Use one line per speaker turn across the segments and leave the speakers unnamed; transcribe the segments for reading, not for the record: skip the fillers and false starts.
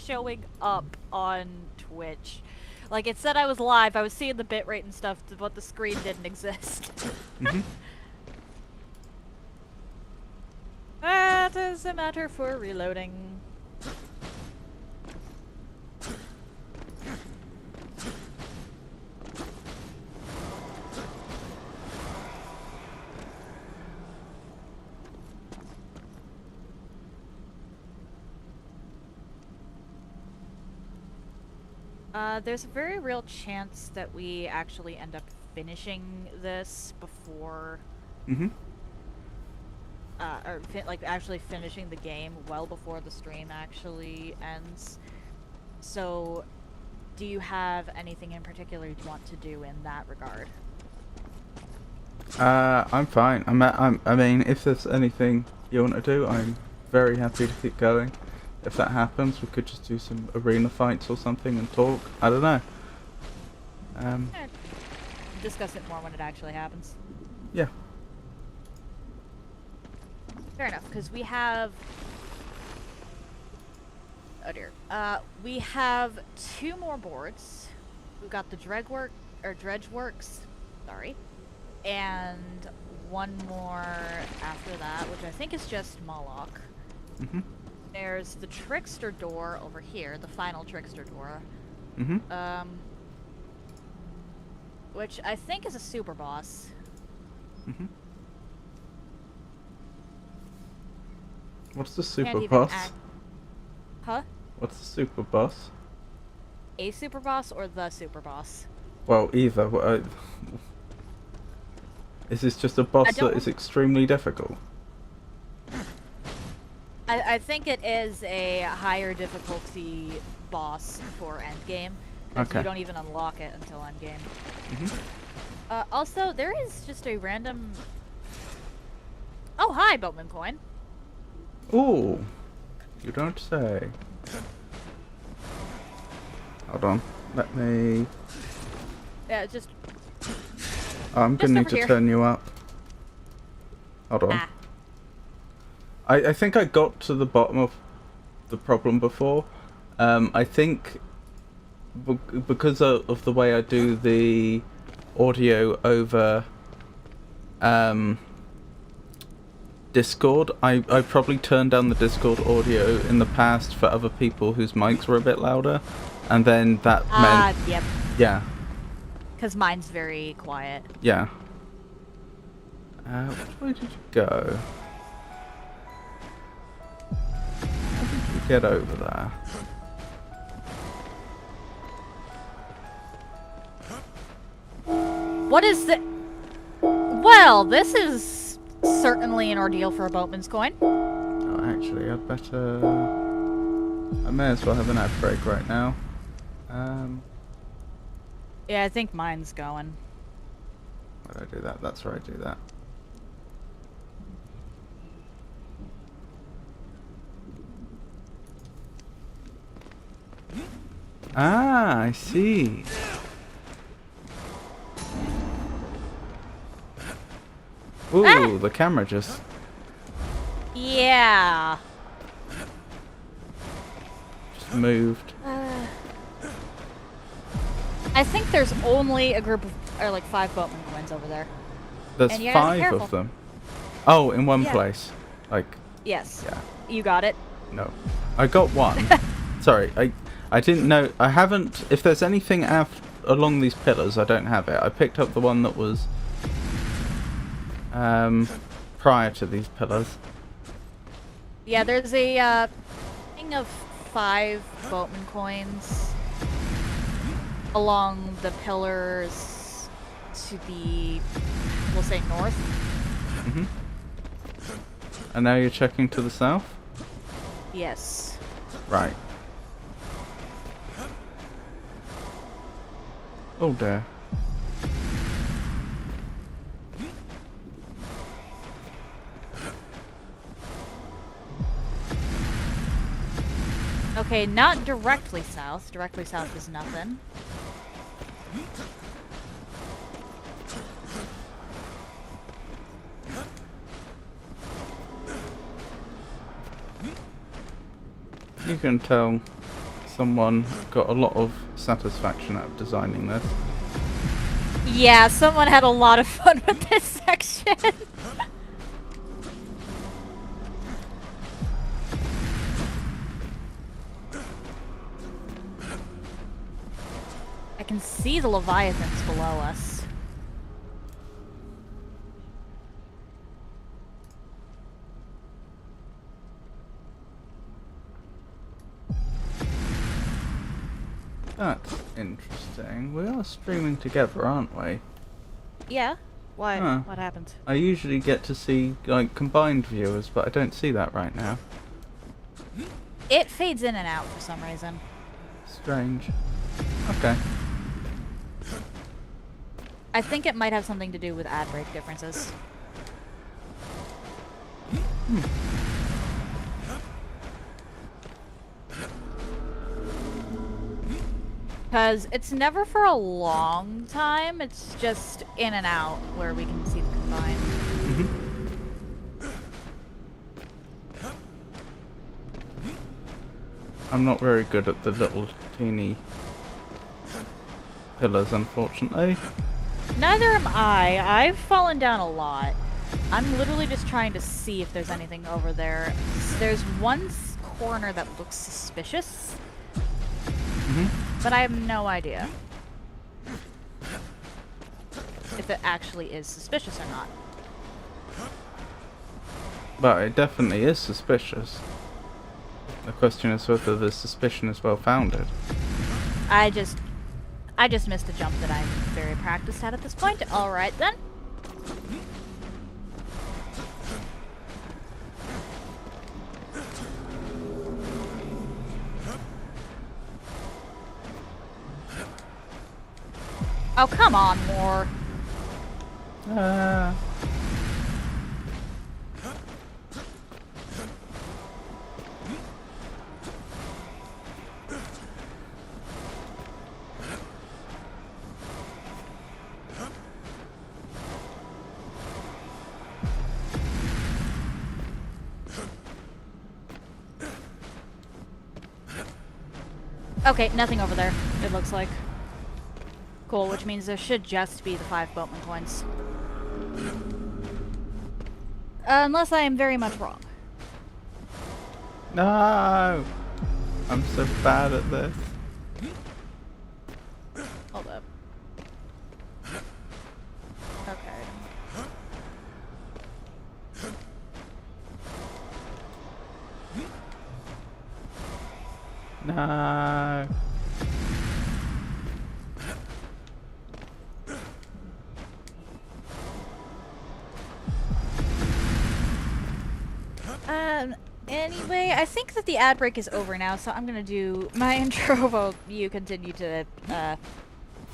showing up on Twitch. Like, it said I was live, I was seeing the bitrate and stuff, but the screen didn't exist.
Mm-hmm.
That is a matter for reloading. There's a very real chance that we actually end up finishing this before,
Mm-hmm.
like actually finishing the game well before the stream actually ends. So, do you have anything in particular you want to do in that regard?
I'm fine. I mean, if there's anything you want to do, I'm very happy to keep going. If that happens, we could just do some arena fights or something and talk. I don't know.
Discuss it more when it actually happens.
Yeah.
Fair enough, because we have... Oh dear. We have 2 more boards. We've got the Dredgeworks, sorry, and 1 more after that, which I think is just Moloch.
Mm-hmm.
There's the Trickster door over here, the final Trickster door.
Mm-hmm.
Which I think is a super boss.
Mm-hmm. What's the super
Can't even
boss?
Huh?
What's the super boss?
A super boss or the super boss?
Well, either. Is this just a boss that is extremely difficult?
I think it is a higher difficulty boss for endgame. Because
Okay.
you don't even unlock it until endgame.
Mm-hmm.
Also, there is just a random... Oh, hi, Boatman Coin.
Ooh, you don't say. Hold on, let me...
Yeah, just...
I'm gonna need
over
to
here.
turn you up. Hold on.
Ah.
I think I got to the bottom of the problem before. I think because of the way I do the audio over Discord, I probably turned down the Discord audio in the past for other people whose mics were a bit louder, and then that meant...
Yep.
Yeah.
Because mine's very quiet.
Yeah. Which way did you go? How did you get over there?
What is the... Well, this is certainly an ordeal for a boatman's coin.
Oh, actually, I'd better... I may as well have an ad break right now.
Yeah, I think mine's going.
Why did I do that? That's where I do that. Ah, I see. Ooh, the camera just...
Yeah.
moved.
I think there's only a group of, or like 5 boatman coins over there.
There's
And you gotta be
5
careful.
of them. Oh, in one
Yeah.
place. Like,
Yes.
yeah.
You got it.
No. I got 1. Sorry, I didn't know. I haven't... If there's anything along these pillars, I don't have it. I picked up the one that was prior to these pillars.
Yeah, there's a thing of 5 boatman coins along the pillars to the, we'll say, north.
Mm-hmm. And now you're checking to the south?
Yes.
Right. Oh dear.
Okay, not directly south. Directly south is nothing.
You can tell someone got a lot of satisfaction out of designing this.
Yeah, someone had a lot of fun with this section. I can see the Leviathans below us.
That's interesting. We are streaming together, aren't we?
Yeah? Why?
Huh.
What happened?
I usually get to see like combined viewers, but I don't see that right now.
It fades in and out for some reason.
Strange. Okay.
I think it might have something to do with ad break differences. Because it's never for a long time, it's just in and out where we can see the combined.
I'm not very good at the little teeny pillars, unfortunately.
Neither am I. I've fallen down a lot. I'm literally just trying to see if there's anything over there. There's one corner that looks suspicious, but I have no idea if it actually is suspicious or not.
But it definitely is suspicious. The question is whether the suspicion is well founded.
I just missed a jump that I'm very practiced at this point. Alright then. Oh, come on, more. Okay, nothing over there, it looks like. Cool, which means there should just be the 5 boatman coins. Unless I am very much wrong.
No! I'm so bad at this.
Hold up. Okay.
No.
Anyway, I think that the ad break is over now, so I'm gonna do my intro while you continue to,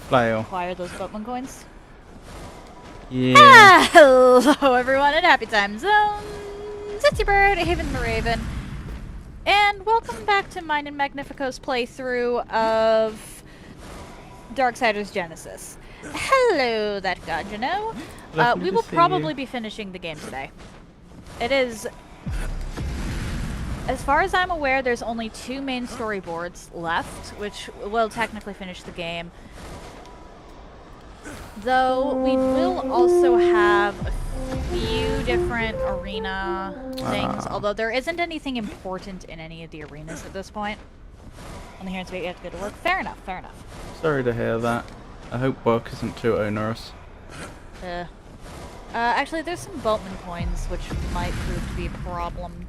Flail.
acquire those boatman coins.
Yeah.
Ah, hello everyone at Happy Time Zone! vtuber, Haven the Raven, and welcome back to mine and Magnifico's playthrough of Darksiders Genesis. Hello, that god you know.
Lovely
We
to
will
see
probably
you.
be finishing the game today. It is... As far as I'm aware, there's only 2 main storyboards left, which will technically finish the game. Though, we will also have a few different arena things, although there isn't anything important in any of the arenas at this point. Only here in Spain, you have to go to work. Fair enough, fair enough.
Sorry to hear that. I hope work isn't too onerous.
Actually, there's some boatman coins, which might prove to be a problem.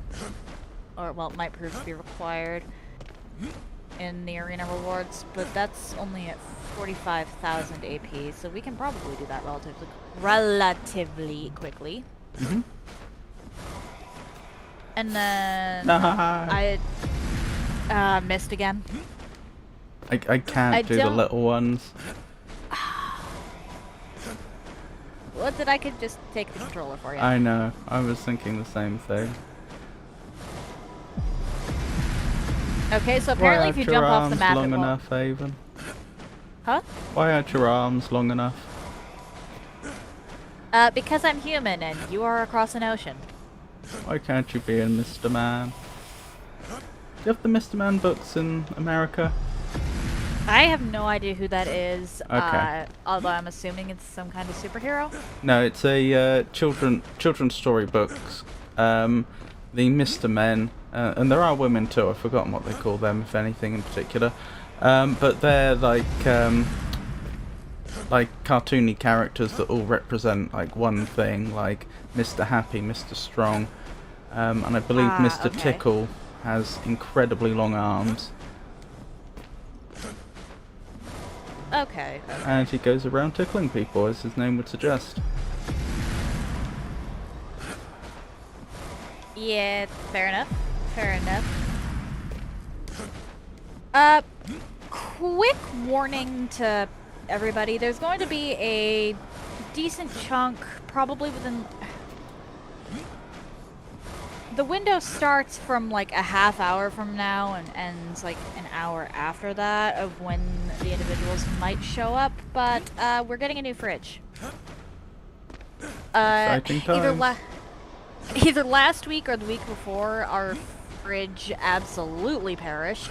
Or, well, it might prove to be required in the arena rewards, but that's only at 45,000 AP, so we can probably do that relatively quickly. And then
No.
I missed again.
I can't do the
don't-
little ones.
What did I could just take the controller for you?
I know. I was thinking the same thing.
Okay, so apparently if you jump off the map,
long
it won't.
enough, Haven?
Huh?
Why aren't your arms long enough?
Because I'm human and you are across an ocean.
Why can't you be in Mr. Man? you have the Mr. Man books in America?
I have no idea who that is.
Okay.
Although I'm assuming it's some kind of superhero.
No, it's a children's story books. The Mr. Men, and there are women too. I've forgotten what they call them, if anything in particular. But they're like cartoony characters that all represent like one thing, like Mr. Happy, Mr. Strong, and I believe Mr.
Okay.
Tickle has incredibly long arms.
Okay.
And he goes around tickling people, as his name would suggest.
Yeah, fair enough. Fair enough. Quick warning to everybody. There's going to be a decent chunk, probably within... The window starts from like a half hour from now and ends like an hour after that of when the individuals might show up, but we're getting a new fridge.
Exciting times.
Either last week or the week before, our fridge absolutely perished.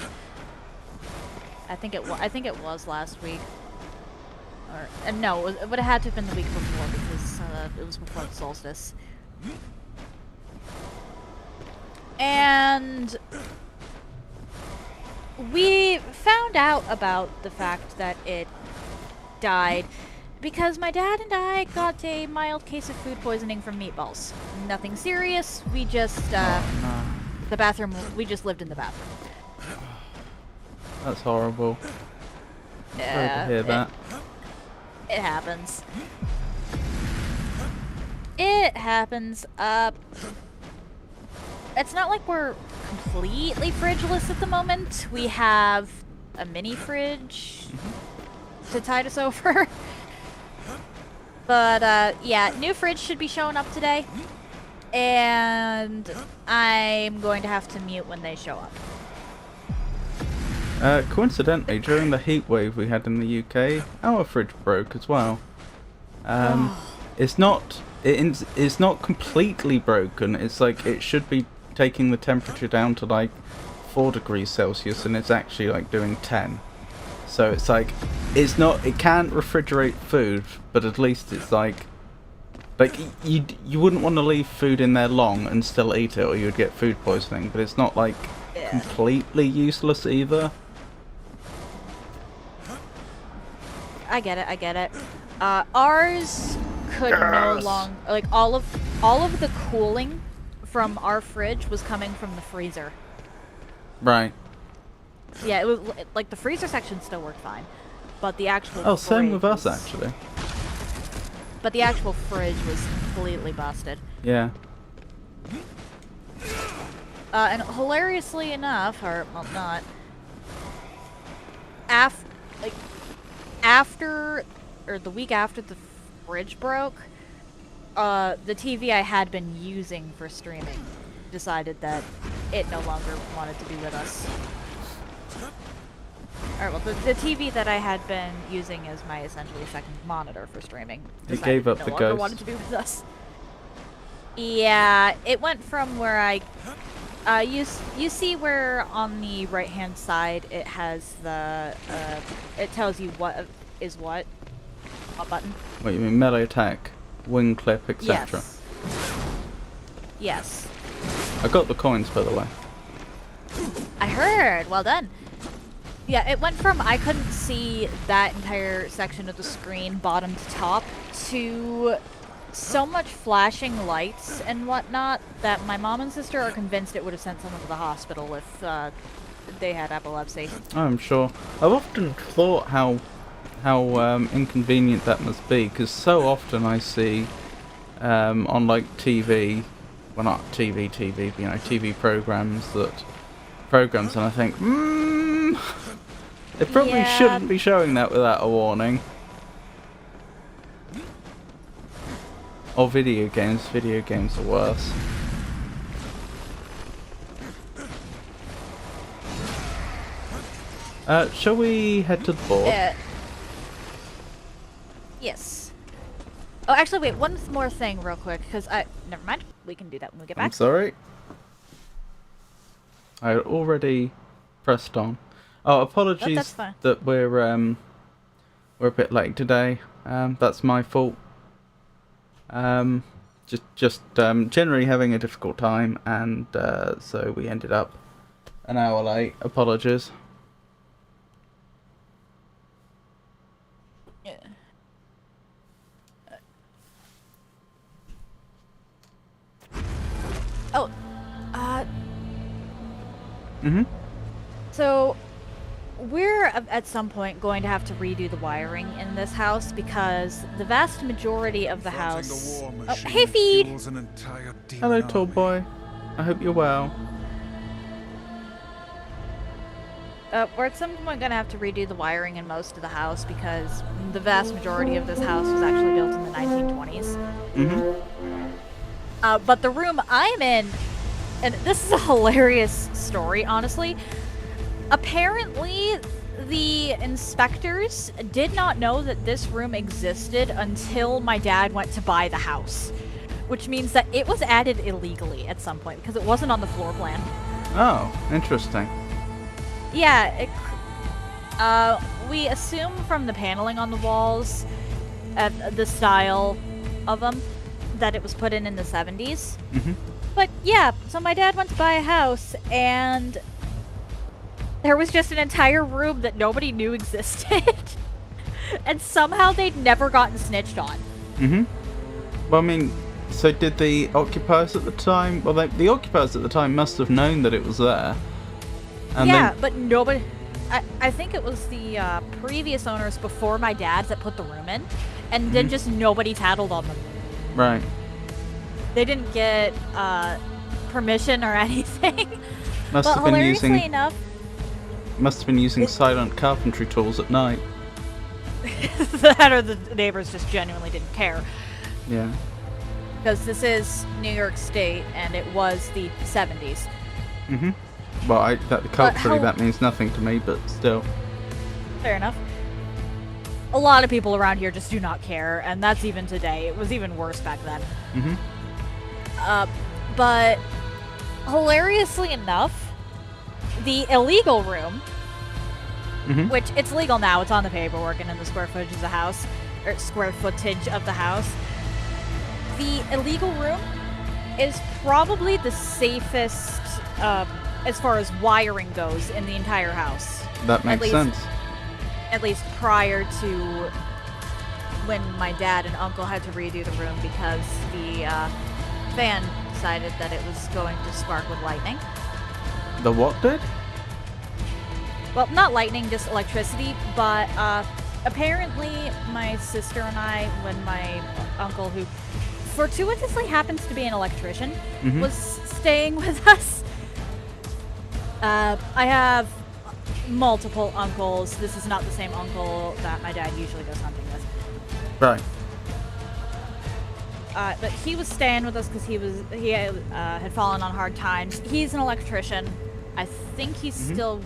I think it was last week. Or no, it would have had to have been the week before because it was before the solstice. And we found out about the fact that it died because my dad and I got a mild case of food poisoning from meatballs. Nothing serious. We just the bathroom. We just lived in the bathroom.
That's horrible. Sorry to hear that.
It happens. It happens. It's not like we're completely fridgeless at the moment. We have a mini fridge to tide us over. But, yeah, new fridge should be showing up today. And I'm going to have to mute when they show up.
Coincidentally, during the heat wave we had in the UK, our fridge broke as well. It's not completely broken. It's like it should be taking the temperature down to like 4 degrees Celsius, and it's actually like doing 10. So it's like it can't refrigerate food, but at least it's like you wouldn't want to leave food in there long and still eat it, or you'd get food poisoning. But it's not like completely useless either.
I get it. Ours could no longer, like, all of the cooling from our fridge was coming from the freezer.
Right.
Yeah, it was like the freezer section still worked fine, but the actual
same with us actually.
But the actual fridge was completely busted.
Yeah.
And hilariously enough, or well, not, after the week after the fridge broke, the TV I had been using for streaming decided that it no longer wanted to be with us. Alright, well, the TV that I had been using as my essentially second monitor for streaming
It gave up
no
the
longer
ghost.
wanted to be with us. Yeah, it went from where I you see where on the right hand side it has the it tells you what is what button.
What you mean, melee attack, wing clip, etc.
Yes.
I got the coins, by the way.
I heard. Well done. Yeah, it went from I couldn't see that entire section of the screen, bottom to top, to so much flashing lights and whatnot that my mom and sister are convinced it would have sent someone to the hospital if they had epilepsy.
I'm sure. I've often thought how inconvenient that must be, because so often I see on like TV, well not TV, but, you know, TV programs, and I think, they probably shouldn't be showing that without a warning. Or video games are worse. Shall we head to the board?
Yes. Oh, actually, wait, one more thing real quick, because never mind. We can do that when we get back.
I'm sorry. I already pressed on. Oh, apologies
That's fine.
that we're a bit late today. That's my fault. Just generally having a difficult time, and so we ended up an hour late. Apologies.
Yeah. Oh,
Mhm.
so we're at some point going to have to redo the wiring in this house because the vast majority of the house. Oh, hey, Feed.
Hello, tall boy. I hope you're well.
We're at some point gonna have to redo the wiring in most of the house because the vast majority of this house was actually built in the 1920s.
Mhm.
But the room I'm in, and this is a hilarious story, honestly. Apparently, the inspectors did not know that this room existed until my dad went to buy the house, which means that it was added illegally at some point because it wasn't on the floor plan.
Oh, interesting.
Yeah, we assume from the paneling on the walls, the style of them, that it was put in the 70s.
Mhm.
But yeah, so my dad went to buy a house, and there was just an entire room that nobody knew existed. And somehow they'd never gotten snitched on.
Mhm. Well, I mean, so did the occupiers at the time? Well, the occupiers at the time must have known that it was there. And
yeah, but nobody. I think it was the previous owners before my dad's that put the room in, and then just nobody tattled on them.
Right.
They didn't get permission or anything.
Must
But
have been
hilariously
using.
enough,
Must have been using silent carpentry tools at night.
that or the neighbors just genuinely didn't care.
Yeah.
Because this is New York State, and it was the 70s.
Mhm. Well, culturally that means nothing to me, but still.
Fair enough. A lot of people around here just do not care, and that's even today. It was even worse back then.
Mhm.
But hilariously enough, the illegal room,
Mhm.
which it's legal now, it's on the paperwork and in the square footage of the house, or square footage of the house. The illegal room is probably the safest, as far as wiring goes in the entire house.
That makes sense.
At least prior to when my dad and uncle had to redo the room because the fan decided that it was going to spark with lightning.
The what did?
Well, not lightning, just electricity, but apparently my sister and I, when my uncle, who fortuitously happens to be an electrician, was staying with us. I have multiple uncles. This is not the same uncle that my dad usually goes hunting with.
Right.
But he was staying with us because he had fallen on hard times. He's an electrician. I think he's still.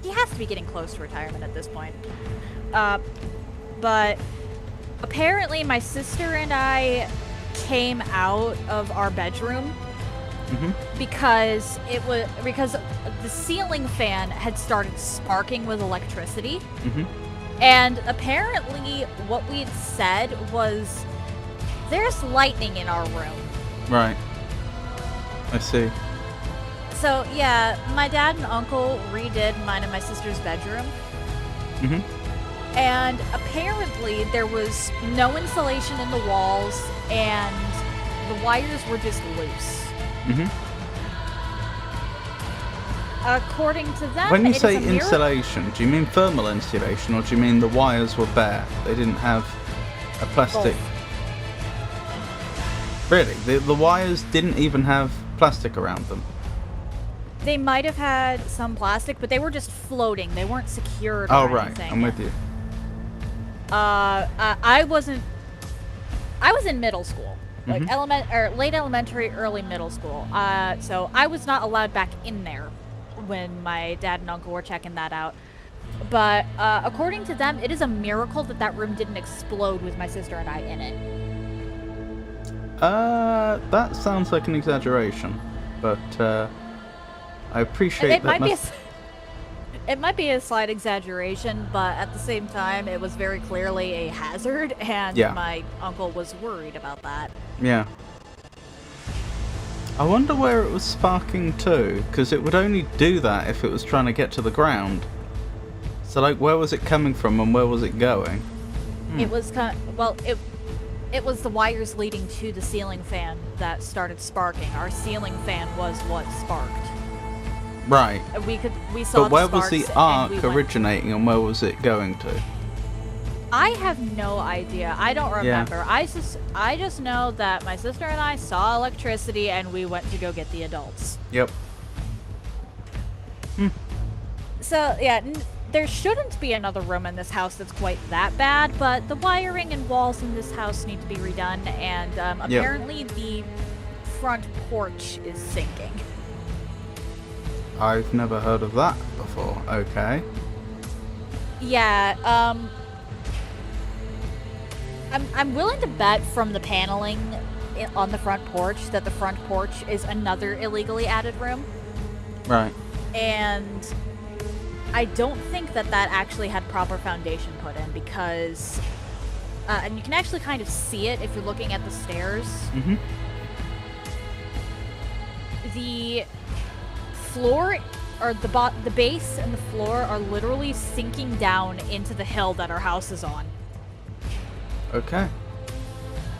He has to be getting close to retirement at this point. But apparently, my sister and I came out of our bedroom because the ceiling fan had started sparking with electricity. And apparently what we'd said was, there's lightning in our room.
Right. I see.
So yeah, my dad and uncle redid mine and my sister's bedroom. And apparently there was no insulation in the walls and the wires were just loose. According to them,
When you
it
say
is a
insulation, do you mean thermal insulation, or do you mean the wires were bare? They didn't have a plastic. Really? The wires didn't even have plastic around them?
They might have had some plastic, but they were just floating. They weren't secured or
Oh, right.
anything.
I'm with you.
I was in middle school. Like late elementary, early middle school. So I was not allowed back in there when my dad and uncle were checking that out. But according to them, it is a miracle that that room didn't explode with my sister and I in it.
That sounds like an exaggeration. but I appreciate
It
that.
might be it might be a slight exaggeration, but at the same time, it was very clearly a hazard, and
Yeah.
my uncle was worried about that.
Yeah. I wonder where it was sparking to, because it would only do that if it was trying to get to the ground. So, like, where was it coming from and where was it going?
It was it was the wires leading to the ceiling fan that started sparking. Our ceiling fan was what sparked.
Right.
We saw
But where
the
was the
sparks,
arc
and we went-
originating and where was it going to?
I have no idea. I don't remember. I just know that my sister and I saw electricity and we went to go get the adults.
Yep.
So, yeah, there shouldn't be another room in this house that's quite that bad, but the wiring and walls in this house need to be redone, and apparently the front porch is sinking.
I've never heard of that before. Okay.
Yeah, I'm willing to bet from the paneling on the front porch that the front porch is another illegally added room.
Right.
And I don't think that actually had proper foundation put in because, and you can actually kind of see it if you're looking at the stairs.
Mm-hmm.
The floor, or the base and the floor are literally sinking down into the hill that our house is on.
Okay.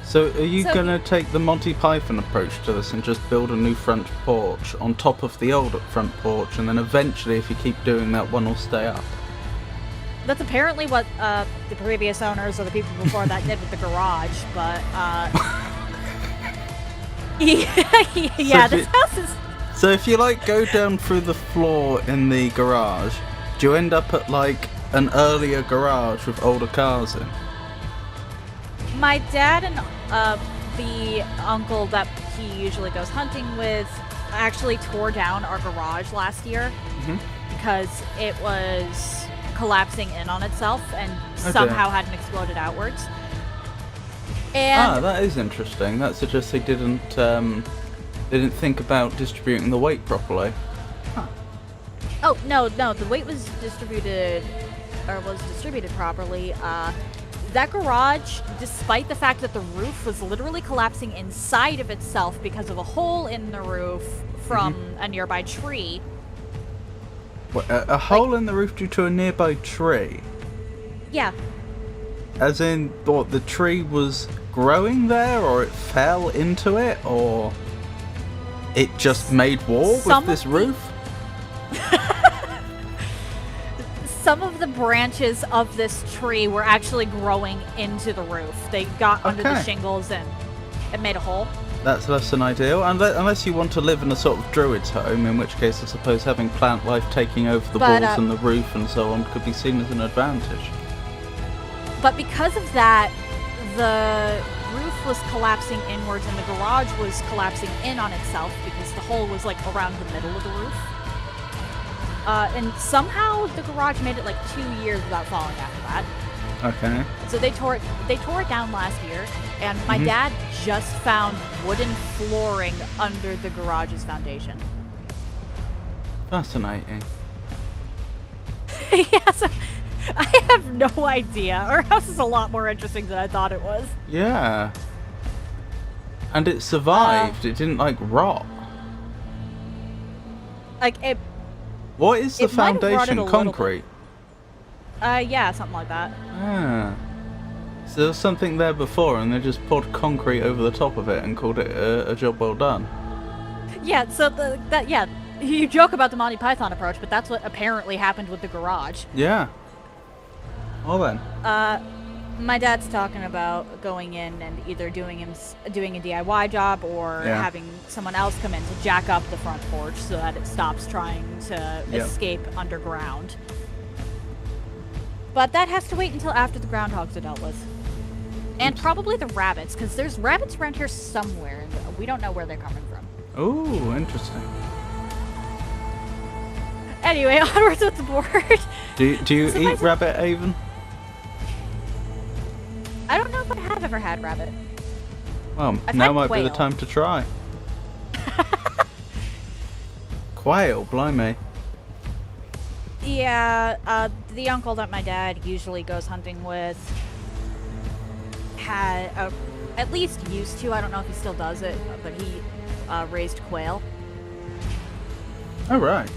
So are you
So-
gonna take the Monty Python approach to this and just build a new front porch on top of the old front porch, and then eventually, if you keep doing that, one will stay up?
That's apparently what the previous owners or the people before that did with the garage, but yeah,
So
this house is.
So if you like go down through the floor in the garage, do you end up at like an earlier garage with older cars in?
My dad and the uncle that he usually goes hunting with actually tore down our garage last year because it was collapsing in on itself and somehow hadn't exploded outwards. And
That is interesting. That suggests they didn't think about distributing the weight properly.
oh no, the weight was distributed properly. That garage, despite the fact that the roof was literally collapsing inside of itself because of a hole in the roof from a nearby tree.
What, a hole in the roof due to a nearby tree?
Yeah.
As in, what, the tree was growing there, or it fell into it, or it just made war with this roof?
Some of the branches of this tree were actually growing into the roof. They got under the shingles and it made a hole.
That's less than ideal, unless you want to live in a sort of druid's home, in which case I suppose having plant life taking over the walls and the roof and so on could be seen as an advantage.
But because of that, the roof was collapsing inwards and the garage was collapsing in on itself because the hole was like around the middle of the roof. And somehow the garage made it like 2 years without falling after that.
Okay.
So they tore it down last year, and my dad just found wooden flooring under the garage's foundation.
Fascinating.
Yeah, so I have no idea. Our house is a lot more interesting than I thought it was.
Yeah. And it survived. It didn't, like, rot.
Like, it...
What is the
It might have rotted
foundation?
a little
Concrete?
yeah, something like that.
Ah. So there was something there before and they just poured concrete over the top of it and called it a job well done.
Yeah, so you joke about the Monty Python approach, but that's what apparently happened with the garage.
Yeah. Well then.
My dad's talking about going in and either doing a DIY job or having someone else come in to jack up the front porch so that it stops trying to escape underground. But that has to wait until after the groundhogs are dealt with. And probably the rabbits, because there's rabbits around here somewhere, and we don't know where they're coming from.
Ooh, interesting.
Anyway, onwards with the board.
Do you eat rabbit, Avon?
I don't know if I have ever had rabbit.
Well,
I've
now
had
might be the
quail.
time to try. Quail, blimey.
Yeah, the uncle that my dad usually goes hunting with had, at least used to, I don't know if he still does it, but he raised quail.
Oh, right.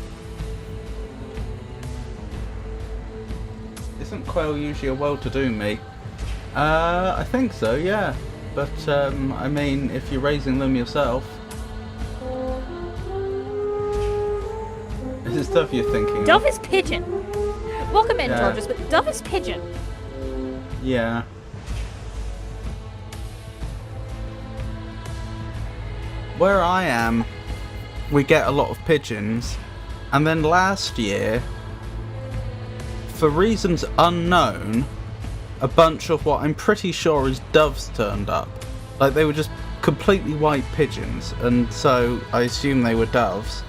Isn't quail usually a well-to-do meat? I think so, yeah. But, I mean, if you're raising them yourself... This is stuff you're thinking
Dove
of.
is pigeon! Welcome in,
Yeah.
Georges, but Dove is pigeon.
Yeah. Where I am, we get a lot of pigeons, and then last year, for reasons unknown, a bunch of what I'm pretty sure is doves turned up. Like, they were just completely white pigeons, and so I assume they were doves.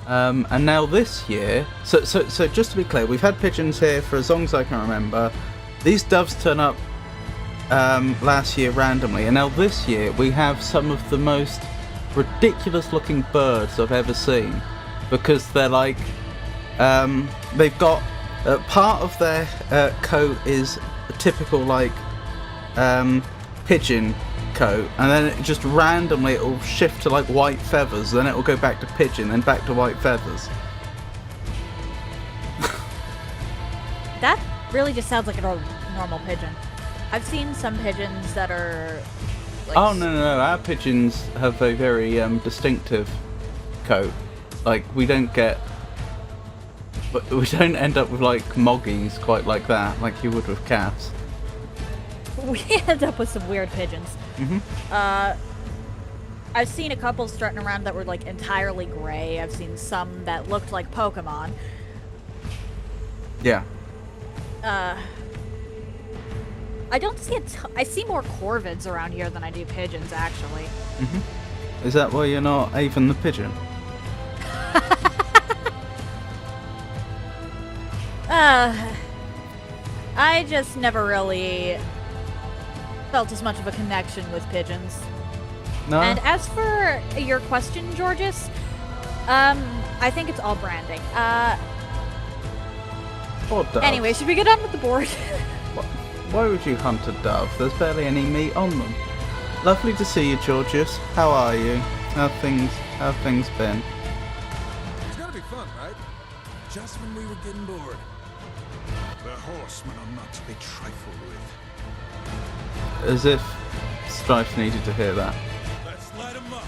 And now this year, so just to be clear, we've had pigeons here for as long as I can remember. These doves turn up last year randomly, and now this year we have some of the most ridiculous looking birds I've ever seen, because they're like, they've got part of their coat is a typical like pigeon coat, and then it just randomly it'll shift to like white feathers, then it'll go back to pigeon, then back to white feathers.
That really just sounds like a normal pigeon. I've seen some pigeons that are like...
Oh no, our pigeons have a very distinctive coat. Like, we don't get, but we don't end up with like moggies quite like that, like you would with cats.
We end up with some weird pigeons.
Mm-hmm.
I've seen a couple strutting around that were like entirely gray. I've seen some that looked like Pokemon.
Yeah.
I don't see I see more corvids around here than I do pigeons, actually.
Mm-hmm. Is that why you're not Avon the pigeon?
I just never really felt as much of a connection with pigeons.
No.
And as for your question, Georges, I think it's all branding.
Poor doves.
Anyway, should we get on with the board?
Why would you hunt a dove? There's barely any meat on them. Lovely to see you, Georges. How are you? How have things been?
It's gonna be fun, right? Just when we were getting bored. The horsemen are not to be trifled with.
As if Strife needed to hear that.
Let's light 'em up.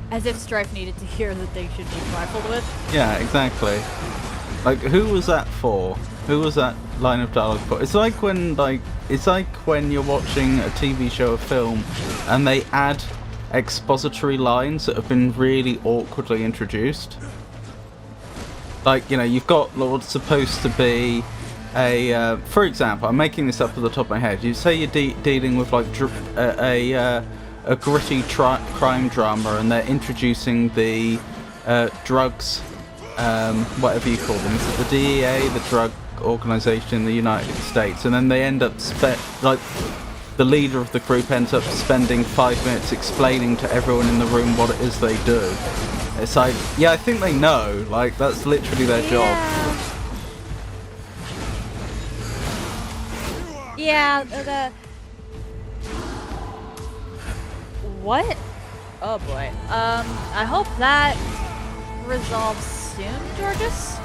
As if Strife needed to hear that they should be trifled with.
Yeah, exactly. Like, who was that for? Who was that line of dialogue for? It's like when you're watching a TV show or film and they add expository lines that have been really awkwardly introduced. Like, you know, you've got what's supposed to be a, for example, I'm making this up at the top of my head. You say you're dealing with like a gritty crime drama, and they're introducing the drugs, whatever you call them. Is it the DEA, the drug organization in the United States? And then they end up like the leader of the group ends up spending 5 minutes explaining to everyone in the room what it is they do. It's like, yeah, I think they know. Like, that's literally their job.
Yeah, the... What? Oh boy. I hope that resolves soon, Georges?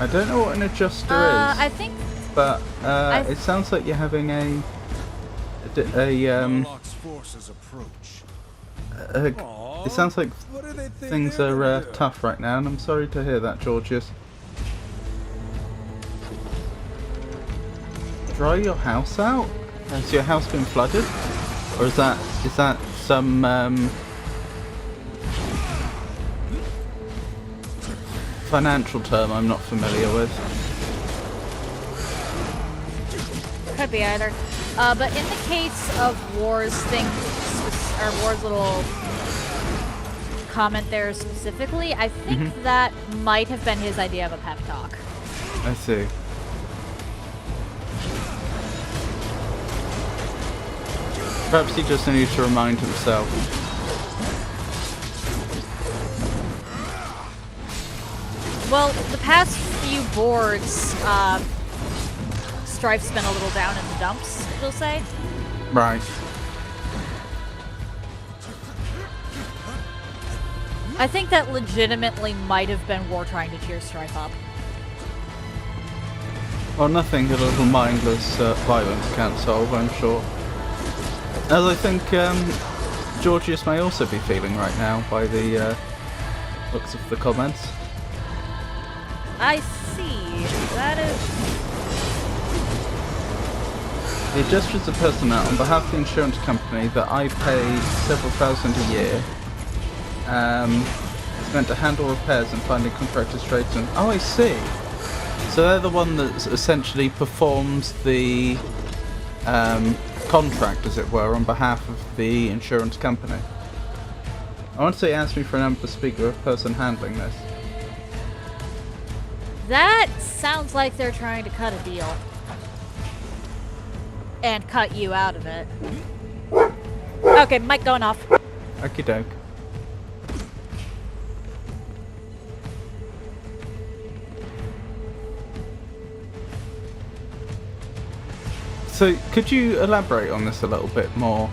I don't know what an adjuster is.
I think...
But it sounds like you're having
Warlock's forces approach.
it sounds like
What do they think
things
they're
are
gonna do?
tough right now, and I'm sorry to hear that, Georges. Dry your house out? Has your house been flooded? Or is that some financial term I'm not familiar with?
Could be either. But in the case of War's thing, or War's little comment there specifically, I think that might have been his idea of a pep talk.
I see. Perhaps he just needs to remind himself.
Well, the past few boards, Strife's been a little down in the dumps, we'll say.
Right.
I think that legitimately might have been War trying to cheer Strife up.
Well, nothing a little mindless violence can't solve, I'm sure. As I think Georgius may also be feeling right now by the looks of the comments.
I see. That is...
The adjusters of personnel on behalf of the insurance company that I pay several thousand a year is meant to handle repairs and finding contractors tradesmen. Oh, I see. So they're the one that essentially performs the contract, as it were, on behalf of the insurance company. I want to say he asked me for a number to speak with a person handling this.
That sounds like they're trying to cut a deal. And cut you out of it. Okay, mic going off.
Okie doke. So, could you elaborate on this a little bit more,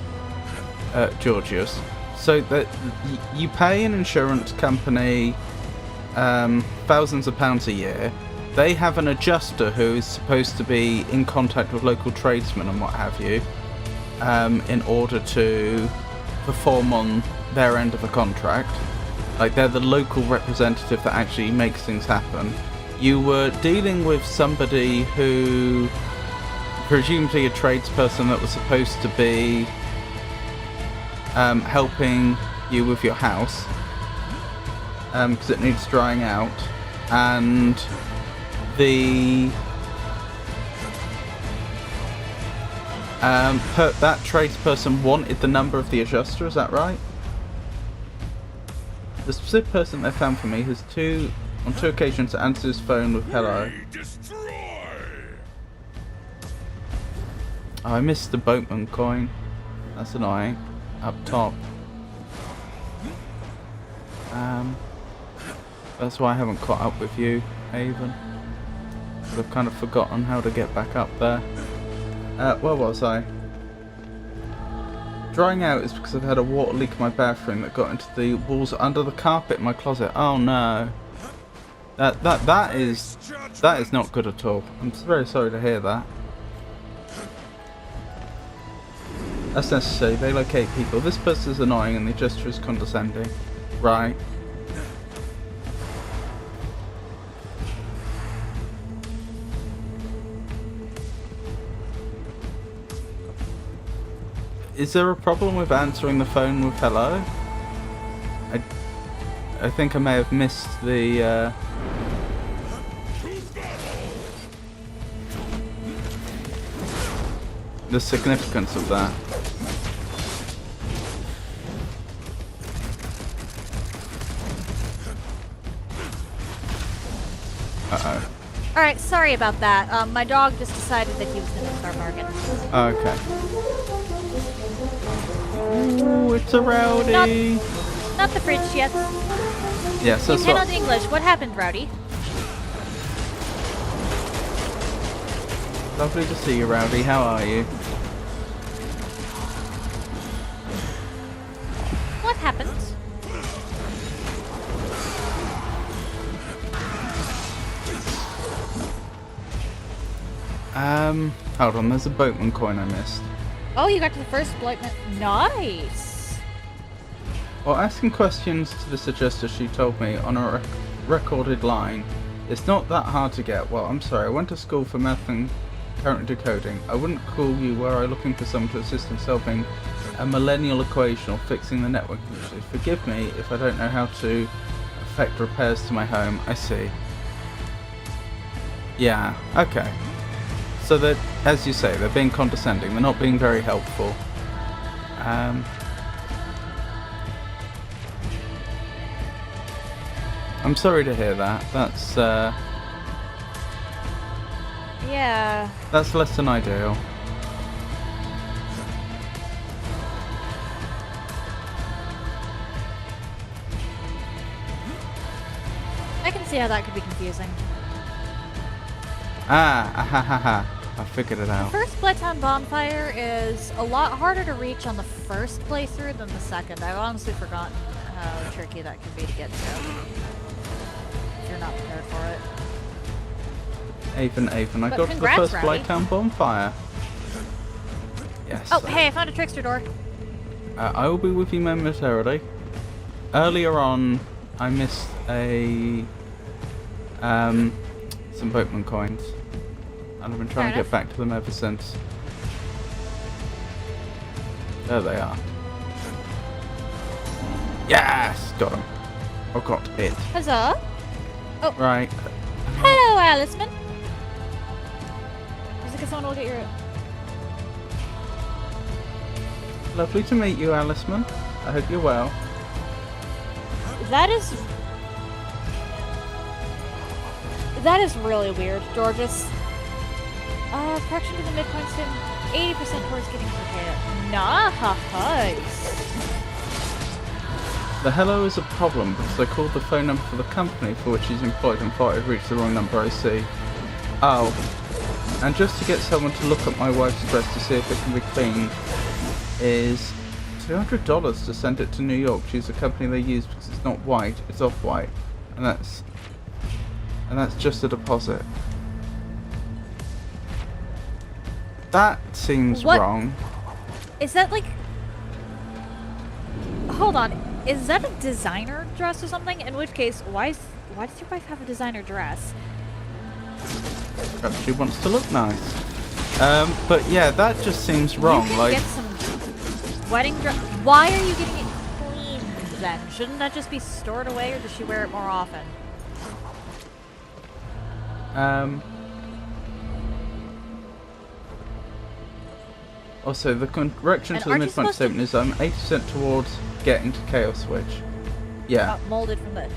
Georgius? So that you pay an insurance company thousands of pounds a year. They have an adjuster who is supposed to be in contact with local tradesmen and what have you, in order to perform on their end of the contract. Like, they're the local representative that actually makes things happen. You were dealing with somebody who, presumably a tradesperson that was supposed to be helping you with your house, because it needs drying out, and that tradesperson wanted the number of the adjuster, is that right? The specific person they found for me has on two occasions answered his phone with hello. Oh, I missed the boatman coin. That's annoying. Up top. That's why I haven't caught up with you, Haven. I've kind of forgotten how to get back up there. Where was I? Drying out is because I've had a water leak in my bathroom that got into the walls under the carpet in my closet. Oh no. That is not good at all. I'm very sorry to hear that. That's necessary. They locate people. This person is annoying and the gesture is condescending. Right. Is there a problem with answering the phone with hello? I think I may have missed the significance of that. Uh-oh.
Alright, sorry about that. My dog just decided that he was going to start barking.
Okay. Ooh, it's a Rowdy!
Not the fridge yet.
Yes, that's
you cannot English. What happened, Rowdy?
Lovely to see you, Rowdy. How are you?
What happened?
Hold on, there's a boatman coin I missed.
Oh, you got to the first bloatman. Nice!
While asking questions to this adjuster, she told me on a recorded line, "It's not that hard to get." Well, I'm sorry, I went to school for math and current decoding. I wouldn't call you were I looking for someone to assist in solving a millennial equation or fixing the network issues. Forgive me if I don't know how to effect repairs to my home. I see. Yeah, okay. So that, as you say, they're being condescending. They're not being very helpful. I'm sorry to hear that. That's
yeah.
That's less than ideal.
I can see how that could be confusing.
Ah, I figured it
The
out.
first Bloodtown bonfire is a lot harder to reach on the first playthrough than the second. I've honestly forgotten how tricky that can be to get to. If you're not prepared for it.
Even, I
But
got to the
congrats,
first
Rowdy.
Blighttown bonfire. Yes.
Oh, hey, I found a trickster door.
I will be with you momentarily. Earlier on, I missed some boatman coins, and I've been trying to
Fair
get back to them ever since. There they are. Yes, got them. I got it.
Huzzah!
Right.
Hello, Aliceman. Just in case someone will get your...
Lovely to meet you, Aliceman. I hope you're well.
That is really weird, Georges. Correction to the midpoint soon. 80% towards getting prepared. Nice.
The hello is a problem because I called the phone number for the company for which he's employed and thought I'd reached the wrong number, I see. Oh. And just to get someone to look at my wife's address to see if it can be cleaned is $200 to send it to New York. She's a company they use because it's not white, it's off-white. And that's just a deposit. That seems
What?
wrong.
Is that like... Hold on. Is that a designer dress or something? In which case, why does your wife have a designer dress?
Perhaps she wants to look nice. But yeah, that just seems wrong.
You can
Like,
get some wedding dress. Why are you getting it cleaned then? Shouldn't that just be stored away, or does she wear it more often?
Also, the correction
And
to the
aren't you
midpoint
supposed to-
statement is I'm 80% towards getting to Chaos Switch. Yeah.
Molded from the...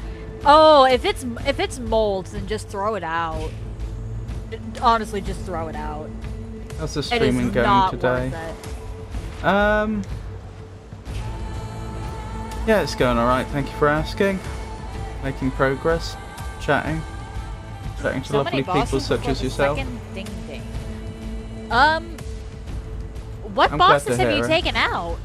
Oh, if it's mold, then just throw it out. Honestly, just throw it out.
How's the
It is
streaming going
not
today?
worth it.
Yeah, it's going alright, thank you for asking. Making progress. Chatting to
So
lovely
many
people
bosses
such
before
as
the
yourself.
second ding ding. What
I'm glad to
bosses have
hear
you
it.
taken out?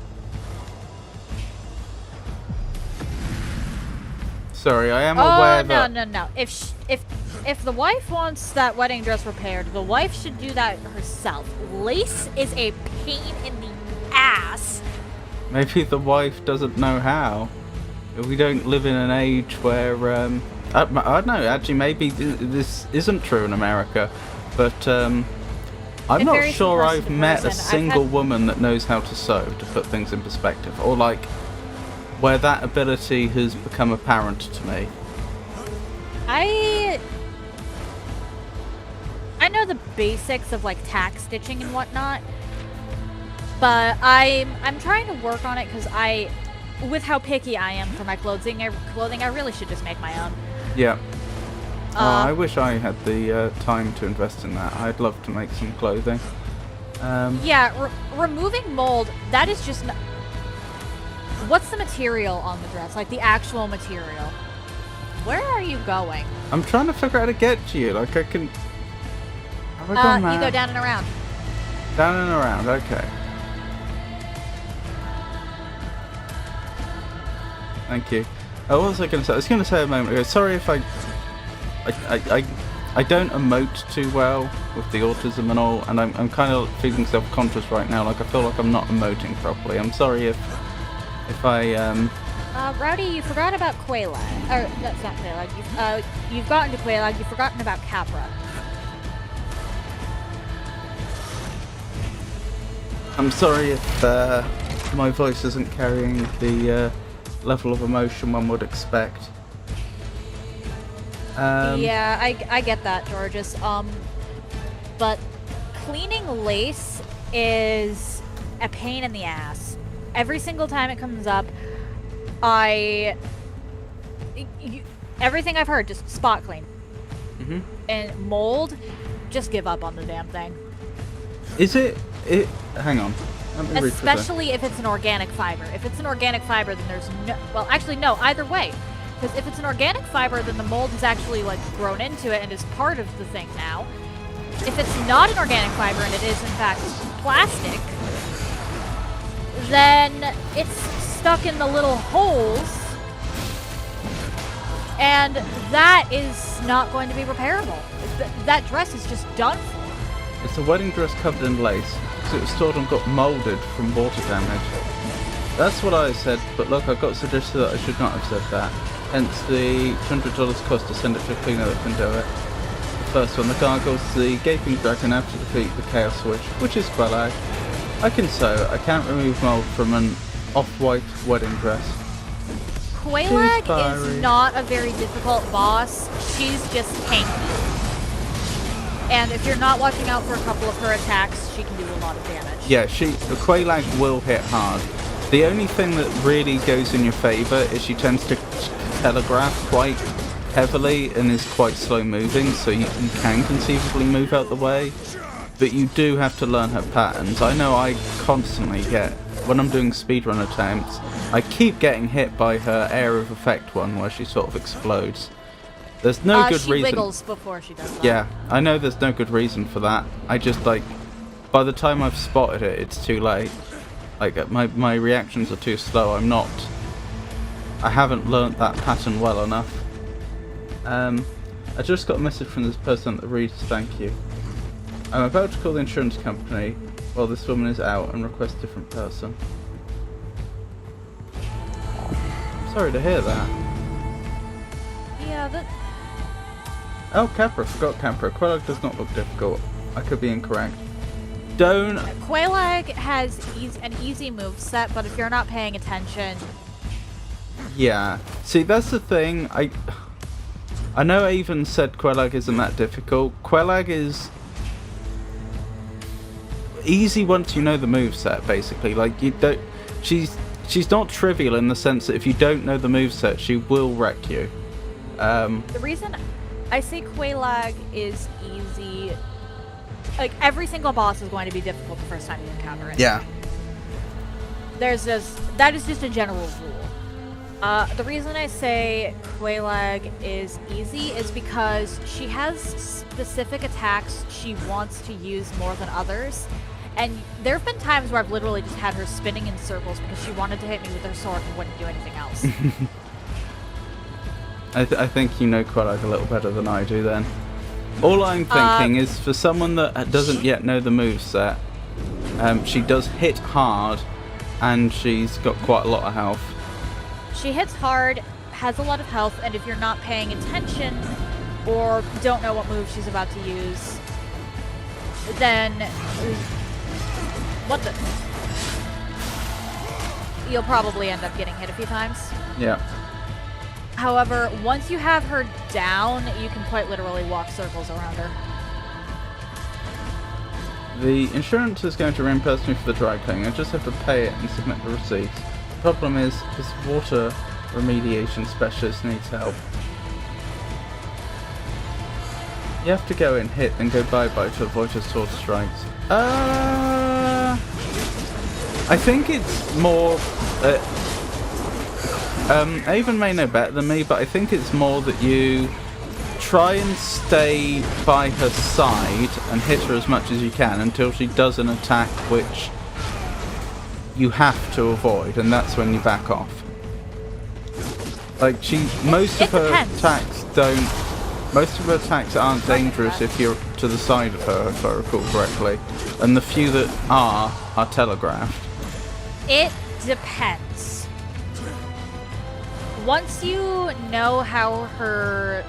Sorry, I am
Oh
aware
no
that...
no. If the wife wants that wedding dress repaired, the wife should do that herself. Lace is a pain in the ass.
Maybe the wife doesn't know how. We don't live in an age where, I don't know, actually maybe this isn't true in America, but I'm
It
not
varies from
sure
person
I've
to
met a
person. I've
single
had-
woman that knows how to sew, to put things in perspective, or like, where that ability has become apparent to me.
I know the basics of like tack stitching and whatnot, but I'm trying to work on it because with how picky I am for my clothing, I really should just make my own.
Yeah. I wish I had the time to invest in that. I'd love to make some clothing.
Yeah, removing mold, that is just... What's the material on the dress? Like, the actual material. Where are you going?
I'm trying to figure out how to get to you. Like, I can... Have I gone mad?
You go down and around.
Down and around, okay. Thank you. What was I going to say? I was going to say a moment ago, sorry if I don't emote too well with the autism and all, and I'm kind of feeling self-conscious right now, like I feel like I'm not emoting properly. I'm sorry if I,
Rowdy, you forgot about Quelaag. Or, that's not Quelaag. You've gotten to Quelaag, you've forgotten about Capra.
I'm sorry if my voice isn't carrying the level of emotion one would expect.
Yeah, I get that, Georges. But cleaning lace is a pain in the ass. Every single time it comes up, everything I've heard, just spot clean.
Mm-hmm.
And mold, just give up on the damn thing.
Is it? Hang on. Let me read through this.
Especially if it's an organic fiber. If it's an organic fiber, then there's no... Well, actually, no. Either way. Because if it's an organic fiber, then the mold has actually like grown into it and is part of the thing now. If it's not an organic fiber and it is in fact plastic, then it's stuck in the little holes, and that is not going to be repairable. That dress is just done for.
It's a wedding dress covered in lace, because it was stored and got moulded from water damage. That's what I said, but look, I got suggested that I should not have said that. Hence the $200 cost to send it to a cleaner that can do it. The first one, the gargoyles, the gaping dragon have to defeat the chaos witch, which is Quelag. I can sew, I can't remove mould from an off-white wedding dress.
Quelag is not a very difficult boss, she's just tanky. And if you're not watching out for a couple of her attacks, she can do a lot of damage.
Yeah, the Quelag will hit hard. The only thing that really goes in your favour is she tends to telegraph quite heavily and is quite slow moving, so you can conceivably move out the way, but you do have to learn her patterns. I know I constantly get, when I'm doing speedrun attempts, I keep getting hit by her area of effect one where she sort of explodes. There's no good
she
reason.
wiggles before she does that.
Yeah, I know there's no good reason for that. I just like, by the time I've spotted it, it's too late. Like, my reactions are too slow. I haven't learnt that pattern well enough. I just got a message from this person that reads, "Thank you. I'm about to call the insurance company while this woman is out and request a different person." Sorry to hear that.
Yeah,
Oh, Capra. Forgot Capra. Quelag does not look difficult. I could be incorrect. Don't...
Quelag has an easy move set, but if you're not paying attention...
Yeah. See, that's the thing. I know I even said Quelag isn't that difficult. Quelag is easy once you know the moveset, basically. Like, you don't... She's not trivial in the sense that if you don't know the moveset, she will wreck you.
The reason I say Quelag is easy... Like, every single boss is going to be difficult the first time you encounter it.
Yeah.
That is just a general rule. The reason I say Quelag is easy is because she has specific attacks she wants to use more than others. And there have been times where I've literally just had her spinning in circles because she wanted to hit me with her sword and wouldn't do anything else.
I think you know Quelag a little better than I do then. All I'm thinking is for someone that doesn't yet know the moveset, she does hit hard and she's got quite a lot of health.
She hits hard, has a lot of health, and if you're not paying attention or don't know what move she's about to use, then... What the... You'll probably end up getting hit a few times.
Yeah.
However, once you have her down, you can quite literally walk circles around her.
The insurance is going to reimburse me for the dry cleaning. I just have to pay it and submit the receipts. The problem is, this water remediation specialist needs help. You have to go in, hit, then go bye-bye to avoid her sword strikes. I think it's more... Avon may know better than me, but I think it's more that you try and stay by her side and hit her as much as you can until she does an attack which you have to avoid, and that's when you back off. Like, most of her attacks aren't dangerous if you're to the side of her, if I recall correctly, and the few that are telegraphed.
It depends. Once you know how her...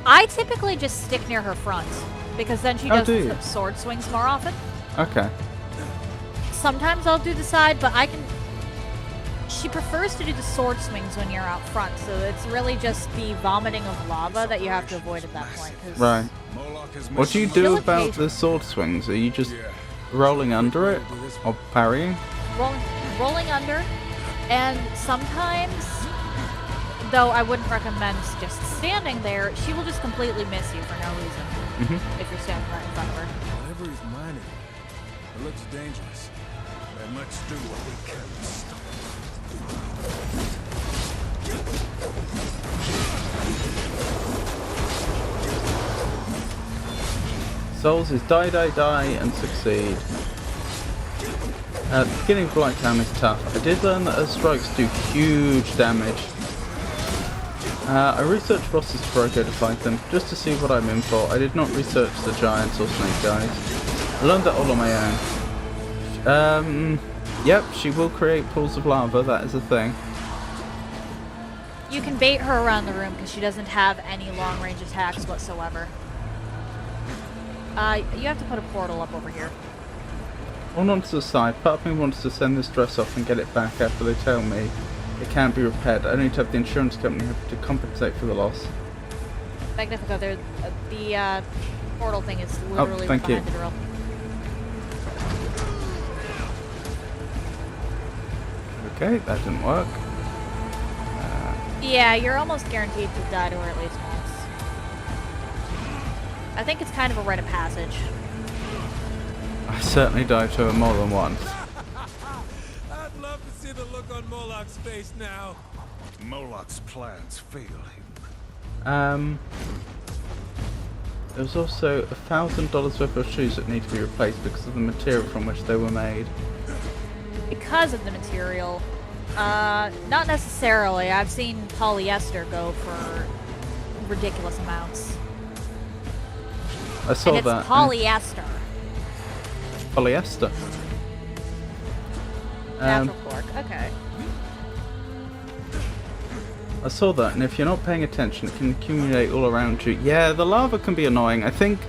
I typically just stick near her front, because then she does sword swings more often.
Okay.
Sometimes I'll do the side, but I can... She prefers to do the sword swings when you're out front, so it's really just the vomiting of lava that you have to avoid at that point.
Right. What do you do about the sword swings? Are you just rolling under it? Or parrying?
Rolling under. And sometimes, though I wouldn't recommend just standing there, she will just completely miss you for no reason. If you're standing right in front of her.
Whatever is mining, it looks dangerous. Then let's do what we can to stop it.
Souls is die, die, die, and succeed. The beginning of Blighttown is tough. I did learn that her strikes do huge damage. I researched bosses before I go to fight them, just to see what I'm in for. I did not research the giants or snake guys. I learned that all on my own. Yep, she will create pools of lava, that is a thing.
You can bait her around the room because she doesn't have any long-range attacks whatsoever. You have to put a portal up over here.
On onto the side, part of me wants to send this dress off and get it back after they tell me it can't be repaired. I need to have the insurance company to compensate for the loss.
Magnifico, there, the portal thing is literally
thank
behind
you.
the drill.
Okay, that didn't work.
Yeah, you're almost guaranteed to die to her at least once. I think it's kind of a rite of passage.
I certainly died to her more than once.
I'd love to see the look on Moloch's face now. Moloch's plans fail him.
There's also $1,000 worth of shoes that need to be replaced because of the material from which they were made.
Because of the material. Not necessarily. I've seen polyester go for ridiculous amounts.
I saw
and it's
that.
polyester.
Polyester.
Natural cork. Okay.
I saw that, and if you're not paying attention, it can accumulate all around you. Yeah, the lava can be annoying. I think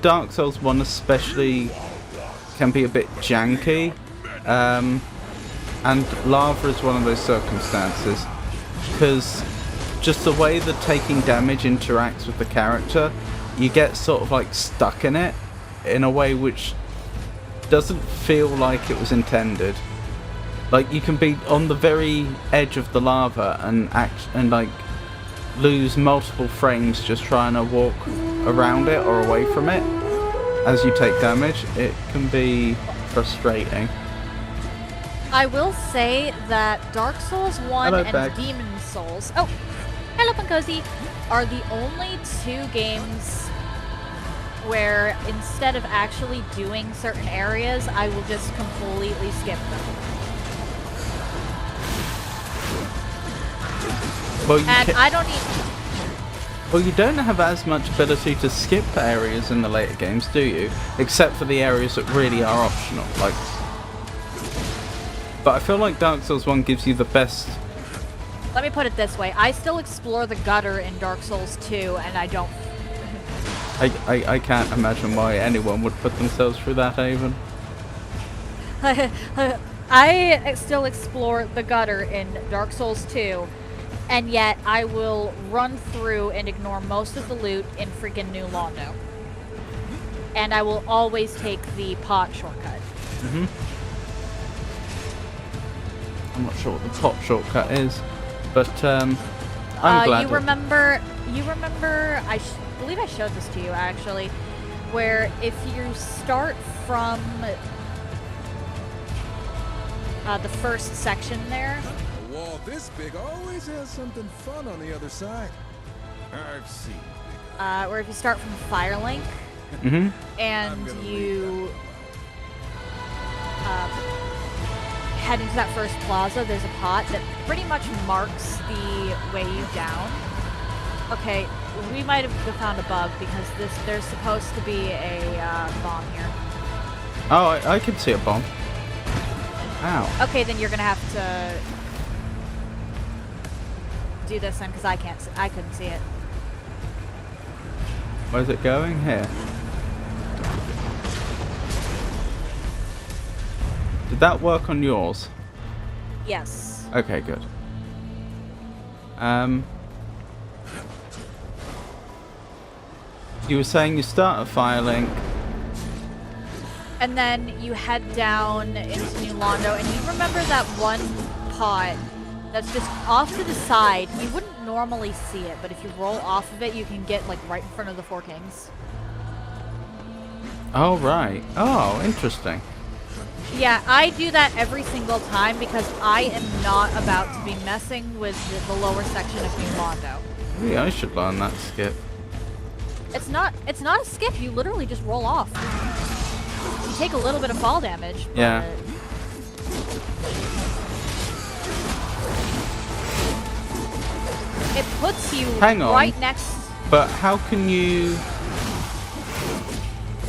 Dark Souls 1 especially can be a bit janky. And lava is one of those circumstances, because just the way that taking damage interacts with the character, you get sort of like stuck in it in a way which doesn't feel like it was intended. Like, you can be on the very edge of the lava and like lose multiple frames just trying to walk around it or away from it as you take damage. It can be frustrating.
I will say that Dark Souls 1
Hello,
and
Beck.
Demon Souls... Oh! Hello, Cosy! Are the only two games where instead of actually doing certain areas, I will just completely skip them.
Well,
I don't need...
Well, you don't have as much ability to skip areas in the later games, do you? Except for the areas that really are optional, like... But I feel like Dark Souls 1 gives you the best...
Let me put it this way. I still explore the gutter in Dark Souls 2, and I don't...
I can't imagine why anyone would put themselves through that, even.
I still explore the gutter in Dark Souls 2, and yet I will run through and ignore most of the loot in freaking New Londo. And I will always take the pot shortcut.
Mm-hmm. I'm not sure what the pot shortcut is, but I'm glad.
You remember? I believe I showed this to you actually, where if you start from the first section there.
A wall this big always has something fun on the other side. I've seen bigger.
Where if you start from Firelink,
Mm-hmm.
and you head into that first plaza, there's a pot that pretty much marks the way down. Okay, we might have found a bug because there's supposed to be a bomb here.
Oh, I can see a bomb. Ow.
Okay, then you're gonna have to do this then, because I couldn't see it.
Where's it going? Here. Did that work on yours?
Yes.
Okay, good. You were saying you start at Firelink.
And then you head down into New Londo, and you remember that one pot that's just off to the side. You wouldn't normally see it, but if you roll off of it, you can get like right in front of the Four Kings.
Oh, right. Oh, interesting.
Yeah, I do that every single time because I am not about to be messing with the lower section of New Londo.
Maybe I should learn that skip.
It's not a skip. You literally just roll off. You take a little bit of fall damage. But
Yeah.
it puts you
Hang on.
right next.
But how can you...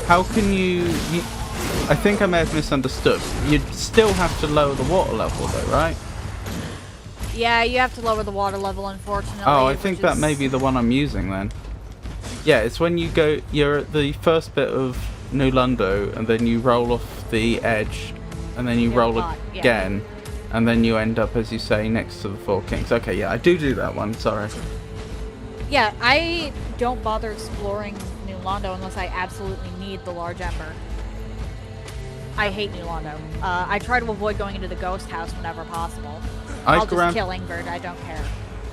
I think I may have misunderstood. You'd still have to lower the water level though, right?
Yeah, you have to lower the water level, unfortunately.
Oh, I think that may be the one I'm using then. Yeah, it's when you go... You're at the first bit of New Lundo, and then you roll off the edge, and then you
Yeah,
roll
yeah.
again, and then you end up, as you say, next to the Four Kings. Okay, yeah, I do that one, sorry.
Yeah, I don't bother exploring New Londo unless I absolutely need the large ember. I hate New Londo. I try to avoid going into the ghost house whenever possible. I'll just kill Ingrid, I don't care.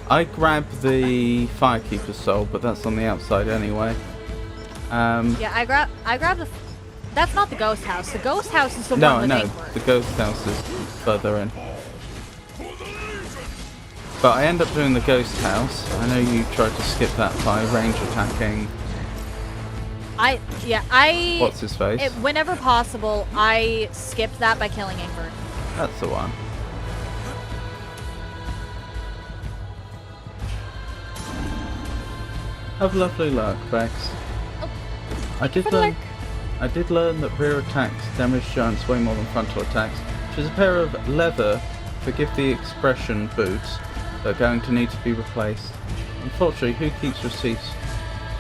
I grab the Firekeeper's soul, but that's on the outside anyway.
Yeah, I grab the... That's not the ghost house. The ghost house is the
No,
one with
no,
Ingrid.
the ghost house is further in. But I end up doing the ghost house. I know you tried to skip that by range attacking. What's his face?
Whenever possible, I skipped that by killing Ingrid.
That's the one. Have lovely luck, Bex.
Oh,
I did learn that rear attacks damage giants way more than frontal attacks. She's a pair of leather, forgive the expression, boots that are going to need to be replaced. Unfortunately, who keeps receipts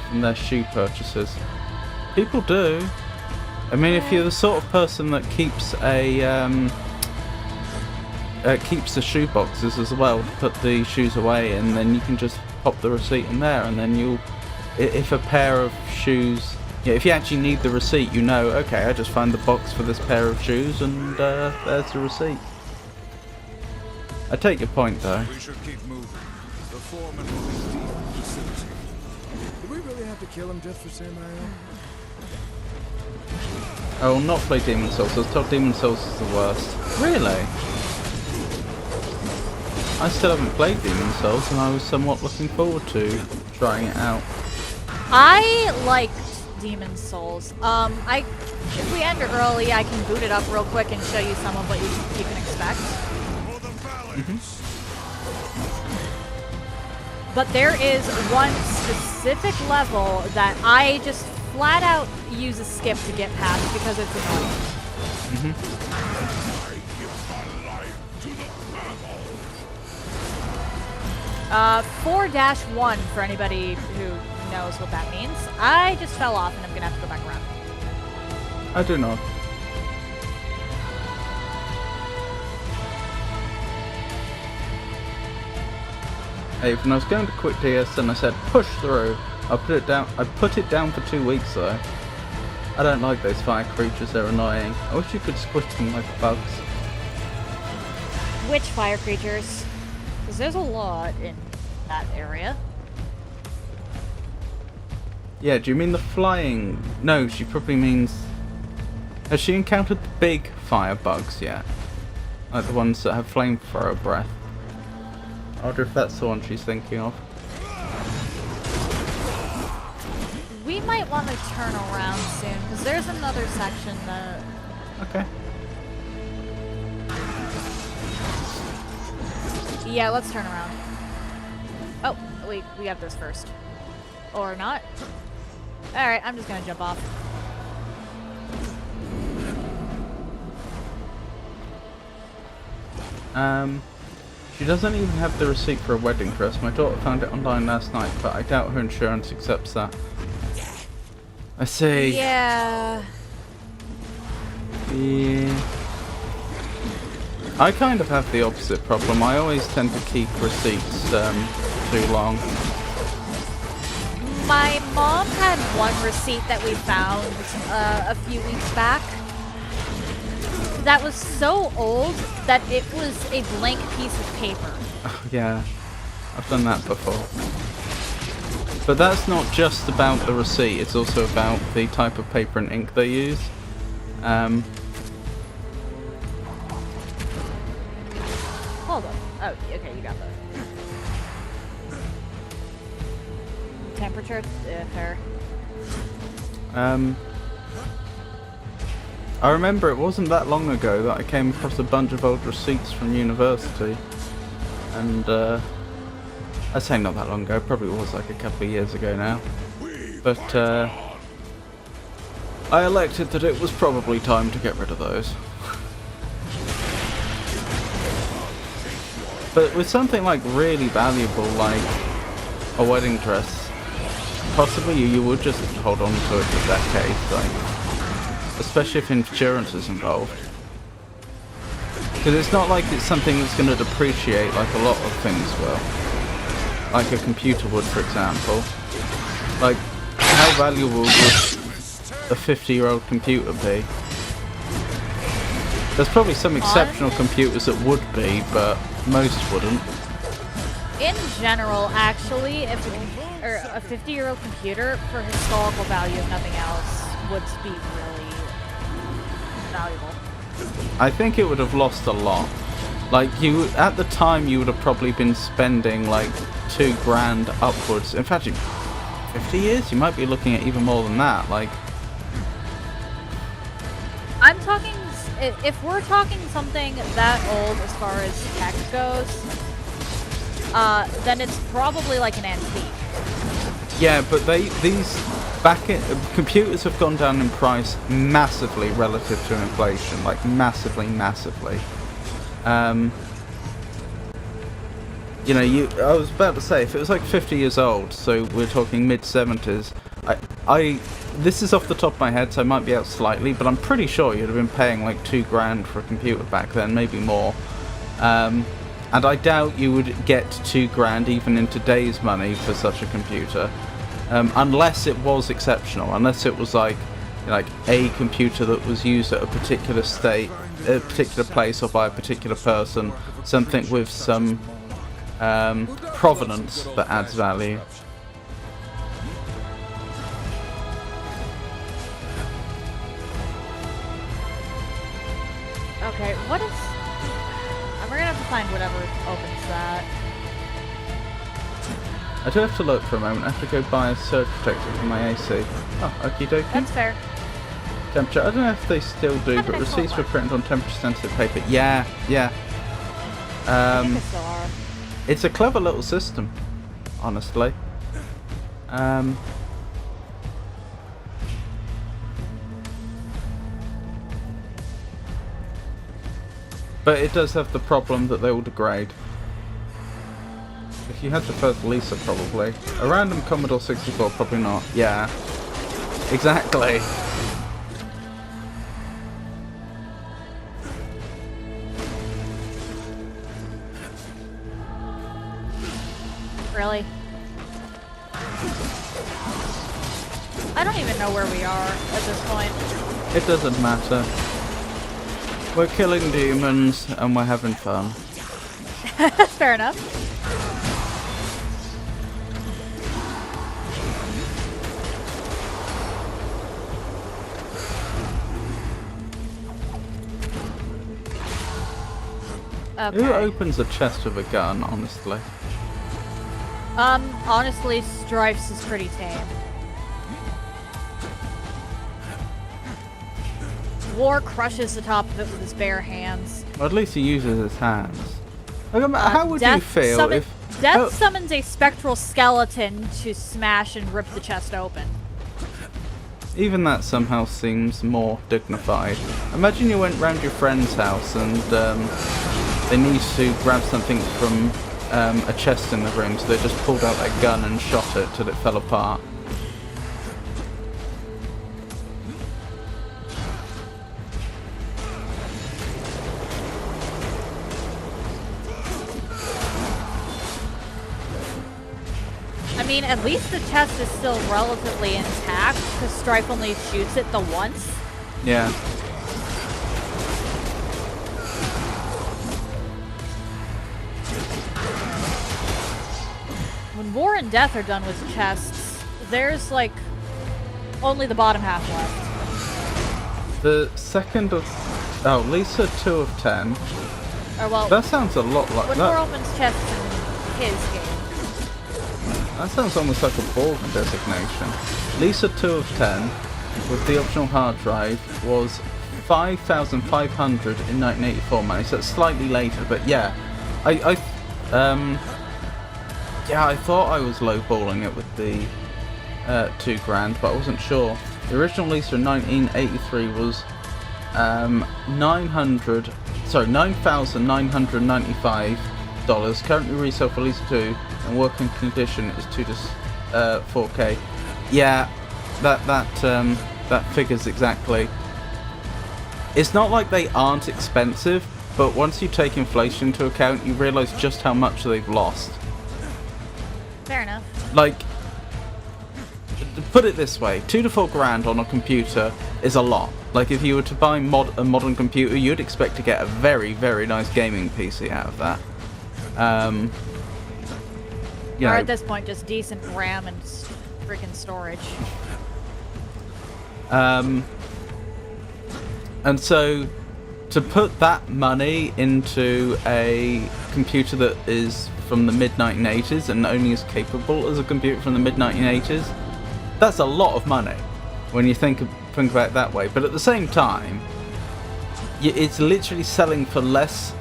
from their shoe purchases? People do. I mean, if you're the sort of person that keeps keeps the shoe boxes as well to put the shoes away in, then you can just pop the receipt in there, and then you'll, if a pair of shoes, yeah, if you actually need the receipt, you know, okay, I just find the box for this pair of shoes, and there's the receipt. I take your point, though.
We should keep moving. The foreman will be deep in the facility. Do we really have to kill him just for saying
I will not play Demon Souls. I was told Demon Souls is the worst. Really? I still haven't played Demon Souls, and I was somewhat looking forward to trying it out.
I liked Demon Souls. If we end early, I can boot it up real quick and show you some of what you can expect. But there is one specific level that I just flat out use a skip to get past because it's annoying. 4-1 for anybody who knows what that means. I just fell off and I'm gonna have to go back around.
I do not. Hey, when I was going to quit DS and I said push through, I put it down for 2 weeks though. I don't like those fire creatures, they're annoying. I wish you could squish them like bugs.
Which fire creatures? Because there's a lot in that area.
Yeah, do you mean the flying? No, she probably means... Has she encountered the big fire bugs yet? Like the ones that have flamethrower breath? I wonder if that's the one she's thinking of.
We might want to turn around soon, because there's another section that...
Okay.
Yeah, let's turn around. Oh, wait, we got this first. Or not. Alright, I'm just gonna jump off.
She doesn't even have the receipt for a wedding dress. My daughter found it online last night, but I doubt her insurance accepts that. I see.
Yeah.
Yeah. I kind of have the opposite problem. I always tend to keep receipts too long.
My mom had one receipt that we found a few weeks back that was so old that it was a blank piece of paper.
Oh, yeah, I've done that before. But that's not just about the receipt, it's also about the type of paper and ink they use.
Hold on. Oh, okay, you got that. Temperature? Fair.
I remember it wasn't that long ago that I came across a bunch of old receipts from university, and I say not that long ago, probably was like a couple of years ago now, but I elected that it was probably time to get rid of those. But with something like really valuable like a wedding dress, possibly you would just hold on to it for decades, like, especially if insurance is involved. Because it's not like it's something that's going to depreciate like a lot of things will. Like a computer would, for example. Like, how valuable would a 50-year-old computer be? There's probably some exceptional computers that would be, but most wouldn't.
In general, actually, if a 50-year-old computer, for historical value, if nothing else, would be really valuable.
I think it would have lost a lot. Like, you, at the time, you would have probably been spending like $2,000 upwards. In fact, 50 years, you might be looking at even more than that. Like,
I'm talking, if we're talking something that old as far as tech goes, then it's probably like an antique.
yeah, but computers have gone down in price massively relative to inflation, like massively. You know, I was about to say, if it was like 50 years old, so we're talking mid-70s, this is off the top of my head, so I might be out slightly, but I'm pretty sure you'd have been paying like $2,000 for a computer back then, maybe more. And I doubt you would get $2,000 even in today's money for such a computer, unless it was exceptional, unless it was like a computer that was used at a particular state, a particular place, or by a particular person, something with some provenance that adds value.
Okay, what is... we're gonna have to find whatever opens that.
I do have to look for a moment. I have to go buy a surge protector for my AC. Oh, okie dokie.
That's fair.
Temperature. I don't know if they still do, but receipts were printed on temperature-sensitive paper. Yeah.
I think they still are.
It's a clever little system, honestly. But it does have the problem that they will degrade. If you had the first Lisa, probably. A random Commodore 64, probably not. Yeah. Exactly.
Really? I don't even know where we are at this point.
It doesn't matter. We're killing demons and we're having fun.
Fair enough. Okay.
Who opens a chest with a gun, honestly?
Honestly, Strifes is pretty tame. War crushes the top of it with his bare hands.
Well, at least he uses his hands. Look, how would you feel if...
Death summons a spectral skeleton to smash and rip the chest open.
Even that somehow seems more dignified. Imagine you went round your friend's house and they need to grab something from a chest in the room, so they just pulled out their gun and shot it till it fell apart.
I mean, at least the chest is still relatively intact, because Strife only shoots it the once.
Yeah.
When War and Death are done with chests, there's, like, only the bottom half left.
The second of... Oh, Lisa 2 of 10.
Or, well,
That sounds a lot like
when
that.
War opens chests in his game.
That sounds almost like a Borg designation. Lisa 2 of 10, with the optional hard drive, was 5,500 in 1984 money, so it's slightly later, but yeah. I thought I was lowballing it with the $2,000, but I wasn't sure. The original Lisa in 1983 was $9,995. Currently resale for Lisa 2 and working condition is 2 to 4K. Yeah, that figures exactly. It's not like they aren't expensive, but once you take inflation into account, you realise just how much they've lost.
Fair enough.
Like, put it this way, 2 to 4 grand on a computer is a lot. Like, if you were to buy a modern computer, you'd expect to get a very, very nice gaming PC out of that. You
Or
know,
at this point, just decent RAM and freaking storage.
And so, to put that money into a computer that is from the mid-1980s and only as capable as a computer from the mid-1980s, that's a lot of money when you think about it that way. But at the same time, it's literally selling for less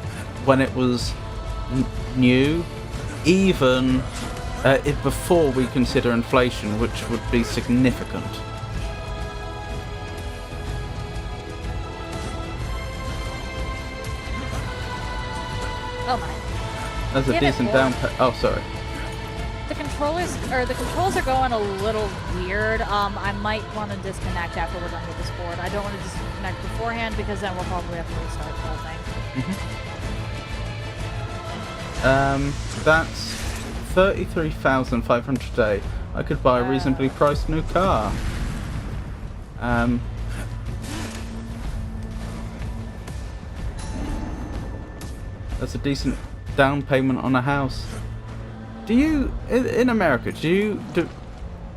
when it was new, even before we consider inflation, which would be significant.
Oh my.
That's a
Damn it,
decent
boy.
down oh, sorry.
The controls are going a little weird. I might want to disconnect after we're done with this board. I don't want to disconnect beforehand because then we'll probably have to restart the whole thing.
That's 33,500 a day. I could buy a reasonably priced new car. That's a decent down payment on a house. Do you, in America, do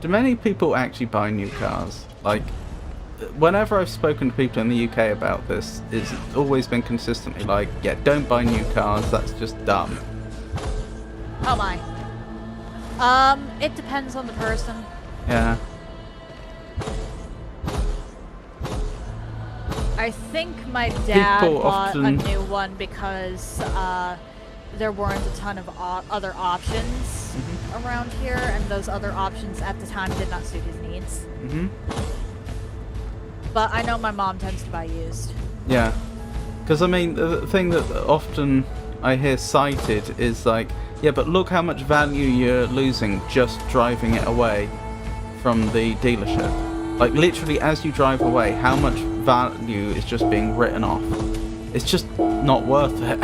many people actually buy new cars? Like, whenever I've spoken to people in the UK about this, it's always been consistently like, yeah, don't buy new cars, that's just dumb.
Oh my. It depends on the person.
Yeah.
I think my dad
People
bought
often-
a new one because there weren't a ton of other options around here, and those other options at the time did not suit his needs. But I know my mom tends to buy used.
Yeah. Because, I mean, the thing that often I hear cited is like, yeah, but look how much value you're losing just driving it away from the dealership. Like, literally, as you drive away, how much value is just being written off. It's just not worth it.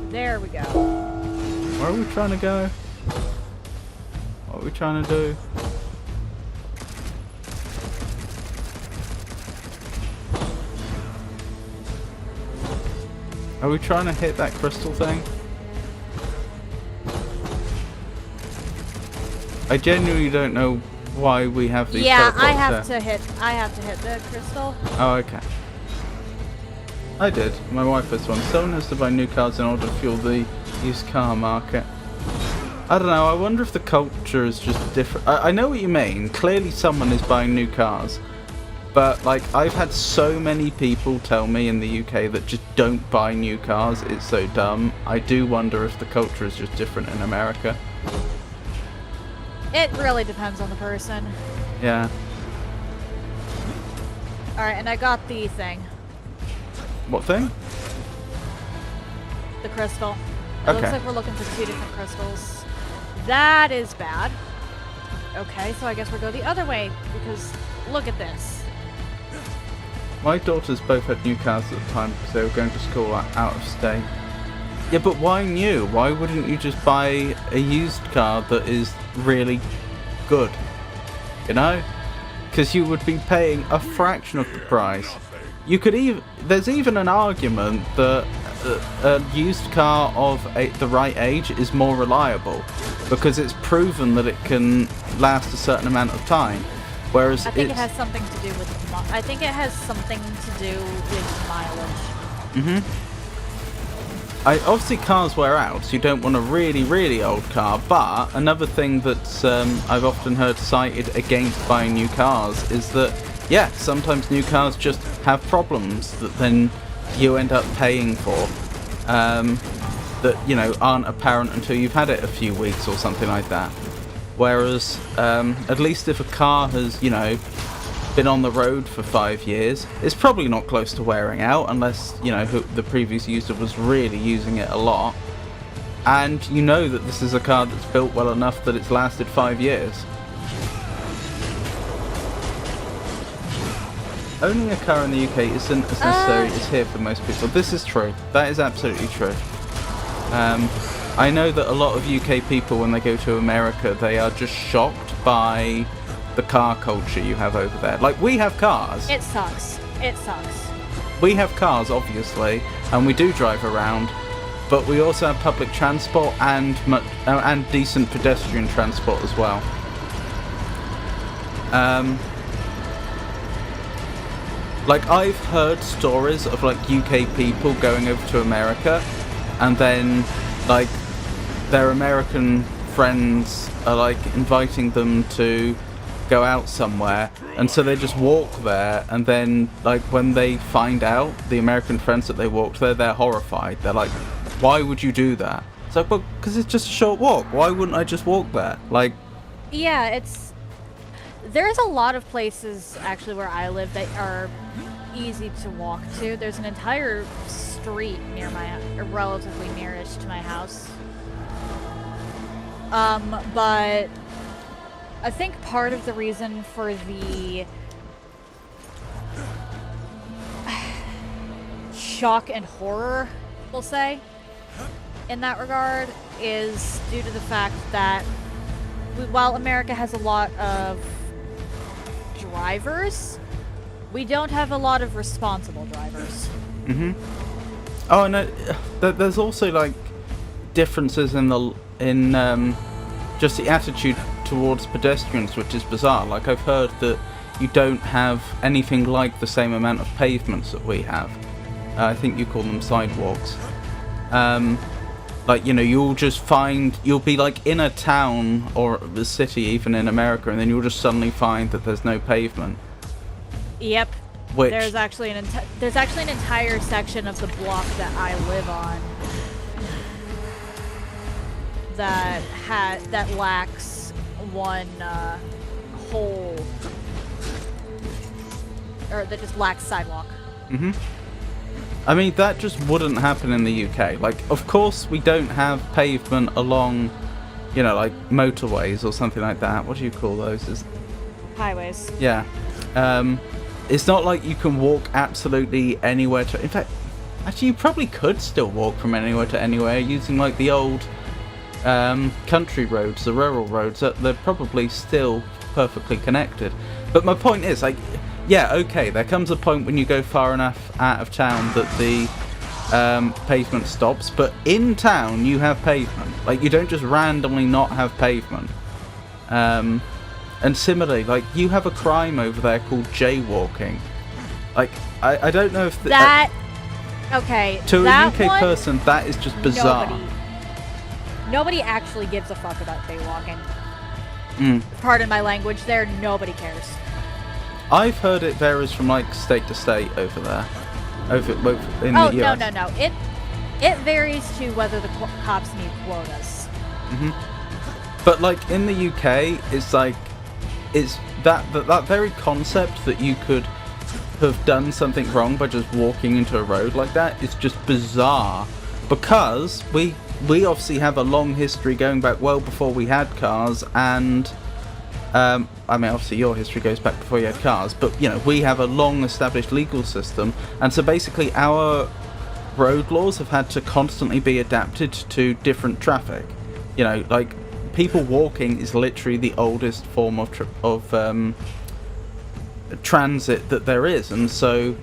There we go.
Where are we trying to go? What are we trying to do? Are we trying to hit that crystal thing? I genuinely don't know why we have these.
Yeah,
teleports
I have
there.
to hit the crystal.
Oh, okay. I did. My wife has one. Someone has to buy new cars in order to fuel the used car market. I don't know. I wonder if the culture is just different. I know what you mean. Clearly someone is buying new cars. But, like, I've had so many people tell me in the UK that just don't buy new cars. It's so dumb. I do wonder if the culture is just different in America.
It really depends on the person.
Yeah.
Alright, and I got the thing.
What thing?
The crystal. It looks
Okay.
like we're looking for 2 different crystals. That is bad. Okay, so I guess we'll go the other way, because look at this.
My daughters both had new cars at the time because they were going to school out of state. Yeah, but why new? Why wouldn't you just buy a used car that is really good? You know? Because you would be paying a fraction of the price. You could even... There's even an argument that a used car of the right age is more reliable because it's proven that it can last a certain amount of time. Whereas
I think it has something to do with mileage.
obviously cars wear out, so you don't want a really, really old car, but another thing that I've often heard cited against buying new cars is that, yeah, sometimes new cars just have problems that then you end up paying for, that, you know, aren't apparent until you've had it a few weeks or something like that. Whereas, at least if a car has, you know, been on the road for 5 years, it's probably not close to wearing out unless, you know, the previous user was really using it a lot. And you know that this is a car that's built well enough that it's lasted 5 years. Owning a car in the UK isn't as necessary as here for most people. This is true. That is absolutely true. I know that a lot of UK people, when they go to America, they are just shocked by the car culture you have over there. Like, we have cars.
It sucks. It sucks.
We have cars, obviously, and we do drive around, but we also have public transport and decent pedestrian transport as well. Like, I've heard stories of, like, UK people going over to America, and then, like, their American friends are, like, inviting them to go out somewhere, and so they just walk there, and then, like, when they find out, the American friends that they walked there, they're horrified. They're like, why would you do that? It's like, well, because it's just a short walk. Why wouldn't I just walk there? Like,
Yeah, there's a lot of places, actually, where I live that are easy to walk to. There's an entire street near relatively nearish to my house. But I think part of the reason for the shock and horror, we'll say, in that regard, is due to the fact that while America has a lot of drivers, we don't have a lot of responsible drivers.
mm-hmm. Oh, and there's also, like, differences in just the attitude towards pedestrians, which is bizarre. Like, I've heard that you don't have anything like the same amount of pavements that we have. I think you call them sidewalks. Like, you know, you'll be, like, in a town or a city, even in America, and then you'll just suddenly find that there's no pavement.
Yep.
Which,
there's actually an entire section of the block that I live on that lacks one whole, or that just lacks sidewalk.
mm-hmm. I mean, that just wouldn't happen in the UK. Like, of course, we don't have pavement along, you know, like, motorways or something like that. What do you call those?
Highways.
Yeah. It's not like you can walk absolutely anywhere to... In fact, actually, you probably could still walk from anywhere to anywhere using, like, the old country roads, the rural roads. They're probably still perfectly connected. But my point is, like, yeah, okay, there comes a point when you go far enough out of town that the pavement stops, but in town you have pavement. Like, you don't just randomly not have pavement. And similarly, like, you have a crime over there called jaywalking. Like, I don't know if...
Okay,
to
that
a UK person, that is just bizarre.
Nobody actually gives a fuck about jaywalking. Pardon my language there, nobody cares.
I've heard it varies from, like, state to state over there. In the US.
No. It varies to whether the cops need quotas.
Mm-hmm. But, like, in the UK, it's like... It's that very concept that you could have done something wrong by just walking into a road like that is just bizarre, because we obviously have a long history going back well before we had cars, and I mean, obviously your history goes back before you had cars, but, you know, we have a long established legal system, and so basically our road laws have had to constantly be adapted to different traffic. You know, like, people walking is literally the oldest form of transit that there is, and so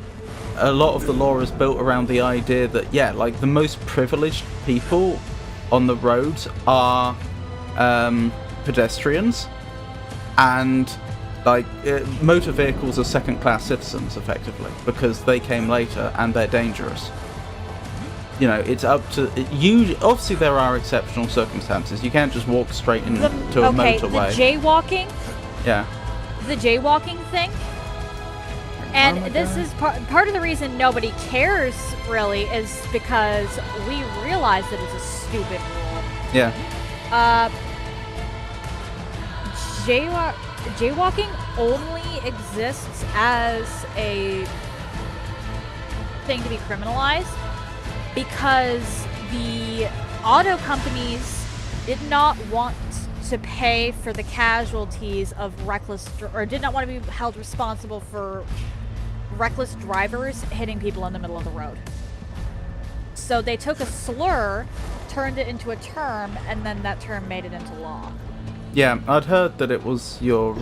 a lot of the law is built around the idea that, yeah, like, the most privileged people on the roads are pedestrians, and, like, motor vehicles are second-class citizens, effectively, because they came later and they're dangerous. you know, it's up to you. Obviously, there are exceptional circumstances. You can't just walk straight into a motorway.
The jaywalking.
Yeah.
The jaywalking thing. And this is part of the reason nobody cares, really, is because we realize that it's a stupid rule.
Yeah.
Jaywalking only exists as a thing to be criminalized because the auto companies did not want to pay for the casualties of or did not want to be held responsible for reckless drivers hitting people in the middle of the road. So they took a slur, turned it into a term, and then that term made it into law.
Yeah, I'd heard that it was your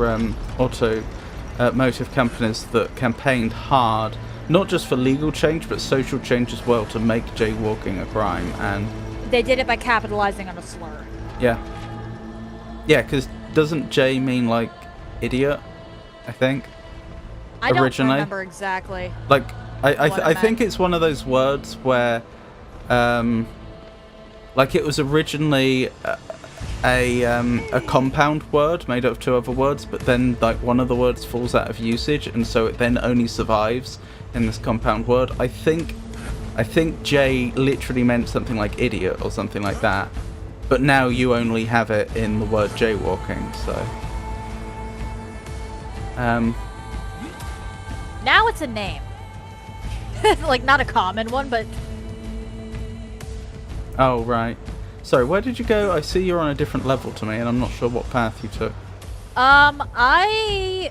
automotive companies that campaigned hard, not just for legal change, but social change as well, to make jaywalking a crime, and...
They did it by capitalizing on a slur.
Yeah. Yeah, because doesn't J mean, like, idiot, I think?
I don't
originally?
remember exactly.
Like, I think it's one of those words where, like, it was originally a compound word made up of two other words, but then, like, one of the words falls out of usage, and so it then only survives in this compound word. I think J literally meant something like idiot or something like that, but now you only have it in the word jaywalking, so...
Now it's a name. Like, not a common one, but...
Oh, right. Sorry, where did you go? I see you're on a different level to me, and I'm not sure what path you took.
I...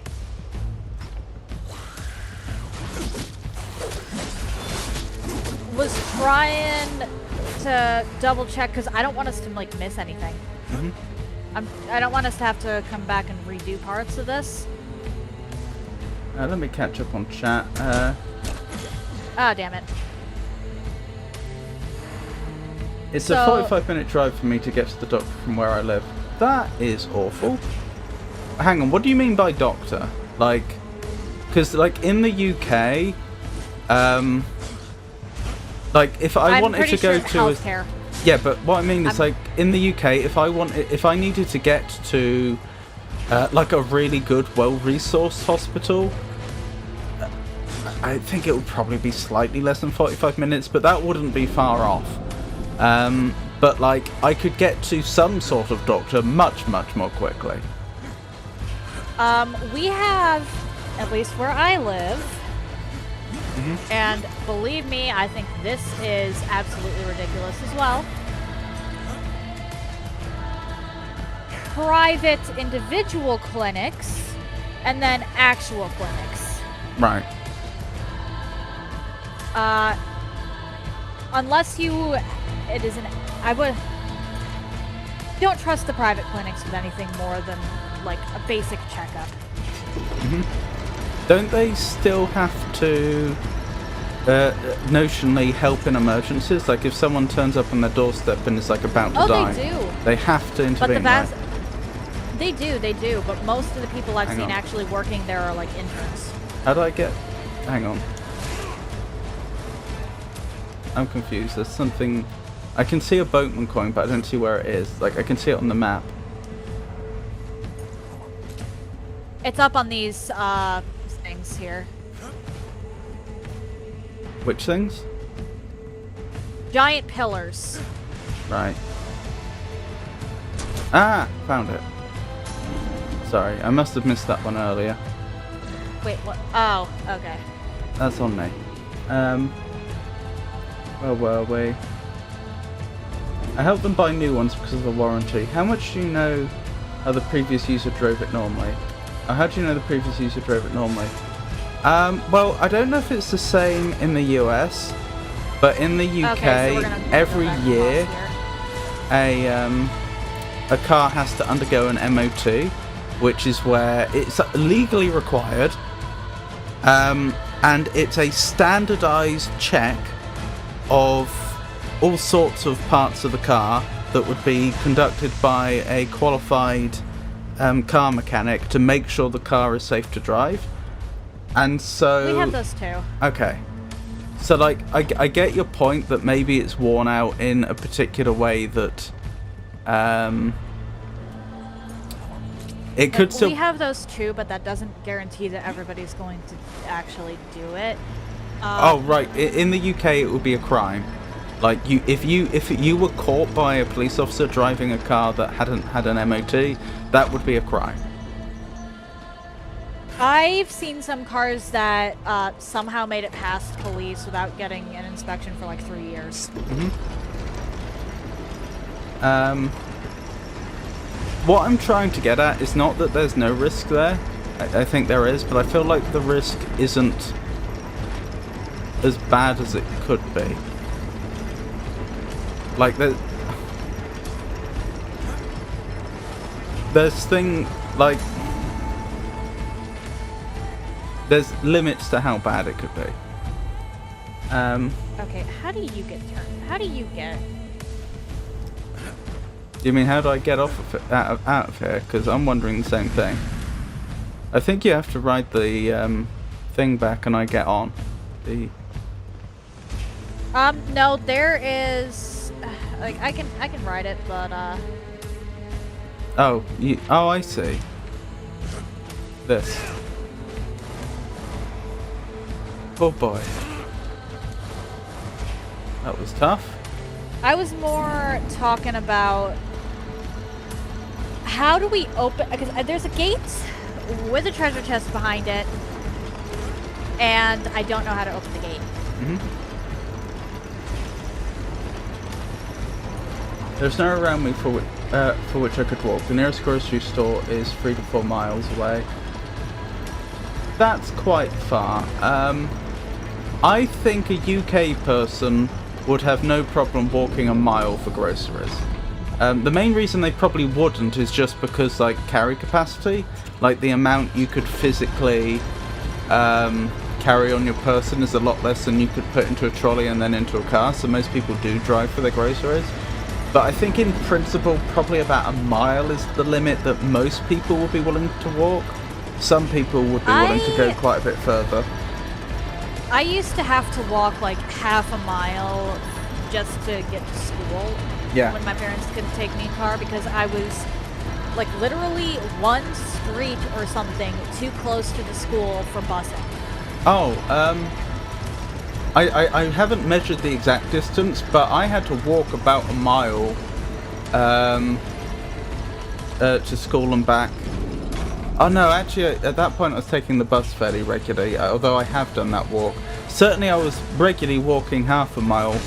was trying to double check, because I don't want us to, like, miss anything. I don't want us to have to come back and redo parts of this.
Let me catch up on chat.
Ah, damn it.
It's a 45-minute drive for me to get to the doctor from where I live. That is awful. Hang on, what do you mean by doctor? Like, because, like, in the UK, like, if I wanted to go to
healthcare.
Yeah, but what I mean is, like, in the UK, if I needed to get to like a really good, well-resourced hospital, I think it would probably be slightly less than 45 minutes, but that wouldn't be far off. But, like, I could get to some sort of doctor much, much more quickly.
We have, at least where I live, and believe me, I think this is absolutely ridiculous as well, private individual clinics, and then actual clinics.
Right.
Unless it is don't trust the private clinics with anything more than, like, a basic checkup.
Don't they still have to notionally help in emergencies? Like, if someone turns up on their doorstep and is, like, about to die,
they do.
They have to intervene, right?
They do, but most of the people I've seen actually working there are, like, interns.
How do I get... Hang on. I'm confused. There's something... I can see a boatman coin, but I don't see where it is. Like, I can see it on the map.
It's up on these, things here.
Which things?
Giant pillars.
Right. Ah! Found it. Sorry, I must have missed that one earlier.
Wait, what? Oh, okay.
That's on me. Where were we? I helped them buy new ones because of the warranty. How much do you know how the previous user drove it normally? How do you know the previous user drove it normally? Well, I don't know if it's the same in the US, but in the UK, every year, a car has to undergo an MOT, which is where it's legally required, and it's a standardized check of all sorts of parts of the car that would be conducted by a qualified car mechanic to make sure the car is safe to drive. And so...
We have those too.
Okay. So, like, I get your point that maybe it's worn out in a particular way that, it could still...
We have those too, but that doesn't guarantee that everybody's going to actually do it.
Oh, right. In the UK, it would be a crime. Like, if you were caught by a police officer driving a car that hadn't had an MOT, that would be a crime.
I've seen some cars that somehow made it past police without getting an inspection for like 3 years.
What I'm trying to get at is not that there's no risk there. I think there is, but I feel like the risk isn't as bad as it could be. Like, there's limits to how bad it could be.
Okay, how do you get turned? How do you get...
You mean, how do I get off of it, out of here? Because I'm wondering the same thing. I think you have to ride the thing back and I get on.
No, there is... like, I can ride it, but,
Oh, I see. This. Oh boy. That was tough.
I was more talking about... How do we open... Because there's a gate with a treasure chest behind it, and I don't know how to open the gate.
There's no around me for which I could walk. The nearest grocery store is 3 to 4 miles away. That's quite far. I think a UK person would have no problem walking a mile for groceries. The main reason they probably wouldn't is just because, like, carry capacity. Like, the amount you could physically carry on your person is a lot less than you could put into a trolley and then into a car, so most people do drive for their groceries. But I think in principle, probably about a mile is the limit that most people would be willing to walk. Some people would be willing to go quite a bit further.
I used to have to walk like half a mile just to get to school.
Yeah.
When my parents couldn't take me in car because I was like literally one street or something too close to the school for busing.
Oh, I haven't measured the exact distance, but I had to walk about a mile to school and back. Oh no, actually at that point I was taking the bus fairly regularly, although I have done that walk. Certainly I was regularly walking half a mile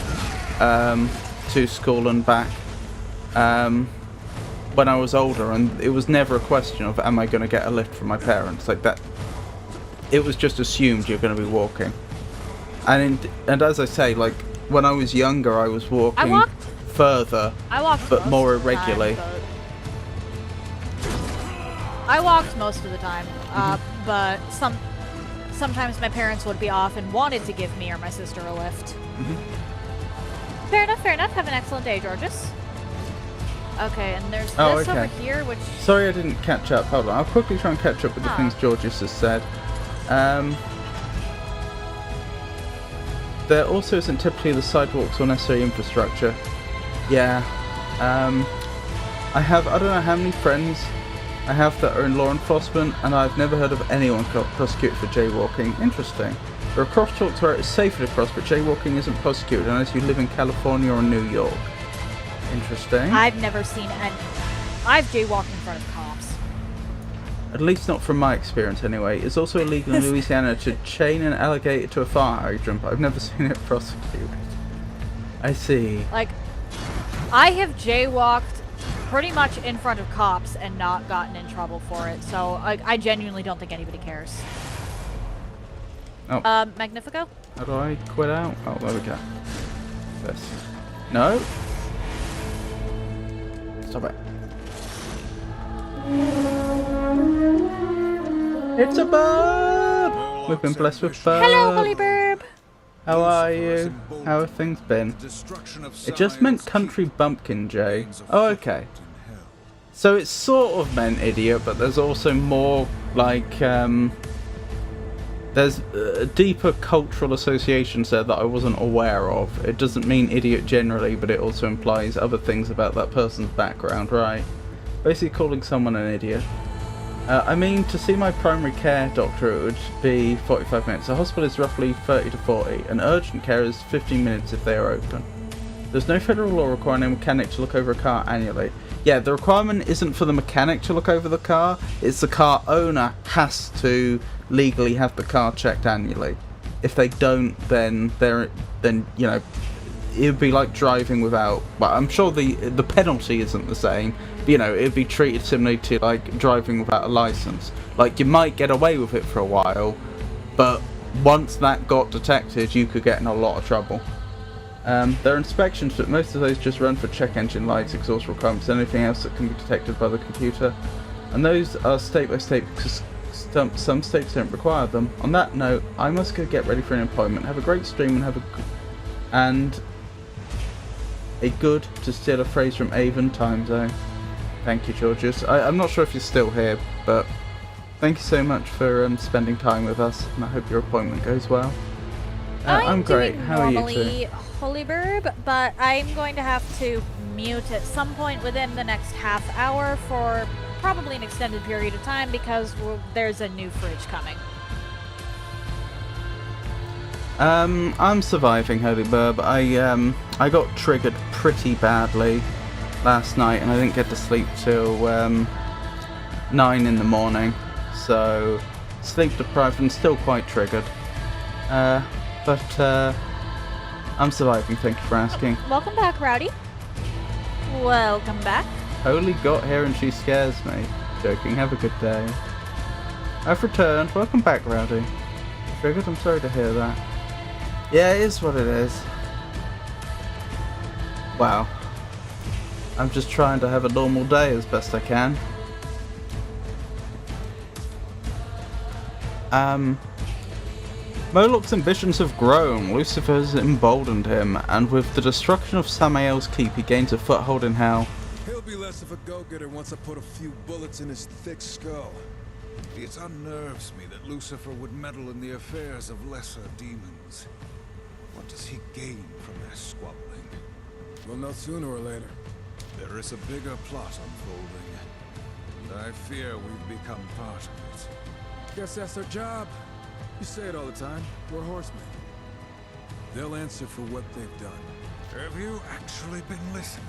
to school and back when I was older, and it was never a question of am I going to get a lift from my parents, like that. It was just assumed you're going to be walking. And as I say, like when I was younger, I was walking further, but more irregularly.
I walked most of the time, but sometimes my parents would be off and wanted to give me or my sister a lift. Fair enough, fair enough. Have an excellent day, Georges. Okay, and there's this over here, which...
Sorry I didn't catch up. Hold on, I'll quickly try and catch up with the things Georges has said. There also isn't typically the sidewalks or necessary infrastructure. Yeah. I don't know how many friends I have that are in law enforcement, and I've never heard of anyone prosecuted for jaywalking. Interesting. There are crosswalks where it's safer to cross, but jaywalking isn't prosecuted unless you live in California or New York. Interesting.
I've never seen any. I've jaywalked in front of cops.
At least not from my experience, anyway. It's also illegal in Louisiana to chain an alligator to a fire hydrant, but I've never seen it prosecuted. I see.
Like, I have jaywalked pretty much in front of cops and not gotten in trouble for it, so I genuinely don't think anybody cares.
Oh.
Magnifico?
How do I quit out? Oh, there we go. This. No? Stop it. It's a bird! We've been blessed with birds.
Hello, Holy Burb!
How are you? How have things been? It just meant country bumpkin, Jay. Oh, okay. So it's sort of meant idiot, but there's also more, like, there's deeper cultural associations there that I wasn't aware of. It doesn't mean idiot generally, but it also implies other things about that person's background, right? Basically calling someone an idiot. I mean, to see my primary care doctor it would be 45 minutes. The hospital is roughly 30 to 40, and urgent care is 15 minutes if they are open. There's no federal law requiring a mechanic to look over a car annually. Yeah, the requirement isn't for the mechanic to look over the car, it's the car owner has to legally have the car checked annually. If they don't, then you know, it would be like driving without, well, I'm sure the penalty isn't the same, but, you know, it would be treated similarly to like driving without a license. Like, you might get away with it for a while, but once that got detected, you could get in a lot of trouble. There are inspections, but most of those just run for check engine lights, exhaust requirements, anything else that can be detected by the computer. And those are state by state because some states don't require them. On that note, I must go get ready for an appointment. Have a great stream and have a good, to steal a phrase from Avon, time zone. Thank you, Georgius. I'm not sure if you're still here, but thank you so much for spending time with us, and I hope your appointment goes well. I'm great. How are you two?
Holy Burb, but I'm going to have to mute at some point within the next half hour for probably an extended period of time because there's a new fridge coming.
I'm surviving, Holy Burb. I got triggered pretty badly last night and I didn't get to sleep till 9 in the morning, so sleep deprived and still quite triggered. But I'm surviving, thank you for asking.
Welcome back, Rowdy. Welcome back.
Holy got here and she scares me. Joking, have a good day. I've returned. Welcome back, Rowdy. Triggered? I'm sorry to hear that. Yeah, it is what it is. Wow. I'm just trying to have a normal day as best I can. Moloch's ambitions have grown. Lucifer has emboldened him, and with the destruction of Samael's keep, he gains a foothold in hell.
He'll be less of a go-getter once I put a few bullets in his thick skull. It unnerves me that Lucifer would meddle in the affairs of lesser demons. What does he gain from their squabbling? We'll know sooner or later. There is a bigger plot unfolding, and I fear we've become part of it. Guess that's our job. You say it all the time. We're horsemen. They'll answer for what they've done. Have you actually been listening?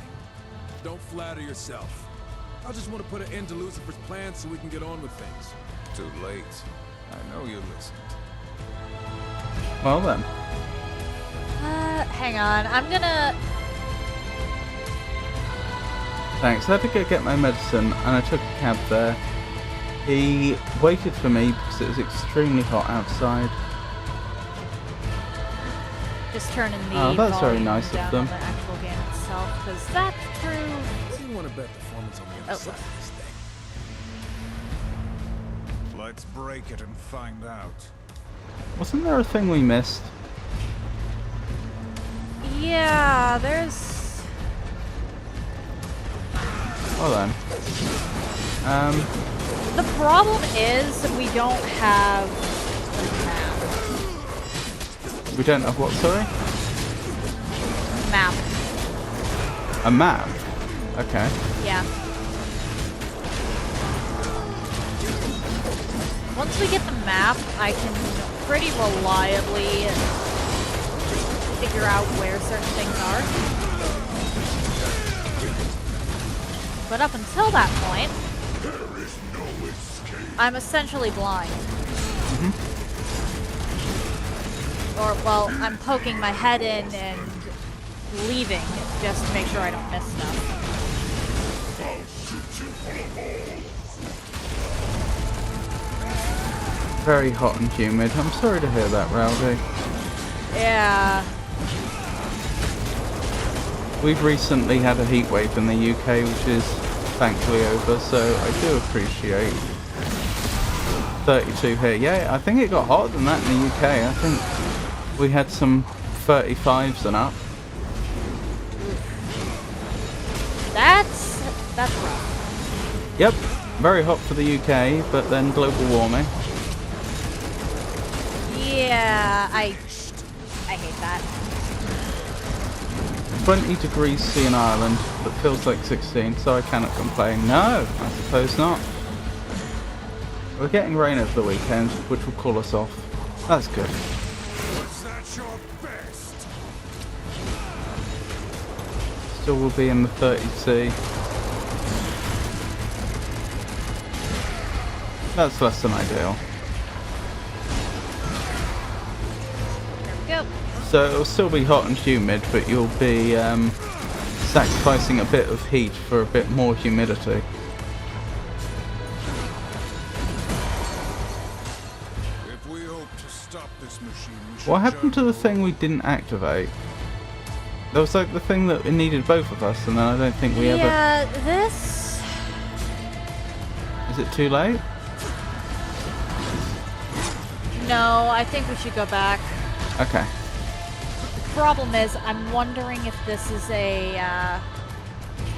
Don't flatter yourself. I just want to put an end to Lucifer's plans so we can get on with things. Too late. I know you listened.
Well then.
Hang on. I'm gonna...
Thanks. I had to go get my medicine, and I took a cab there. He waited for me because it was extremely hot outside.
Just turning the
Oh, that's very
volume
nice
down
of them.
on the actual game itself, because that proved...
You want to bet performance on the other side of this thing. Let's break it and find out.
Wasn't there a thing we missed?
Yeah, there's...
Well then.
The problem is we don't have the map.
We don't have what, sorry?
Map.
A map? Okay.
Yeah. Once we get the map, I can pretty reliably figure out where certain things are. But up until that point, I'm essentially blind. Or, well, I'm poking my head in and leaving just to make sure I don't miss stuff.
Very hot and humid. I'm sorry to hear that, Rowdy.
Yeah.
We've recently had a heat wave in the UK, which is thankfully over, so I do appreciate 32 here. Yeah, I think it got hotter than that in the UK. I think we had some 35s and up.
That's rough.
Yep, very hot for the UK, but then global warming.
Yeah, I hate that.
20 degrees C in Ireland, but feels like 16, so I cannot complain. No, I suppose not. We're getting rain over the weekend, which will cool us off. That's good.
Was that your best?
Still will be in the 30C. That's less than ideal.
There we go.
So it'll still be hot and humid, but you'll be sacrificing a bit of heat for a bit more humidity.
If we hope to stop this machine, we should
What happened to the
juggle-
thing we didn't activate? There was like the thing that it needed both of us, and then I don't think we ever...
Yeah, this...
Is it too late?
No, I think we should go back.
Okay.
The problem is, I'm wondering if this is a,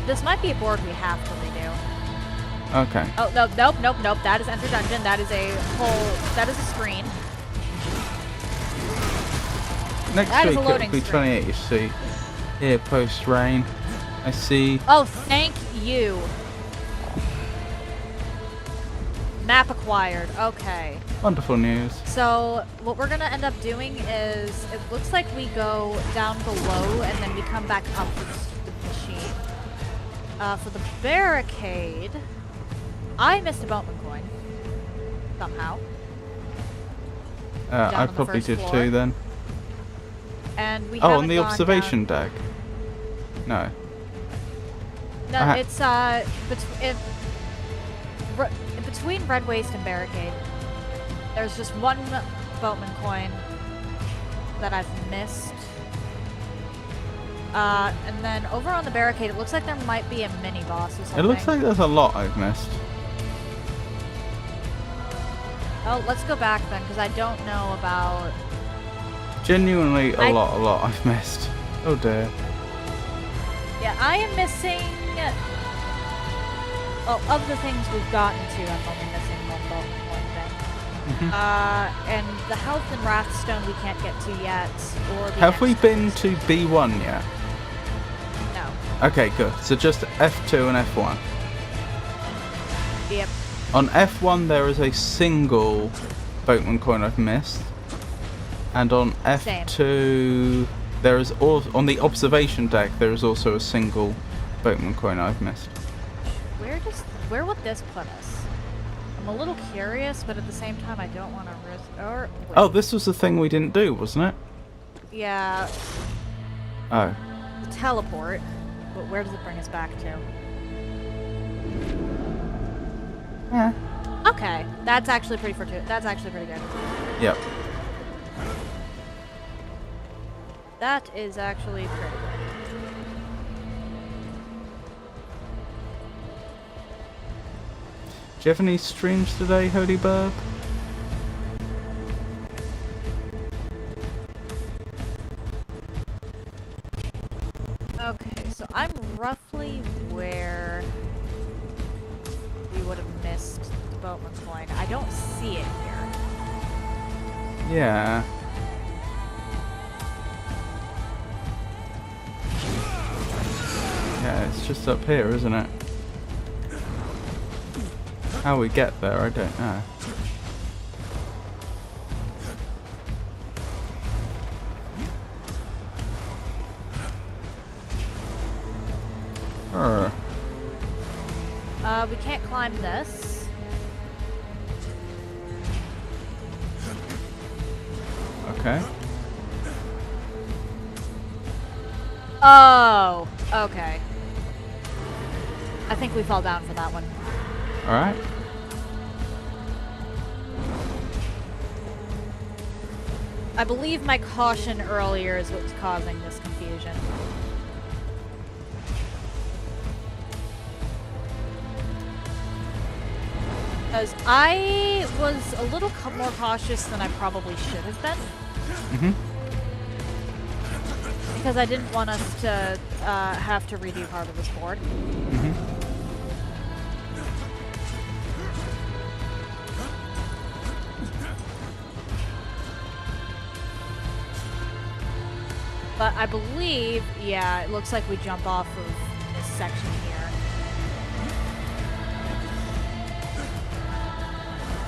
this might be a board we have to redo.
Okay.
Oh, no, nope. That is Enter Dungeon. That is a whole, that is a screen.
Next
That is
week
a loading
it'll be
screen.
28, you see. Here, post-rain. I see.
Oh, thank you. Map acquired. Okay.
Wonderful news.
So, what we're gonna end up doing is, it looks like we go down below and then we come back up with the machine. For the barricade, I missed a boatman coin. Somehow.
I
on the
probably
first
did
floor.
too then.
And we
Oh,
haven't
on the
gone
observation
down.
deck. No.
No,
Ah.
it's between Red Waste and Barricade. There's just one boatman coin that I've missed. And then over on the Barricade, it looks like there might be a mini boss or something.
It looks like there's a lot I've missed.
Oh, let's go back then, because I don't know about.
Genuinely a
I-
lot I've missed. Oh dear.
Yeah, I am missing. Well, of the things we've gotten to, I'm only missing one boatman coin thing.
Mhm.
And the Health and Wrathstone we can't get to yet, or the
Have we
next
been
ones.
to B1 yet?
No.
Okay, good. So just F2 and F1.
Yep.
On F1 there is a single boatman coin I've missed. And on F2 there is also, on the observation deck there is also a single boatman coin I've missed.
Where would this put us? I'm a little curious, but at the same time I don't want to risk. Or wait.
Oh, this was the thing we didn't do, wasn't it?
Yeah,
Oh.
the teleport. But where does it bring us back to?
Yeah.
Okay, that's actually pretty That's actually pretty good.
Yep.
That is actually pretty good.
Do you have any streams today, Holy Burb?
Okay, so I'm roughly where we would have missed the boatman coin. I don't see it here.
Yeah. Yeah, it's just up here, isn't it? How we get there, I don't know. Err.
We can't climb this.
Okay.
Oh, okay. I think we fall down for that one.
Alright.
I believe my caution earlier is what was causing this confusion. Because I was a little more cautious than I probably should have been.
Mm-hmm.
Because I didn't want us to have to redo part of this board.
Mm-hmm.
I believe, yeah, it looks like we jump off of this section here.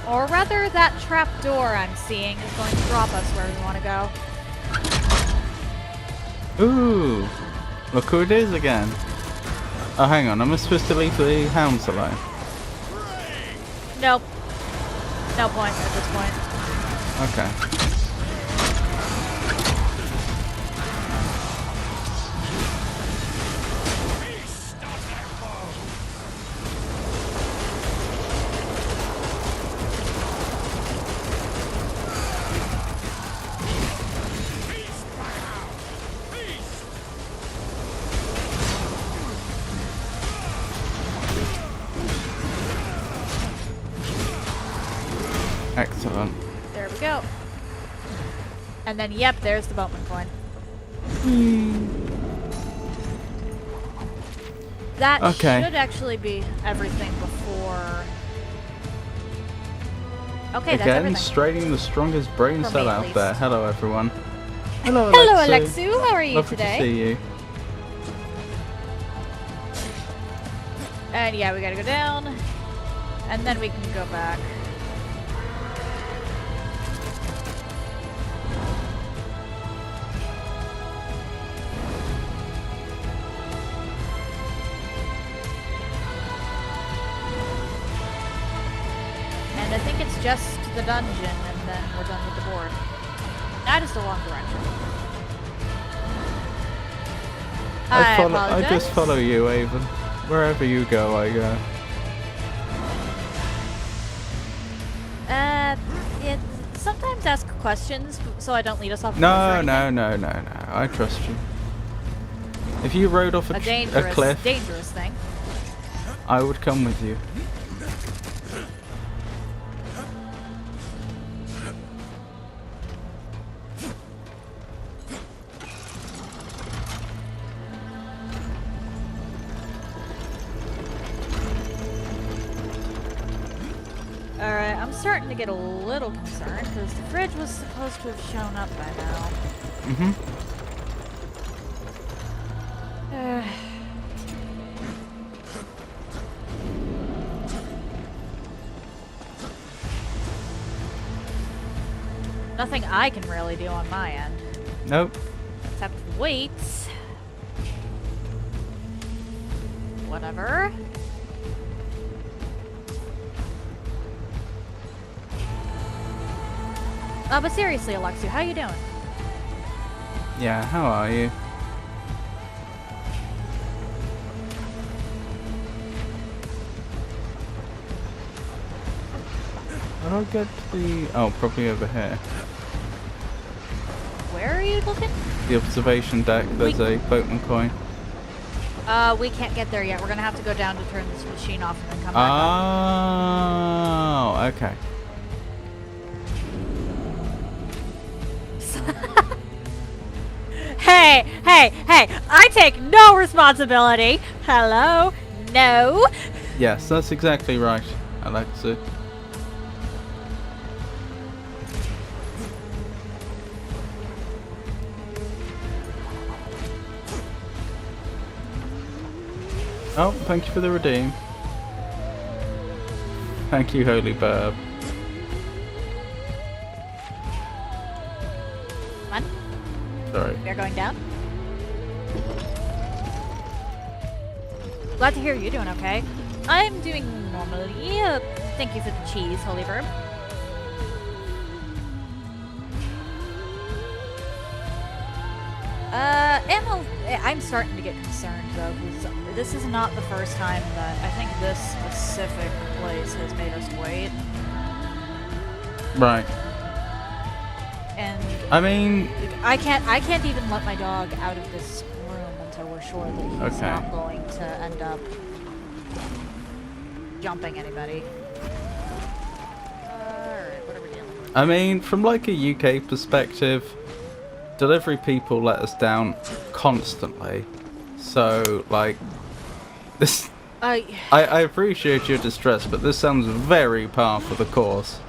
Or rather, that trap door I'm seeing is going to drop us where we want to go.
Ooh, look who it is again. Oh, hang on, am I supposed to leave the hounds alone?
Nope. No point at this point.
Okay. Excellent.
There we go. And then, yep, there's the boatman coin. That
Okay.
should actually be everything before... Okay, that's
Again,
everything.
straining the strongest brain
For
cell
me, at
out
least.
there. Hello, everyone. Hello,
Hello,
Alexu.
Alexu. How are you
Lovely
today?
to see you.
And yeah, we gotta go down. And then we can go back. And I think it's just the dungeon, and then we're done with the board. That is the wrong direction. I
I
apologize.
just follow you, Avon. Wherever you go, I go.
Sometimes ask questions so I don't lead us off.
No. I trust you. If you rode off a cliff,
dangerous thing.
I would come with you.
Alright, I'm starting to get a little concerned because the fridge was supposed to have shown up by now.
Mm-hmm.
Nothing I can really do on my end.
Nope.
Except wait. Whatever. But seriously, Alexu, how you doing?
Yeah, how are you? How do I get to the... Oh, probably over here.
Where are you looking?
The observation deck, there's a boatman coin.
We can't get there yet. We're gonna have to go down to turn this machine off and then come back up.
Oh, okay.
Hey! I take no responsibility! Hello? No!
Yes, that's exactly right, Alexa. Oh, thank you for the redeem. Thank you, Holy Burb.
Come on.
Sorry.
We are going down. Glad to hear you're doing okay. I'm doing normally. Thank you for the cheese, Holy Verb. I'm starting to get concerned though, because this is not the first time that I think this specific place has made us wait.
Right.
And
I mean...
I can't even let my dog out of this room until we're sure that he's not going to end up jumping anybody. Alright, what are we dealing with?
I mean, from like a UK perspective, delivery people let us down constantly. So, like, this... I appreciate your distress, but this sounds very par for the course.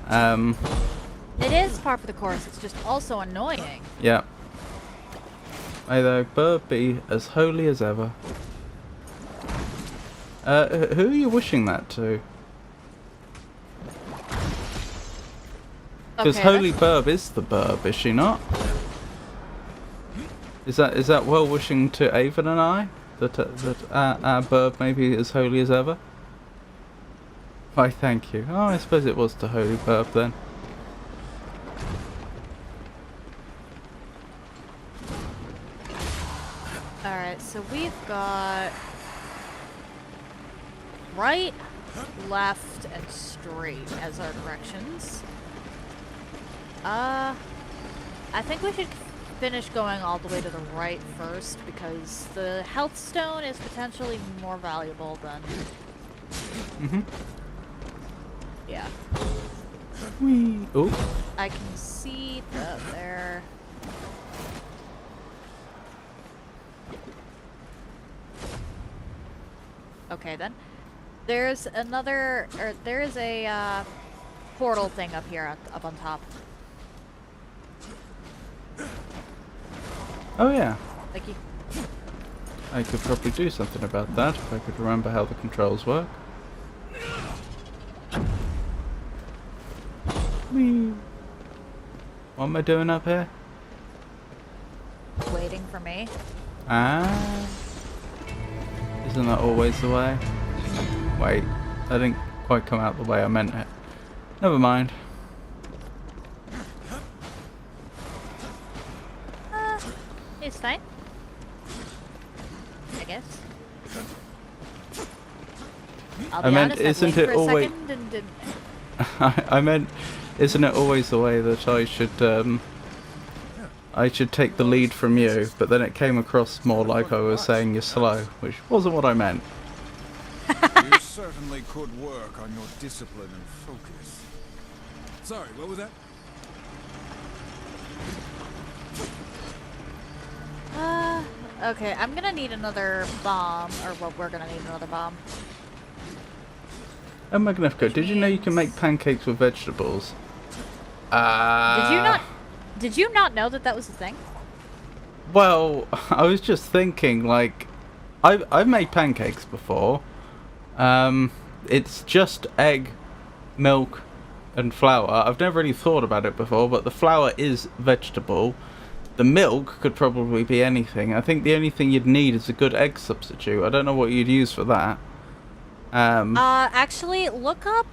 It is par for the course, it's just also annoying.
Yeah. May the bird be as holy as ever. Who are you wishing that to? Because
Okay,
Holy Burb is the burb, is she not? Is that well wishing to Avon and I? That our burb may be as holy as ever? Why, thank you. Oh, I suppose it was to Holy Burb then.
Alright, so we've got right, left, and straight as our directions. I think we should finish going all the way to the right first, because the health stone is potentially more valuable than... Yeah.
Whee! Oh.
I can see that there... Okay then. There's another, or there is a portal thing up here, up on top.
Oh yeah.
Like you,
I could probably do something about that if I could remember how the controls work. Whee! What am I doing up here?
waiting for me.
Ah. Isn't that always the way? Wait, I didn't quite come out the way I meant it. Never mind.
It's fine. I guess. I'll
I
be
meant,
honest, I
isn't
blinked
it
for a
always-
second and didn't.
I meant, isn't it always the way that I should take the lead from you, but then it came across more like I was saying you're slow, which wasn't what I meant.
You certainly could work on your discipline and focus. Sorry, what was that?
Okay, I'm gonna need another bomb, or well, we're gonna need another bomb.
Oh, Magnifico, did you know you can make pancakes with vegetables?
Did you not know that that was a thing?
Well, I was just thinking, like, I've made pancakes before. It's just egg, milk, and flour. I've never really thought about it before, but the flour is vegetable. The milk could probably be anything. I think the only thing you'd need is a good egg substitute. I don't know what you'd use for that.
Actually, look up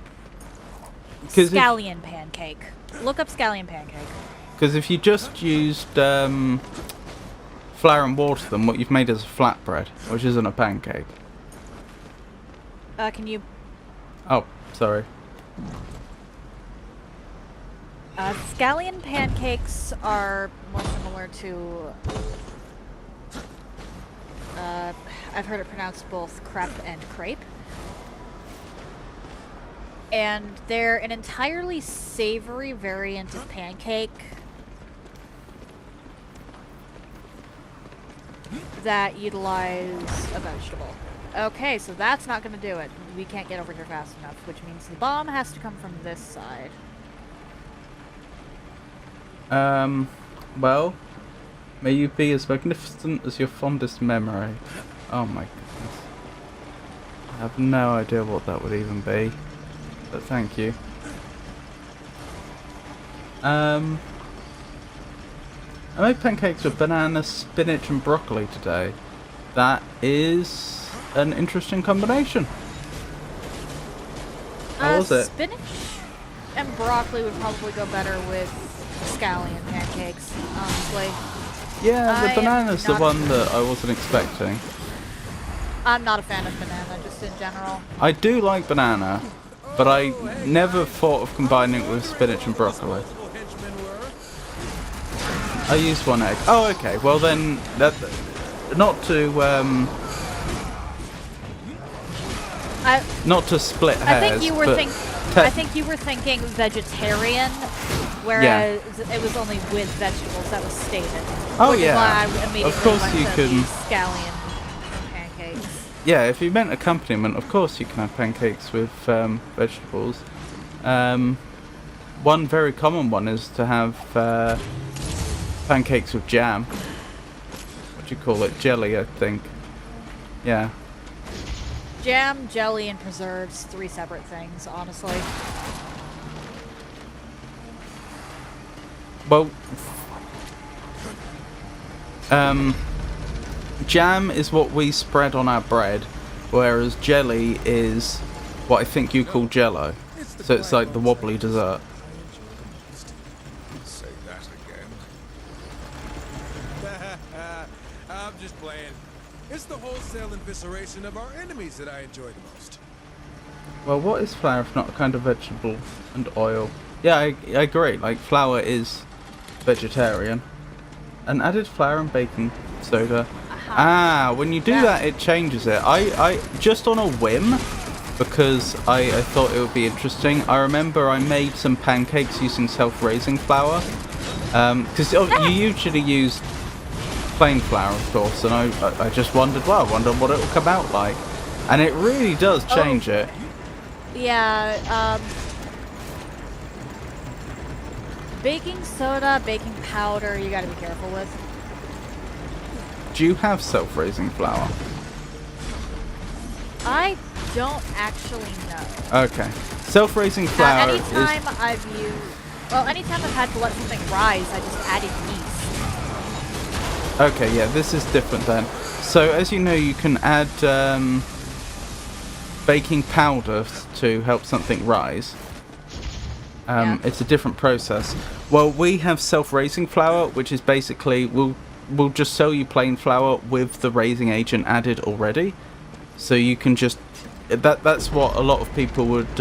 scallion pancake. Look up scallion pancake.
Because if you just used flour and water, then what you've made is a flatbread, which isn't a pancake.
Can you...
Oh, sorry.
Scallion pancakes are more similar to... I've heard it pronounced both crepe and crepe. And they're an entirely savory variant of pancake that utilize a vegetable. Okay, so that's not going to do it. We can't get over here fast enough, which means the bomb has to come from this side.
Well, may you be as magnificent as your fondest memory. Oh my goodness. I have no idea what that would even be. But thank you. I made pancakes with banana, spinach and broccoli today. That is an interesting combination. How was it?
Spinach and broccoli would probably go better with scallion pancakes, honestly.
Yeah, the
I am
banana's the
not
one that I wasn't expecting.
I'm not a fan of banana, just in general.
I do like banana, but I never thought of combining it with spinach and broccoli. I used one egg. Oh, okay. Well then, not to not to split hairs.
I think you were I think you were thinking vegetarian, whereas it was only with vegetables that was stated.
Oh
which is
yeah.
why I immediately
Of course
went
you
to
can.
the scallion pancakes.
Yeah, if you meant accompaniment, of course you can have pancakes with vegetables. One very common one is to have pancakes with jam. do you call it? Jelly, I think. Yeah.
Jam, jelly, and preserves, 3 separate things, honestly.
Well, jam is what we spread on our bread, whereas jelly is what I think you call jello. So it's like the wobbly dessert.
Say that again. I'm just playing. It's the wholesale evisceration of our enemies that I enjoy the most.
Well, what is flour if not a kind of vegetable and oil? Yeah, I agree. Like, flour is vegetarian. And added flour and baking soda. Ah, when you do that, it changes it. I just on a whim, because I thought it would be interesting. I remember I made some pancakes using self-raising flour. Because you usually use plain flour, of course, and I just wondered, well, I wonder what it will come out like. And it really does change it.
Yeah, baking soda, baking powder, you gotta be careful with.
Do you have self-raising flour?
I don't actually know.
Okay. Self-raising flour
anytime I've had to let something rise, I just added yeast.
Okay, yeah, this is different then. So, as you know, you can add baking powder to help something rise. It's a different process. Well, we have self-raising flour, which is basically we'll just sell you plain flour with the raising agent added already. So you can just that's what a lot of people would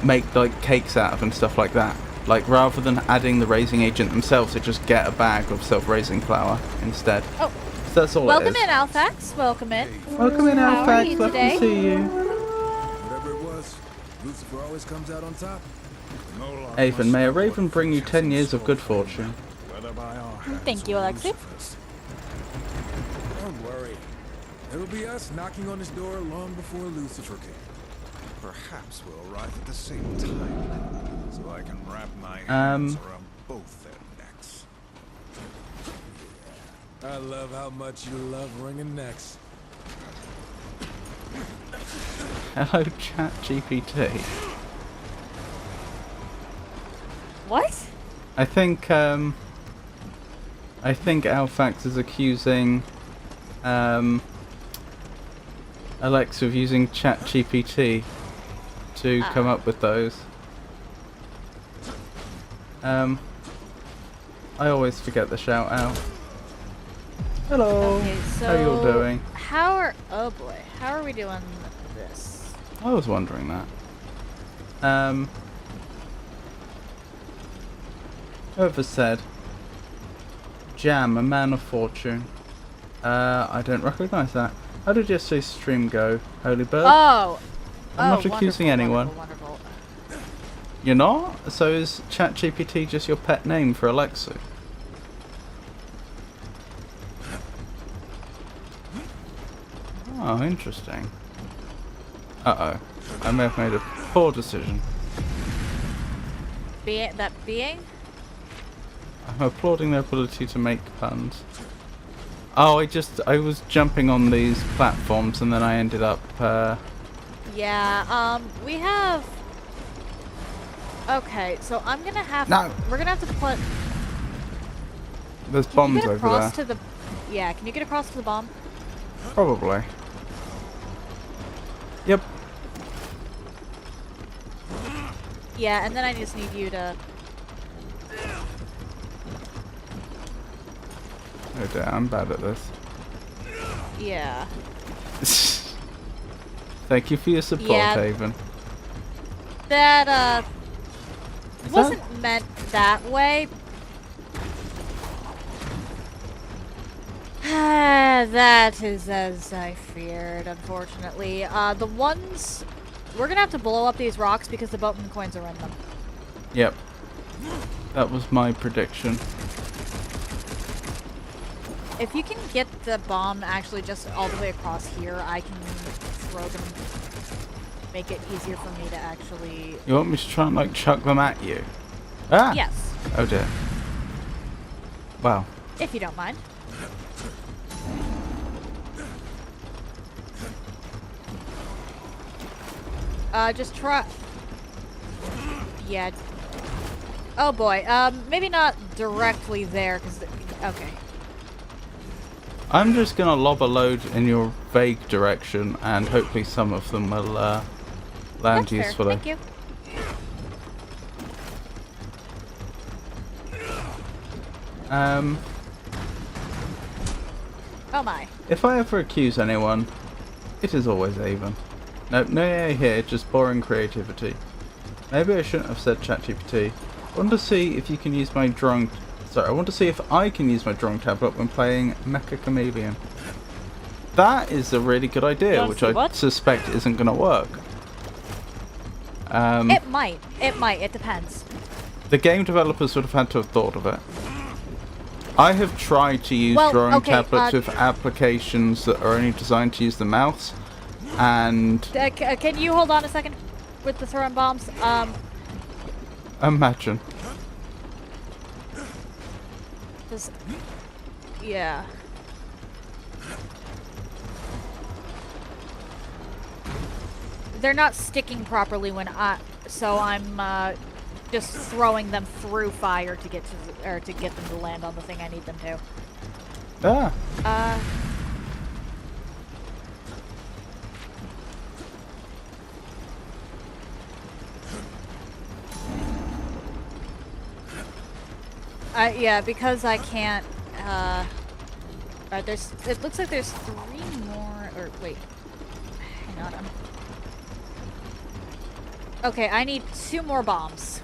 make like cakes out of and stuff like that. Like, rather than adding the raising agent themselves, they just get a bag of self-raising flour instead. Oh, so that's all
welcome
it is.
in, Alphax. Welcome in.
Welcome in,
How are
Alphax.
you
Love
today?
to see you.
Whatever it was, Lucifer always comes out on top.
Avon, may a raven bring you 10 years of good fortune.
Thank you, Alexi.
Don't worry. It'll be us knocking on his door long before Lucifer can. Perhaps we'll arrive at the same time, so I can wrap my hands around both their necks. I love how much you love wringing necks.
Hello, ChatGPT.
What?
I think Alphax is accusing Alexa of using ChatGPT to come up with those. I always forget the shout out. Hello.
Okay, so
how you all doing?
Oh boy, how are we doing this?
I was wondering that. Whoever said Jam, a man of fortune. I don't recognise that. How did yesterday's stream go, Holy Bird?
Oh!
I'm not accusing anyone.
Wonderful.
You're not? So is ChatGPT just your pet name for Alexa? Oh, interesting. Uh-oh. I may have made a poor decision.
Being?
I'm applauding their ability to make puns. Oh, I was jumping on these platforms and then I ended up,
Yeah, we have... Okay, so I'm gonna have...
No!
We're gonna have to put...
There's
Can you
bombs
get
over
across
there.
to the... Yeah, can you get across to the bomb?
Probably. Yep.
Yeah, and then I just need you to...
Oh dear, I'm bad at this.
Yeah.
Thank you for your support,
Yeah.
Haven.
That,
Is
wasn't meant that way. That is as I feared, unfortunately. The ones... We're gonna have to blow up these rocks because the boatman coins are in them.
Yep. That was my prediction.
If you can get the bomb actually just all the way across here, I can throw them, make it easier for me to actually...
You want me to try and, like, chuck them at you? Ah!
Yes.
Oh dear. Wow.
If you don't mind. Just try... Yeah. Oh boy, maybe not directly there, because... Okay.
I'm just gonna lob a load in your vague direction, and hopefully some of them will land
That's fair.
usefully.
Thank you. Oh my.
If I ever accuse anyone, it is always Avon. No AI here, just boring creativity. Maybe I shouldn't have said ChatGPT. I want to see if you can use my drawing... Sorry, I want to see if I can use my drawing tablet when playing Mecha Chameleon. That is a really good idea, which I suspect isn't going to work.
It might. It might. It depends.
The game developers would have had to have thought of it. I have tried to use drawing tablets with applications that are only designed to use the mouse, and...
can you hold on a second with the throwing bombs?
Imagine.
Yeah. They're not sticking properly when so I'm just throwing them through fire to get to get them to land on the thing I need them to.
Ah.
Yeah, because I can't, it looks like there's 3 more, or wait, hang on, okay, I need 2 more bombs.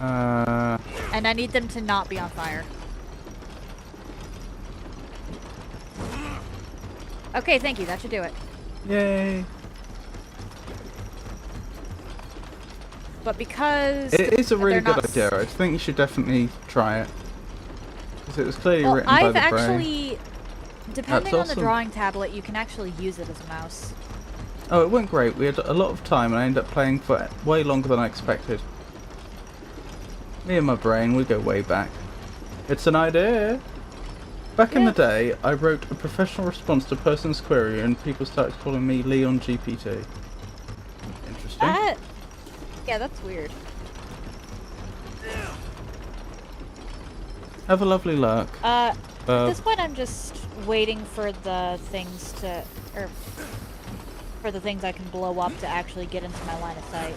And I need them to not be on fire. Okay, thank you, that should do it.
Yay.
But because
it is a really good idea, I think you should definitely try it. Because it was clearly written by the brain.
I've actually, depending on the
awesome.
drawing tablet, you can actually use it as a mouse.
Oh, it went great. We had a lot of time and I ended up playing for way longer than I expected. Me and my brain, we go way back. It's an idea. Back in the day, I wrote a professional response to a person's query and people started calling me Leon GPT. Interesting.
Yeah, that's weird.
Have a lovely lurk.
At this point, I'm just waiting for the things to, or for the things I can blow up to actually get into my line of sight.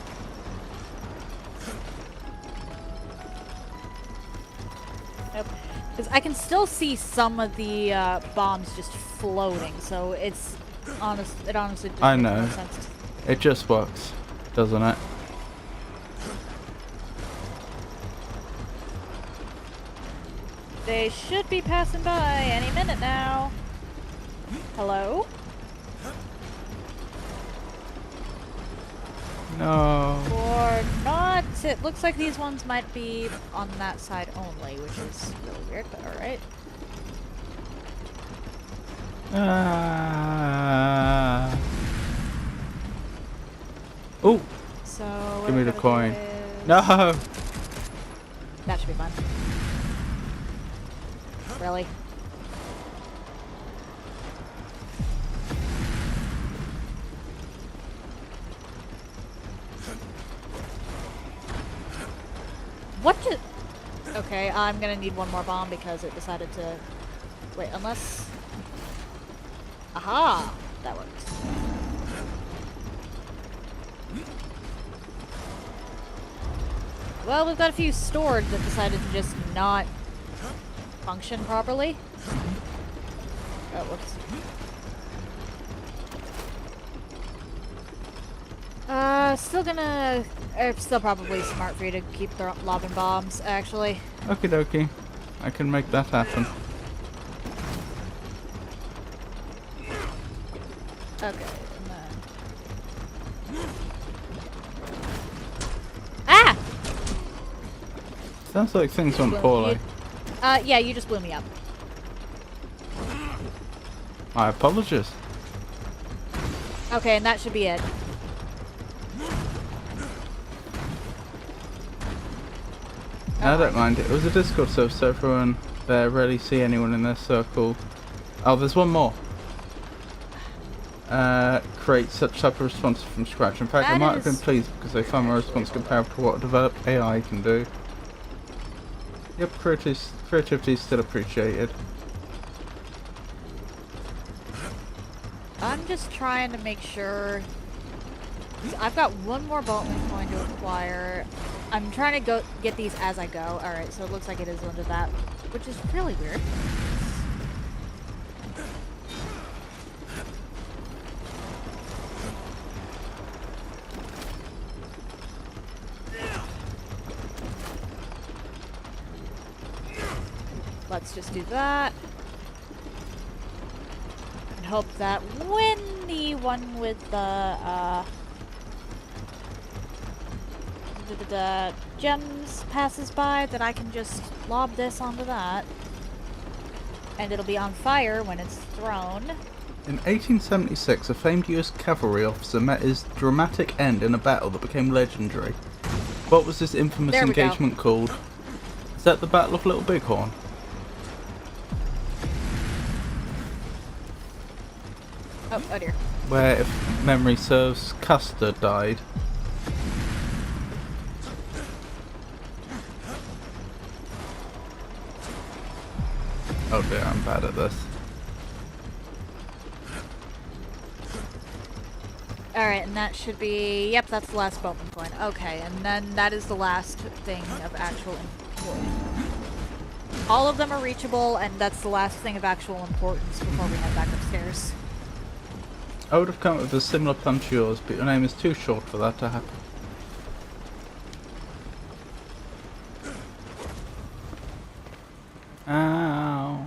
Nope. Because I can still see some of the bombs just floating, so it honestly just makes no sense.
It just works, doesn't it?
They should be passing by any minute now. Hello?
No.
Or not. It looks like these ones might be on that side only, which is really weird, but alright.
Oh!
So
give me the coin. No!
That should be fun. Really? What did... Okay, I'm gonna need one more bomb because it decided to... Wait, unless... Aha! That works. Well, we've got a few stored that decided to just not function properly. Oh, whoops. Still probably smart for you to keep lobbing bombs, actually.
Okie dokie. I can make that happen.
Okay, and then... Ah!
Sounds like things went poorly.
Yeah, you just blew me up.
My apologies.
Okay, and that should be it.
I don't mind. It was a Discord server, so everyone there rarely see anyone in their circle. Oh, there's one more. Create such type of response from scratch. In fact, I might have been pleased because they found my response comparable to what a developed AI can do. Yep, creativity is still appreciated.
I'm just trying to make sure. I've got one more boatman coin to acquire. I'm trying to go get these as I go. Alright, so it looks like it is under that, which is really weird. Let's just do that. And hope that when the one with the gems passes by, that I can just lob this onto that. And it'll be on fire when it's thrown.
In 1876, a famed US cavalry officer met his dramatic end in a battle that became legendary. What was this infamous engagement called? Is that the Battle of Little Bighorn?
Oh dear.
Where, if memory serves, Custer died. Oh dear, I'm bad at this.
Alright, and that should be... Yep, that's the last boatman coin. Okay, and then that is the last thing of actual importance. All of them are reachable, and that's the last thing of actual importance before we head back upstairs.
I would have come up with a similar plan to yours, but your name is too short for that to happen. Ow.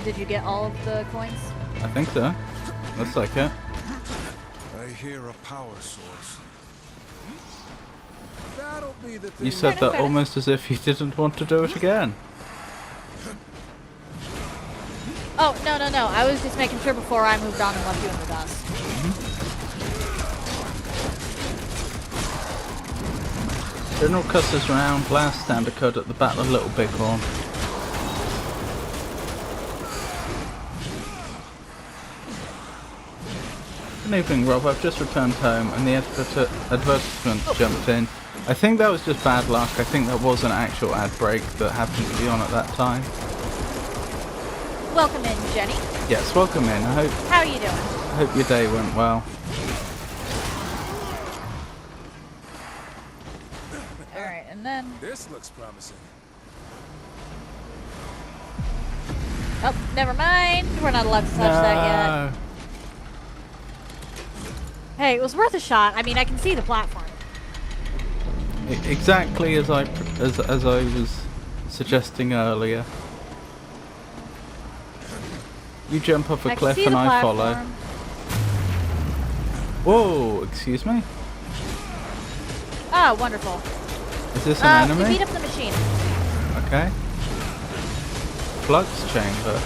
Did you get all of the coins?
I think so. Looks like it.
I hear a power source. That'll be the thing.
You said that almost as if you didn't want to do it again.
Oh, no. I was just making sure before I moved on and left you in the dust.
General Custer's round last stand occurred at the Battle of Little Bighorn. Good evening, Rob. I've just returned home and the advertisement jumped in. I think that was just bad luck. I think that was an actual ad break that happened to be on at that time.
Welcome in, Jenny.
Yes, welcome in.
How are you doing?
I hope your day went well.
Alright, and then...
This looks promising.
Oh, never mind. We're not allowed to touch that yet. Hey, it was worth a shot. I mean, I can see the platform.
Exactly as I was suggesting earlier. You jump off a cliff and I follow. Whoa, excuse me?
Ah, wonderful.
Is this an enemy?
Beat up the machine.
Okay. Flux chamber.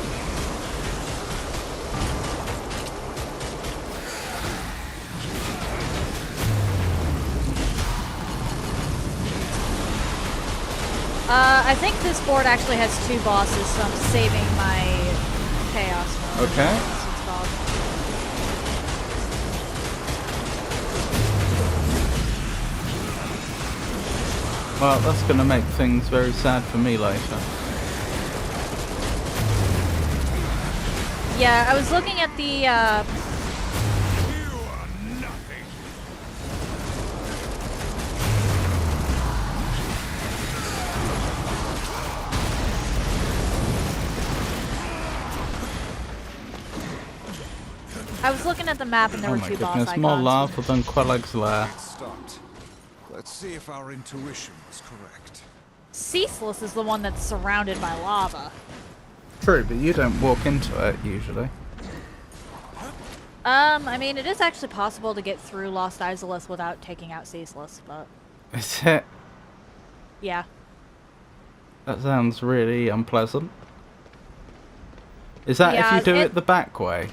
I think this board actually has 2 bosses, so I'm saving my chaos one.
Okay. Well, that's going to make things very sad for me later.
Yeah, I was looking at the, I was looking at the map and there were 2 boss icons.
More lava than Quellag's lair.
Stopped. Let's see if our intuition was correct.
Ceaseless is the one that's surrounded by lava.
True, but you don't walk into it usually.
I mean, it is actually possible to get through Lost Isolus without taking out Ceaseless, but...
Is it?
Yeah.
That sounds really unpleasant. Is that if you do it the back way?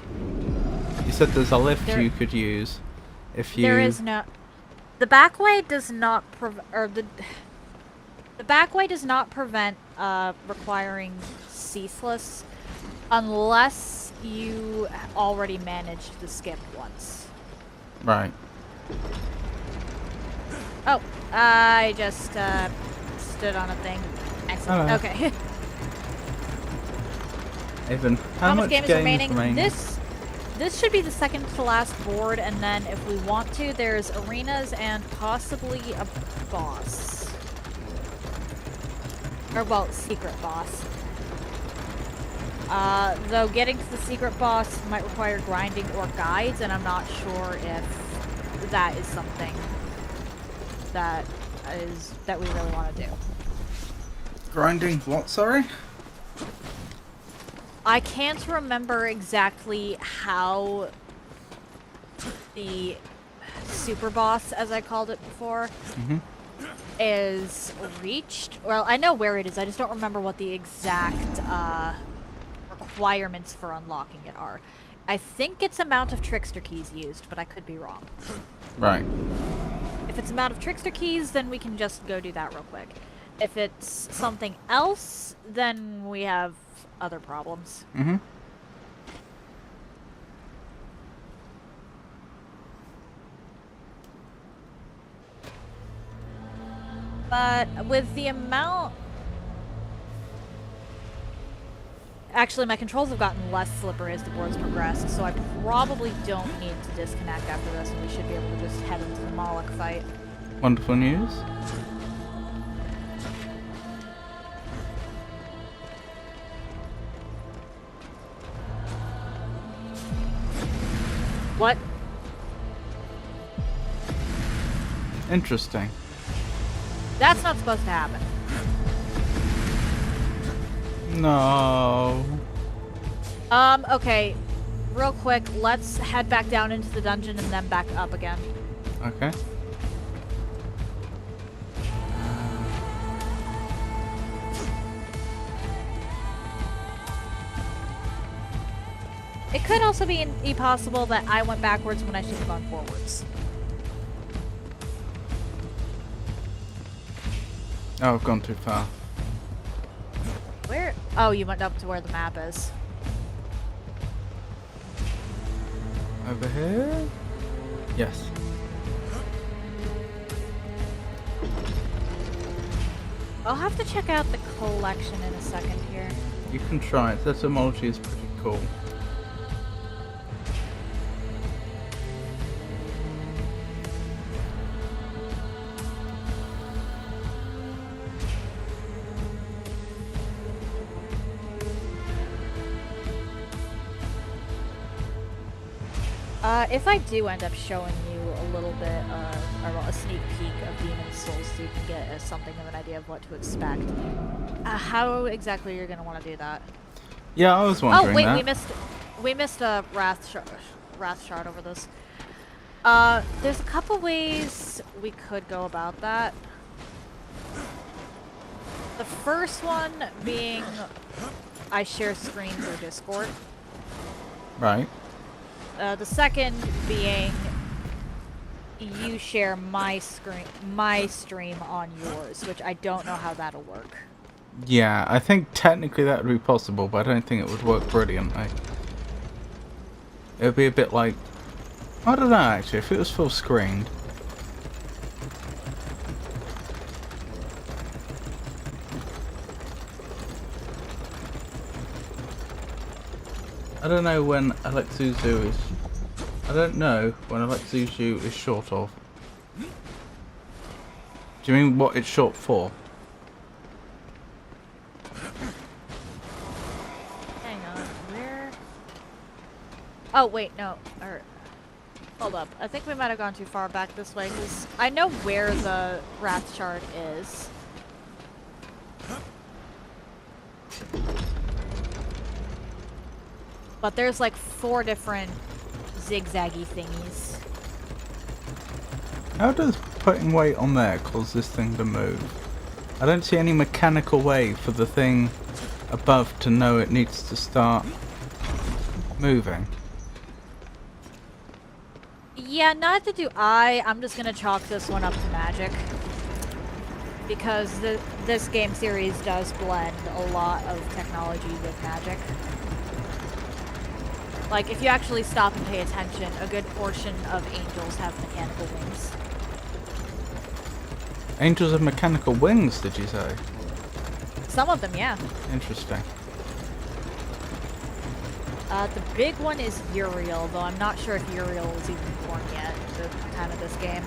You said there's a lift you could use if you...
There is no... The back way does not the back way does not prevent requiring ceaseless unless you already managed the skip once.
Right.
Oh, I just stood on a thing. Excellent.
Hello.
Okay.
Even how much
game is
remaining?
This should be the second to last board, and then if we want to, there's arenas and possibly a boss. Or, well, secret boss. Though getting to the secret boss might require grinding or guides, and I'm not sure if that is something that we really want to do.
Grinding what, sorry?
I can't remember exactly how the super boss, as I called it before, is reached. Well, I know where it is, I just don't remember what the exact requirements for unlocking it are. I think it's amount of trickster keys used, but I could be wrong.
Right.
If it's amount of trickster keys, then we can just go do that real quick. If it's something else, then we have other problems. But with the amount... Actually, my controls have gotten less slippery as the board's progressed, so I probably don't need to disconnect after this, and we should be able to just head into the Moloch fight.
Wonderful news.
What?
Interesting.
That's not supposed to happen.
No.
Okay. Real quick, let's head back down into the dungeon and then back up again.
Okay.
It could also be possible that I went backwards when I should have gone forwards.
Oh, I've gone too far.
Where? Oh, you went up to where the map is.
Over here? Yes.
I'll have to check out the collection in a second here.
You can try it. The etymology is pretty cool.
If I do end up showing you a little bit, or a sneak peek of Demon's Souls so you can get something of an idea of what to expect, how exactly you're going to want to do that?
Yeah, I was wondering
Oh, wait,
that.
we missed a Wrath Shard over this. There's a couple ways we could go about that. The first one being I share screen through Discord.
Right.
The second being you share my stream on yours, which I don't know how that'll work.
Yeah, I think technically that would be possible, but I don't think it would work brilliantly. It would be a bit like... I don't know, actually, if it was full screened. I don't know when Alexuzu is... I don't know when Alexuzu is short of. Do you mean what it's short for?
Hang on, where? Oh, wait, no. Hold up. I think we might have gone too far back this way, because I know where the Wrath Shard is. But there's like 4 different zigzaggy thingies.
How does putting weight on there cause this thing to move? I don't see any mechanical way for the thing above to know it needs to start moving.
Yeah, neither do I. I'm just gonna chalk this one up to magic. Because this game series does blend a lot of technology with magic. Like, if you actually stop and pay attention, a good portion of angels have mechanical wings.
Angels have mechanical wings, did you say?
Some of them, yeah.
Interesting.
The big one is Uriel, though I'm not sure if Uriel is even born yet at the time of this game.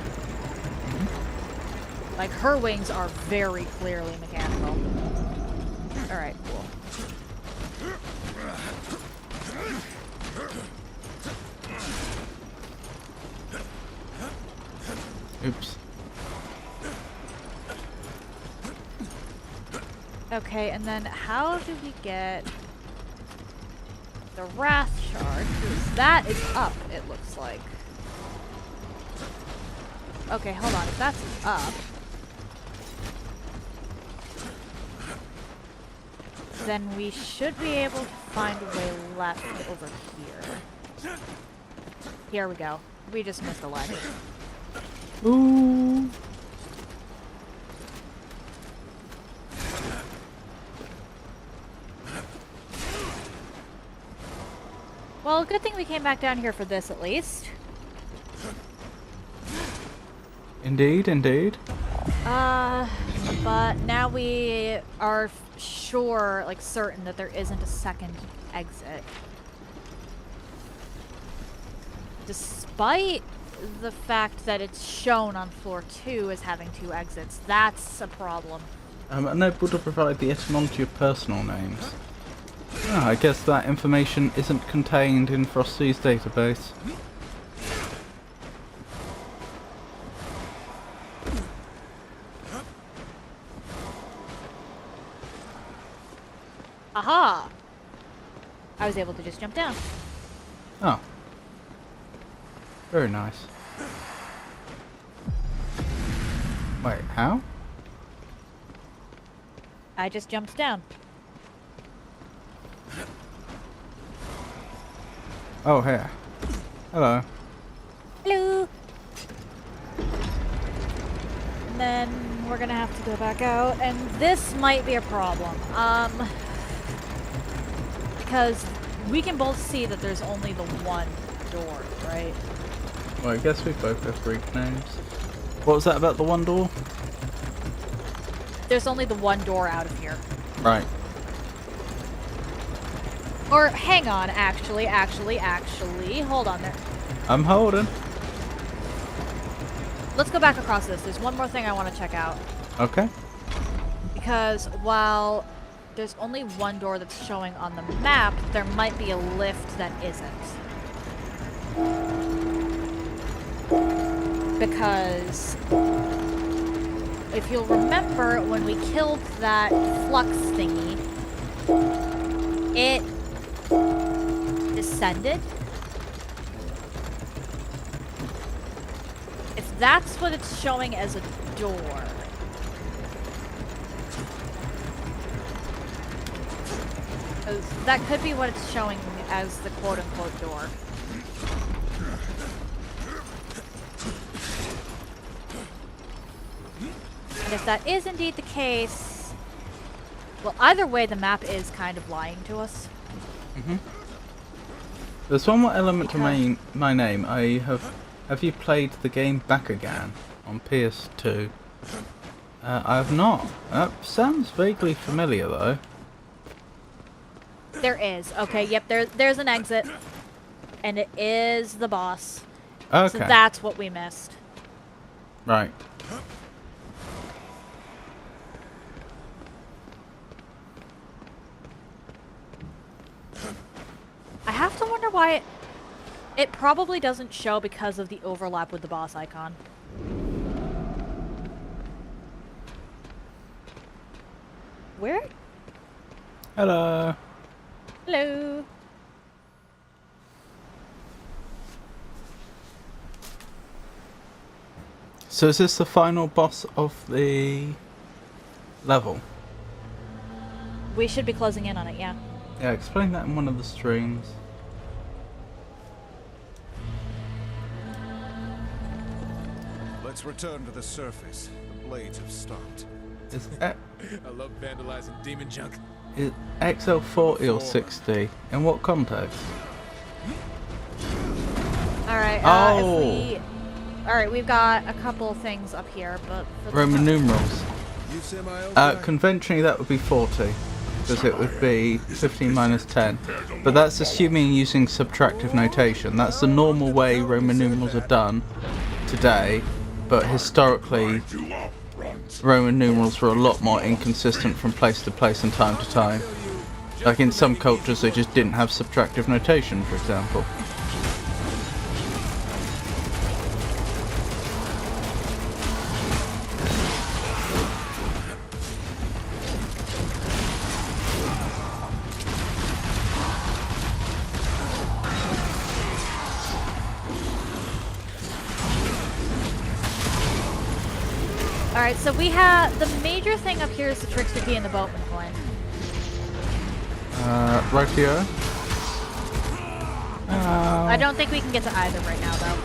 Like, her wings are very clearly mechanical. Alright, cool.
Oops.
Okay, and then how do we get the Wrath Shard? 'Cause that is up, it looks like. Okay, hold on. If that's up, then we should be able to find a way left over here. Here we go. We just missed a ledge.
Ooh.
Well, good thing we came back down here for this at least.
Indeed, indeed.
But now we are sure, like certain, that there isn't a second exit. Despite the fact that it's shown on floor 2 as having 2 exits, that's a problem.
Unable to provide the etymology of personal names. Ah, I guess that information isn't contained in Frosty's database.
Aha! I was able to just jump down.
Oh. Very nice. Wait, how?
I just jumped down.
Oh, here. Hello.
Hello! And then we're gonna have to go back out, and this might be a problem. Because we can both see that there's only the one door, right?
Well, I guess we both have Greek names. What was that about the one door?
There's only the one door out of here.
Right.
Or, hang on, actually, hold on there.
I'm holding.
Let's go back across this. There's one more thing I want to check out.
Okay.
Because while there's only one door that's showing on the map, there might be a lift that isn't. Because if you'll remember, when we killed that flux thingy, it descended. If that's what it's showing as a door, that could be what it's showing as the quote-unquote door. And if that is indeed the case, well, either way, the map is kind of lying to us.
Mm-hmm. There's one more element to my name. Have you played the game Back Again on PS2? I have not. That sounds vaguely familiar though.
There is. Okay, yep, there's an exit. And it is the boss.
Okay.
So that's what we missed.
Right.
I have to wonder why it probably doesn't show because of the overlap with the boss icon. Where?
Hello.
Hello.
So is this the final boss of the level?
We should be closing in on it, yeah.
Yeah, explain that in one of the streams.
Let's return to the surface. The blades have stopped.
Is,
I love vandalizing demon junk.
is XL 40 or 60? In what context?
Alright,
Oh.
Alright, we've got a couple things up here, but... for the
Roman
time-
numerals.
You say my old guy?
Conventionally that would be 40, because it would be 15 minus 10. But that's assuming using subtractive notation. That's the normal way Roman numerals are done today, but historically Roman numerals were a lot more inconsistent from place to place and time to time. Like in some cultures they just didn't have subtractive notation, for example.
Alright, so we have... the major thing up here is the trickster key and the boatman coin.
Right here.
I don't think we can get to either right now, though.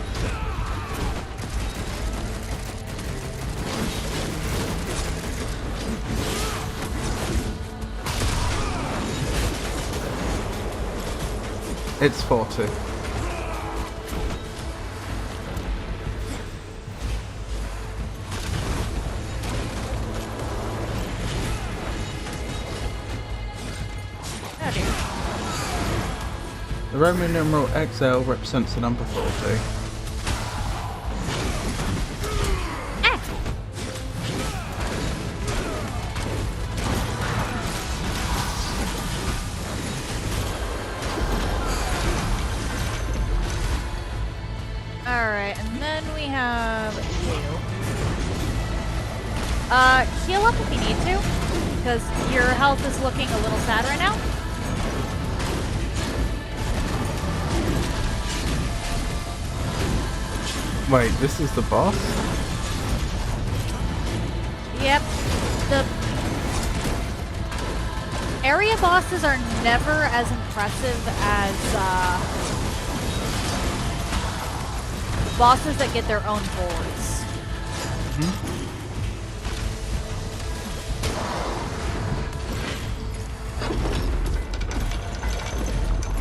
It's 40.
Oh dear.
The Roman numeral XL represents the number 40.
Ah! Alright, and then we have you. Heal up if you need to, because your health is looking a little sad right now.
Wait, this is the boss?
Yep. The area bosses are never as impressive as bosses that get their own boards.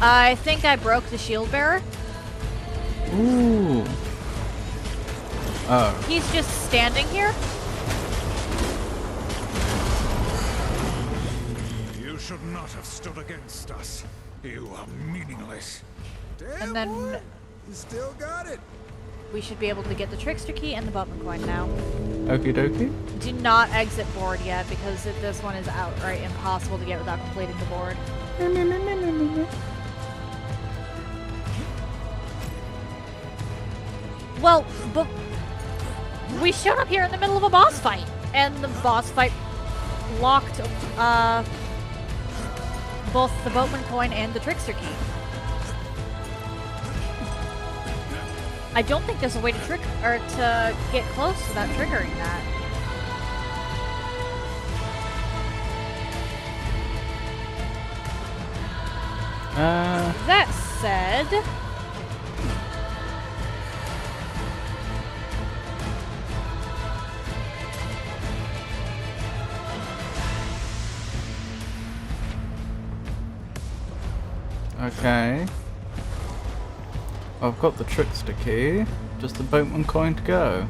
I think I broke the shield bearer.
Ooh. Oh.
He's just standing here.
You should not have stood against us. You are meaningless. Damn,
And then-
boy. You still got it.
We should be able to get the trickster key and the boatman coin now.
Okie dokie.
Do not exit board yet because this one is outright impossible to get without completing the board. Well, but we showed up here in the middle of a boss fight, and the boss fight locked both the boatman coin and the trickster key. I don't think there's a way to trick or to get close without triggering that. That said,
Okay. I've got the trickster key. Just the boatman coin to go.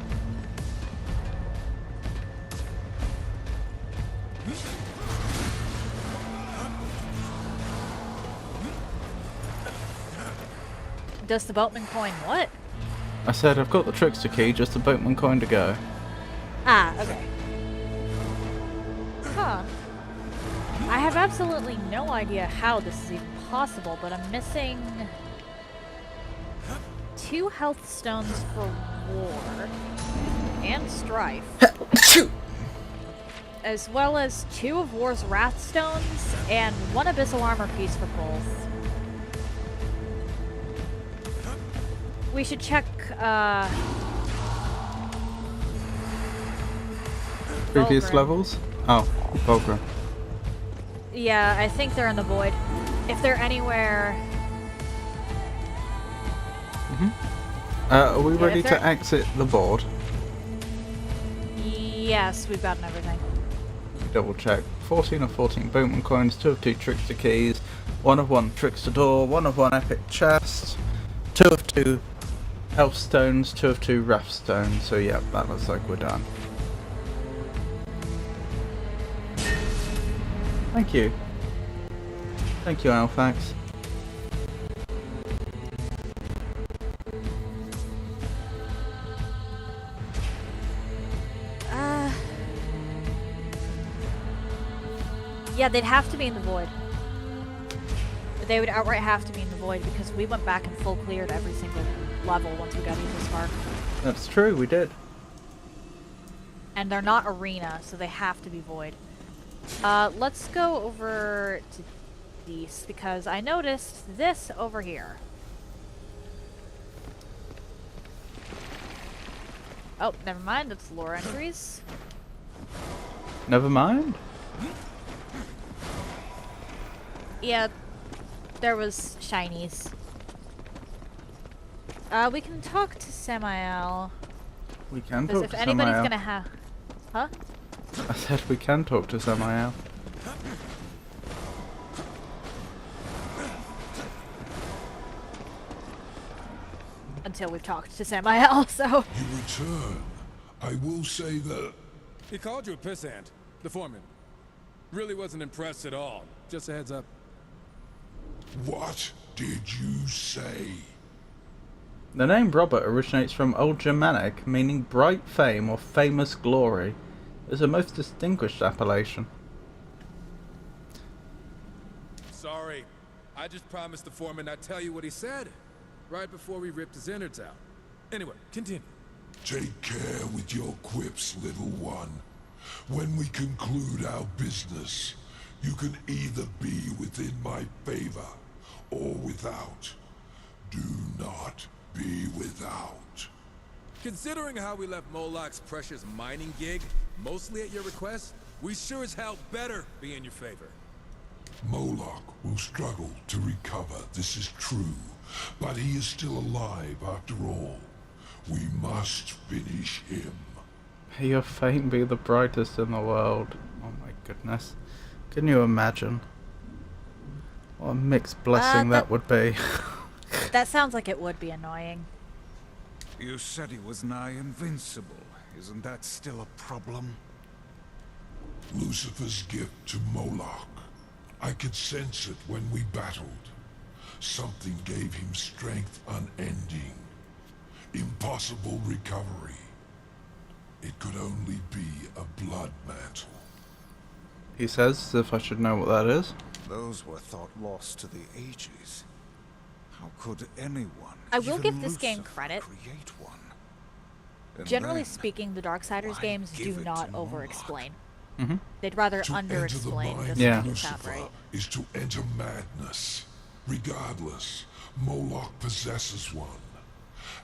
does the boatman coin what?
I said I've got the trickster key, just the boatman coin to go.
Ah, okay. Huh. I have absolutely no idea how this is even possible, but I'm missing 2 health stones for war and strife, as well as 2 of war's wrath stones and 1 abyssal armor piece for both. We should check,
Previous
Vulgrim.
levels? Oh, Vulgrim.
Yeah, I think they're in the void. If they're anywhere...
Are we
Yeah,
ready
if
to
they're-
exit the board?
Yes, we've gotten everything.
Double check. 14 of 14 boatman coins, 2 of 2 trickster keys, 1 of 1 trickster door, 1 of 1 epic chest, 2 of 2 health stones, 2 of 2 raft stones. So yeah, that looks like we're done. Thank you. Thank you, Alfax.
Yeah, they'd have to be in the void. They would outright have to be in the void because we went back and full cleared every single level once we got this far.
That's true, we did.
And they're not arena, so they have to be void. Let's go over to these because I noticed this over here. Oh, never mind, that's lore entries.
Never mind.
Yeah, there was shinies. We can talk to Samael.
We can
Because
talk
if
to
anybody's
Samael.
gonna have... Huh?
I said we can talk to Samael.
Until we've talked to Samael, so...
You return. I will say that...
He called you a pissant, the foreman. Really wasn't impressed at all. Just a heads up.
What did you say?
The name Robert originates from Old Germanic, meaning bright fame or famous glory. It's a most distinguished appellation.
Sorry. I just promised the foreman I'd tell you what he said. Right before we ripped his innards out. Anyway, continue.
Take care with your quips, little one. When we conclude our business, you can either be within my favor or without. Do not be without.
Considering how we left Moloch's precious mining gig, mostly at your request, we sure as hell better be in your favor.
Moloch will struggle to recover, this is true, but he is still alive after all. We must finish him.
May your fame be the brightest in the world. Oh my goodness. Can you imagine? What a mixed blessing that would be.
That sounds like it would be annoying.
You said he was nigh invincible. Isn't that still a problem? Lucifer's gift to Moloch. I could sense it when we battled. Something gave him strength unending. Impossible recovery. It could only be a blood mantle.
He says, as if I should know what that is.
Those were thought lost to the ages. How could anyone,
I will
even
give this game
Lucifer,
credit.
create one? And
Generally
then,
speaking, the Darksiders
why
games
give
do
it to
not
Moloch?
over-explain.
Mm-hmm.
They'd rather
To enter the
under-explain
mind
just
Yeah.
to
of
make it sound
Lucifer
right.
is to enter madness. Regardless, Moloch possesses one.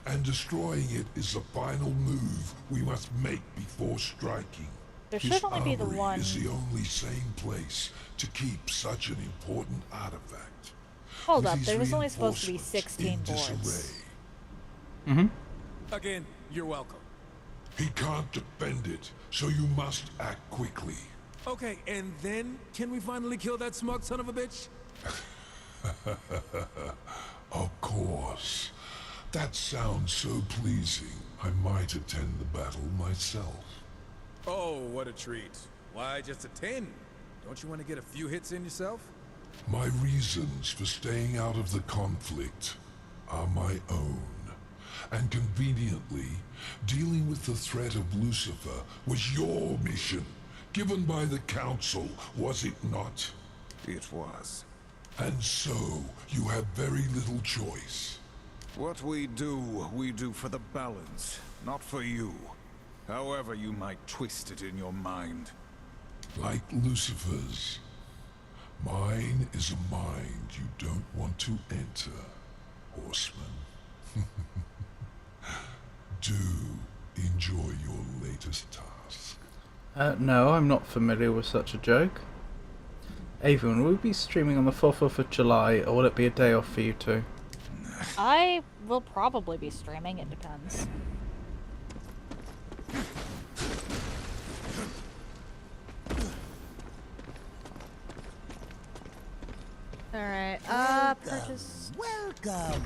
And destroying it is the final move we must make before striking.
There
His
should only be the
armory
one...
is the only sane place to keep such an important artifact.
Hold
With
up,
these
there was only supposed to be
reinforcements
16
in
boards.
disarray,
Mm-hmm.
Again, you're welcome.
he can't defend it, so you must act quickly.
Okay, and then, can we finally kill that smug son of a bitch?
Of course. That sounds so pleasing, I might attend the battle myself.
Oh, what a treat. Why, just a 10? Don't you want to get a few hits in yourself?
My reasons for staying out of the conflict are my own. And conveniently, dealing with the threat of Lucifer was your mission, given by the Council, was it not? It was. And so, you have very little choice. What we do for the balance, not for you. However you might twist it in your mind. Like Lucifer's. Mine is a mind you don't want to enter, horseman. Do enjoy your latest task.
No, I'm not familiar with such a joke. Avian, will we be streaming on the 4th of July, or will it be a day off for you two?
I will probably be streaming, it depends. Alright, purchase.
Welcome.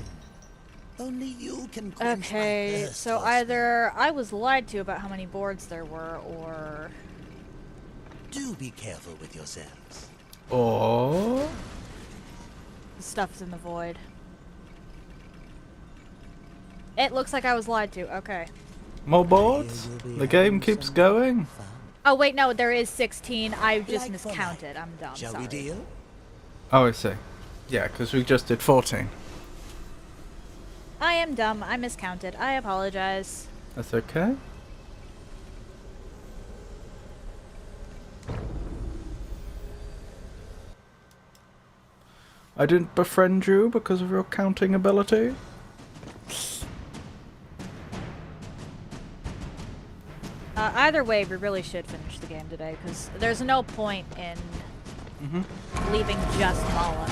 Only you can quench my
Okay,
thirst
so
for
either I was lied to about how many boards there were, or...
Do be careful with yourselves.
Or
the stuff's in the void. It looks like I was lied to, okay.
more boards? The game keeps going.
Oh wait, no, there is 16. I just
Like for
miscounted. I'm dumb,
Shall
sorry.
we deal?
Oh, I see. Yeah, because we just did 14.
I am dumb. I miscounted. I apologize.
That's okay. I didn't befriend you because of your counting ability.
Either way, we really should finish the game today, because there's no point in leaving just Mala.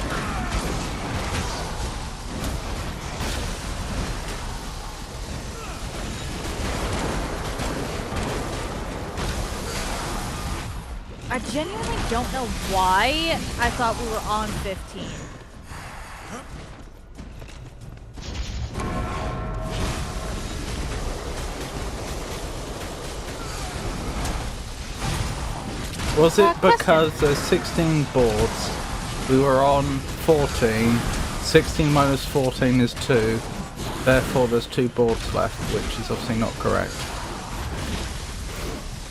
I genuinely don't know why I thought we were on 15.
Was it
Question.
because there's 16 boards, we were on 14, 16 minus 14 is 2, therefore there's 2 boards left, which is obviously not correct.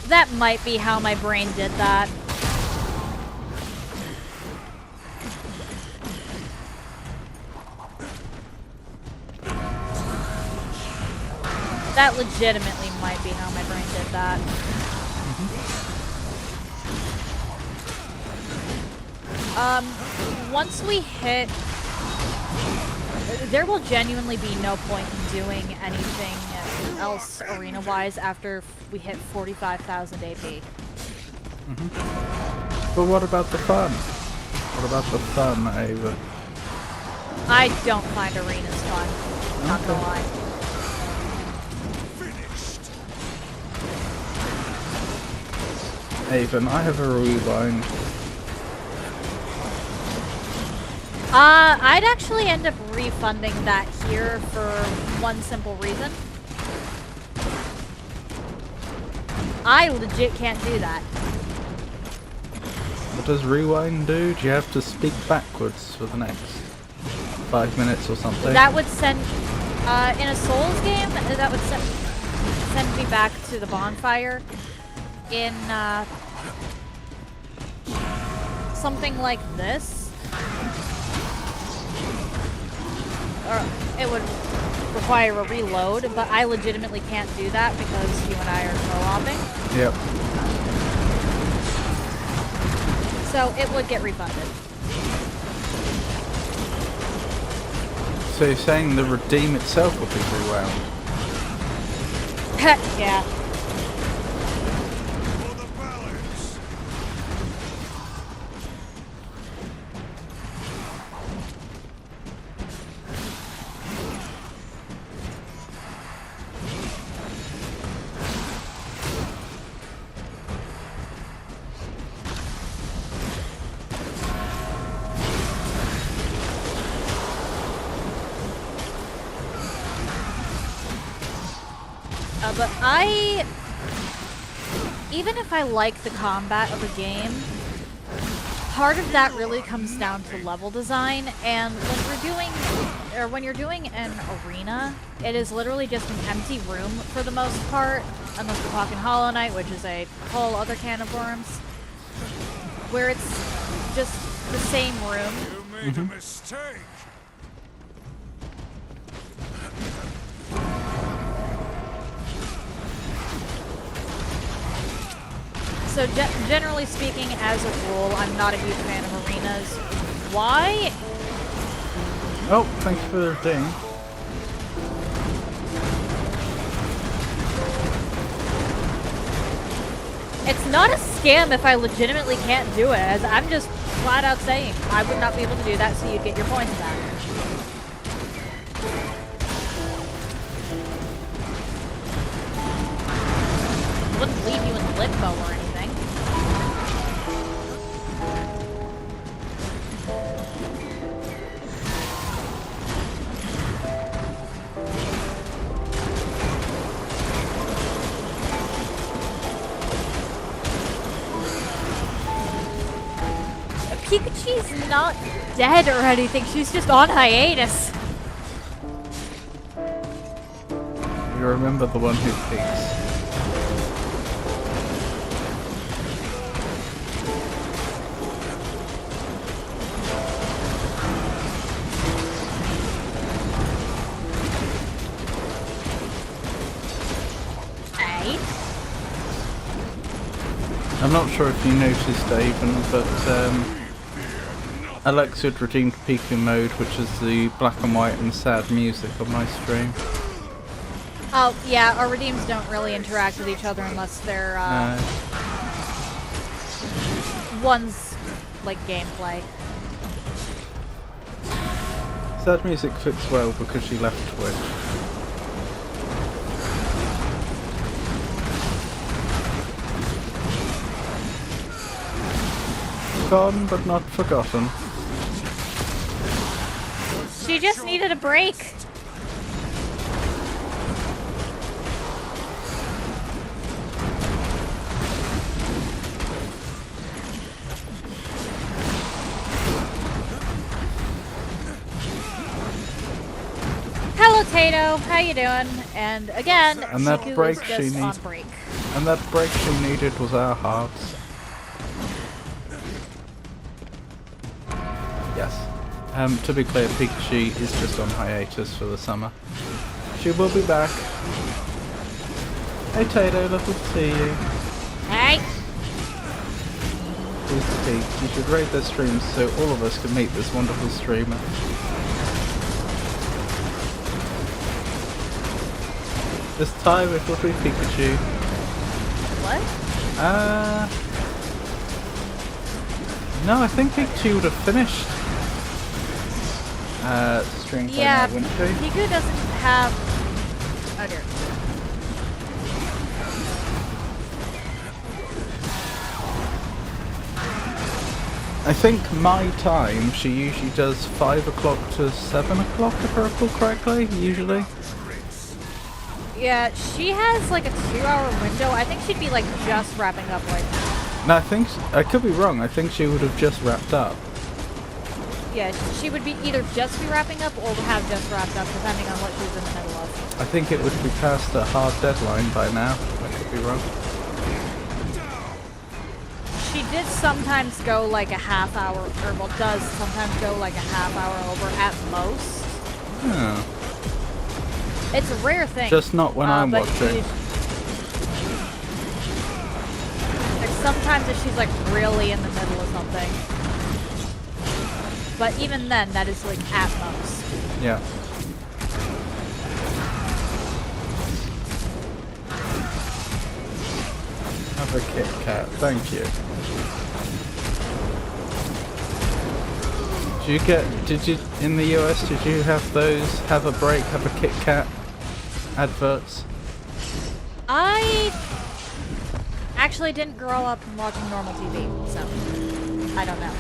That might be how my brain did that. That legitimately might be how my brain did that. Once we hit... There will genuinely be no point in doing anything else arena-wise after we hit 45,000 AP.
But what about the fun? What about the fun, Ava?
I don't find arenas fun. Not gonna lie.
Avon, I have a rewind.
I'd actually end up refunding that here for one simple reason. I legit can't do that.
What does rewind do? Do you have to speak backwards for the next 5 minutes or something?
That would send, in a Souls game, that would send me back to the bonfire in, something like this. Or it would require a reload, but I legitimately can't do that because you and I are co-oping.
Yep.
So it would get refunded.
So you're saying the redeem itself will be rewound?
Yeah.
For the balance.
But even if I like the combat of a game, part of that really comes down to level design, and when you're doing an arena, it is literally just an empty room for the most part, unless we're talking Hollow Knight, which is a whole other can of worms, where it's just the same room.
You made a mistake.
So generally speaking, as a rule, I'm not a huge fan of arenas. Why?
Oh, thank you for the thing.
It's not a scam if I legitimately can't do it, as I'm just flat out saying I would not be able to do that, so you'd get your points back. Wouldn't leave you in limbo or anything. She's not dead or anything. She's just on hiatus.
You remember the one who peeks.
Right?
I'm not sure if you noticed, Avon, but Alex had redeemed Piku mode, which is the black and white and sad music on my stream.
Oh, yeah, our redeems don't really interact with each other unless they're, one's, like, gameplay.
Sad music fits well because she left Twitch. Gone but not forgotten.
She just needed a break. Hello, Tato. How you doing? And again,
And that
Chiku
break
is
she
just on
needs-
break.
And that break she needed was our hearts. Yes. To be clear, Pikachu is just on hiatus for the summer. She will be back. Hey Tato, lovely to see you.
Hey.
Please speak. You should rate their streams so all of us can meet this wonderful streamer. This time it will be Pikachu.
What?
No, I think Pikachu would have finished stream by
Yeah,
now, wouldn't she?
Piku doesn't have. Oh dear.
I think my time, she usually does 5 o'clock to 7 o'clock, if I recall correctly, usually.
Yeah, she has like a 2-hour window. I think she'd be like just wrapping up right now.
No, I could be wrong, I think she would have just wrapped up.
Yeah, she would be either just be wrapping up or have just wrapped up, depending on what she's in the middle of.
I think it would be past a hard deadline by now, I could be wrong.
She did sometimes go like a half hour, or well, does sometimes go like a half hour over at most.
Oh.
It's a rare thing.
Just not when I'm
but
watching.
There's sometimes if she's like really in the middle of something. But even then, that is like at most.
Yeah. Have a Kit Kat, thank you. Did you, in the US, did you have those, have a break, have a Kit Kat adverts?
I actually didn't grow up watching normal TV, so I don't know.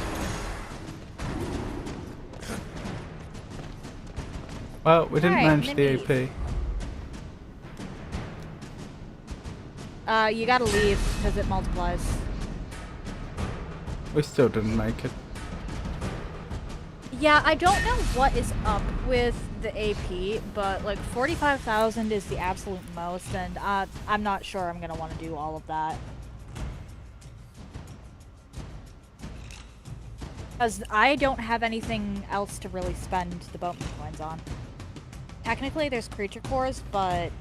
Well, we didn't
Alright,
manage the
Mindy.
AP.
You gotta leave, because it multiplies.
We still didn't make it.
Yeah, I don't know what is up with the AP, but like 45,000 is the absolute most, and I'm not sure I'm gonna want to do all of that. Because I don't have anything else to really spend the boatman coins on. Technically there's creature cores, but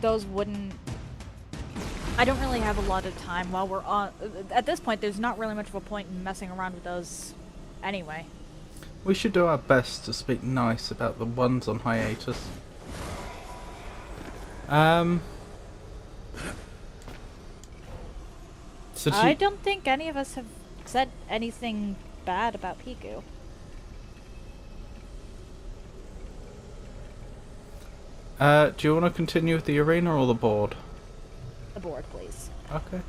those wouldn't... I don't really have a lot of time while we're on... At this point, there's not really much of a point in messing around with those anyway.
We should do our best to speak nice about the ones on hiatus. So
I don't think any of us have said anything bad about Piku.
do you want to continue with the arena or the board?
The board, please.
Okay.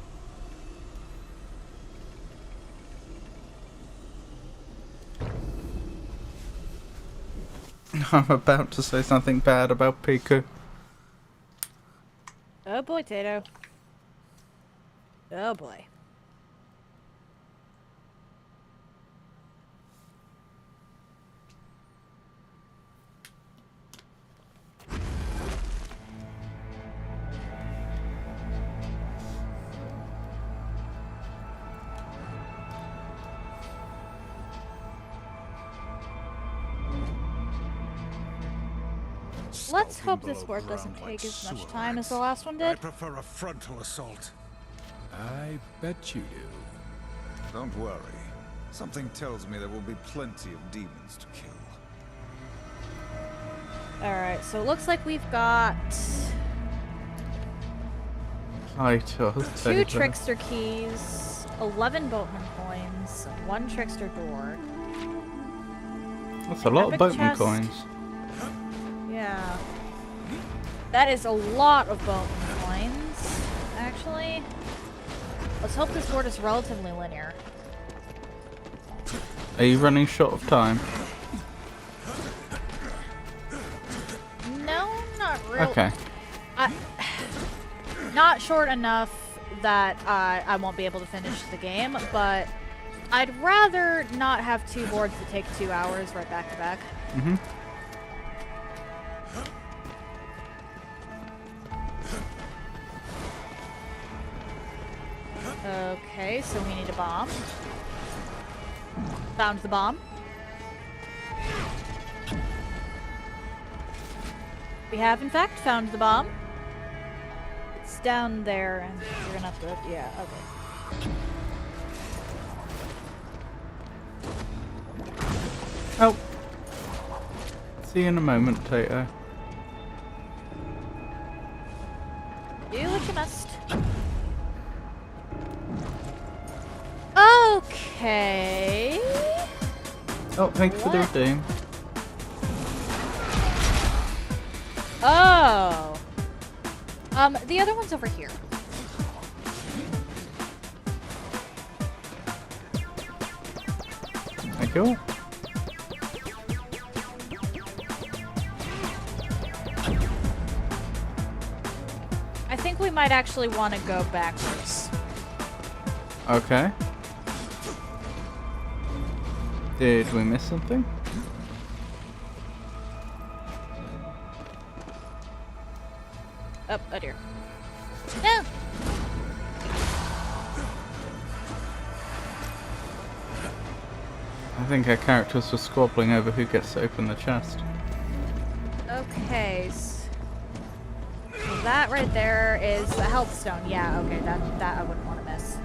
I'm about to say something bad about Piku.
Oh boy, Tato. Oh boy. Let's hope
skulking
this
below
board doesn't
ground like
take as much
sewer
time as the
rats.
last one
I
did.
prefer a frontal assault.
I bet you do.
Don't worry. Something tells me there will be plenty of demons to kill.
Alright, so it looks like we've got
Title.
2 trickster keys, 11 boatman coins, 1 trickster door.
That's a lot of
Epic
boatman
chest.
coins.
Yeah. That is a lot of boatman coins, actually. Let's hope this board is relatively linear.
Are you running short of time?
No, not really.
Okay.
Not short enough that I won't be able to finish the game, but I'd rather not have 2 boards that take 2 hours right back to back.
Mm-hmm.
Okay, so we need a bomb. Found the bomb. We have, in fact, found the bomb. It's down there, and we're gonna have to... Yeah, okay.
Oh. See you in a moment, Tato.
Do what you must. Okay.
Oh, thanks for the
What?
redeem.
Oh. The other one's over here.
Thank you.
I think we might actually want to go backwards.
Okay. Did we miss something?
Oh dear. No!
I think our characters were squabbling over who gets to open the chest.
Okay. So that right there is a health stone. Yeah, okay, that I wouldn't want to miss.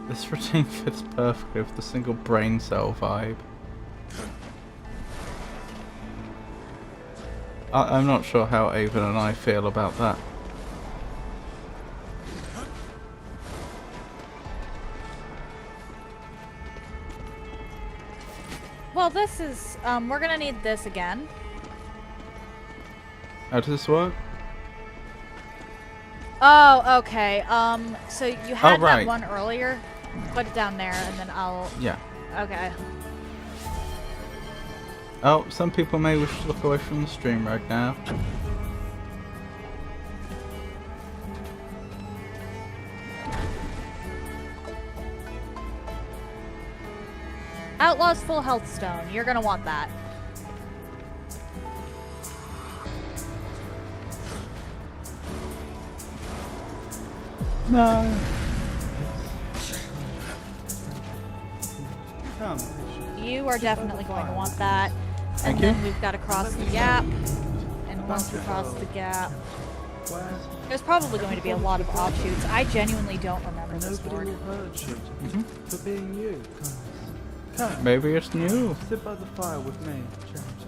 This routine fits perfectly with the single brain cell vibe. I'm not sure how Avon and I feel about that.
Well, this is, we're gonna need this again.
How does this work?
Oh, okay. So you had
right.
that one earlier. Put it down there, and then I'll...
Yeah.
Okay.
Oh, some people may wish to look away from the stream right now.
Outlaw's full health stone. You're gonna want that.
No.
You are definitely going to want that.
Thank
And then
you.
we've got to cross the gap. And once we cross the gap, there's probably going to be a lot of offshoots. I genuinely don't remember this board.
hurt you for being you. Come,
Maybe it's new.
sit by the fire with me, Charity,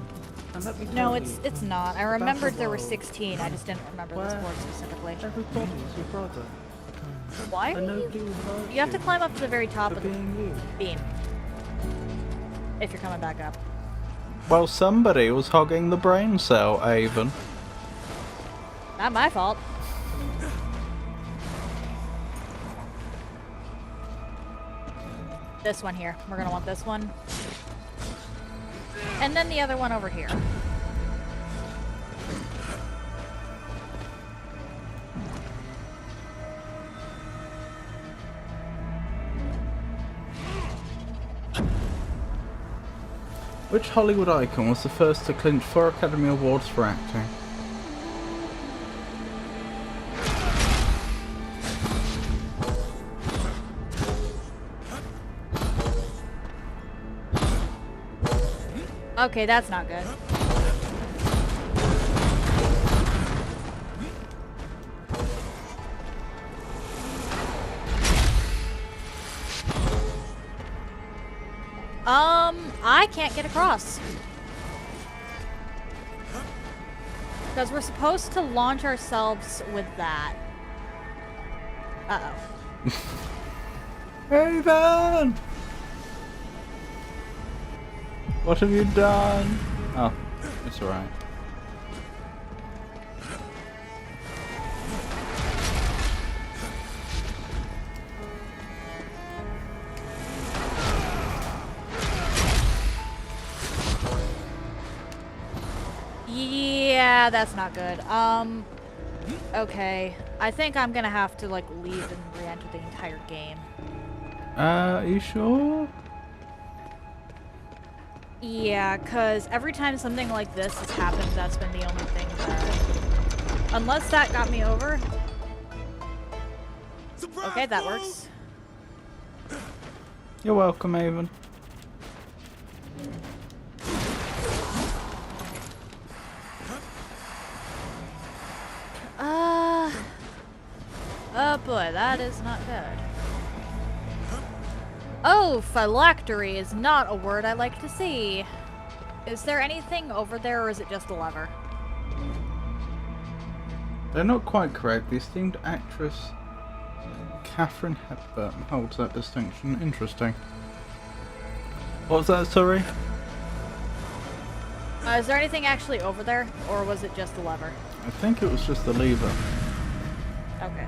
and let me
No,
tell
it's
you
not. I
about
remembered
the
there were
world
16. I just didn't remember this board specifically.
Everybody is your brother.
Why
And
are you?
nobody will hurt
You have to climb up to the very top
for
of the
being you.
beam. If you're coming back up.
Well, somebody was hogging the brain cell, Avon.
Not my fault. This one here. We're gonna want this one. And then the other one over here.
Which Hollywood icon was the first to clinch 4 Academy Awards for acting?
Okay, that's not good. I can't get across. Because we're supposed to launch ourselves with that. Uh-oh.
Raven! What have you done? Oh, it's alright.
Yeah, that's not good. Okay. I think I'm gonna have to, like, leave and re-enter the entire game.
Are you sure?
Yeah, because every time something like this has happened, that's been the only thing that... Unless that got me over. Okay, that works.
You're welcome, Avon.
Oh boy, that is not good. Oh, phylactery is not a word I like to see. Is there anything over there, or is it just a lever?
They're not quite correct. The esteemed actress Catherine Hepburn holds that distinction. Interesting. What was that, sorry?
Is there anything actually over there, or was it just a lever?
I think it was just the lever.
Okay.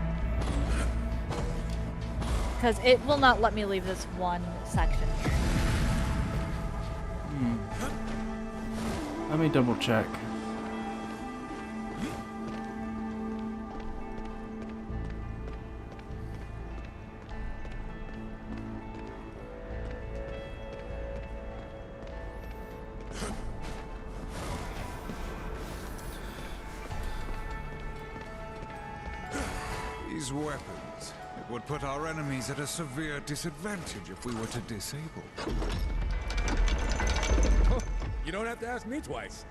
Because it will not let me leave this one section here.
Let me double check.
These weapons, it would put our enemies at a severe disadvantage if we were to disable them.
You don't have to ask me twice.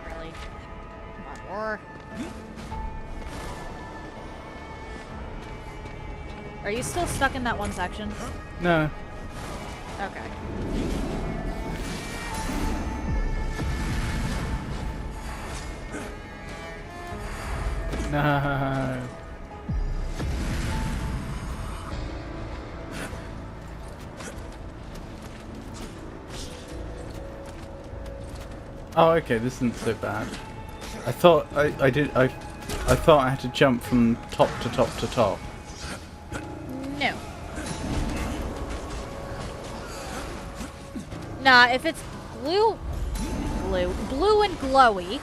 Really? More. Are you still stuck in that one section?
No.
Okay.
No. Oh, okay, this isn't so bad. I thought I thought I had to jump from top to top to top.
No. Nah, if it's blue and glowy,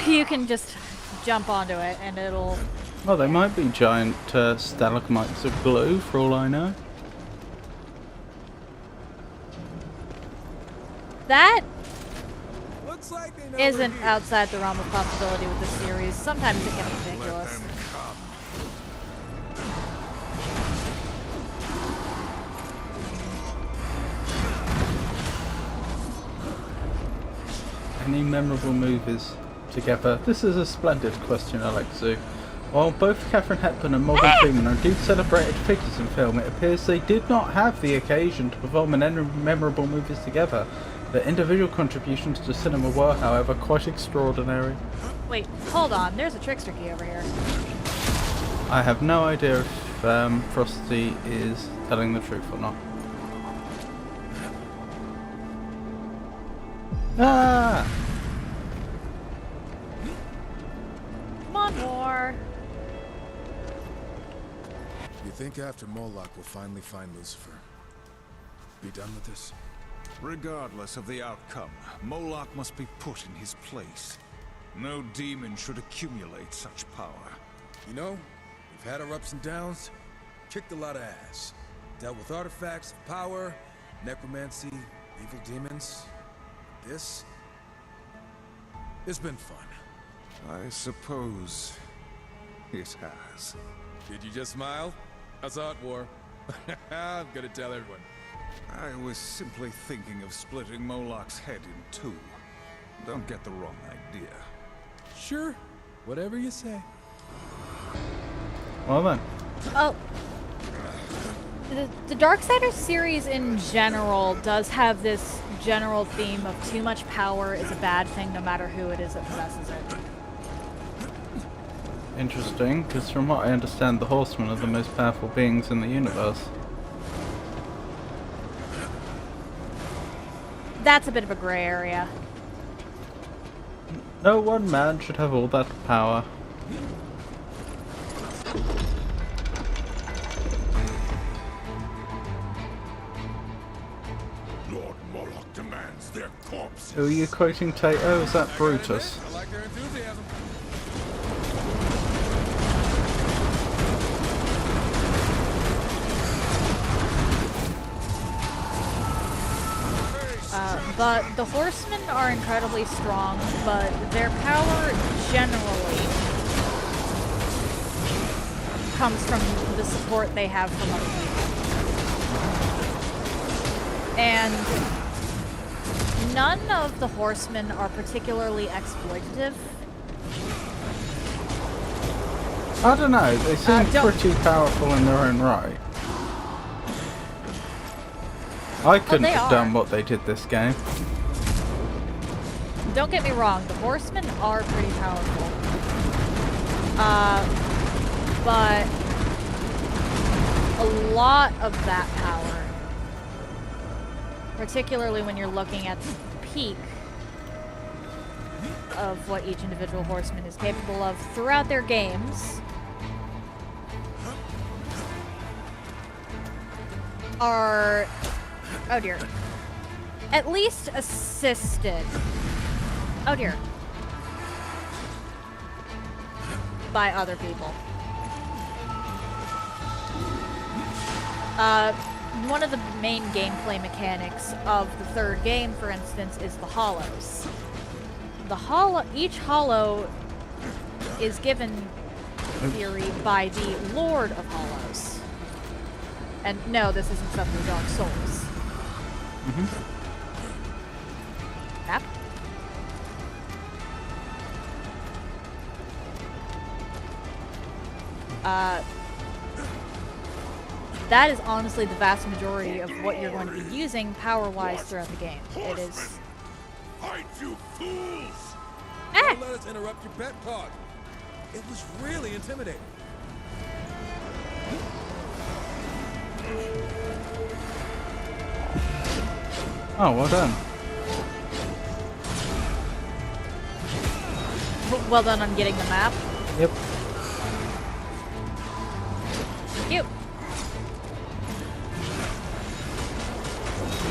you can just jump onto it and it'll...
Well, they might be giant stalagmites of glue, for all I know.
That
Looks like they know
isn't
we're here.
outside the realm of possibility with this series. Sometimes it can be
Let
ridiculous.
them come.
Any memorable movies together? This is a splendid question, Alexu. While both Catherine Hepburn and Morgan Freeman are indeed celebrated figures in film, it appears they did not have the occasion to perform in any memorable movies together. Their individual contributions to cinema were, however, quite extraordinary.
Wait, hold on. There's a trickster key over here.
I have no idea if Frosty is telling the truth or not. Ah!
Come on, more.
You think after Moloch we'll finally find Lucifer? Be done with this?
Regardless of the outcome, Moloch must be put in his place. No demon should accumulate such power.
You know, we've had our ups and downs, kicked a lot of ass, dealt with artifacts of power, necromancy, evil demons. This? It's been fun.
I suppose it has.
Did you just smile? I saw it, War. I'm gonna tell everyone.
I was simply thinking of splitting Moloch's head in two. Don't get the wrong idea.
Sure, whatever you say.
Well then.
Oh. The Darksiders series in general does have this general theme of too much power is a bad thing no matter who it is that possesses it.
Interesting, because from what I understand, the Horsemen are the most powerful beings in the universe.
That's a bit of a gray area.
No one man should have all that power.
Lord Moloch demands their corpses.
Who are you quoting, Tato? Is that Brutus?
I like their enthusiasm.
But the Horsemen are incredibly strong, but their power generally comes from the support they have from other people. And none of the Horsemen are particularly exploitative.
I don't know, they seem
don't-
pretty powerful in their own right. I couldn't
they
have
are.
done what they did this game.
Don't get me wrong, the Horsemen are pretty powerful. But a lot of that power, particularly when you're looking at the peak of what each individual Horseman is capable of throughout their games, are, oh dear, at least assisted, oh dear, by other people. One of the main gameplay mechanics of the third game, for instance, is the hollows. Each hollow is given, in theory, by the Lord of Hollows. And no, this isn't stuff from Dark Souls. Map? That is honestly the vast majority of what you're going to be using power-wise throughout the game. It is...
Fight, you fools!
Ah!
Don't let us interrupt your pet talk. It was really intimidating.
Oh, well done.
Well done on getting the map.
Yep.
Cute.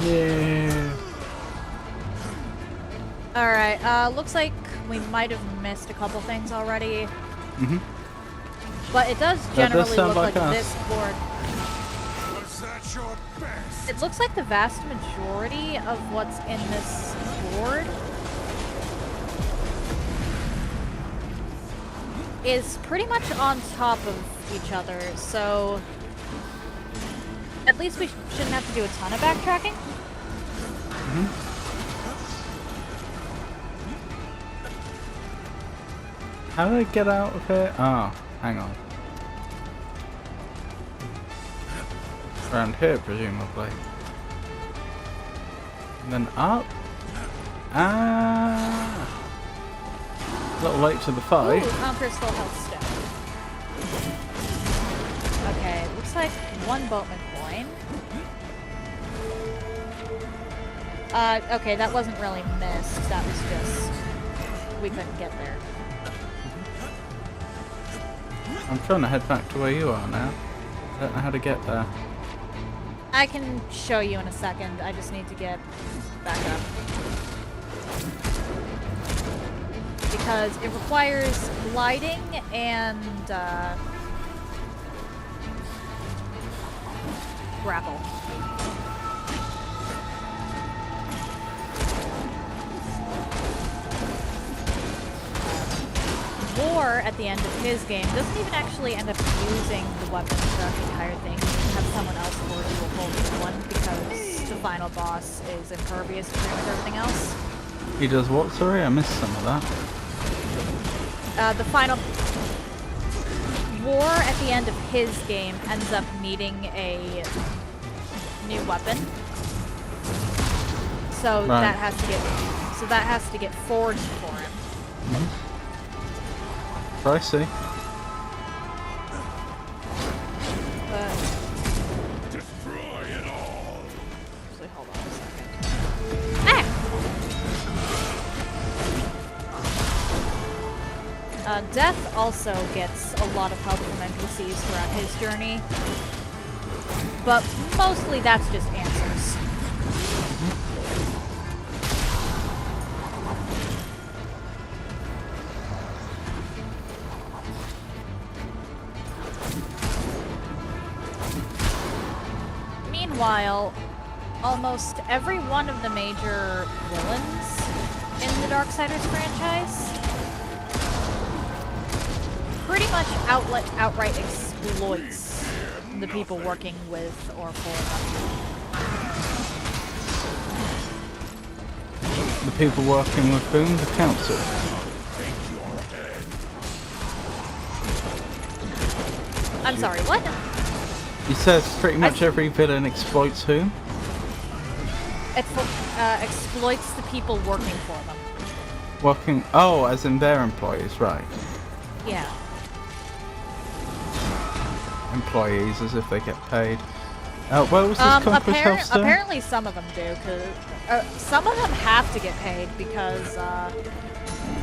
Yeah.
Alright, looks like we might have missed a couple things already. But it does
That does
generally
sound
look
like
like
us.
this board.
Was that your best?
It looks like the vast majority of what's in this board is pretty much on top of each other, so at least we shouldn't have to do a ton of backtracking.
How do I get out of here? Ah, hang on. Around here, presumably. And then up. Ah! A little late to the fight.
Ooh, conquers full health stone. Okay, looks like one boatman coin. Okay, that wasn't really missed. That was just... we couldn't get there.
I'm trying to head back to where you are now. I don't know how to get there.
I can show you in a second. I just need to get back up. Because it requires gliding and grapple. Or at the end of his game doesn't even actually end up using the weapon throughout the entire thing. You can have someone else forge you a whole new one because the final boss is impervious to pretty much everything else.
He does what? Sorry, I missed some of that.
The final war at the end of his game ends up needing a new weapon. So
Right.
that has to get forged for him.
Pricey.
Destroy it all.
Actually, hold on a second. Death also gets a lot of help from NPCs throughout his journey, but mostly that's just answers. Meanwhile, almost every one of the major villains in the Darksiders franchise pretty much outright exploits the people working with or for them.
The people working with whom? The council.
I'm sorry, what?
He says pretty much every villain exploits whom?
Exploits the people working for them.
Working... Oh, as in their employees, right.
Yeah.
Employees, as if they get paid. Where was this Conquest Healthstone?
Apparently some of them do, because some of them have to get paid because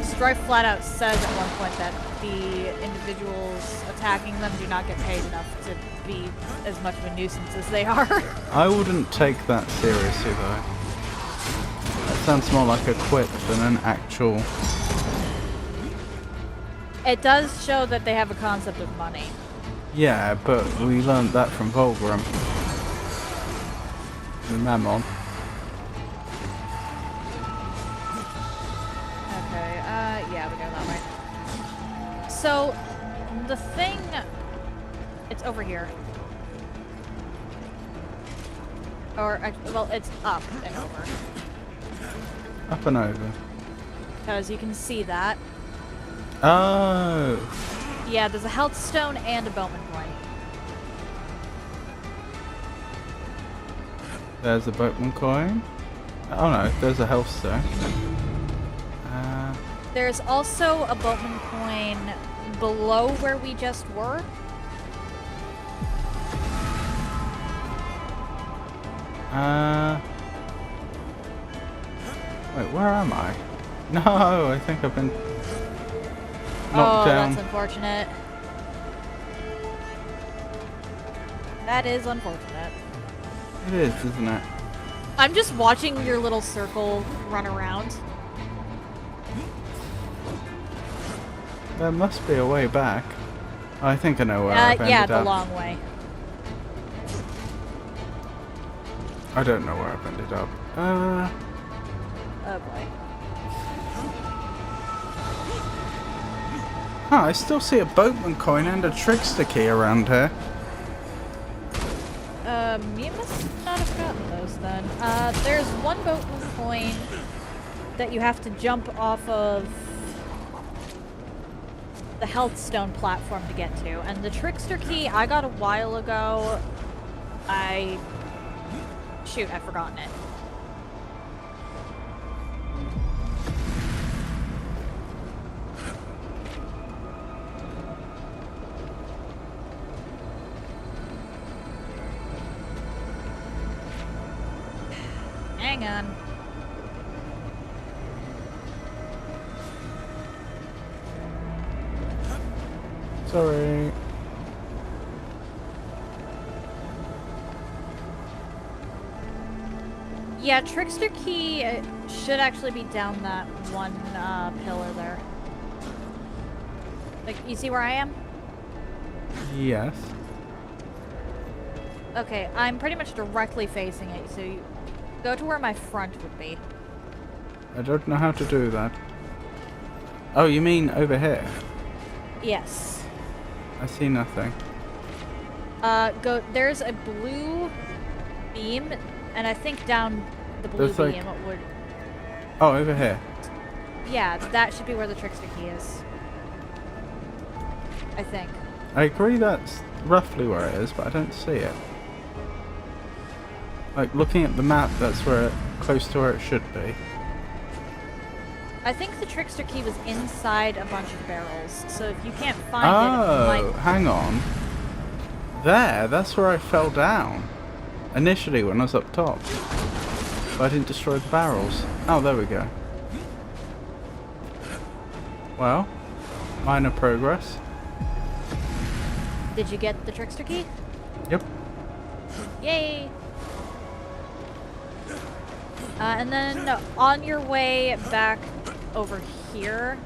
Strife flat out says at one point that the individuals attacking them do not get paid enough to be as much of a nuisance as they are.
I wouldn't take that seriously, though. That sounds more like a quip than an actual...
It does show that they have a concept of money.
Yeah, but we learned that from Volgrim. And Mammon.
Okay, yeah, we go that way. So, the thing... It's over here. Or, well, it's up and over.
Up and over.
Because you can see that.
Oh!
Yeah, there's a health stone and a Bowman point.
There's a boatman coin. Oh no, there's a health stone.
There's also a Boatman coin below where we just were.
Wait, where am I? No, I think I've been knocked down.
That's unfortunate. That is unfortunate.
It is, isn't it?
I'm just watching your little circle run around.
There must be a way back. I think I know where I've ended
yeah,
up.
the long way.
I don't know where I've ended up.
Oh boy.
Huh, I still see a boatman coin and a trickster key around here.
You must not have gotten those then. There's one boatman coin that you have to jump off of the Healthstone platform to get to, and the trickster key I got a while ago. Shoot, I've forgotten it. Hang on.
Sorry.
Yeah, trickster key should actually be down that one pillar there. Like, you see where I am?
Yes.
Okay, I'm pretty much directly facing it, so you go to where my front would be.
I don't know how to do that. Oh, you mean over here?
Yes.
I see nothing.
Go. There's a blue beam, and I think down the blue
There's, like-
beam would.
Oh, over here.
Yeah, that should be where the trickster key is. I think.
I agree that's roughly where it is, but I don't see it. Like, looking at the map, that's close to where it should be.
I think the trickster key was inside a bunch of barrels, so if you can't find it, you might...
hang on. That's where I fell down. Initially, when I was up top. But I didn't destroy the barrels. Oh, there we go. Well, minor progress.
Did you get the trickster key?
Yep.
Yay! And then on your way back over here,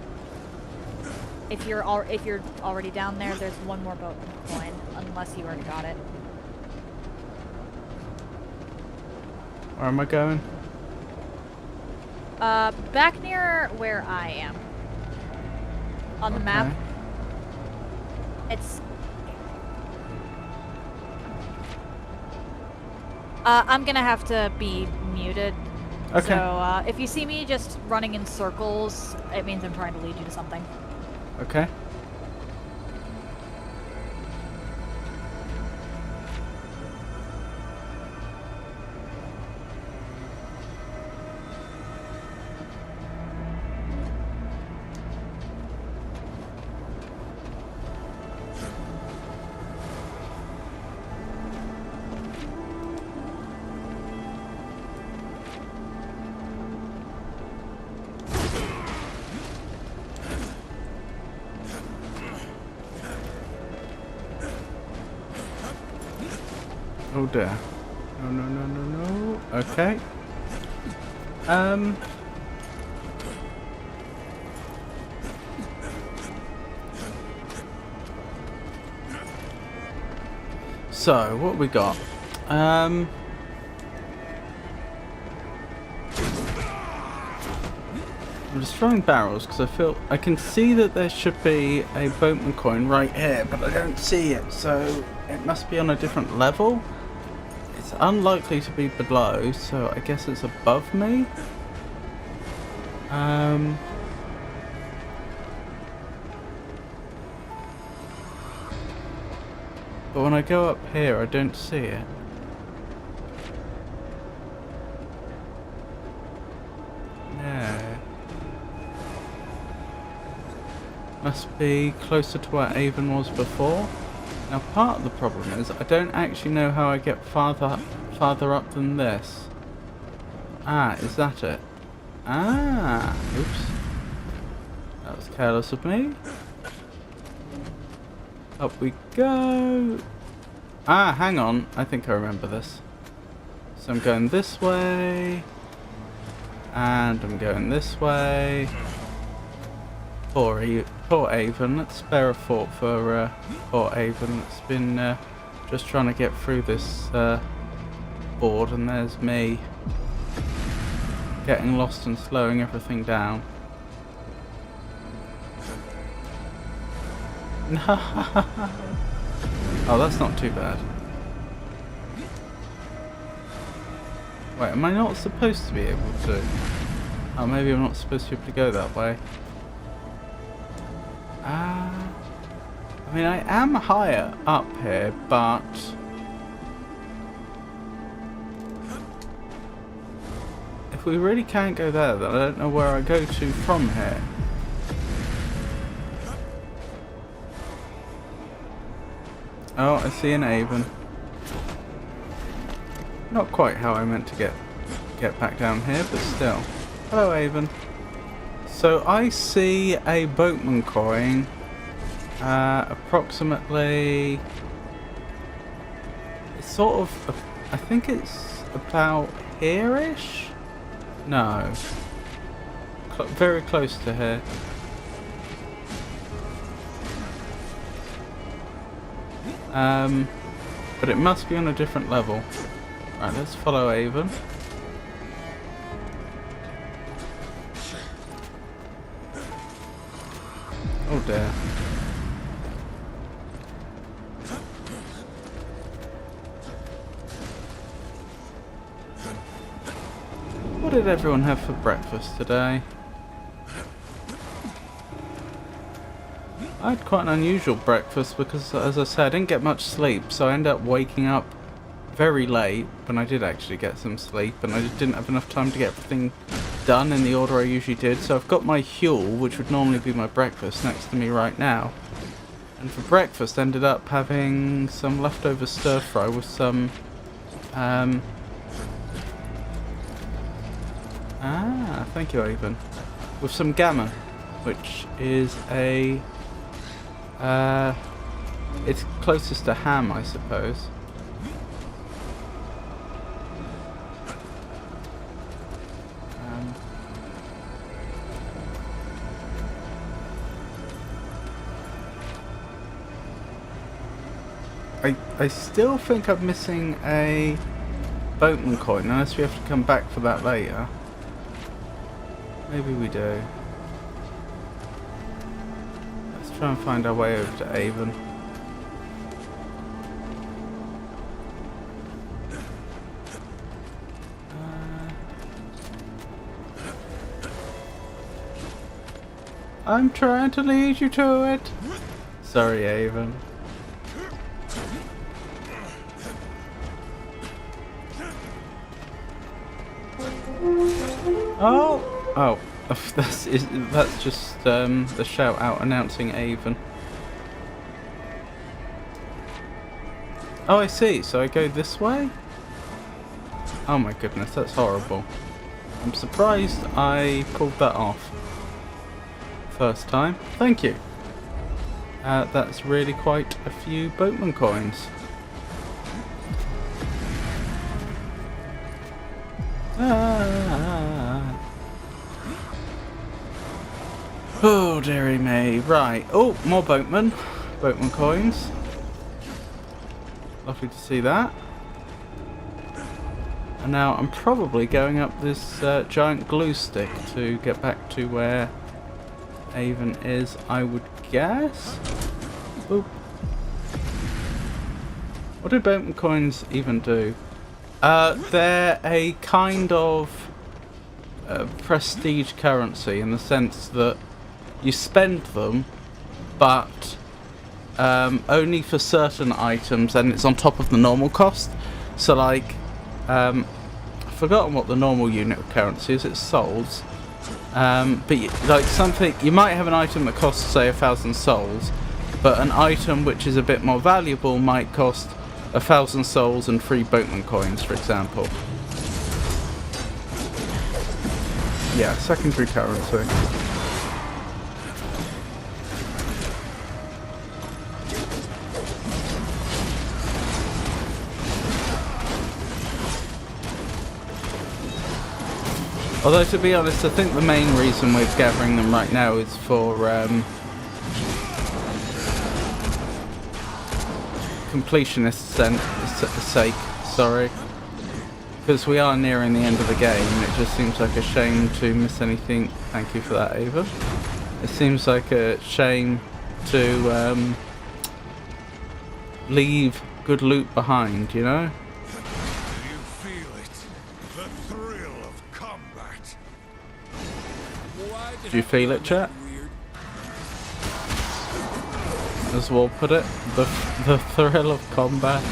if you're already down there, there's one more boatman coin, unless you already got it.
Where am I going?
Back near where I am. On the map. It's... I'm gonna have to be muted.
Okay.
So, if you see me just running in circles, it means I'm trying to lead you to something.
Okay. Oh dear. No, no, no, no, no. Okay. So, what we got? I'm destroying barrels because I can see that there should be a boatman coin right here, but I don't see it, so it must be on a different level. It's unlikely to be below, so I guess it's above me. But when I go up here, I don't see it. No. Must be closer to where Avon was before. Now part of the problem is I don't actually know how I get farther up than this. Ah, is that it? Ah, oops. That was careless of me. Up we go. Ah, hang on. I think I remember this. So I'm going this way. And I'm going this way. Poor Avon. Let's spare a thought for poor Avon that's been just trying to get through this board, and there's me getting lost and slowing everything down. Oh, that's not too bad. Wait, am I not supposed to be able to? Oh, maybe I'm not supposed to be able to go that way. I mean, I am higher up here, but if we really can't go there, then I don't know where I go to from here. Oh, I see an Avon. Not quite how I meant to get back down here, but still. Hello, Avon. So I see a boatman coin, approximately, it's sort of, I think it's about here-ish? No. Very close to here. But it must be on a different level. Right, let's follow Avon. Oh dear. did everyone have for breakfast today? I had quite an unusual breakfast because, as I said, I didn't get much sleep, so I ended up waking up very late when I did actually get some sleep, and I just didn't have enough time to get everything done in the order I usually did. So I've got my Huel, which would normally be my breakfast, next to me right now. And for breakfast, ended up having some leftover stir fry with some thank you, Avon. With some gammon, which is a it's closest to ham, I suppose. I still think I'm missing a boatman coin, unless we have to come back for that later. Maybe we do. Let's try and find our way over to Avon. I'm trying to lead you to it. Sorry, Avon. Oh, that's just the shout out announcing Avon. Oh, I see. So I go this way? Oh my goodness, that's horrible. I'm surprised I pulled that off first time. Thank you. That's really quite a few boatman coins. Oh, dearie me. Right. Oh, more boatman. Boatman coins. Lovely to see that. And now I'm probably going up this giant glue stick to get back to where Avon is, I would guess. Oop. What do boatman coins even do? They're a kind of prestige currency in the sense that you spend them, but only for certain items, and it's on top of the normal cost. So like, I've forgotten what the normal unit of currency is. It's souls. But like something, you might have an item that costs say 1,000 souls, but an item which is a bit more valuable might cost 1,000 souls and 3 boatman coins, for example. Yeah, secondary currency. Although, to be honest, I think the main reason we're gathering them right now is for completionist's sake, sorry. Because we are nearing the end of the game, and it just seems like a shame to miss anything. Thank you for that, Ava. It seems like a shame to leave good loot behind, you know? Do you feel it, chat? As we'll put it, the thrill of combat.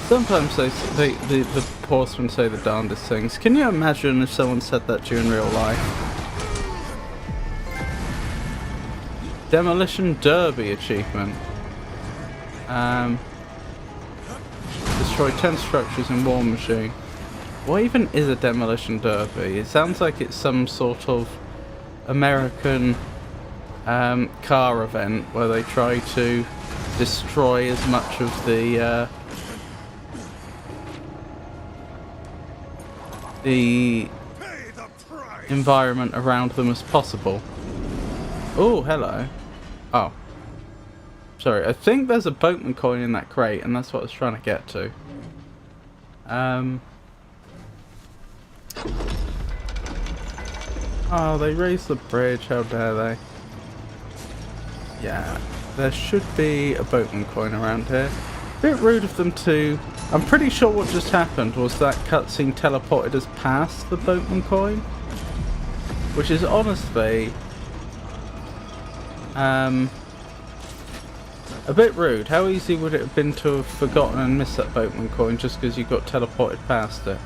Sometimes the horsemen say the darndest things. Can you imagine if someone said that to you in real life? Demolition Derby achievement. Destroy 10 structures in War Machine. What even is a demolition derby? It sounds like it's some sort of American car event where they try to destroy as much of the environment around them as possible. Oh, hello. Oh. Sorry, I think there's a boatman coin in that crate, and that's what I was trying to get to. Oh, they raised the bridge, how dare they. Yeah, there should be a boatman coin around here. Bit rude of them to... I'm pretty sure what just happened was that cutscene teleported us past the boatman coin. Which is honestly... a bit rude. How easy would it have been to have forgotten and missed that boatman coin just because you got teleported past it?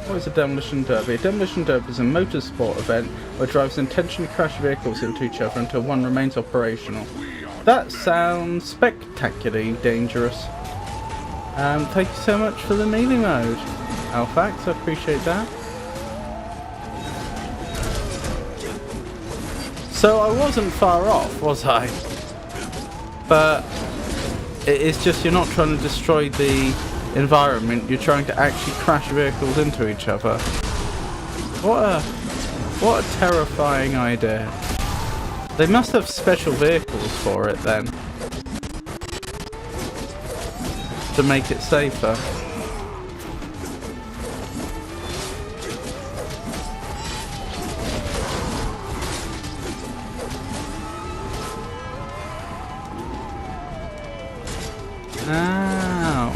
What is a demolition derby? A demolition derby is a motorsport event where drivers intentionally crash vehicles into each other until one remains operational. That sounds spectacularly dangerous. Thank you so much for the melee mode, Alfax, I appreciate that. So I wasn't far off, was I? But it's just you're not trying to destroy the environment, you're trying to actually crash vehicles into each other. What a terrifying idea. They must have special vehicles for it then, to make it safer. Ow.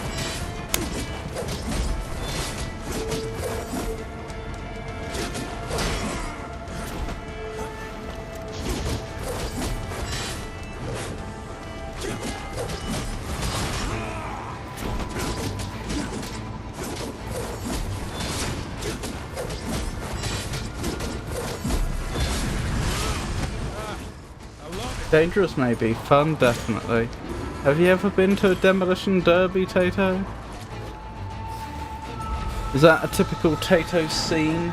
Dangerous maybe, fun definitely. Have you ever been to a demolition derby, Tato? Is that a typical Tato scene?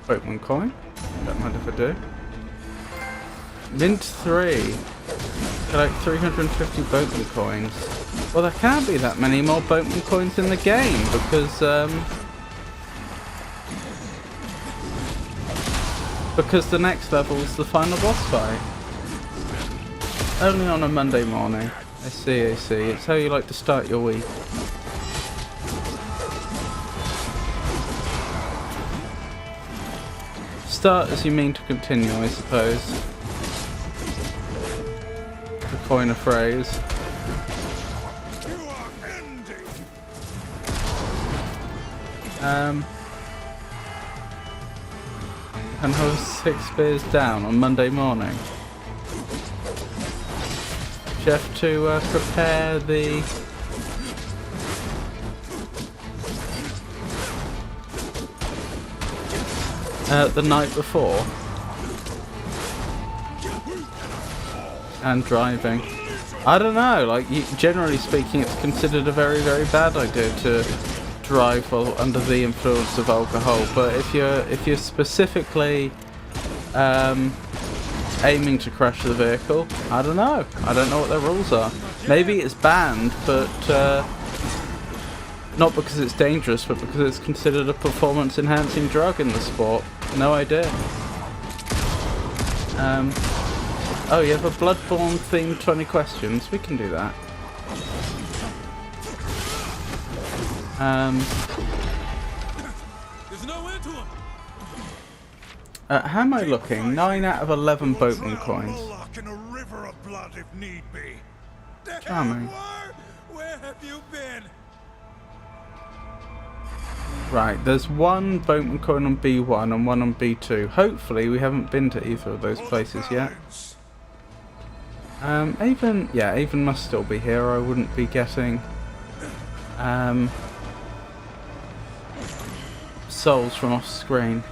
Boatman coin. Don't mind if I do. Mint 3. Collect 350 boatman coins. Well, there can't be that many more boatman coins in the game because the next level is the final boss fight. Only on a Monday morning. I see, I see. It's how you like to start your week. Start as you mean to continue, I suppose. To coin a phrase. And I was 6 beers down on Monday morning. Do you have to prepare the... the night before? And driving. I don't know, like, generally speaking it's considered a very, very bad idea to drive while under the influence of alcohol, but if you're specifically aiming to crash the vehicle, I don't know what their rules are. Maybe it's banned, but not because it's dangerous, but because it's considered a performance enhancing drug in the sport. No idea. Oh, you have a Bloodborne themed 20 questions? We can do that.
There's no end to him.
How am I looking? 9 out of 11 boatman coins.
In a river of blood if need be.
Charming.
Where have you been?
Right, there's one boatman coin on B1 and one on B2. Hopefully we haven't been to either of those places yet. Avon must still be here, or I wouldn't be getting souls from off screen.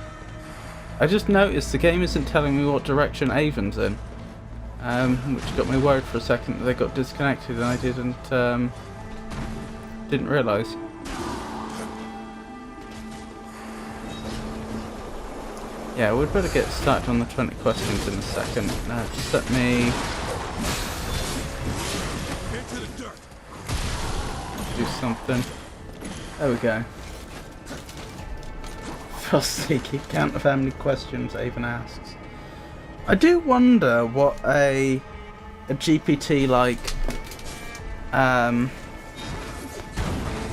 I just noticed the game isn't telling me what direction Avon's in, which got me worried for a second that they got disconnected and I didn't realise. Yeah, we'd better get started on the 20 questions in a second. Just let me do something. There we go. Frosty, count of how many questions Avon asks. I do wonder what a a GPT like.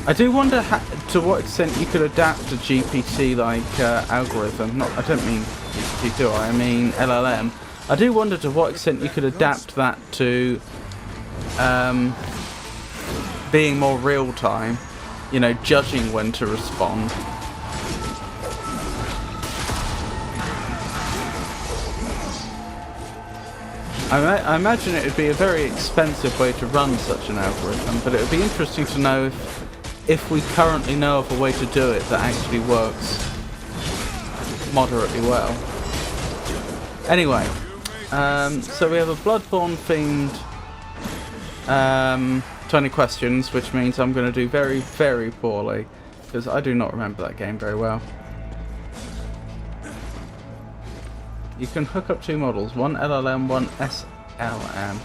I do wonder to what extent you could adapt a GPT like algorithm. Not, I don't mean GPT, do I? I mean LLM. I do wonder to what extent you could adapt that to being more real time. You know, judging when to respond. I imagine it would be a very expensive way to run such an algorithm, but it would be interesting to know if we currently know of a way to do it that actually works moderately well. Anyway, so we have a Bloodborne themed 20 questions, which means I'm going to do very, very poorly, because I do not remember that game very well. You can hook up two models, one LLM, one SLM.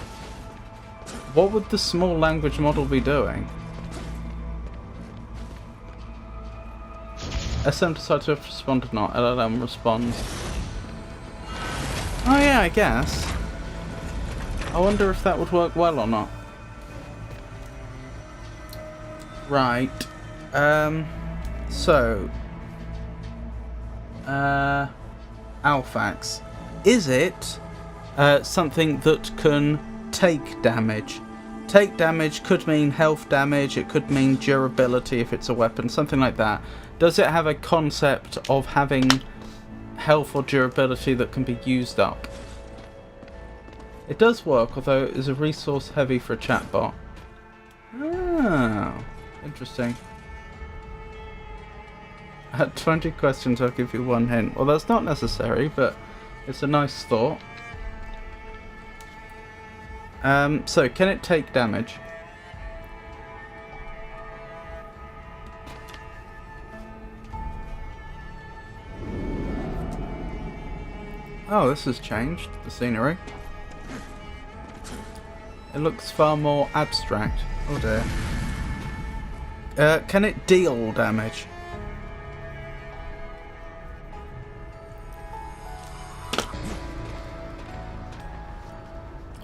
What would the small language model be doing? SM decides to respond or not, LLM responds. Oh yeah, I guess. I wonder if that would work well or not. Right. Alphax. Is it something that can take damage? Take damage could mean health damage, it could mean durability if it's a weapon, something like that. Does it have a concept of having health or durability that can be used up? It does work, although it is a resource heavy for a chatbot. Oh, interesting. At 20 questions, I'll give you one hint. Well, that's not necessary, but it's a nice thought. So, can it take damage? Oh, this has changed, the scenery. It looks far more abstract. Oh dear. Can it deal damage?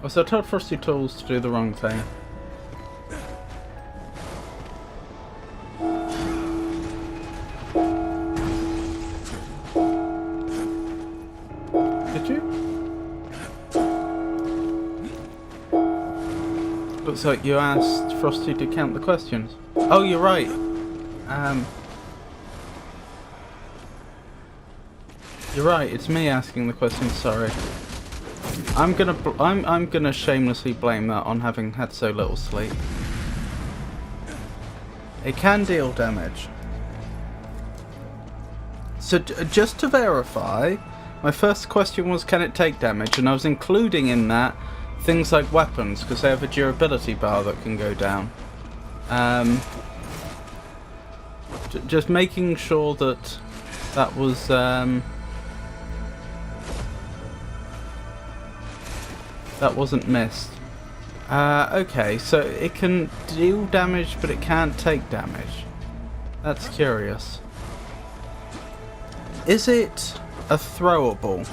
Oh, so I told Frosty Tools to do the wrong thing. Did you? Looks like you asked Frosty to count the questions. Oh, you're right. You're right. It's me asking the questions. Sorry. I'm gonna shamelessly blame that on having had so little sleep. It can deal damage. So just to verify, my first question was, can it take damage? And I was including in that things like weapons, because they have a durability bar that can go down. Just making sure that that was that wasn't missed. Okay, so it can deal damage, but it can't take damage. That's curious. Is it a throwable?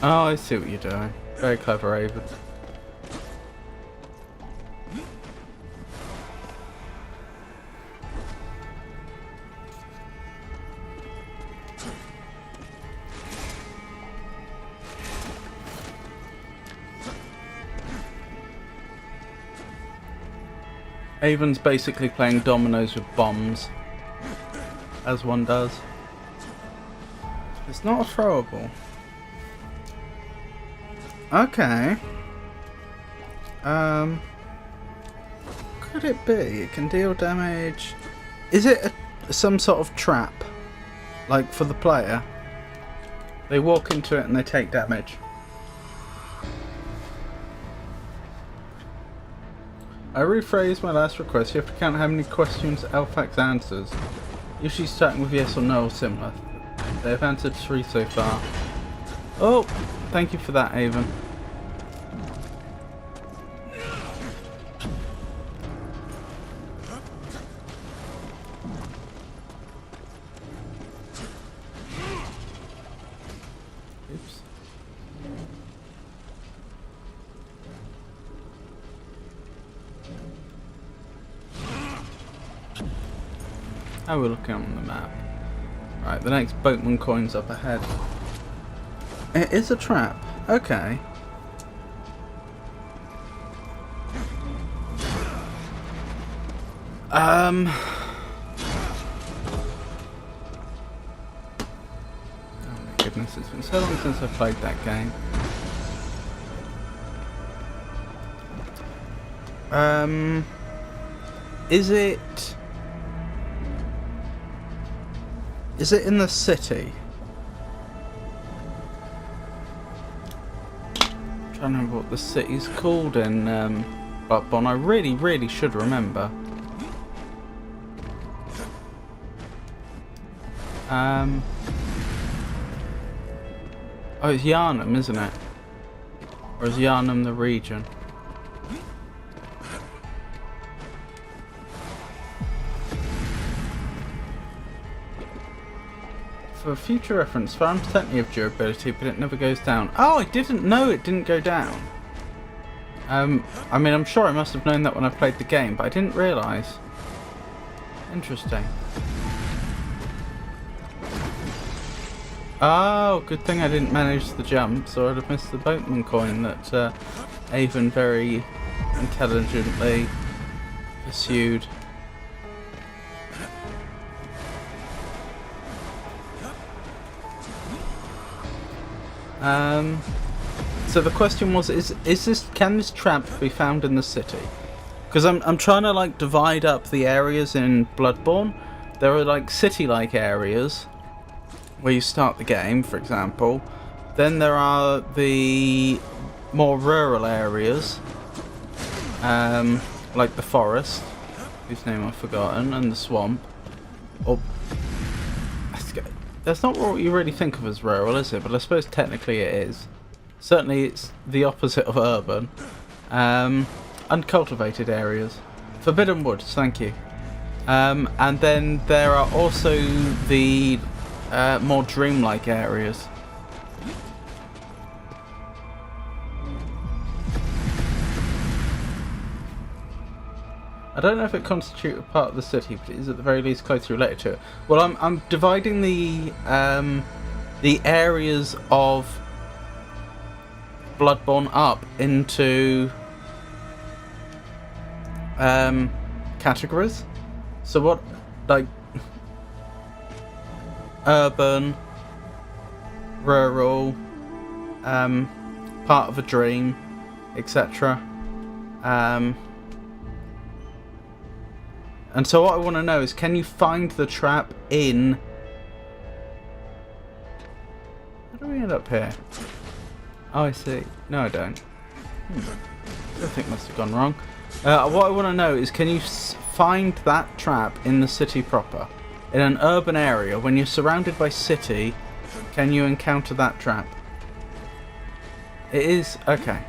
Oh, I see what you're doing. Very clever, Avon. Avon's basically playing dominoes with bombs, as one does. It's not a throwable. Okay. Could it be? It can deal damage. Is it some sort of trap? Like for the player? They walk into it and they take damage. I rephrase my last request. You have to count how many questions Alphax answers. Usually starting with yes or no or similar. They have answered 3 so far. Oh, thank you for that, Avon. Oh, we're looking on the map. Right, the next boatman coin's up ahead. It is a trap. Okay. Oh my goodness, it's been so long since I played that game. Is it in the city? I'm trying to remember what the city's called in Bloodborne. I really should remember. Oh, it's Yarnum, isn't it? Or is Yarnum the region? For future reference, found plenty of durability, but it never goes down. Oh, I didn't know it didn't go down. I mean, I'm sure I must have known that when I played the game, but I didn't realise. Interesting. Oh, good thing I didn't manage the jump, so I'd have missed the boatman coin that Avon very intelligently pursued. So the question was, can this trap be found in the city? Because I'm trying to like divide up the areas in Bloodborne. There are like city-like areas where you start the game, for example. Then there are the more rural areas, like the forest, whose name I've forgotten, and the swamp. Or that's not what you really think of as rural, is it? But I suppose technically it is. Certainly it's the opposite of urban. Uncultivated areas. Forbidden woods, thank you. And then there are also the more dreamlike areas. I don't know if it constitutes a part of the city, but it is at the very least closely related to it. Well, I'm dividing the areas of Bloodborne up into categories. So what, like, urban, rural, part of a dream, etc. And so what I want to know is, can you find the trap in... How do we end up here? Oh, I see. No, I don't. Something must have gone wrong. What I want to know is, can you find that trap in the city proper? In an urban area, when you're surrounded by city, can you encounter that trap? It is... okay.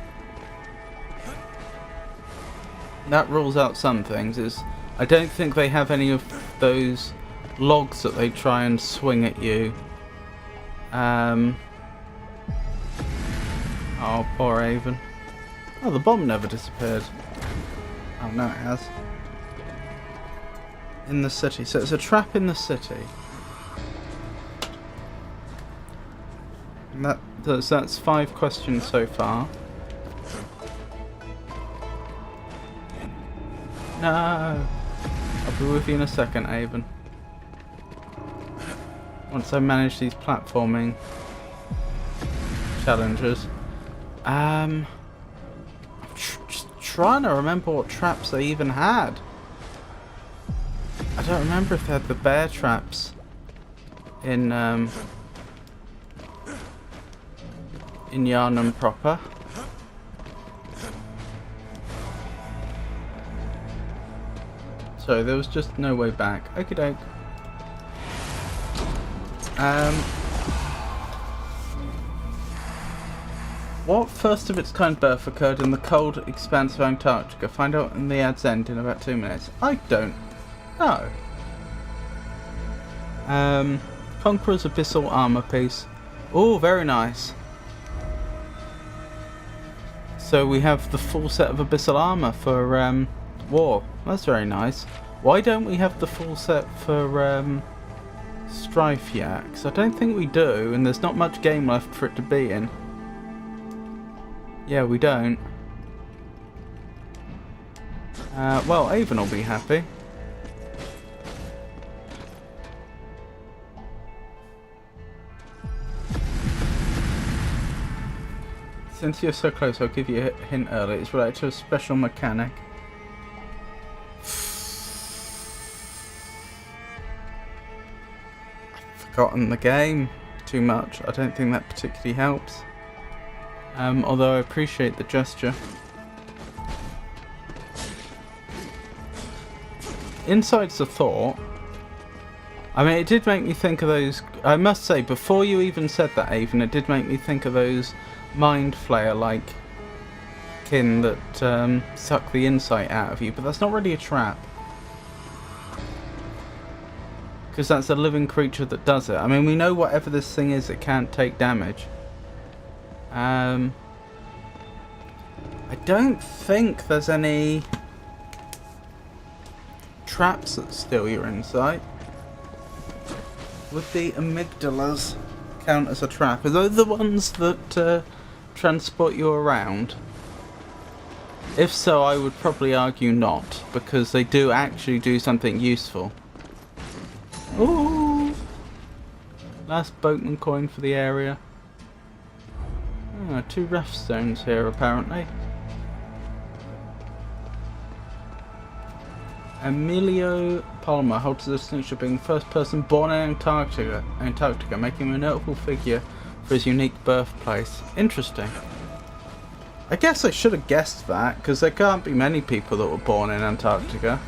That rules out some things. I don't think they have any of those logs that they try and swing at you. Oh, poor Avon. Oh, the bomb never disappeared. Oh, no, it has. In the city. So it's a trap in the city. And that's 5 questions so far. No! I'll be with you in a second, Avon. Once I manage these platforming challenges. I'm just trying to remember what traps they even had. I don't remember if they had the bear traps in Yarnum proper. So there was just no way back. Okie doke. What first of its kind birth occurred in the cold expanse of Antarctica? Find out in the ad's end in about 2 minutes. I don't know. Conqueror's Abyssal Armor Piece. Oh, very nice. So we have the full set of Abyssal Armor for war. That's very nice. Why don't we have the full set for Strife yet? Because I don't think we do, and there's not much game left for it to be in. Yeah, we don't. Well, Avon will be happy. Since you're so close, I'll give you a hint early. It's related to a special mechanic. I've forgotten the game too much. I don't think that particularly helps. Although I appreciate the gesture. Inside's a thought. I mean, it did make me think of those... I must say, before you even said that, Avon, it did make me think of those mind flayer-like kin that suck the insight out of you, but that's not really a trap. Because that's a living creature that does it. I mean, we know whatever this thing is, it can't take damage. I don't think there's any traps that steal your insight. Would the amygdalas count as a trap? Are those the ones that transport you around? If so, I would probably argue not, because they do actually do something useful. Ooh! Last boatman coin for the area. Ah, 2 ref stones here apparently. Emilio Palmer holds the distinction of being the first person born in Antarctica, making him a notable figure for his unique birthplace. Interesting. I guess I should have guessed that, because there can't be many people that were born in Antarctica.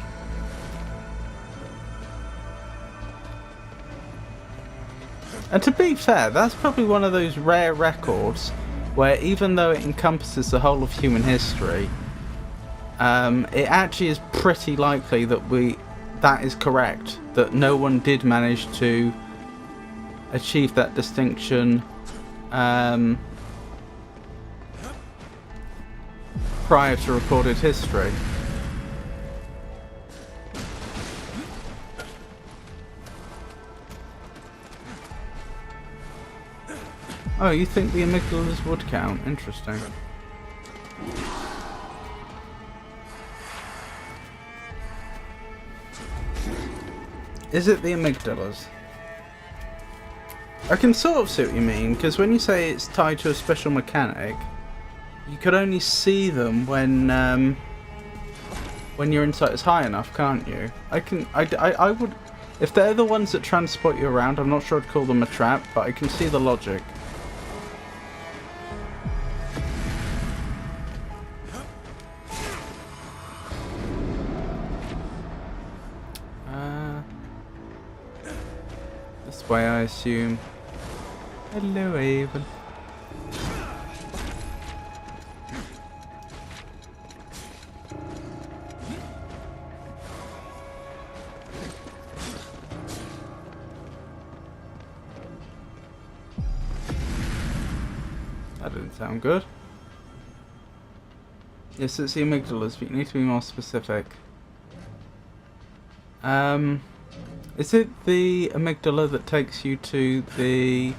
And to be fair, that's probably one of those rare records where even though it encompasses the whole of human history, it actually is pretty likely that that is correct, that no one did manage to achieve that distinction prior to recorded history. Oh, you think the amygdalas would count? Interesting. Is it the amygdalas? I can sort of see what you mean, because when you say it's tied to a special mechanic, you could only see them when your insight is high enough, can't you? I would, if they're the ones that transport you around, I'm not sure I'd call them a trap, but I can see the logic. This way, I assume. Hello, Avon. That didn't sound good. Yes, it's the amygdalas, but you need to be more specific. Is it the amygdala that takes you to the...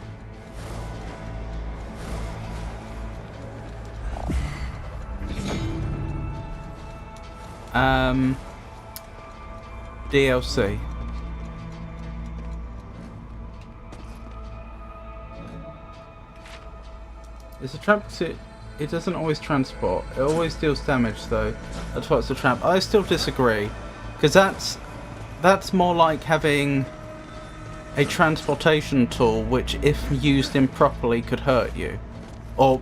DLC? It's a trap because it doesn't always transport. It always deals damage though. That's why it's a trap. I still disagree. Because that's more like having a transportation tool which, if used improperly, could hurt you. Or...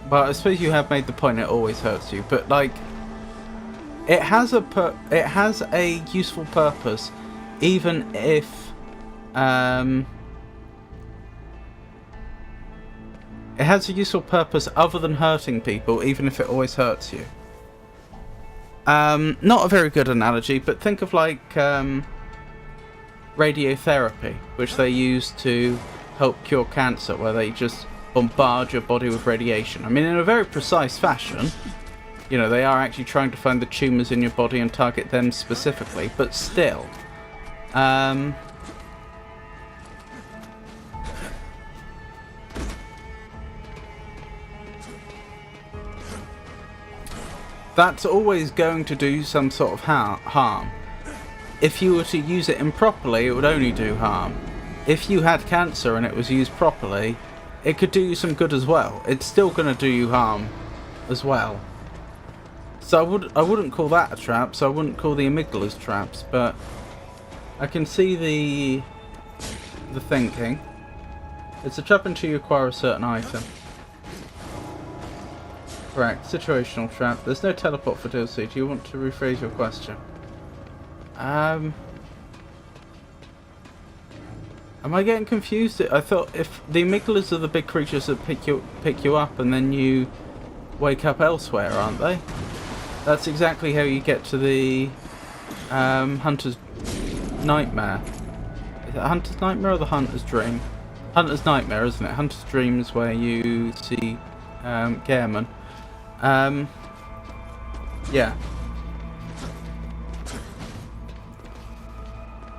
Well, I suppose you have made the point it always hurts you. But, like... It has a useful purpose, even if... It has a useful purpose other than hurting people, even if it always hurts you. Not a very good analogy, but think of like radiotherapy, which they use to help cure cancer, where they just bombard your body with radiation. I mean, in a very precise fashion, You know, they are actually trying to find the tumours in your body and target them specifically, but still. That's always going to do some sort of harm. If you were to use it improperly, it would only do harm. If you had cancer and it was used properly, it could do you some good as well. It's still going to do you harm as well. So I wouldn't call that a trap, so I wouldn't call the amygdalas traps, but I can see the thinking. It's a trap until you acquire a certain item. Correct. Situational trap. There's no teleport for DLC. Do you want to rephrase your question? Am I getting confused? I thought if the amygdalas are the big creatures that pick you up and then you wake up elsewhere, aren't they? That's exactly how you get to the Hunter's Nightmare. Is it a Hunter's Nightmare or the Hunter's Dream? Hunter's Nightmare, isn't it? Hunter's Dream is where you see Gehrman. Yeah.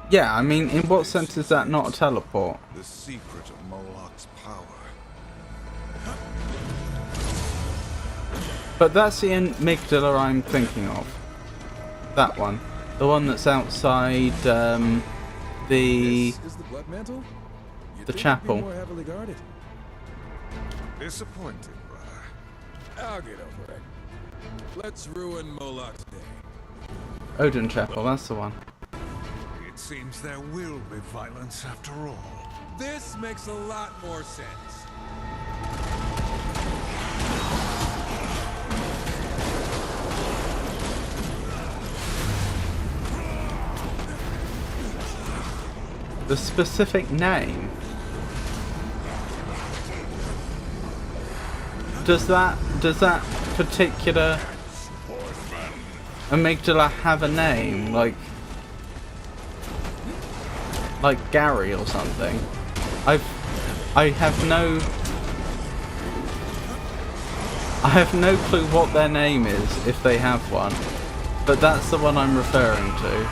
Yeah, I mean, in what sense is that not a teleport?
The secret of Moloch's power.
But that's the amygdala I'm thinking of. That one. The one that's outside the
This is the blood mantle? You'd
the
think it'd be
chapel.
more heavily guarded.
Disappointing, brother.
I'll get over it. Let's ruin Moloch's day.
Odin Chapel, that's the one.
It seems there will be violence after all.
This makes a lot more sense.
The specific name. Does that particular amygdala have a name, like Gary or something? I have no clue what their name is if they have one, but that's the one I'm referring to.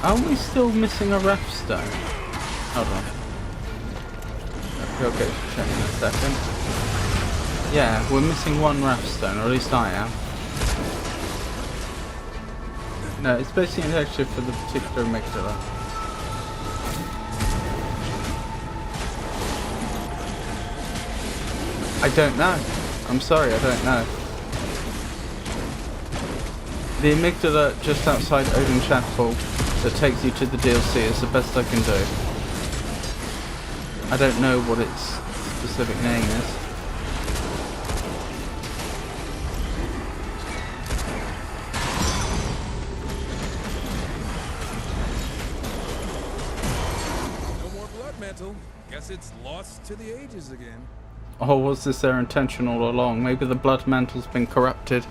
Are we still missing a ref stone? Hold on. I'll get to check in a second. Yeah, we're missing one ref stone, or at least I am. No, it's basically an extra for the particular amygdala. I don't know. I'm sorry, I don't know. The amygdala just outside Odin Chapel that takes you to the DLC is the best I can do. I don't know what its specific name is.
No more blood mantle. Guess it's lost to the ages again.
Or was this their intention all along? Maybe the blood mantle's been corrupted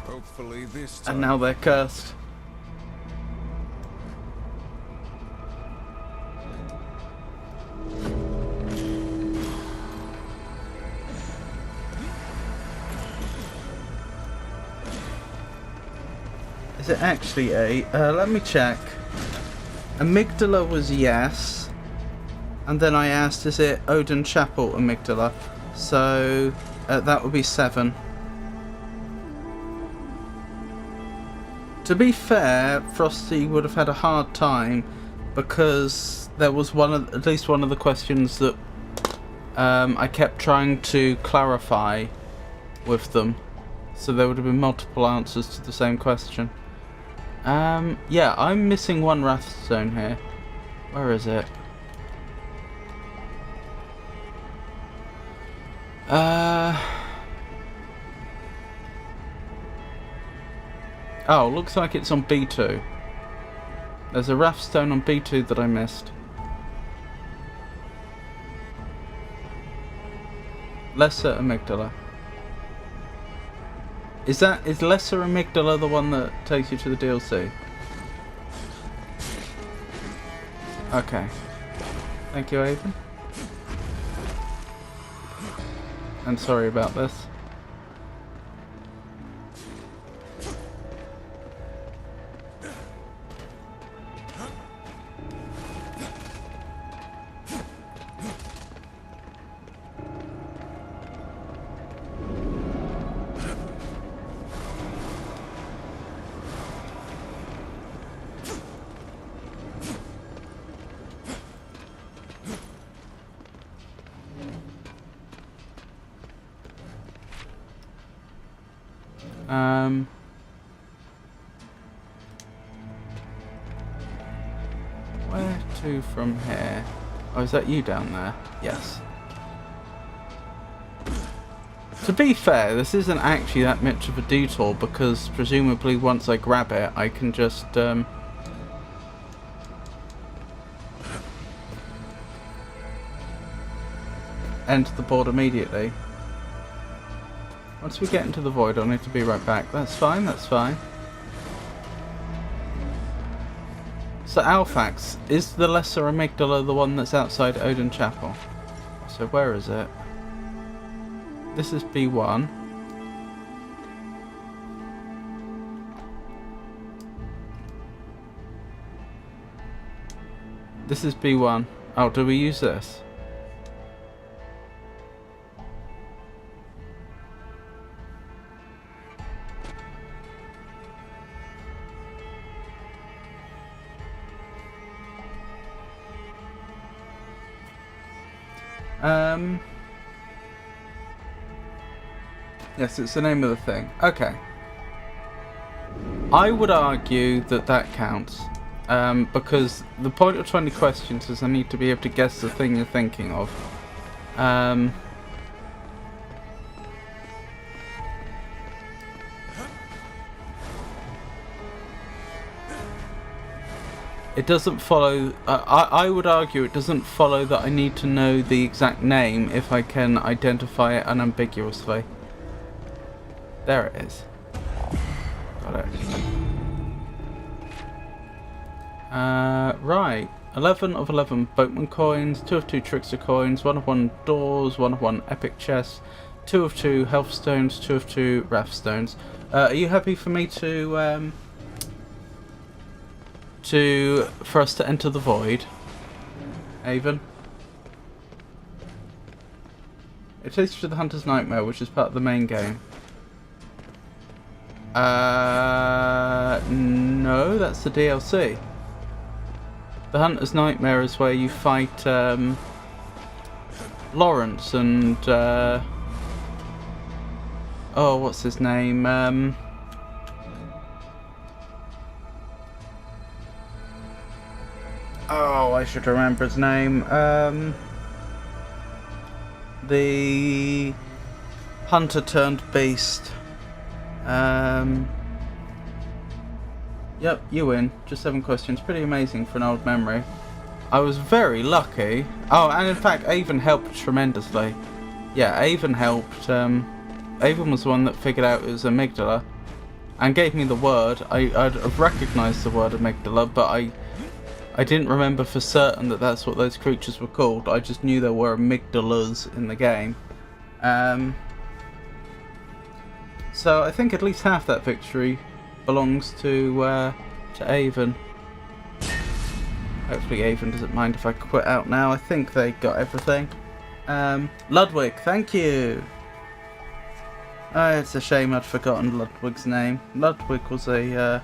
Hopefully this time.
and now they're cursed. Is it actually a... let me check. Amygdala was yes. And then I asked, is it Odin Chapel amygdala? So, that would be 7. To be fair, Frosty would have had a hard time because there was at least one of the questions that I kept trying to clarify with them. So there would have been multiple answers to the same question. Yeah, I'm missing one Wrathstone here. Where is it? Oh, looks like it's on B2. There's a Wrathstone on B2 that I missed. Lesser amygdala. Is lesser amygdala the one that takes you to the DLC? Okay. Thank you, Avon. And sorry about this. Where to from here? Oh, is that you down there? Yes. To be fair, this isn't actually that much of a detour because presumably once I grab it, I can just enter the board immediately. Once we get into the void, I'll need to be right back. That's fine, that's fine. So Alphax, is the lesser amygdala the one that's outside Odin Chapel? So where is it? This is B1. This is B1. Oh, do we use this? Yes, it's the name of the thing. Okay. I would argue that that counts. Because the point of 20 questions is I need to be able to guess the thing you're thinking of. It doesn't follow... I would argue it doesn't follow that I need to know the exact name if I can identify it unambiguously. There it is. Got it. Right. 11 of 11 boatman coins, 2 of 2 trickster coins, 1 of 1 doors, 1 of 1 epic chests, 2 of 2 health stones, 2 of 2 wrath stones. Are you happy for me to for us to enter the void, Avon? It takes you to the Hunter's Nightmare, which is part of the main game. No, that's the DLC. The Hunter's Nightmare is where you fight Lawrence and oh, what's his name? Oh, I should remember his name. The hunter turned beast. Yep, you win. Just 7 questions. Pretty amazing for an old memory. I was very lucky. Oh, and in fact, Avon helped tremendously. Yeah, Avon helped. Avon was the one that figured out it was amygdala and gave me the word. I'd recognised the word amygdala, but I didn't remember for certain that that's what those creatures were called. I just knew there were amygdalas in the game. So I think at least half that victory belongs to Avon. Hopefully Avon doesn't mind if I quit out now. I think they got everything. Ludwig, thank you! It's a shame I'd forgotten Ludwig's name. Ludwig was that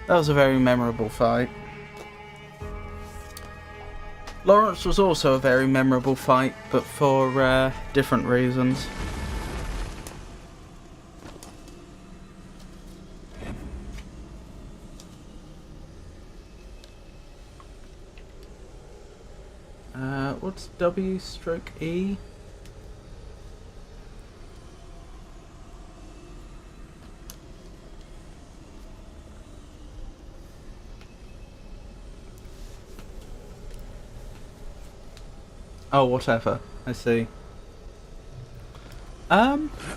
was a very memorable fight. Lawrence was also a very memorable fight, but for different reasons. What's W/E? Oh, whatever. I see.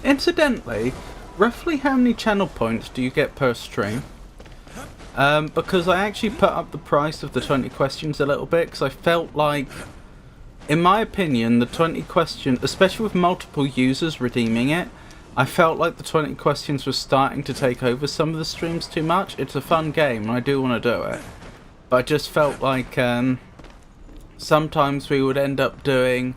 Incidentally, roughly how many channel points do you get per stream? Because I actually put up the price of the 20 questions a little bit, because I felt like, in my opinion, the 20 questions, especially with multiple users redeeming it, I felt like the 20 questions was starting to take over some of the streams too much. It's a fun game, and I do want to do it. But I just felt like sometimes we would end up doing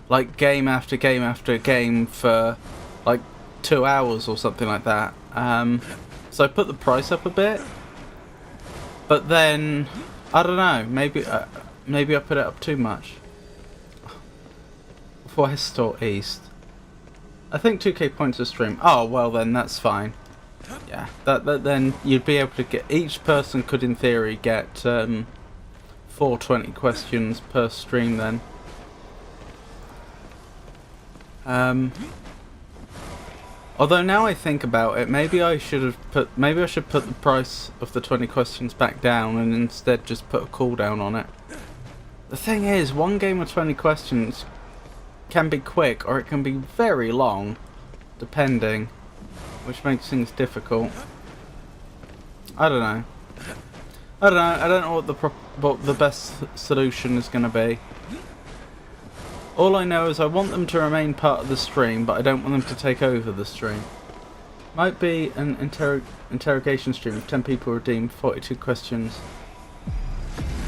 like game after game after game for like 2 hours or something like that. So I put the price up a bit. But then, I don't know, maybe I put it up too much. West or east? I think 2k points a stream. Oh, well then, that's fine. Yeah, that then you'd be able to get, each person could in theory get 420 questions per stream then. Although now I think about it, maybe I should put the price of the 20 questions back down and instead just put a cooldown on it. The thing is, one game of 20 questions can be quick or it can be very long, depending, which makes things difficult. I don't know. I don't know what the best solution is going to be. All I know is I want them to remain part of the stream, but I don't want them to take over the stream. Might be an interrogation stream with 10 people redeem 42 questions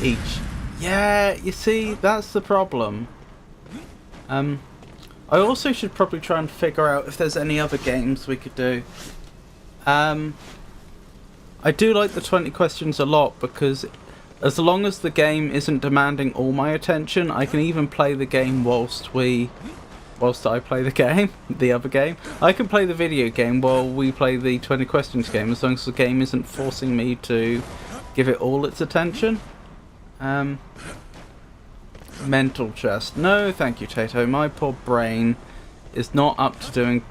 each. Yeah, you see, that's the problem. I also should probably try and figure out if there's any other games we could do. I do like the 20 questions a lot because as long as the game isn't demanding all my attention, I can even play the game whilst I play the game, the other game. I can play the video game while we play the 20 questions game, as long as the game isn't forcing me to give it all its attention. Mental chess. No, thank you, Tato. My poor brain is not up to doing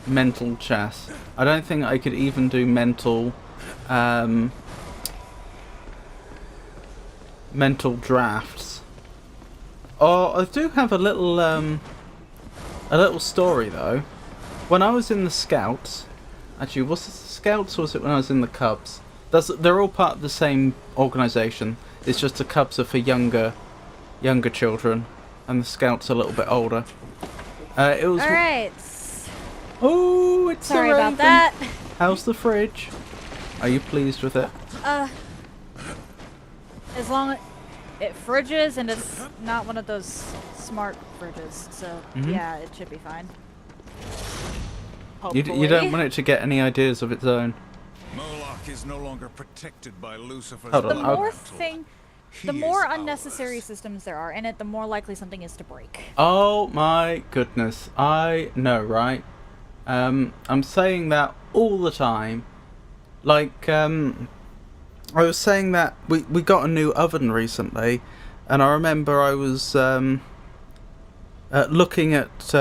mental chess. I don't think I could even do mental drafts. Oh, I do have a little story though. When I was in the Scouts, actually, was it the Scouts or was it when I was in the Cubs? They're all part of the same organisation. It's just the Cubs are for younger children, and the Scouts are a little bit older. It was.
All right.
Oh, it's
sorry
a
about
raven.
that.
How's the fridge? Are you pleased with it?
As long as it fridges and it's not one of those smart fridges, so yeah, it should be fine.
You don't want it to get any ideas of its own.
Moloch is no longer protected by Lucifer's
Hold on,
The more unnecessary systems there are in it, the more likely something is to break.
Oh my goodness, I know, right? I'm saying that all the time. Like, I was saying that we got a new oven recently, and I remember I was looking at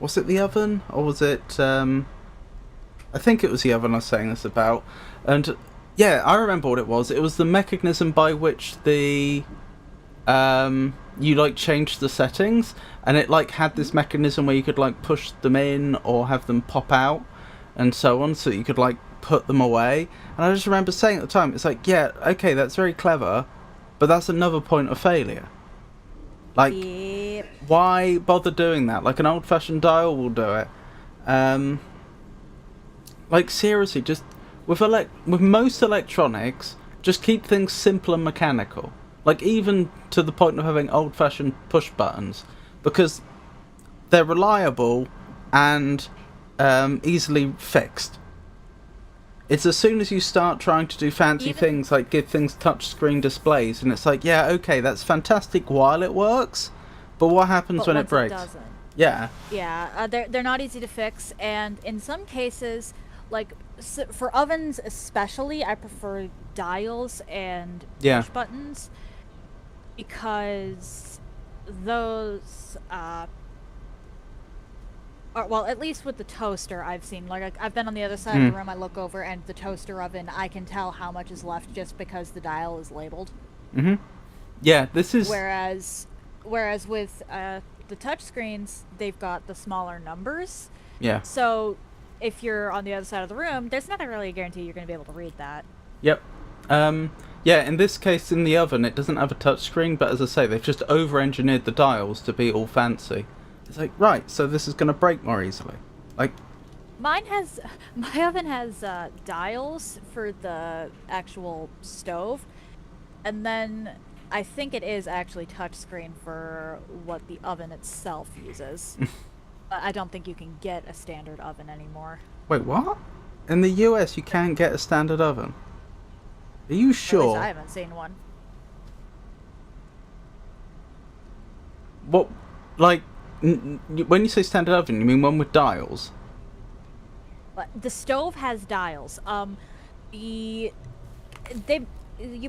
was it the oven or was it I think it was the oven I was saying this about, and yeah, I remember what it was. It was the mechanism by which the you like changed the settings, and it like had this mechanism where you could like push them in or have them pop out and so on, so you could like put them away. And I just remember saying at the time, it's like, yeah, okay, that's very clever, but that's another point of failure. Like,
Yep.
why bother doing that? Like, an old-fashioned dial will do it. Like, seriously, just with most electronics, just keep things simple and mechanical. Like, even to the point of having old-fashioned push buttons, because they're reliable and easily fixed. It's as soon as you start trying to do fancy things, like give things touchscreen displays, and it's like, yeah, okay, that's fantastic while it works, but what happens when it breaks?
It doesn't.
Yeah.
Yeah, they're not easy to fix, and in some cases, like for ovens especially, I prefer dials and push buttons, because those well, at least with the toaster, I've seen, like, I've been on the other side of the room, I look over, and the toaster oven, I can tell how much is left just because the dial is labeled.
Yeah, this is...
Whereas with the touchscreens, they've got the smaller numbers.
Yeah.
So if you're on the other side of the room, there's not really a guarantee you're going to be able to read that.
Yep. Yeah, in this case, in the oven, it doesn't have a touchscreen, but as I say, they've just over-engineered the dials to be all fancy. It's like, right, so this is going to break more easily. Like,
My oven has dials for the actual stove, and then I think it is actually touchscreen for what the oven itself uses. But I don't think you can get a standard oven anymore.
wait, what? In the US, you can't get a standard oven? Are you
At
sure?
least I haven't seen one.
What, like, when you say standard oven, you mean one with dials?
But the stove has dials. You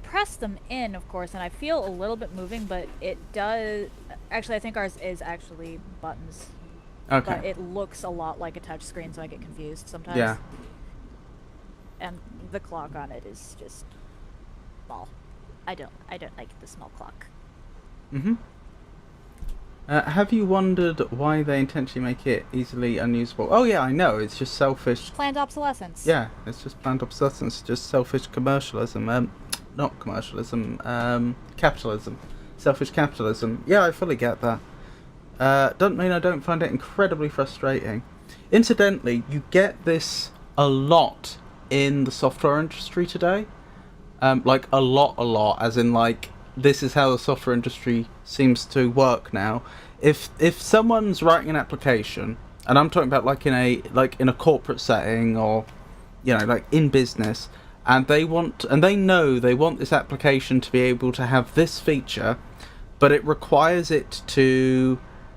press them in, of course, and I feel a little bit moving, but it does. Actually, I think ours is actually buttons.
Okay.
But it looks a lot like a touchscreen, so I get confused sometimes.
Yeah.
And the clock on it is just small. I don't like the small clock.
Mm-hmm. Have you wondered why they intentionally make it easily unusable? Oh yeah, I know. It's just selfish.
Planned obsolescence.
Yeah, it's just planned obsolescence. Just selfish commercialism. Not commercialism. Capitalism. Selfish capitalism. Yeah, I fully get that. Doesn't mean I don't find it incredibly frustrating. Incidentally, you get this a lot in the software industry today. Like a lot, as in like this is how the software industry seems to work now. If someone's writing an application, and I'm talking about like in a corporate setting or like in business, and they know they want this application to be able to have this feature, but it requires it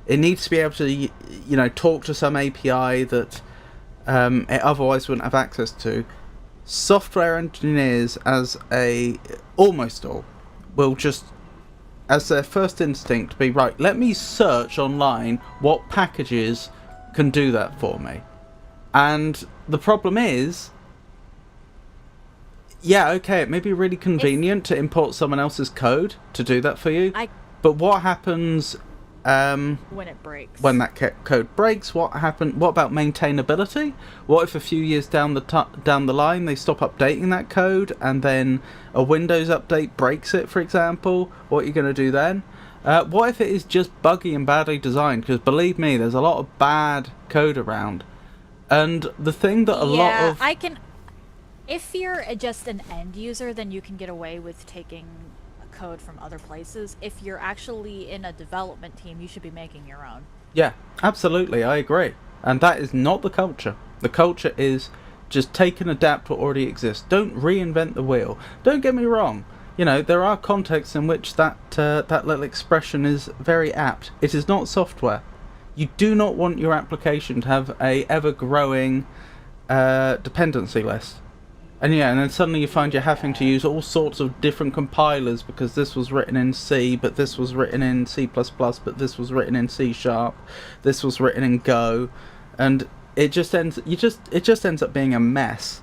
needs to be able to talk to some API that it otherwise wouldn't have access to. Software engineers almost all will just, as their first instinct, be right, let me search online what packages can do that for me. And the problem is, yeah, okay, it may be really convenient to import someone else's code to do that for you, but what happens
when it breaks?
When that code breaks, what about maintainability? What if a few years down the line they stop updating that code and then a Windows update breaks it, for example? What are you going to do then? What if it is just buggy and badly designed? Because believe me, there's a lot of bad code around. And the thing that
if you're just an end user, then you can get away with taking code from other places. If you're actually in a development team, you should be making your own.
Yeah, absolutely, I agree. And that is not the culture. The culture is just take and adapt what already exists. Don't reinvent the wheel. Don't get me wrong. There are contexts in which that little expression is very apt. It is not software. You do not want your application to have a ever-growing dependency list. And then suddenly you find you're having to use all sorts of different compilers because this was written in C, but this was written in C++, but this was written in C#, this was written in Go, and it just ends up being a mess.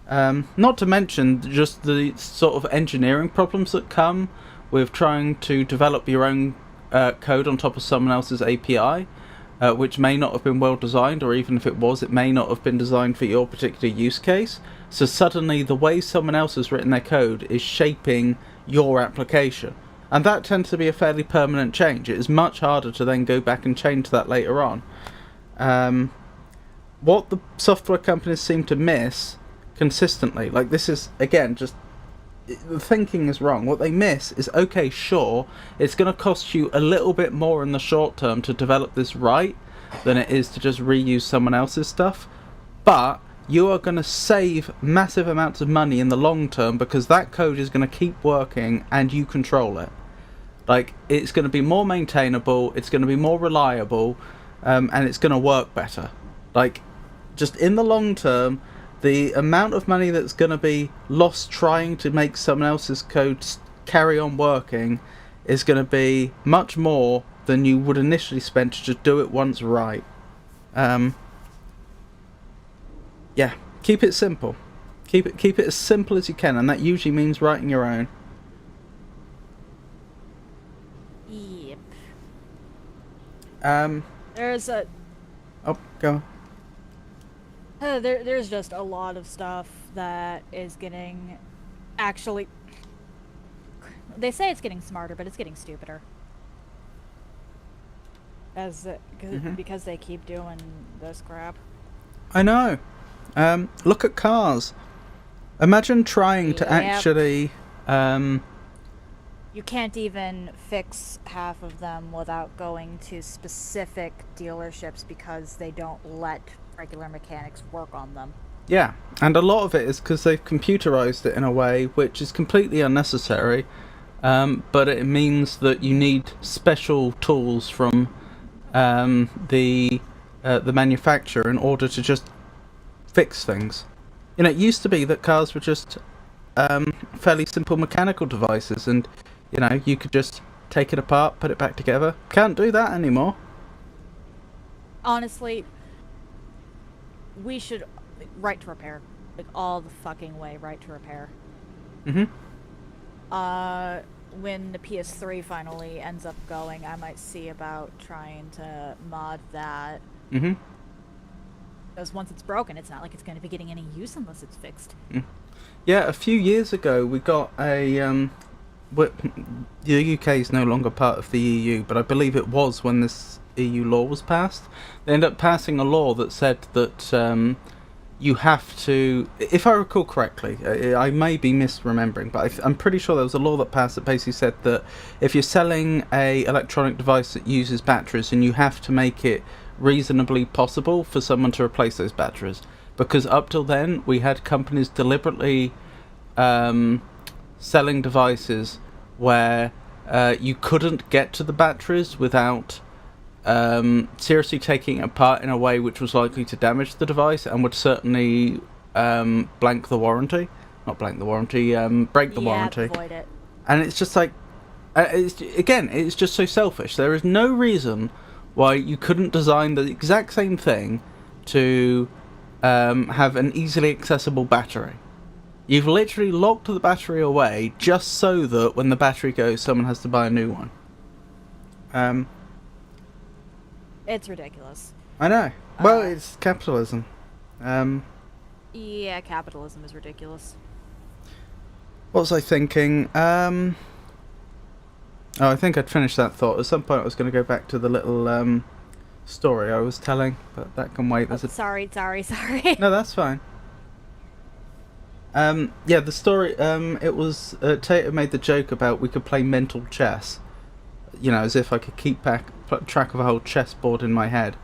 Not to mention just the sort of engineering problems that come with trying to develop your own code on top of someone else's API. Which may not have been well designed, or even if it was, it may not have been designed for your particular use case. So suddenly the way someone else has written their code is shaping your application. And that tends to be a fairly permanent change. It is much harder to then go back and change that later on. What the software companies seem to miss consistently, like this is, again, just the thinking is wrong. What they miss is, okay, sure, it's going to cost you a little bit more in the short term to develop this right than it is to just reuse someone else's stuff, but you are going to save massive amounts of money in the long term because that code is going to keep working and you control it. Like, it's going to be more maintainable, it's going to be more reliable, and it's going to work better. Like, just in the long term, the amount of money that's going to be lost trying to make someone else's code carry on working is going to be much more than you would initially spend to just do it once right. Yeah, keep it simple. Keep it as simple as you can, and that usually means writing your own.
Yep. There's a
Oh, go on.
there's just a lot of stuff that is getting actually. They say it's getting smarter, but it's getting stupider. Because they keep doing this crap.
I know. Look at cars. Imagine trying to
Yep.
actually...
You can't even fix half of them without going to specific dealerships because they don't let regular mechanics work on them.
Yeah, and a lot of it is because they've computerized it in a way which is completely unnecessary, but it means that you need special tools from the manufacturer in order to just fix things. You know, it used to be that cars were just fairly simple mechanical devices, and you know, you could just take it apart, put it back together. Can't do that anymore.
Honestly, we should right to repair, like all the fucking way, right to repair. When the PS3 finally ends up going, I might see about trying to mod that. Because once it's broken, it's not like it's going to be getting any use unless it's fixed.
Yeah, a few years ago we got a... the UK is no longer part of the EU, but I believe it was when this EU law was passed. They ended up passing a law that said that you have to, if I recall correctly, I may be misremembering, but I'm pretty sure there was a law that passed that basically said that if you're selling a electronic device that uses batteries, and you have to make it reasonably possible for someone to replace those batteries, because up till then we had companies deliberately selling devices where you couldn't get to the batteries without seriously taking it apart in a way which was likely to damage the device and would certainly break the warranty.
Void it.
And it's just like, it's just so selfish. There is no reason why you couldn't design the exact same thing to have an easily accessible battery. You've literally locked the battery away just so that when the battery goes, someone has to buy a new one.
It's ridiculous.
I know. Well, it's capitalism.
Yeah, capitalism is ridiculous.
What was I thinking? I think I'd finished that thought. At some point I was going to go back to the little story I was telling, but that can wait.
Sorry.
No, that's fine. Yeah, the story, it was, Tater made the joke about we could play mental chess. You know, as if I could keep track of a whole chessboard in my head.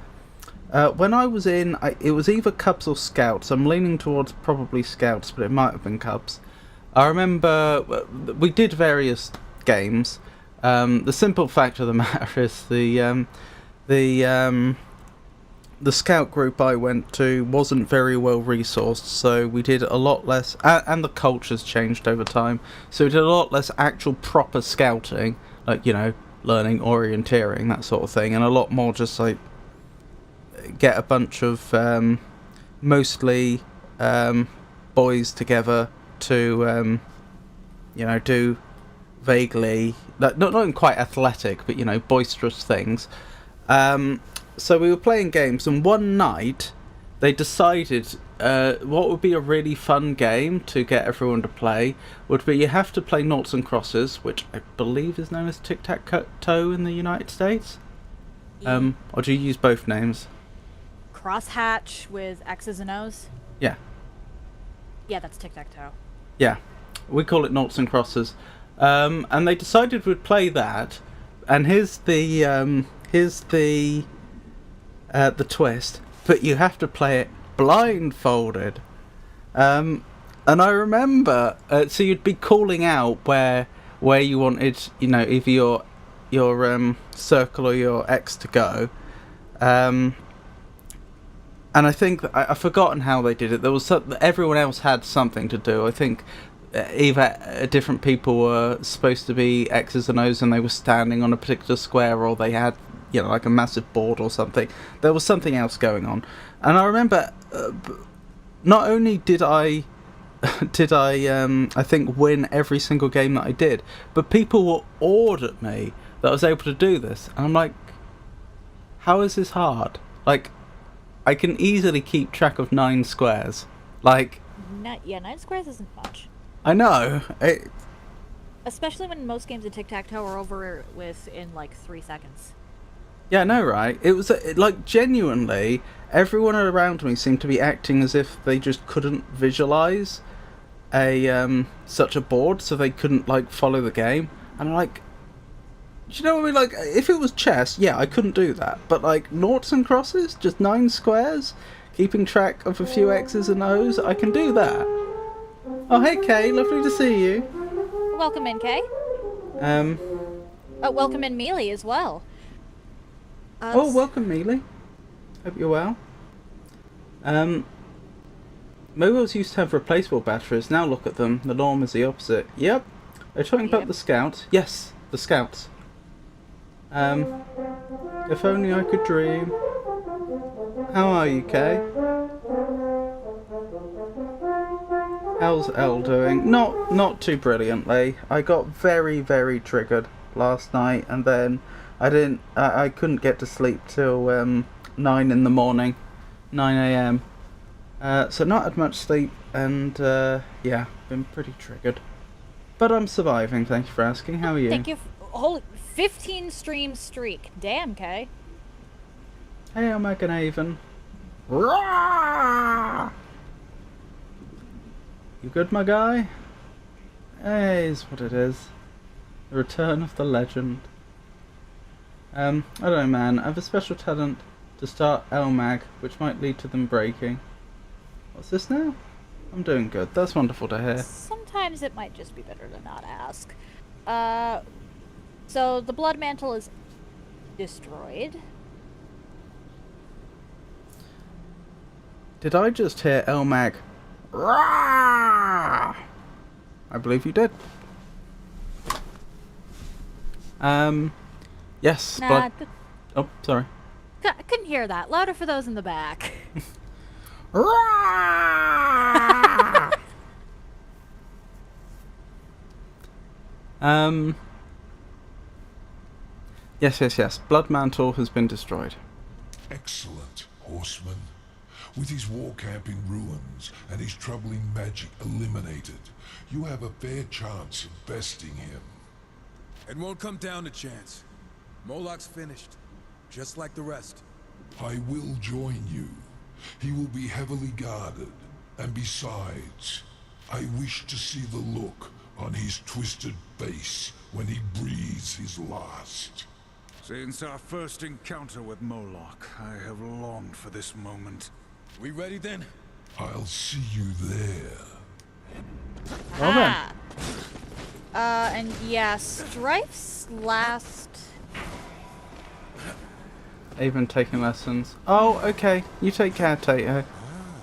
When I was in, it was either Cubs or Scouts. I'm leaning towards probably Scouts, but it might have been Cubs. I remember we did various games. The simple fact of the matter is the scout group I went to wasn't very well resourced, so we did a lot less, and the culture's changed over time, so we did a lot less actual proper scouting, like, you know, learning orienteering, that sort of thing, and a lot more just like get a bunch of mostly boys together to you know, do vaguely, not quite athletic, but, you know, boisterous things. So we were playing games, and one night they decided what would be a really fun game to get everyone to play would be you have to play noughts and crosses, which I believe is known as tic-tac-toe in the United States. Or do you use both names?
Crosshatch with X's and O's?
Yeah.
Yeah, that's tic-tac-toe.
Yeah. We call it noughts and crosses. And they decided we'd play that, and here's the twist, but you have to play it blindfolded. And I remember, so you'd be calling out where you wanted, you know, either your circle or your X to go. And I think I've forgotten how they did it. There was everyone else had something to do. I think either different people were supposed to be X's and O's and they were standing on a particular square, or they had, you know, like a massive board or something. There was something else going on. And I remember, not only did I think win every single game that I did, but people were awed at me that I was able to do this. And I'm like, how is this hard? Like, I can easily keep track of 9 squares. Like,
Yeah, 9 squares isn't much.
I know.
Especially when most games of tic-tac-toe are over with in like 3 seconds.
Yeah, I know, right? It was like genuinely, everyone around me seemed to be acting as if they just couldn't visualize such a board, so they couldn't like follow the game. And I'm like, do you know what I mean? Like, if it was chess, yeah, I couldn't do that. But like noughts and crosses, just 9 squares, keeping track of a few X's and O's, I can do that. Oh, hey Kay, lovely to see you.
Welcome in, Kay. Welcome in, Mealy, as well.
Oh, welcome, Mealy. Hope you're well. Mobiles used to have replaceable batteries. Now look at them. The norm is the opposite. Yep. Are you talking about the Scouts? Yes, the Scouts. If only I could dream. How are you, Kay? How's Elle doing? Not too brilliantly. I got very, very triggered last night, and then I couldn't get to sleep till 9 in the morning, 9 a.m. So not had much sleep, and yeah, been pretty triggered. But I'm surviving. Thank you for asking. How are you?
Thank you. Holy 15 stream streak. Damn, Kay.
Hey, I'm Megan Avon. Rawr! You good, my guy? Hey, is what it is. The return of the legend. I don't know, man. I have a special talent to start LMAG, which might lead to them breaking. What's this now? I'm doing good. That's wonderful to hear.
Sometimes it might just be better to not ask. So the blood mantle is destroyed.
Did I just hear LMAG? Rawr! I believe you did. Yes.
Nah,
oh, sorry.
I couldn't hear that. Louder for those in the back.
Yes. Blood Mantle has been destroyed.
Excellent, horseman. With his war camp in ruins and his troubling magic eliminated, you have a fair chance of besting him.
It won't come down to chance. Moloch's finished, just like the rest.
I will join you. He will be heavily guarded, and besides, I wish to see the look on his twisted face when he breathes his last.
Since our first encounter with Moloch, I have longed for this moment.
We ready then?
I'll see you there.
Well then.
And yeah, Strife's last...
Even taking lessons. Oh, okay. You take care, Tato.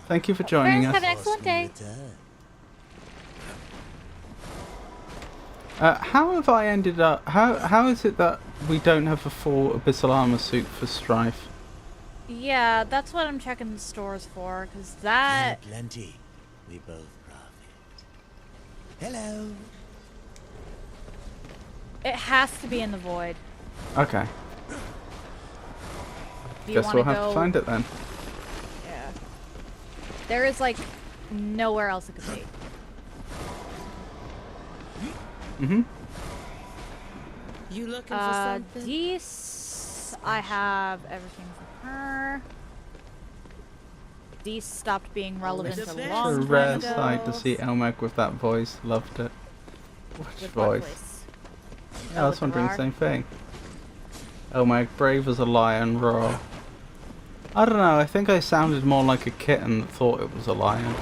Thank you for joining
Have
us.
an excellent day.
How have I ended up... How is it that we don't have a full Abyssal Armor suit for Strife?
Yeah, that's what I'm checking the stores for, because that...
Plenty. We both profit. Hello.
It has to be in the void.
Okay.
Do you
Guess
want
we'll
to
have
go...
to find it then.
Yeah. There is, like, nowhere else it could be.
Mm-hmm.
You looking for something?
Dees, I have everything for her. Dees stopped being relevant
the
a
best.
long
A
time
rare
ago.
sight to see Elmeg with that voice. Loved it. Which
With what
voice? Yeah, I was
with
wondering the
Rar?
same thing. Elmeg, brave as a lion, raw. I don't know, I think I sounded more like a kitten that thought it was a lion.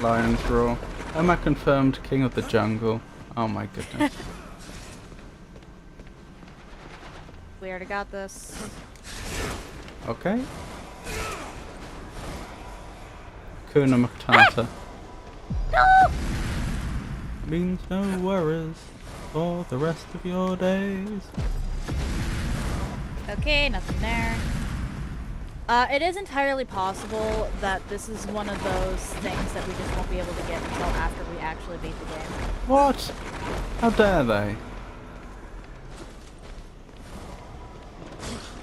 Lions roar. Elmeg confirmed king of the jungle. Oh my goodness.
We already got this.
Okay. Kuna Matata.
No!
Means no worries for the rest of your days.
Okay, nothing there. It is entirely possible that this is one of those things that we just won't be able to get until after we actually beat the game.
What? How dare they?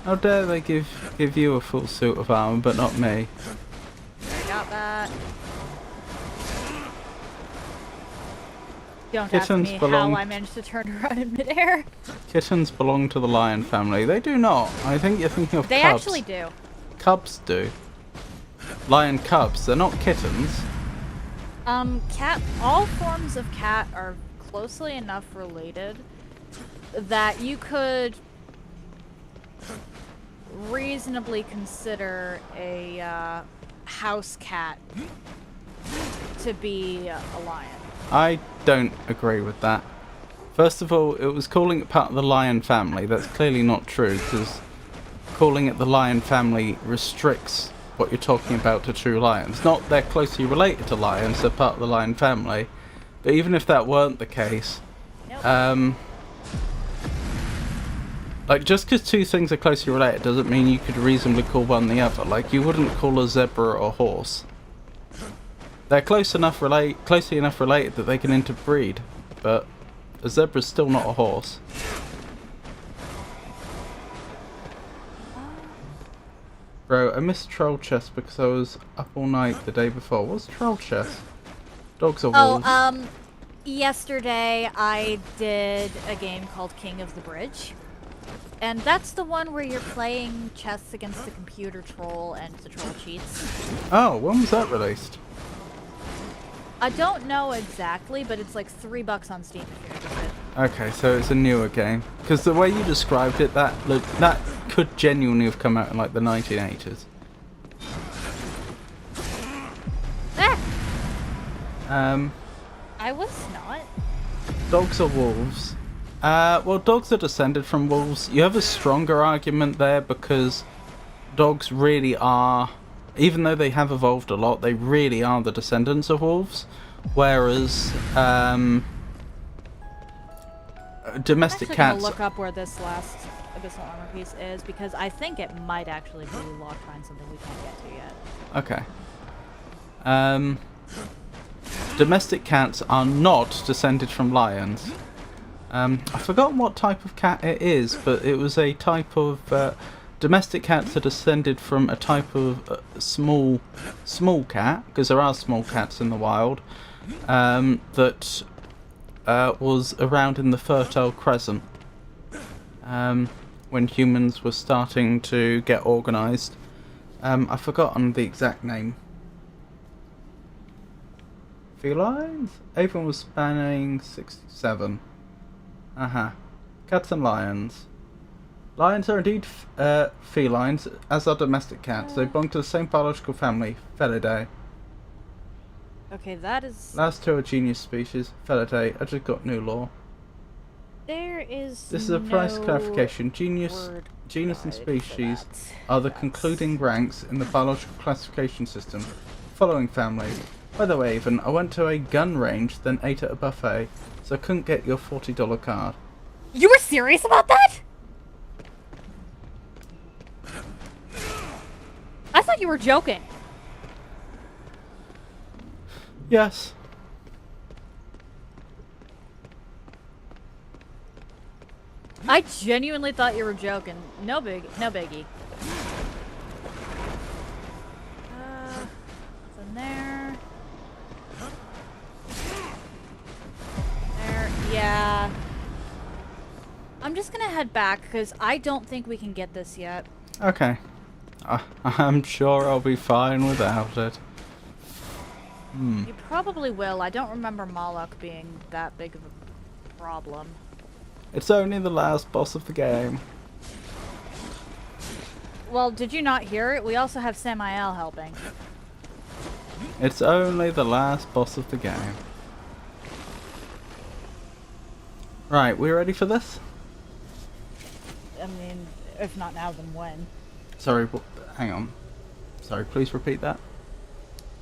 How dare they give you a full suit of armor, but not me?
I got that. Don't
Kittens
ask me
belong-
how I managed to turn around in midair.
Kittens belong to the lion family. They do not. I think you're thinking of
They
cubs.
actually do.
Cubs do. Lion cubs. They're not kittens.
Cat. All forms of cat are closely enough related that you could reasonably consider a house cat to be a lion.
I don't agree with that. First of all, it was calling it part of the lion family. That's clearly not true, because calling it the lion family restricts what you're talking about to true lions. Not they're closely related to lions, they're part of the lion family. But even if that weren't the case,
Nope.
like, just because two things are closely related doesn't mean you could reasonably call one the other. Like, you wouldn't call a zebra a horse. They're closely enough related that they can interbreed, but a zebra's still not a horse. Bro, I missed troll chess because I was up all night the day before. What's troll chess? Dogs or wolves?
Yesterday I did a game called King of the Bridge. And that's the one where you're playing chess against the computer troll and the troll cheats.
Oh, when was that released?
I don't know exactly, but it's like $3 on Steam if you're interested.
Okay, so it's a newer game. Because the way you described it, that could genuinely have come out in like the 1980s.
Ah! I was not.
Dogs or wolves? Well, dogs are descended from wolves. You have a stronger argument there because dogs really are, even though they have evolved a lot, they really are the descendants of wolves. Whereas domestic
I'm actually
cats.
gonna look up where this last abyssal armor piece is because I think it might actually be locked behind something we can't get to yet.
Okay. Domestic cats are not descended from lions. I've forgotten what type of cat it is, but it was a type of domestic cats are descended from a type of small cat, because there are small cats in the wild, that was around in the Fertile Crescent when humans were starting to get organised. I've forgotten the exact name. Felines? Avon was spanning 67. Cats and lions. Lions are indeed felines, as are domestic cats. They belong to the same biological family, Felidae.
Okay, that is...
Last two are genus species, Felidae. I just got new law.
There is
This is a price clarification. Genus and species are the concluding ranks in the biological classification system. Following families. By the way, Avon, I went to a gun range, then ate at a buffet, so I couldn't get your $40 card.
You were serious about that? I thought you were joking.
Yes.
I genuinely thought you were joking. No biggie. What's in there? There, yeah. I'm just gonna head back because I don't think we can get this yet.
Okay. I'm sure I'll be fine without it.
You probably will. I don't remember Moloch being that big of a problem.
It's only the last boss of the game.
Well, did you not hear it? We also have Samael helping.
It's only the last boss of the game. Right, we ready for this?
I mean, if not now, then when?
Sorry, hang on. Sorry, please repeat that.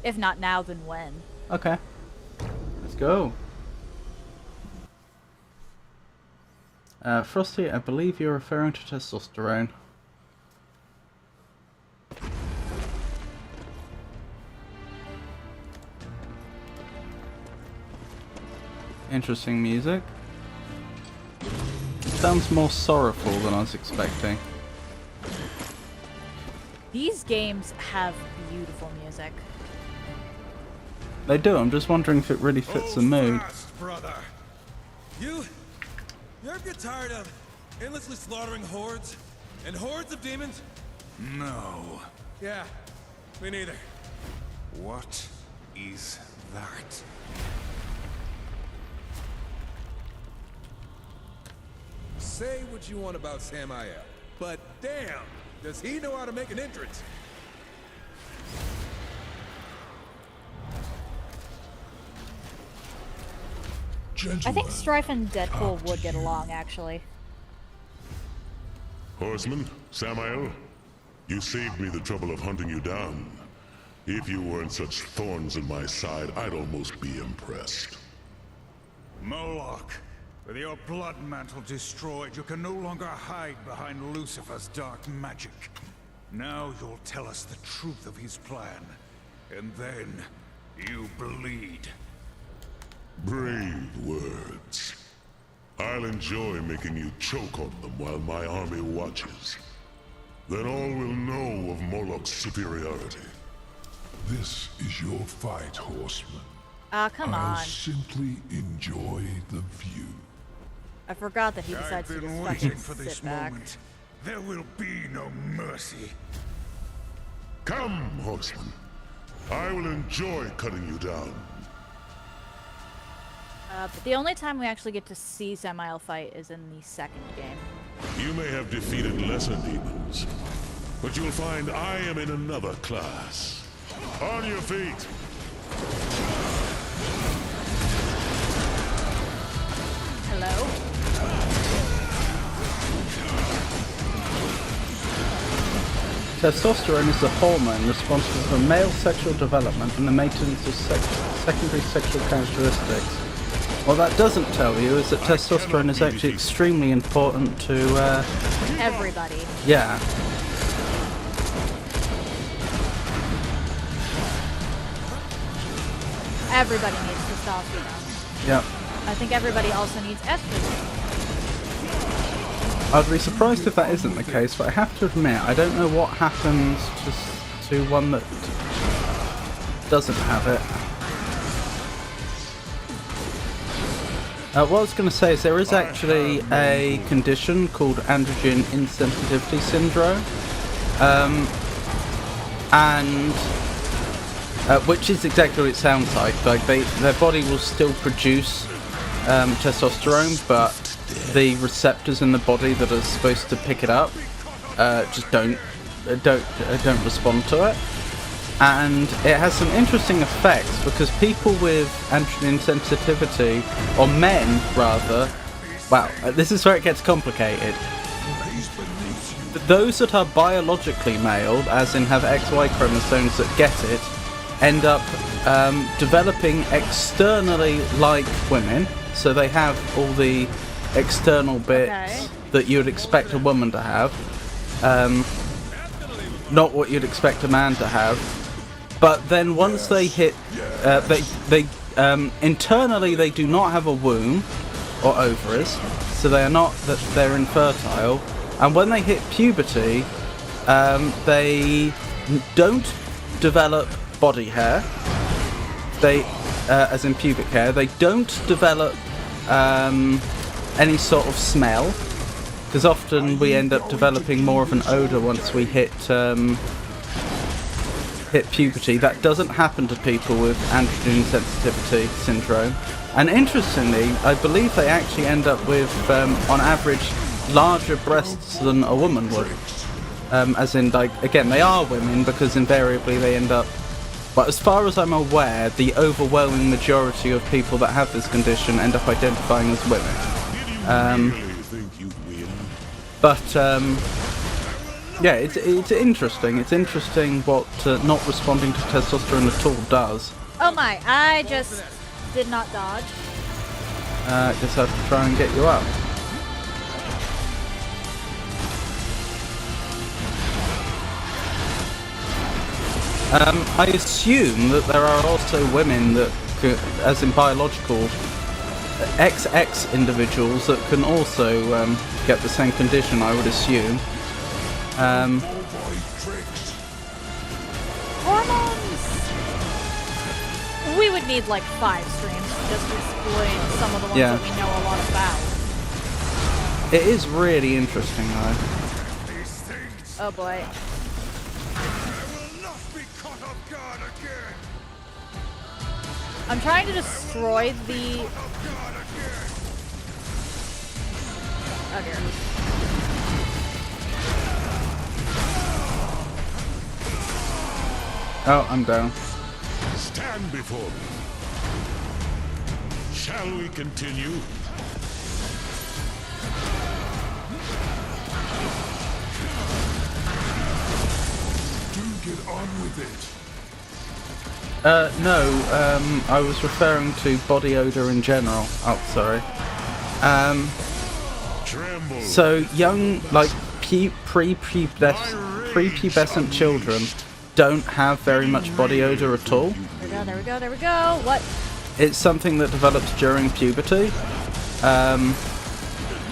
If not now, then when?
Okay. Let's go. Frosty, I believe you're referring to testosterone. Interesting music. Sounds more sorrowful than I was expecting.
These games have beautiful music.
They do, I'm just wondering if it really fits the mood.
Fast, brother. You ever get tired of endlessly slaughtering hordes and hordes of demons?
No.
Yeah, me neither.
What is that?
Say what you want about Samael, but damn, does he know how to make an entrance?
I think Strife and Deadpool would get along, actually.
Horseman, Samael, you saved me the trouble of hunting you down. If you weren't such thorns in my side, I'd almost be impressed.
Moloch, with your blood mantle destroyed, you can no longer hide behind Lucifer's dark magic. Now you'll tell us the truth of his plan, and then you bleed.
Brave words. I'll enjoy making you choke on them while my army watches. Then all will know of Moloch's superiority.
This is your fight, horseman.
Come
I'll
on.
simply enjoy the view.
I forgot that he
I've
decides to
been
just
waiting
fucking
for this
sit back.
moment. There will be no mercy.
Come, horseman. I will enjoy cutting you down.
But the only time we actually get to see Samael fight is in the second game.
You may have defeated lesser demons, but you'll find I am in another class. On your feet!
Hello?
Testosterone is a hormone responsible for male sexual development and the maintenance of secondary sexual characteristics. What that doesn't tell you is that testosterone is actually extremely important to,
Everybody.
yeah.
Everybody needs testosterone.
Yep.
I think everybody also needs estrogen.
I'd be surprised if that isn't the case, but I have to admit, I don't know what happens to one that doesn't have it. What I was going to say is there is actually a condition called androgen insensitivity syndrome, and which is exactly what it sounds like. Like their body will still produce testosterone, but the receptors in the body that are supposed to pick it up just don't respond to it. And it has some interesting effects because people with androgen sensitivity, or men rather, wow, this is where it gets complicated. Those that are biologically male, as in have XY chromosomes that get it, end up developing externally like women, so they have all the external bits that you would expect a woman to have, not what you'd expect a man to have. But then once they hit, internally they do not have a womb or ovaries, so they are not they're infertile. And when they hit puberty, they don't develop body hair. They, as in pubic hair, they don't develop any sort of smell, because often we end up developing more of an odor once we hit puberty. That doesn't happen to people with androgen sensitivity syndrome. And interestingly, I believe they actually end up with, on average, larger breasts than a woman would. As in, like, again, they are women because invariably they end up... But as far as I'm aware, the overwhelming majority of people that have this condition end up identifying as women. Yeah, it's interesting. It's interesting what not responding to testosterone at all does.
Oh my, I just did not dodge.
Just have to try and get you up. I assume that there are also women that, as in biological XX individuals that can also get the same condition, I would assume.
Hormones! We would need like 5 streams to just explain some of the ones that we know a lot about.
It is really interesting, though.
Oh boy. I'm trying to destroy the... Oh dear.
Oh, I'm down.
Stand before me. Shall we continue?
Do get on with it.
No, I was referring to body odor in general. Oh, sorry.
Tremble.
So young, like prepubescent children don't have very much body odor at all.
There we go, there we go. What?
It's something that develops during puberty.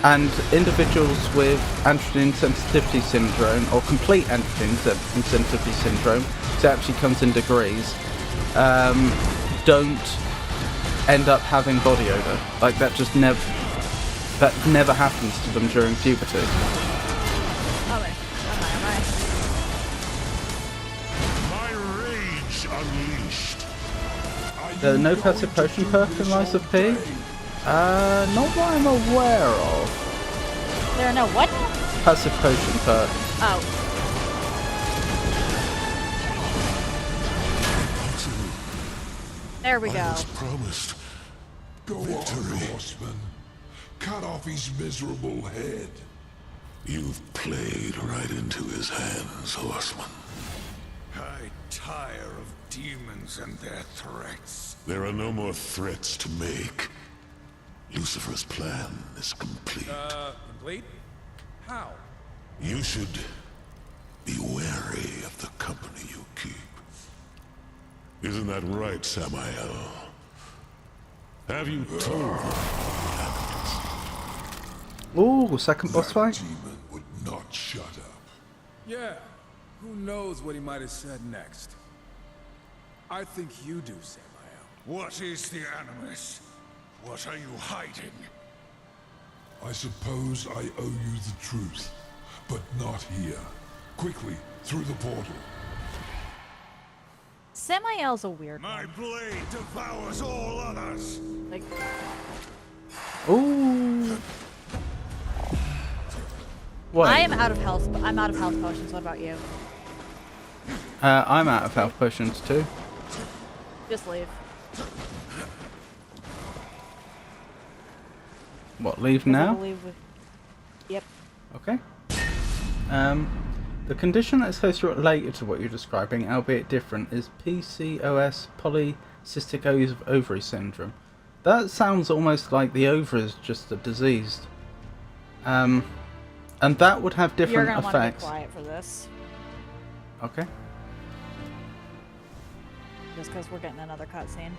And individuals with androgen sensitivity syndrome, or complete androgen sensitivity syndrome, because it actually comes in degrees, don't end up having body odor. Like that just never happens to them during puberty.
Oh, wait. Am
My rage unleashed.
No passive potion perk in Lies of P? Not that I'm aware of.
There are no what?
Passive potion perk.
Oh. There we
I
go.
was promised. Go on, horseman. Cut off his miserable head.
You've played right into his hands, horseman.
I tire of demons and their threats.
There are no more threats to make. Lucifer's plan is complete.
Complete? How?
You should be wary of the company you keep. Isn't that right, Samael? Have you told them?
Ooh, second boss
That
fight?
demon would not shut up.
Yeah. Who knows what he might have said next? I think you do, Samael.
What is the animus? What are you hiding?
I suppose I owe you the truth, but not here. Quickly, through the portal.
Samael's a weird
My
one.
blade devours all others.
Like,
Ooh. Wait.
I am out of health. I'm out of health potions. What about you?
I'm out of health potions too.
Just leave.
What, leave
'Cause I
now?
believe with... Yep.
Okay. The condition that is closely related to what you're describing, albeit different, is PCOS, polycystic ovary syndrome. That sounds almost like the ovary is just a disease. And that would have
You're
different
gonna want to be
effects.
quiet for this,
Okay.
just because we're getting another cutscene.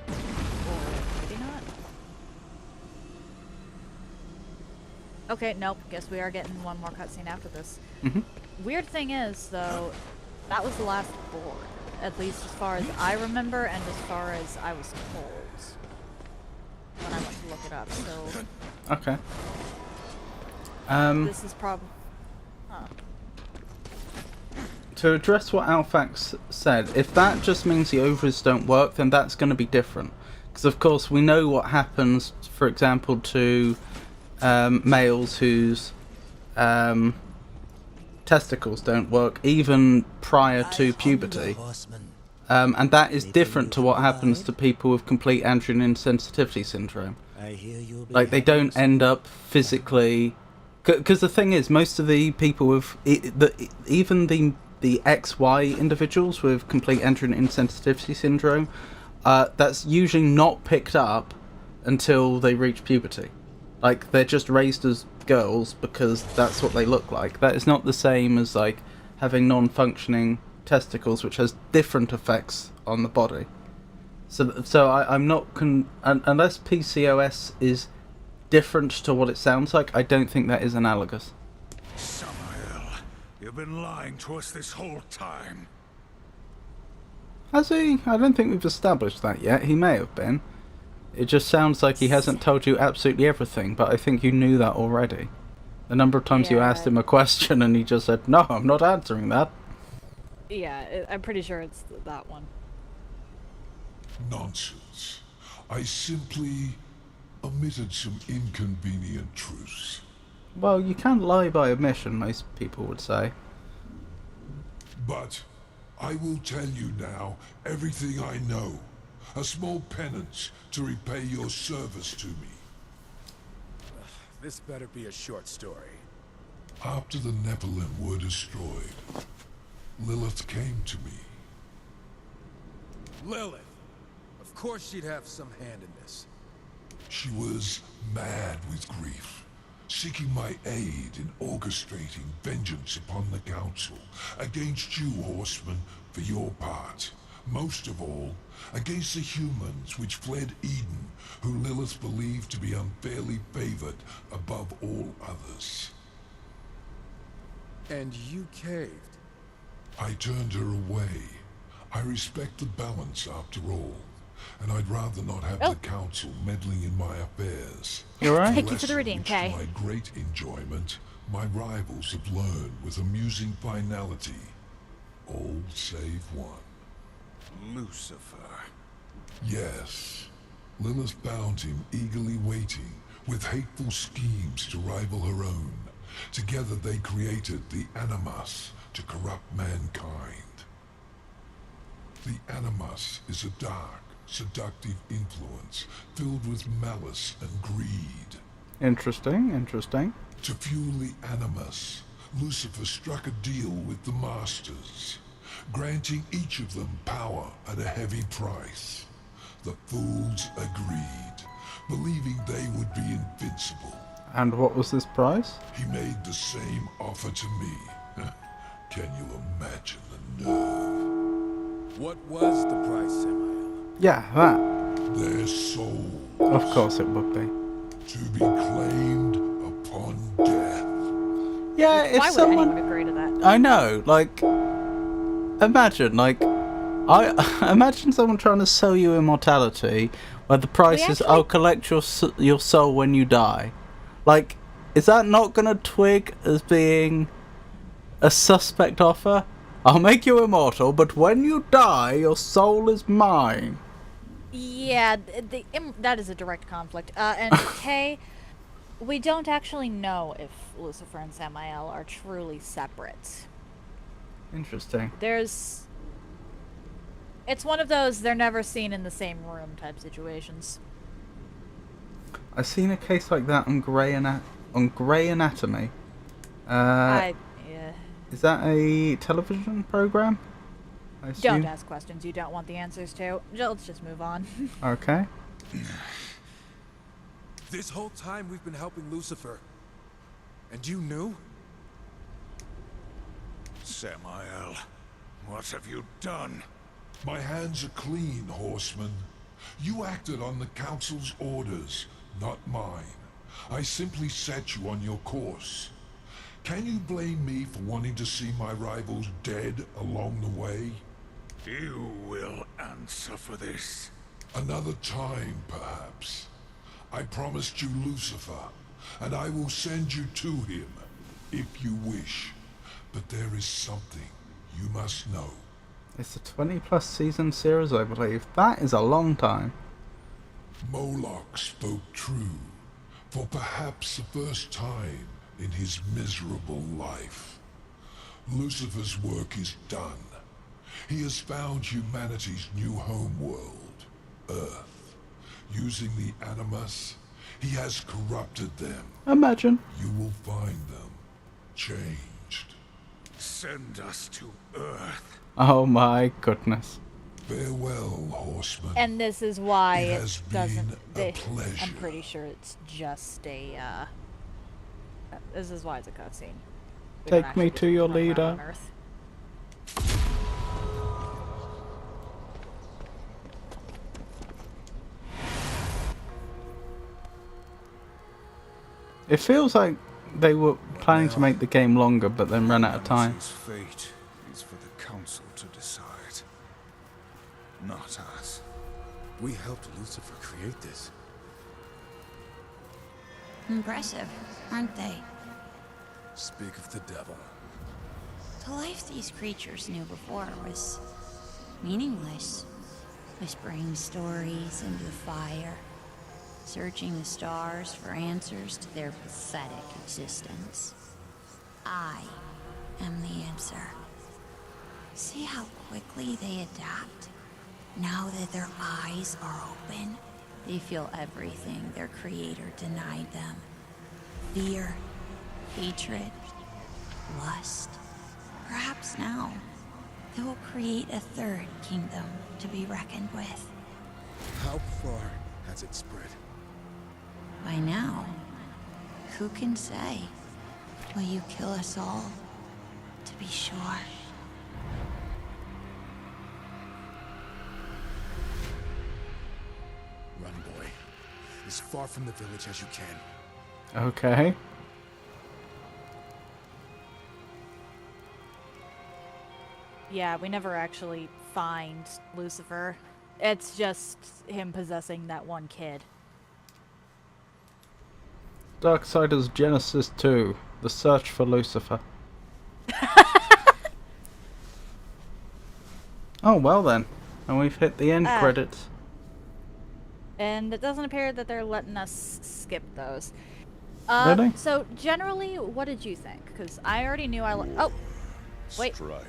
Or maybe not. Okay, nope. Guess we are getting one more cutscene after this. Weird thing is, though, that was the last board. At least as far as I remember, and as far as I was told when I went to look it up. So
Okay.
this is probably. Huh.
To address what Alfax said, if that just means the ovaries don't work, then that's going to be different. Because of course we know what happens, for example, to males whose testicles don't work even prior to puberty. And that is different to what happens to people with complete androgen insensitivity syndrome. Like, they don't end up physically... Because the thing is, most of the people with... Even the XY individuals with complete androgen insensitivity syndrome, that's usually not picked up until they reach puberty. Like, they're just raised as girls because that's what they look like. That is not the same as, like, having non-functioning testicles, which has different effects on the body. So I'm not unless PCOS is different to what it sounds like. I don't think that is analogous.
Samael, you've been lying to us this whole time.
Has he? I don't think we've established that yet. He may have been. It just sounds like he hasn't told you absolutely everything, but I think you knew that already. The number of times you asked him a question and he just said, "No, I'm not answering that."
Yeah, I'm pretty sure it's that one.
Nonsense. I simply omitted some inconvenient truths.
Well, you can't lie by omission, most people would say.
But I will tell you now everything I know. A small penance to repay your service to me.
This better be a short story.
After the Nephilim were destroyed, Lilith came to me.
Lilith! Of course she'd have some hand in this.
She was mad with grief, seeking my aid in orchestrating vengeance upon the Council, against you, horsemen, for your part. Most of all, against the humans which fled Eden, who Lilith believed to be unfairly favored above all others.
And you caved.
I turned her away. I respect the balance after all, and I'd rather not have the Council meddling in my affairs.
You alright?
Take you to the reading,
Which,
Kay.
to my great enjoyment, my rivals have learned with amusing finality. All save one.
Lucifer.
Yes. Lilith found him eagerly waiting, with hateful schemes to rival her own. Together they created the Animus to corrupt mankind. The Animus is a dark, seductive influence filled with malice and greed.
Interesting, interesting.
To fuel the Animus, Lucifer struck a deal with the Masters, granting each of them power at a heavy price. The fools agreed, believing they would be invincible.
And what was this price?
He made the same offer to me. Can you imagine the nerve?
What was the price, Samael?
Yeah, that.
Their souls.
Of course it would be.
To be claimed upon death.
Yeah, if
Why would
someone...
anyone agree to that?
I know, like... Imagine, like... I imagine someone trying to sell you immortality, where the price is, oh, collect your soul when you die. Like, is that not gonna twig as being a suspect offer? I'll make you immortal, but when you die, your soul is mine.
Yeah, that is a direct conflict. And Kay, we don't actually know if Lucifer and Samael are truly separate.
Interesting.
It's one of those they're never seen in the same room type situations.
I've seen a case like that on Grey Anatomy.
Yeah.
Is that a television program? I assume?
Don't ask questions you don't want the answers to. Let's just move on.
Okay.
This whole time we've been helping Lucifer. And you knew?
Samael, what have you done?
My hands are clean, horseman. You acted on the Council's orders, not mine. I simply set you on your course. Can you blame me for wanting to see my rivals dead along the way?
You will answer for this.
Another time, perhaps. I promised you Lucifer, and I will send you to him, if you wish. But there is something you must know.
It's a 20-plus season series, I believe. That is a long time.
Moloch spoke true, for perhaps the first time in his miserable life. Lucifer's work is done. He has found humanity's new homeworld, Earth. Using the Animus, he has corrupted them.
Imagine.
You will find them changed.
Send us to Earth.
Oh my goodness.
Farewell, horseman.
And this is why
It
it
has
doesn't.
been a pleasure.
I'm pretty sure it's just a. This is why it's a cutscene. We don't
Take me
actually
to your
run around
leader.
on Earth.
It feels like they were planning to make the game longer, but then ran out of time.
His fate is for the council to decide, not us.
We helped Lucifer create this.
Impressive, aren't they?
Speak of the devil.
The life these creatures knew before was meaningless. Whispering stories into the fire, searching the stars for answers to their pathetic existence. I am the answer. See how quickly they adapt? Now that their eyes are open, they feel everything their creator denied them. Fear, hatred, lust. Perhaps now, they will create a third kingdom to be reckoned with.
How far has it spread?
By now, who can say? Will you kill us all? To be sure.
Run, boy. As far from the village as you can.
Okay.
Yeah, we never actually find Lucifer. It's just him possessing that one kid.
Darksiders Genesis 2, The Search for Lucifer. Oh, well then. And we've hit the end credits.
And it doesn't appear that they're letting us skip those.
Really?
So, generally, what did you think? Because I already knew oh! Wait.
Strife.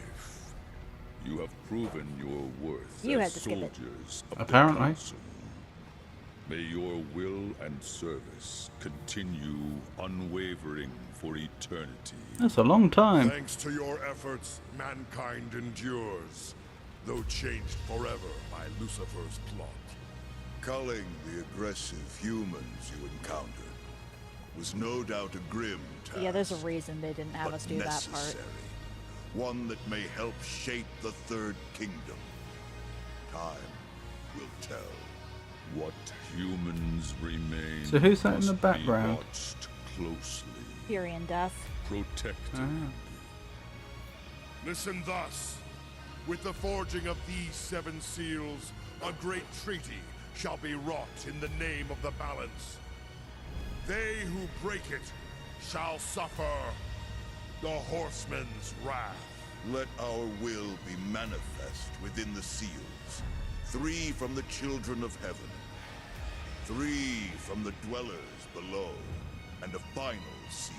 You have proven your worth
You
as
had to skip it.
soldiers of
Apparently.
the council. May your will and service continue unwavering for eternity.
That's a long time.
Thanks to your efforts, mankind endures, though changed forever by Lucifer's plot.
Culling the aggressive humans you encountered was no doubt a grim task.
Yeah, there's a reason they didn't have
but
us do that part.
necessary. One that may help shape the third kingdom. Time will tell.
What humans remain
So who's that in the
must
background?
Be watched closely.
Fury and Death.
Protected.
Listen thus. With the forging of these 7 seals, a great treaty shall be wrought in the name of the balance. They who break it shall suffer the horseman's wrath.
Let our will be manifest within the seals. 3 from the children of heaven. 3 from the dwellers below. And a final seal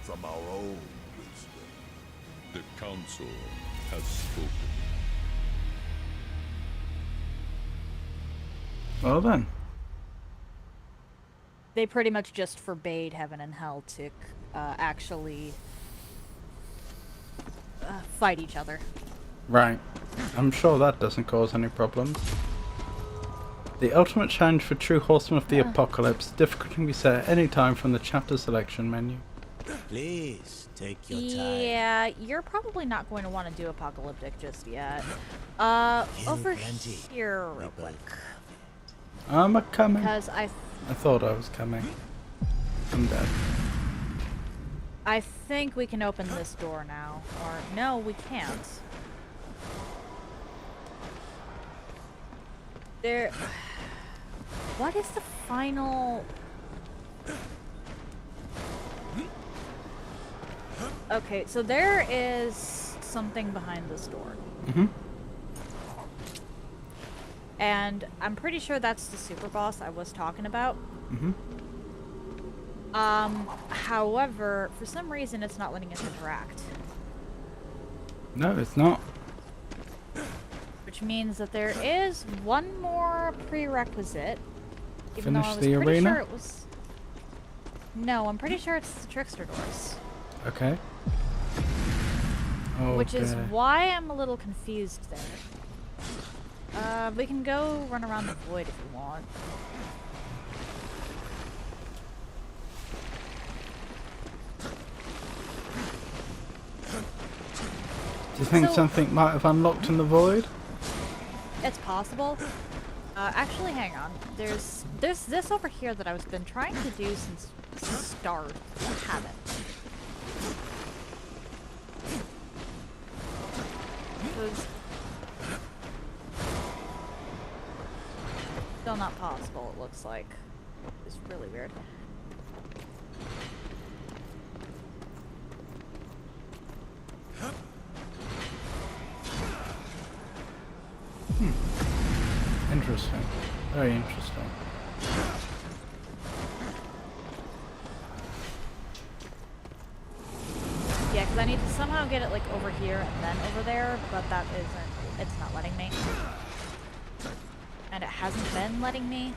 from our own wisdom.
The council has spoken.
Well then.
They pretty much just forbade heaven and hell to actually fight each other.
Right. I'm sure that doesn't cause any problems. The ultimate challenge for true horsemen of the apocalypse. Difficulty can be set at any time from the chapter selection menu.
Please, take your time.
Yeah, you're probably not going to want to do apocalyptic just yet. Over
plenty.
here real quick.
I'm a coming.
Because
I thought I was coming. I'm dead.
I think we can open this door now. Or, no, we can't. There... What is the final... Okay, so there is something behind this door.
Mm-hmm.
And I'm pretty sure that's the super boss I was talking about.
Mm-hmm.
However, for some reason it's not letting us interact.
No, it's not.
Which means that there is one more prerequisite. Even though I
Finish
was
the
pretty
arena?
sure it was... No, I'm pretty sure it's the trickster doors.
Okay. Oh,
Which is why I'm a little confused there. We can go run around the void if you want.
Do you think
So-
something might have unlocked in the void?
It's possible. Actually, hang on. There's this over here that I've been trying to do since starved to have it. Still not possible, it looks like. It's really weird.
Interesting. Very interesting.
Yeah, because I need to somehow get it like over here and then over there, but that isn't, it's not letting me. And it hasn't been letting me.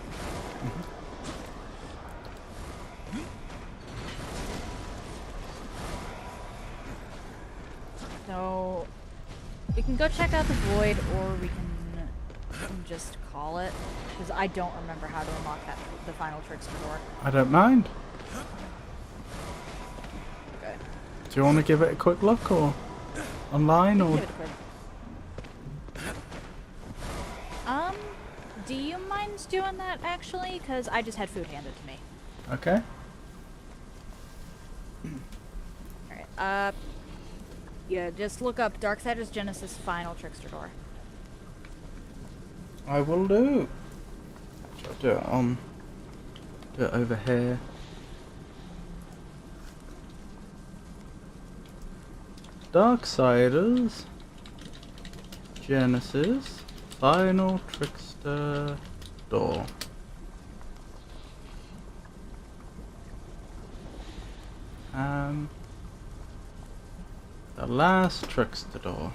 So, we can go check out the void, or we can just call it, because I don't remember how to unlock the final trickster door.
I don't mind.
Okay.
Do you want to give it a quick look, or online, or?
Give it a quick. Do you mind doing that actually? Because I just had food handed to me.
Okay.
Alright, yeah, just look up Darksiders Genesis Final Trickster Door.
I will do. I'll do it on. Do it over here. Darksiders Genesis Final Trickster Door. The last trickster door.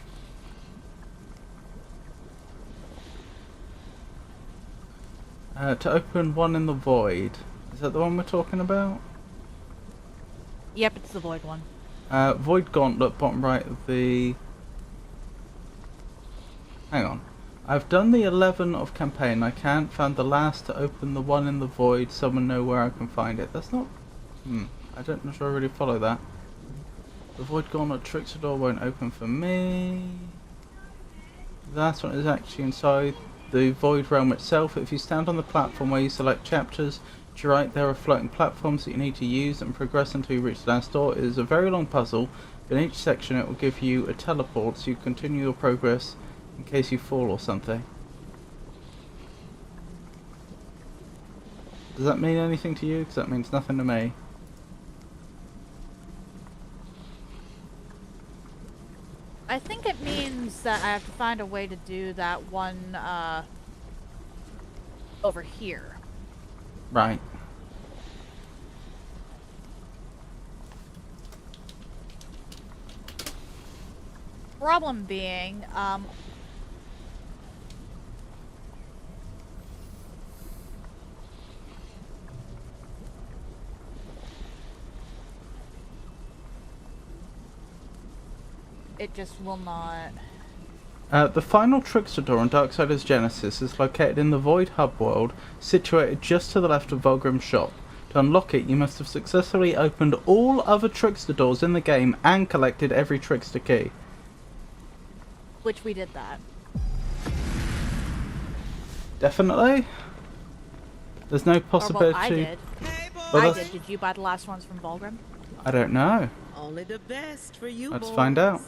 To open one in the void. Is that the one we're talking about?
Yep, it's the void one.
Void Gauntlet, bottom right of the... Hang on. I've done the 11 of campaign. I can't find the last to open the one in the void. Someone know where I can find it. That's not... I don't know if I really follow that. The Void Gauntlet trickster door won't open for me. That one is actually inside the Void Realm itself. If you stand on the platform where you select chapters, to your right there are floating platforms that you need to use and progress until you reach the last door. It is a very long puzzle. In each section it will give you a teleport so you continue your progress in case you fall or something. Does that mean anything to you? Because that means nothing to me.
I think it means that I have to find a way to do that one, over here.
Right.
Problem being, it just will not...
The final trickster door on Darksiders Genesis is located in the Void Hub world, situated just to the left of Vulgrim's shop. To unlock it, you must have successfully opened all other trickster doors in the game and collected every trickster key.
Which we did that.
Definitely? There's no possibility...
Or, well, I did.
Well,
I did. Did you buy the last ones from Vulgrim?
I don't know.
Only the best for you,
Let's
boys.
find out.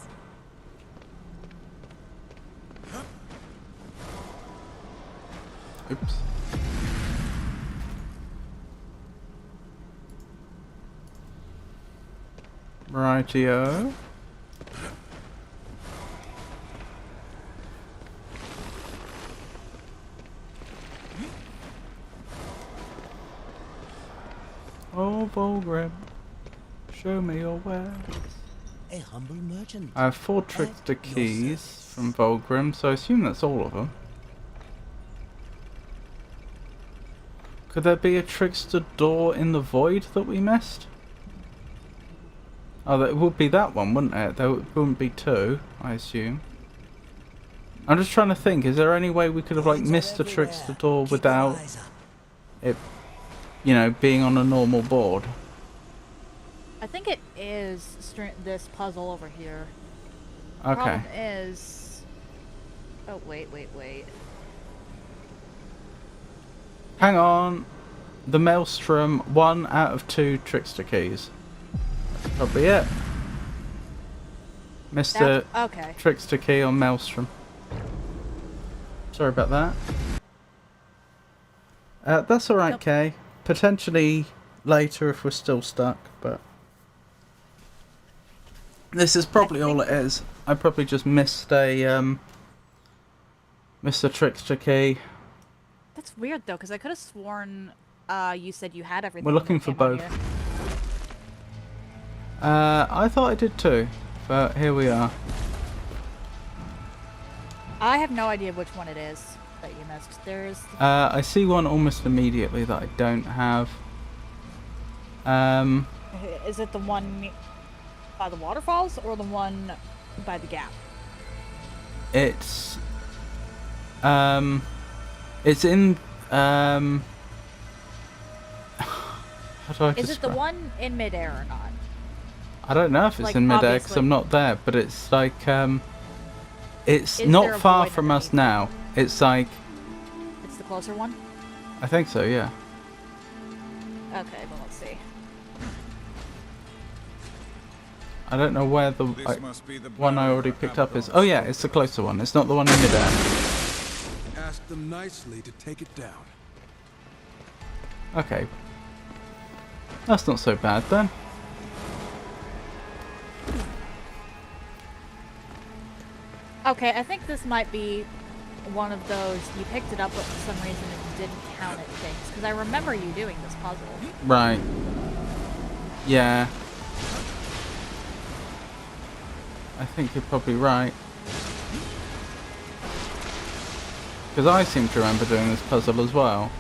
Oops. Rightio. Oh, Vulgrim, show me your wares.
A humble merchant.
I have 4 trickster keys from Vulgrim, so I assume that's all of them. Could there be a trickster door in the void that we missed? Oh, it would be that one, wouldn't it? There wouldn't be 2, I assume. I'm just trying to think, is there any way we could have like missed a trickster door without it, you know, being on a normal board?
I think it is this puzzle over here.
Okay.
Problem is... Oh, wait.
Hang on. the Maelstrom, 1 out of 2 Trickster keys. That's probably it. Mr.
Okay.
Trickster key on Maelstrom. Sorry about that. That's alright,
Nope.
Kay. Potentially later if we're still stuck, but... This is probably all it is. I probably just missed a, missed a Trickster key.
That's weird though, because I could have sworn you said you had everything.
We're looking
when
for
we came on
both.
here.
I thought I did too, but here we are.
I have no idea which one it is that you missed. There's.
I see one almost immediately that I don't have.
Is it the one by the waterfalls or the one by the gap?
It's in how do I
Is it the
describe-
one in midair or not?
I don't know if it's
like,
in midair because
obviously-
I'm not there, but it's like it's
Is there
not
a
far
void
from us
underneath?
now. It's like
It's the closer one?
I think so, yeah.
Okay, well let's see.
I don't know where the
This must be the
one I
barrier
already
for
picked up is.
Abaddon's
Oh yeah, it's the closer one. It's not the one in midair.
Ask them nicely to take it down.
Okay, that's not so bad then.
Okay, I think this might be one of those you picked it up but for some reason it didn't count it things. Because I remember you doing this puzzle.
Right. Yeah. I think you're probably right. Because I seem to remember doing this puzzle as well.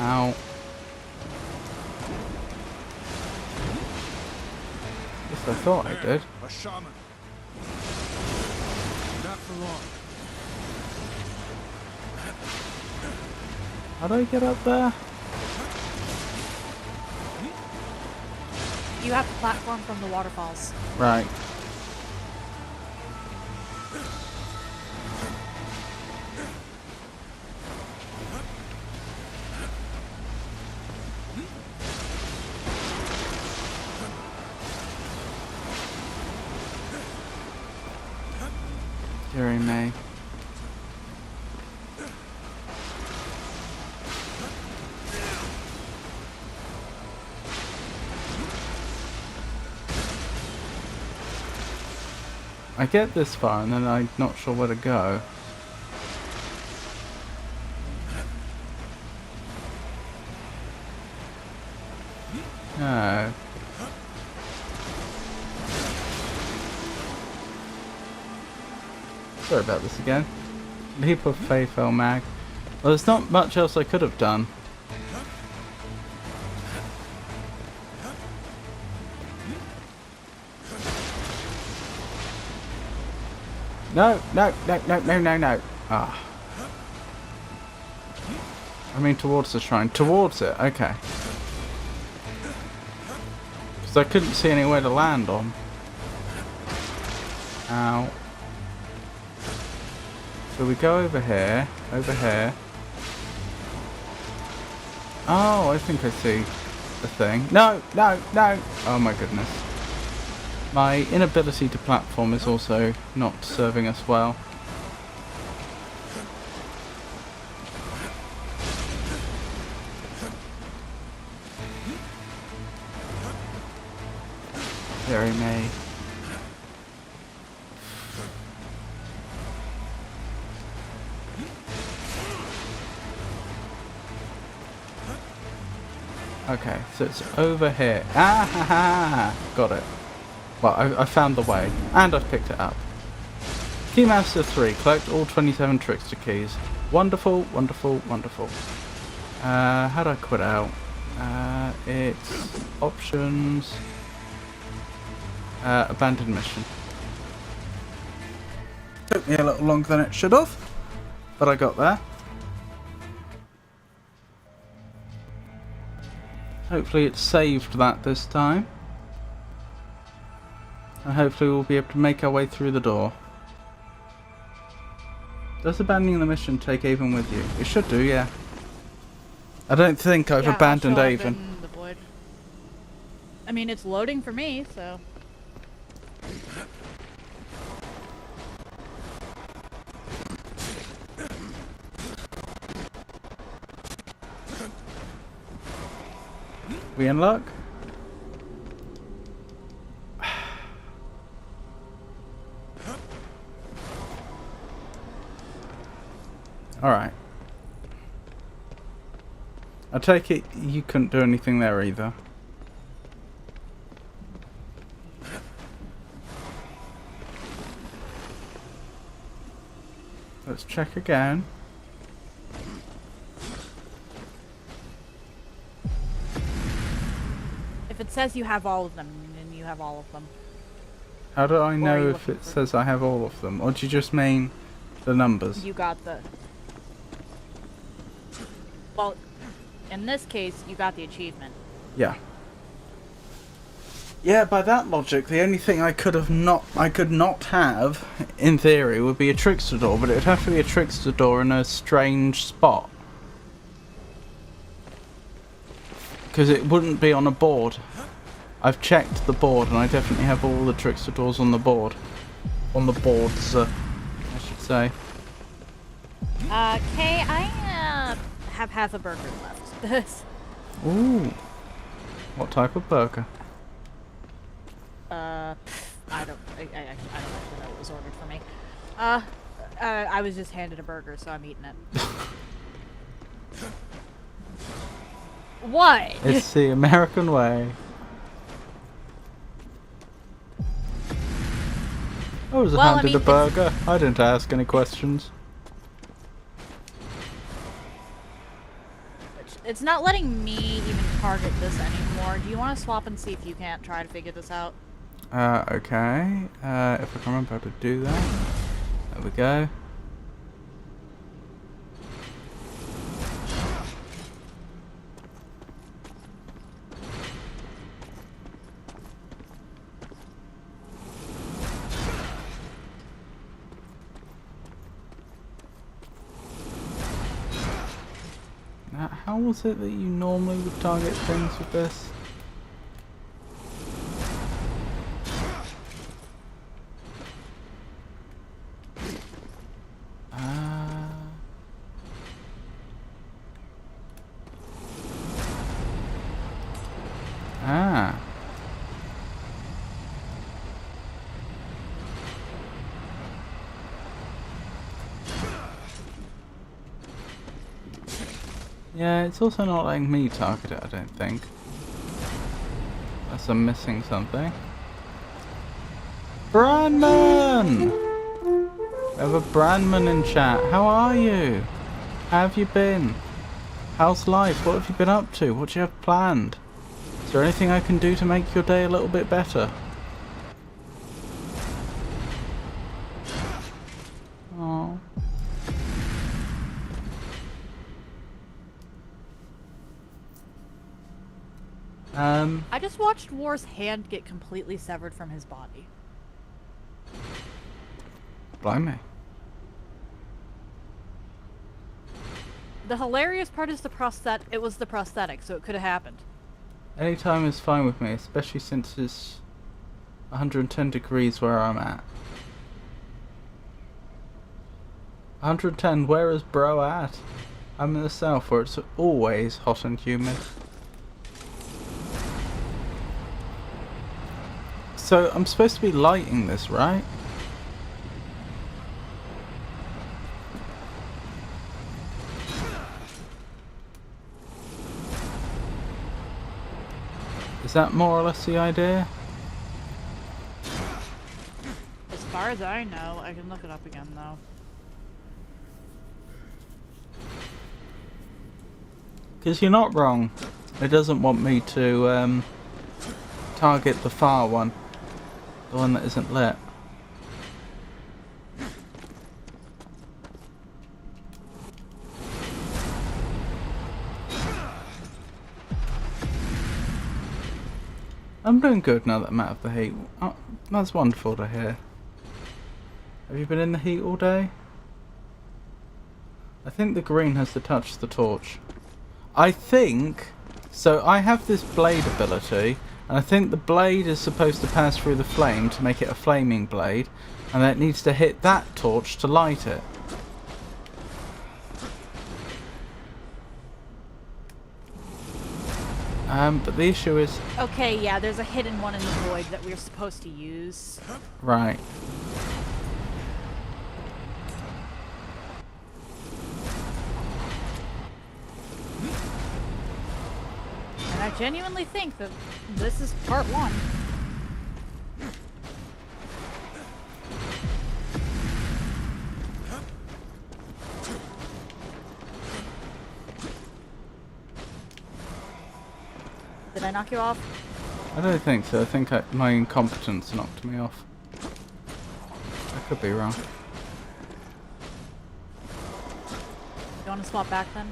Ow. Yes, I thought I did.
A shaman.
Not for long.
How do I get up there?
You have to platform from the waterfalls.
Right. Deary me. I get this far and then I'm not sure where to go. No. Sorry about this again. Leap of faith, El Mag. Well, there's not much else I could have done. No, no, no, no, no, no, no. Ah. I mean towards the shrine. Towards it, okay. Because I couldn't see anywhere to land on. Ow. So we go over here, over here. Oh, I think I see the thing. No, no, no! Oh my goodness. My inability to platform is also not serving us well. Very me. Okay, so it's over here. Ah ha ha! Got it. Well, I found the way, and I've picked it up. Keymaster 3, collect all 27 Trickster keys. Wonderful, wonderful, wonderful. How do I quit out? It's options. Abandoned mission. Took me a little longer than it should have, but I got there. Hopefully it saved that this time. And hopefully we'll be able to make our way through the door. Does abandoning the mission take Avon with you? It should do, yeah. I don't think I've abandoned
I'll show up
Avon.
in the void. I mean, it's loading for me, so...
We in luck? Alright. I take it you couldn't do anything there either. Let's check again.
If it says you have all of them, then you have all of them.
How do I
are
know
you
if
looking
it
for?
says I have all of them? Or do you just mean the numbers?
You got the... Well, in this case, you got the achievement.
Yeah. Yeah, by that logic, the only thing I could not have, in theory, would be a trickster door, but it would have to be a trickster door in a strange spot. Because it wouldn't be on a board. I've checked the board and I definitely have all the trickster doors on the board. On the boards, I should say.
Kay, I have half a burger left.
Ooh. What type of burger?
I don't actually know what was ordered for me. I was just handed a burger, so I'm eating it. What?
It's the American way. I was
Well,
handed a burger. I didn't ask any questions.
It's not letting me even target this anymore. Do you want to swap and see if you can't try to figure this out?
Okay. If I can remember how to do that. There we go. Now, how was it that you normally would target things with this? Ah. Yeah, it's also not letting me target it, I don't think. Unless I'm missing something. Brandman! We have a Brandman in chat. How are you? How have you been? How's life? What have you been up to? What do you have planned? Is there anything I can do to make your day a little bit better? Oh.
I just watched War's hand get completely severed from his body.
Blimey.
The hilarious part is it was the prosthetic, so it could have happened.
Any time is fine with me, especially since it's 110 degrees where I'm at. 110, where is bro at? I'm in the south where it's always hot and humid. So I'm supposed to be lighting this, right? Is that more or less the idea?
As far as I know, I can look it up again though.
Because you're not wrong. It doesn't want me to target the far one. The one that isn't lit. I'm doing good now that I'm out of the heat. Oh, that's wonderful to hear. Have you been in the heat all day? I think the green has to touch the torch. I think... So I have this blade ability, and I think the blade is supposed to pass through the flame to make it a flaming blade, and then it needs to hit that torch to light it. But the issue is...
Okay, yeah, there's a hidden one in the void that we're supposed to use.
Right.
And I genuinely think that this is part 1. Did I knock you off?
I don't think so. I think my incompetence knocked me off. I could be wrong.
You want to swap back then?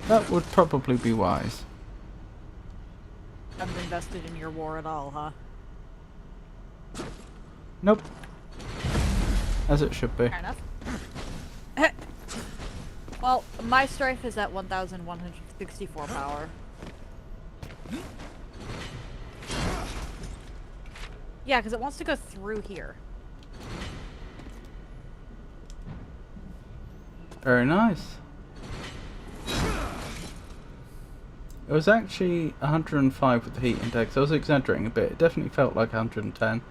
That would probably be wise.
Haven't invested in your war at all, huh?
Nope. As it should be.
Fair enough. Well, my strife is at 1,164 power. Yeah, because it wants to go through here.
Very nice. It was actually 105 with the heat index. I was exaggerating a bit. It definitely felt like 110.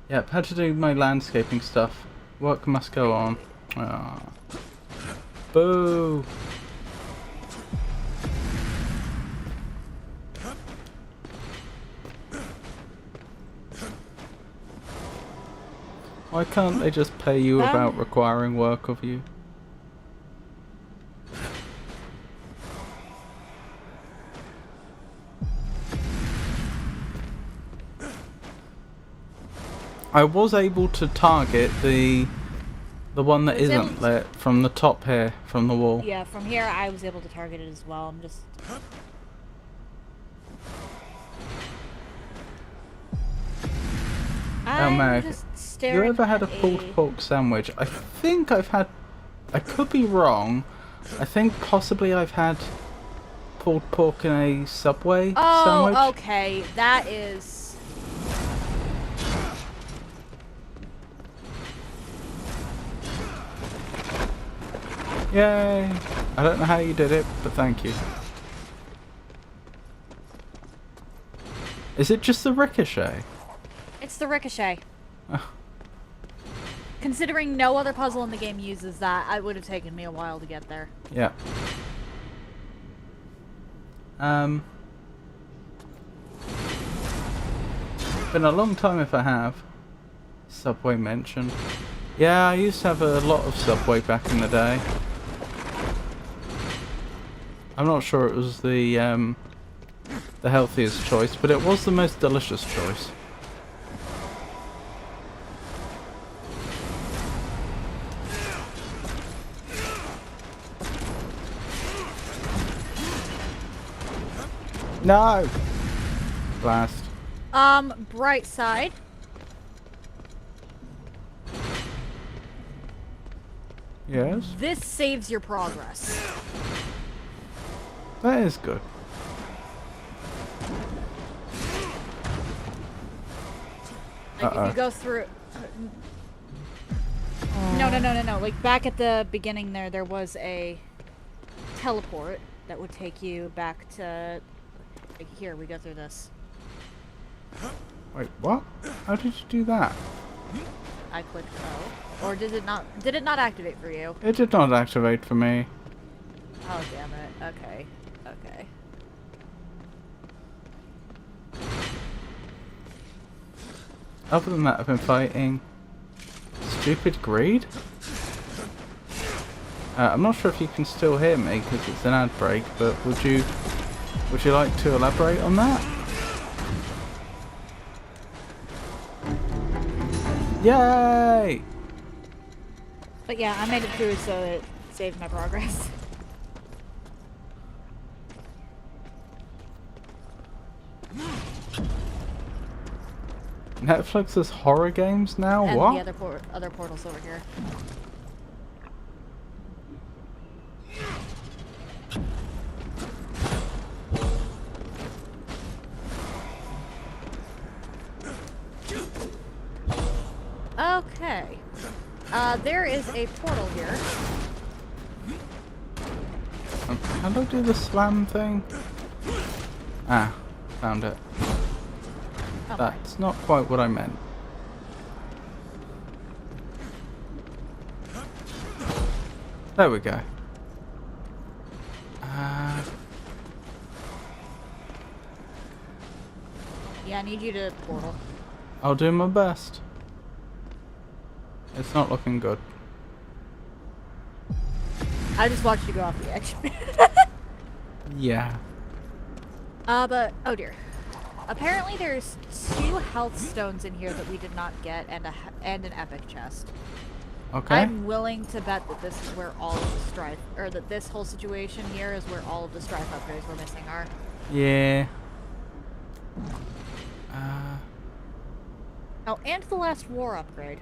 Yep, had to do my landscaping stuff. Work must go on. Ah. Boo! Why can't they just pay you without requiring work of you? I was able to target the one that isn't lit from the top here, from the wall.
Yeah, from here I was able to target it as well. I'm just...
Oh, Meg, you ever had a
at
pulled pork sandwich? I think I've had... I could be wrong. I think possibly I've had pulled pork in a Subway sandwich.
Oh, okay. That is...
Yay! I don't know how you did it, but thank you. Is it just the ricochet?
It's the ricochet.
Oh.
Considering no other puzzle in the game uses that, it would have taken me a while to get there.
Yeah. Been a long time if I have. Subway mentioned. Yeah, I used to have a lot of Subway back in the day. I'm not sure it was the healthiest choice, but it was the most delicious choice. No! Blast.
Bright side.
Yes?
This saves your progress.
That is good.
Like, if you go through... No. Like, back at the beginning there was a teleport that would take you back to... Like, here, we go through this.
Wait, what? How did you do that?
I clicked O. Or did it not... Did it not activate for you?
It did not activate for me.
Oh, damn it. Okay. Okay.
Other than that, I've been fighting stupid greed. I'm not sure if you can still hear me because it's an ad break, but would you like to elaborate on that? Yay!
But yeah, I made it through, so it saved my progress.
Netflix has horror games now?
And
What?
the other portals over here. Okay. There is a portal here.
How do I do the slam thing? Ah, found it.
Okay.
That's not quite what I meant. There we go.
Yeah, I need you to portal.
I'll do my best. It's not looking good.
I just watched you go off the edge.
Yeah.
But, oh dear. Apparently there's 2 health stones in here that we did not get, and an epic chest.
Okay.
I'm willing to bet that this is where all of the strife, or that this whole situation here is where all of the strife upgrades we're missing are.
Yeah.
Oh, and the last war upgrade.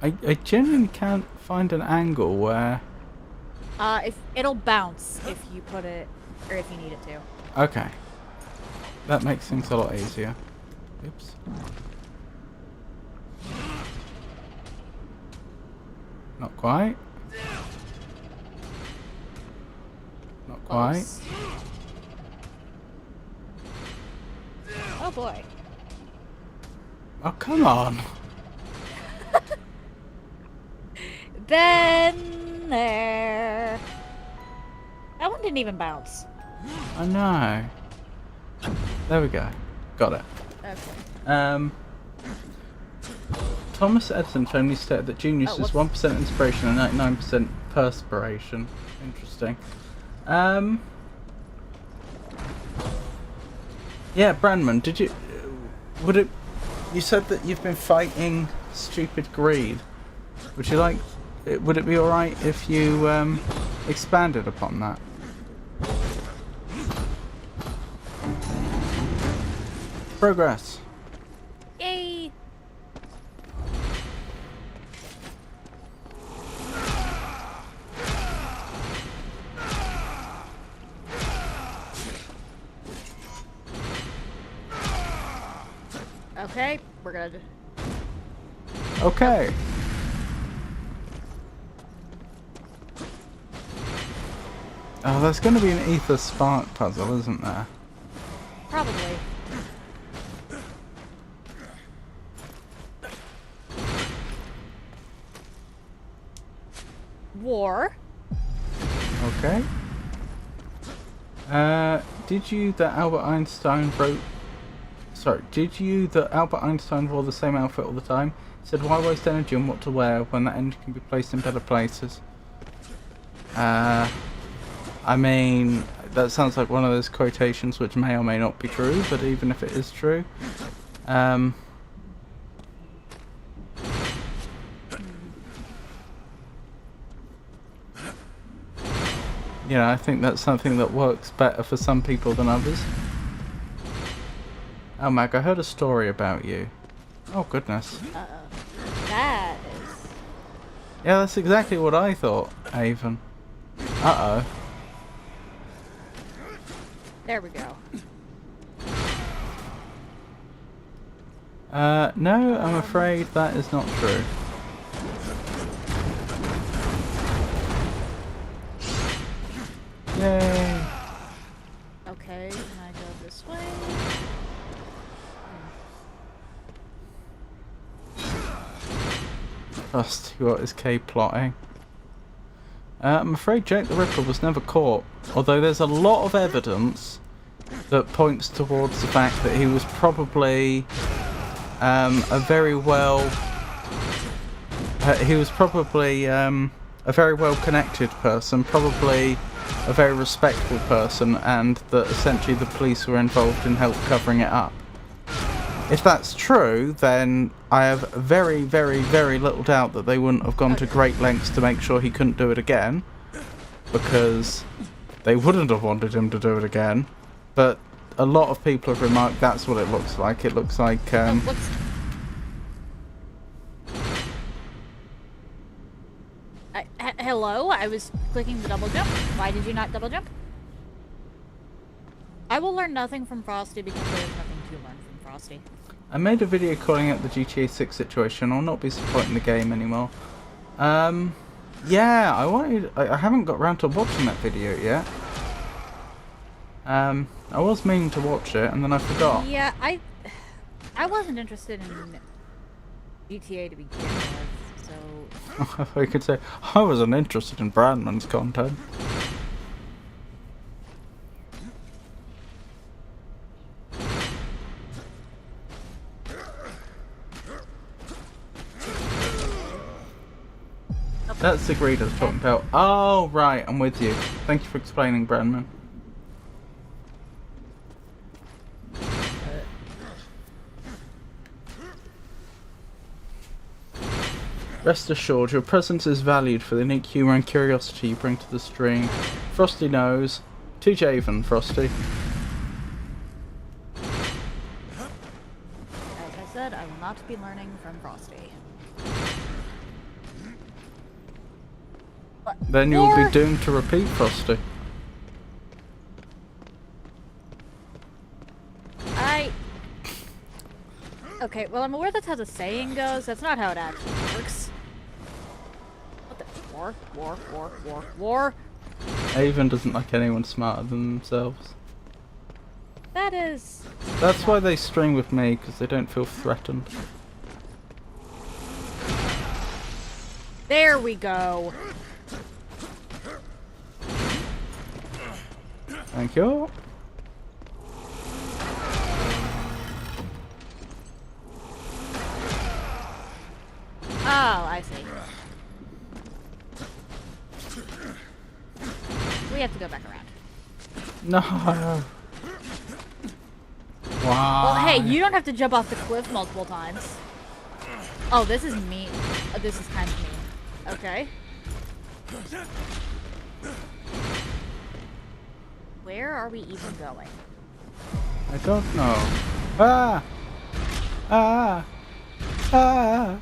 I genuinely can't find an angle where...
If it'll bounce if you put it, or if you need it to.
Okay. That makes things a lot easier. Oops. Not quite. Not quite.
Close. Oh boy.
Oh, come on.
Been there. That one didn't even bounce.
I know. There we go. Got it.
Okay.
Thomas Edison famously stated that genius is
what's-
1% inspiration and 99% perspiration. Interesting. Yeah, Brandman, did you... Would it... You said that you've been fighting stupid greed. Would you like... Would it be alright if you expanded upon that? Progress.
Yay! Okay, we're good.
Okay. Oh, there's going to be an Ether Spark puzzle, isn't there?
Probably. War.
Okay. Did you that Albert Einstein wrote... Sorry, did you that Albert Einstein wore the same outfit all the time? He said, why waste energy on what to wear when that energy can be placed in better places? I mean, that sounds like one of those quotations which may or may not be true, but even if it is true, you know, I think that's something that works better for some people than others. Oh, Mag, I heard a story about you. Oh, goodness.
That is...
Yeah, that's exactly what I thought, Avon. Uh-oh.
There we go.
No, I'm afraid that is not true. Yay!
Okay, can I go this way?
Trust, what is K plotting? I'm afraid Jack the Ripper was never caught, although there's a lot of evidence that points towards the fact that he was probably a very well connected person, probably a very respectful person and that essentially the police were involved in help covering it up. If that's true, then I have very, very, very little doubt that they wouldn't have gone to great lengths to make sure he couldn't do it again, because they wouldn't have wanted him to do it again. But a lot of people have remarked that's what it looks like. It looks like
hello? I was clicking the double jump. Why did you not double jump? I will learn nothing from Frosty because there is nothing to learn from Frosty.
I made a video calling out the GTA 6 situation. I'll not be supporting the game anymore. Yeah, I haven't got around to watching that video yet. I was meaning to watch it and then I forgot.
Yeah, I wasn't interested in GTA to begin with, so...
I could say, I wasn't interested in Brandman's content. That's the greed I was talking about. Oh, right, I'm with you. Thank you for explaining, Brandman. Rest assured, your presence is valued for the unique humour and curiosity you bring to the stream. Frosty knows. To Javen, Frosty.
As I said, I will not be learning from Frosty.
Then you'll be doomed to repeat, Frosty.
Okay, well, I'm aware that's how the saying goes. That's not how it actually works. What the... War?
Avon doesn't like anyone smarter than themselves.
That is...
That's why they string with me, because they don't feel threatened.
There we go.
Thank you.
Oh, I see. We have to go back around.
No. Wow.
Well, hey, you don't have to jump off the cliff multiple times. Oh, this is mean. This is kind of mean. Okay. Where are we even going?
I don't know. Ah! Ah! Ah!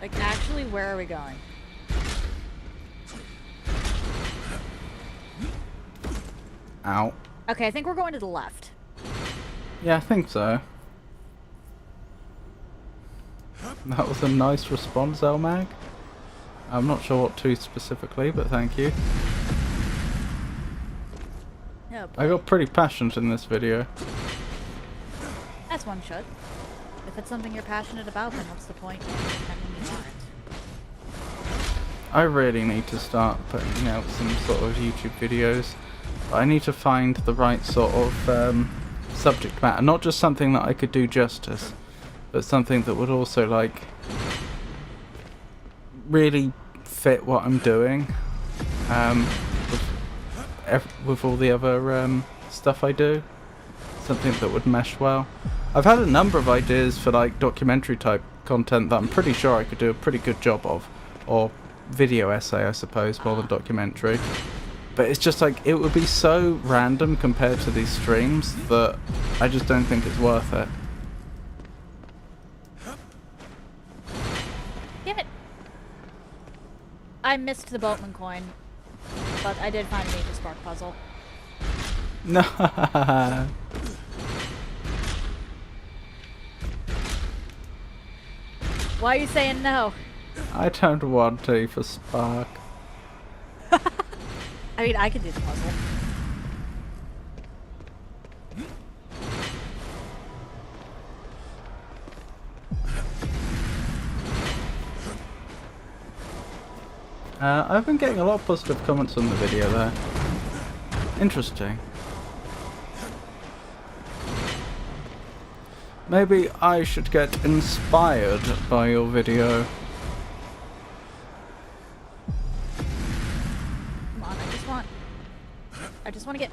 Like, actually, where are we going?
Ow.
Okay, I think we're going to the left.
Yeah, I think so. That was a nice response, Elmag. I'm not sure what to specifically, but thank you.
Oh,
I got pretty passionate in this video.
As one should. If it's something you're passionate about, then what's the point in pretending you aren't?
I really need to start putting out some sort of YouTube videos. But I need to find the right sort of subject matter. Not just something that I could do justice, but something that would also, like, really fit what I'm doing. With all the other stuff I do. Something that would mesh well. I've had a number of ideas for, like, documentary type content that I'm pretty sure I could do a pretty good job of. Or video essay, I suppose, more than documentary. But it's just like, it would be so random compared to these streams that I just don't think it's worth it.
Damn it! I missed the boatman coin, but I did find a Nature Spark puzzle.
No.
Why are you saying no?
I don't want to for Spark.
I mean, I could do the puzzle.
I've been getting a lot of positive comments on the video there. Interesting. Maybe I should get inspired by your video.
Come on, I just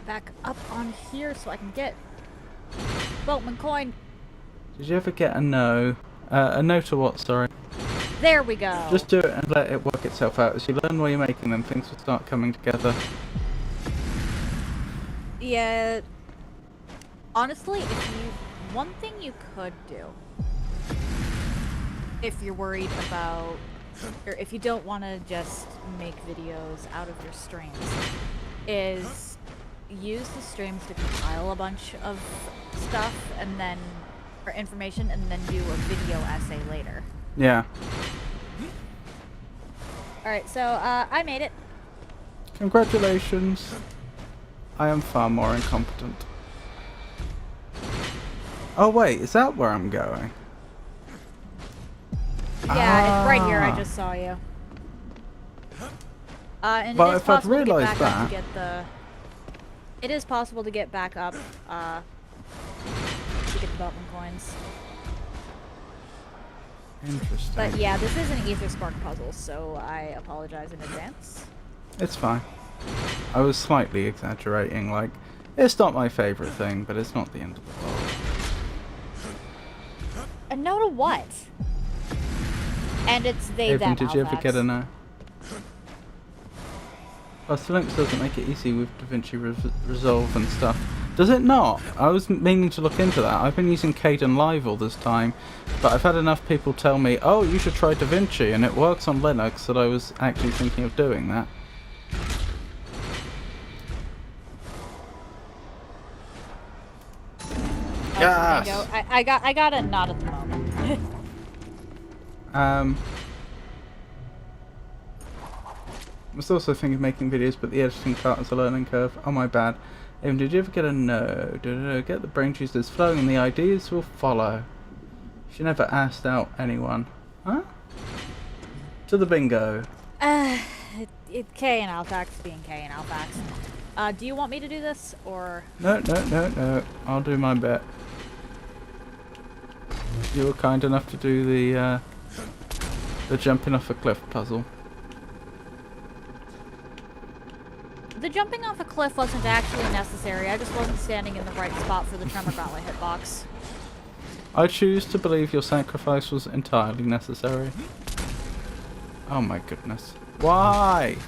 back up on here so I can get Boatman coin.
Did you ever get a no? A no to what, sorry?
There we go.
Just do it and let it work itself out. As you learn while you're making them, things will start coming together.
Yeah. Honestly, one thing you could do, if you're worried about, or if you don't want to just make videos out of your streams, is use the streams to compile a bunch of stuff and then, or information, and then do a video essay later.
Yeah.
Alright, so, I made it.
Congratulations. I am far more incompetent. Oh wait, is that where I'm going?
Yeah, it's right here. I just saw you. And
Well,
it is
if I'd
possible to get
realised
back up
that-
to get the. It is possible to get back up. To get the Beltman coins.
Interesting.
But yeah, this is an Ether Spark puzzle, so I apologize in advance.
It's fine. I was slightly exaggerating, like, it's not my favourite thing, but it's not the end of the world.
A no to what? And it's they,
Haven,
them,
did you ever
Alvax.
get a no? Plus, Linux doesn't make it easy with DaVinci Resolve and stuff. Does it not? I was meaning to look into that. I've been using Kden Live all this time, but I've had enough people tell me, oh, you should try DaVinci, and it works on Linux, that I was actually thinking of doing that. Yes!
There you go. I got a not at the moment.
I was also thinking of making videos, but the editing part is a learning curve. Oh, my bad. Did you ever get a no? Get the brain juices flowing and the ideas will follow. She never asked out anyone. Huh? To the bingo.
It's K and Alphax being K and Alphax. Do you want me to do this, or?
No. I'll do my bit. You were kind enough to do the jumping off a cliff puzzle.
The jumping off a cliff wasn't actually necessary. I just wasn't standing in the right spot for the Tremor Gauntlet hitbox.
I choose to believe your sacrifice was entirely necessary. Oh my goodness. Why?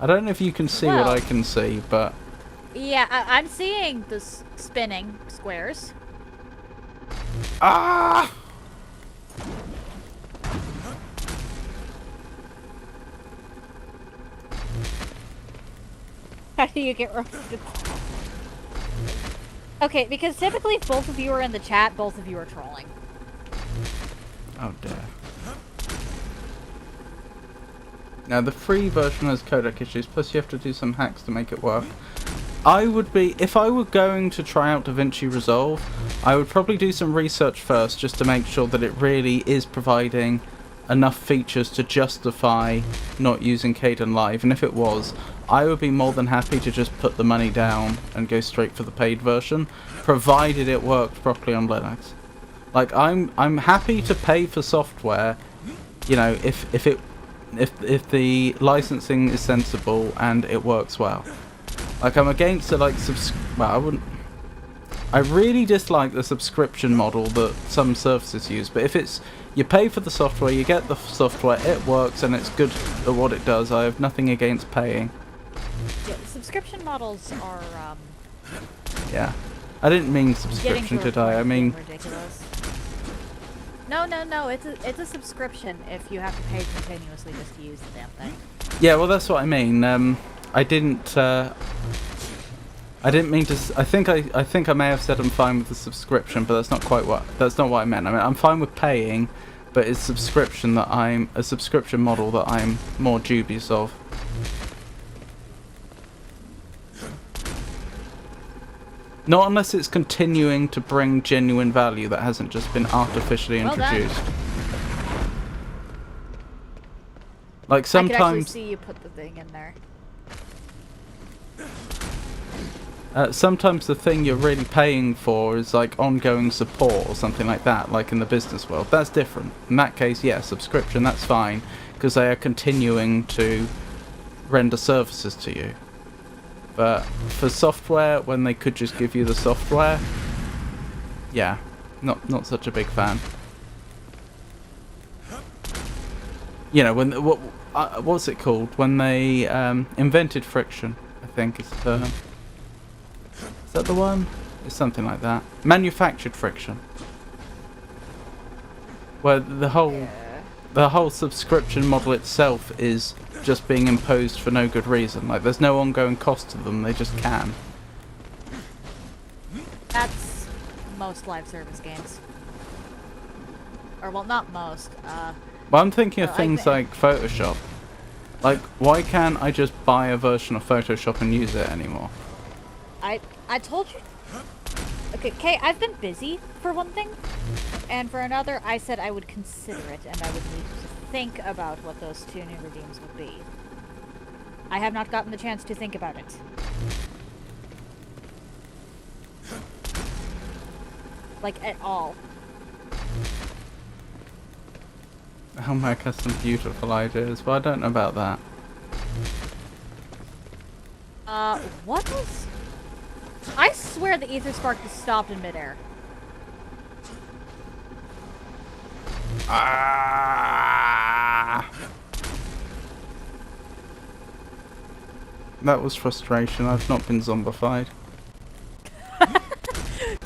I don't know if you can see what I can see, but...
Yeah, I'm seeing the spinning squares.
Ah!
How do you get roasted? Okay, because typically if both of you are in the chat, both of you are trolling.
Oh dear. Now the free version has codec issues, plus you have to do some hacks to make it work. I would be, if I were going to try out DaVinci Resolve, I would probably do some research first just to make sure that it really is providing enough features to justify not using Kden Live, and if it was, I would be more than happy to just put the money down and go straight for the paid version, provided it worked properly on Linux. Like, I'm happy to pay for software, you know, if the licensing is sensible and it works well. Like, I'm against the, like, I really dislike the subscription model that some services use, but if it's, you pay for the software, you get the software, it works, and it's good at what it does, I have nothing against paying.
Yeah, subscription models are,
Yeah. I didn't mean subscription, did I? I mean...
ridiculous. No, it's a subscription if you have to pay continuously just to use the damn thing.
Yeah, well, that's what I mean. I didn't mean to. I think I may have said I'm fine with the subscription, but that's not quite what. That's not what I meant. I mean, I'm fine with paying, but it's a subscription model that I'm more dubious of. Not unless it's continuing to bring genuine value that hasn't just been artificially introduced. Like sometimes.
I can actually see you put the thing in there.
Sometimes the thing you're really paying for is like ongoing support or something like that, like in the business world. That's different. In that case, yeah, subscription, that's fine, because they are continuing to render services to you. But for software, when they could just give you the software, yeah, not such a big fan. You know, when what's it called? When they invented friction, I think is the term. Is that the one? It's something like that. Manufactured friction. Where the whole subscription model itself is just being imposed for no good reason. Like, there's no ongoing cost to them, they just can.
That's most live service games. Or, well, not most.
But I'm thinking of things like Photoshop. Like, why can't I just buy a version of Photoshop and use it anymore?
I told you. Okay, Kay, I've been busy, for one thing. And for another, I said I would consider it, and I would need to think about what those 2 new redeems would be. I have not gotten the chance to think about it. Like, at all.
Oh, Mac has some beautiful ideas, but I don't know about that.
What was... I swear the ether spark just stopped in midair.
Ah! That was frustration. I've not been zombified.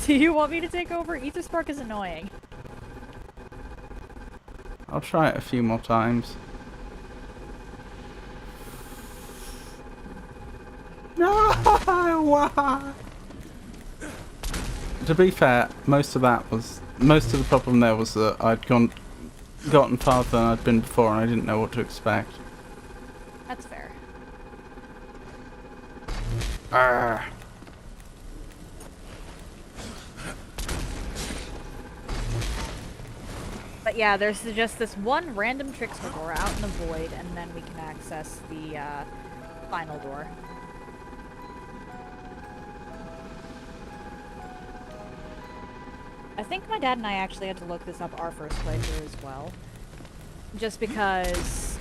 Do you want me to take over? Ether spark is annoying.
I'll try it a few more times. No! Why? To be fair, most of the problem there was that I'd gotten farther than I'd been before, and I didn't know what to expect.
That's fair.
Arrgh.
But yeah, there's just this one random trickster door out in the void, and then we can access the final door. I think my dad and I actually had to look this up our first playthrough as well. Just because...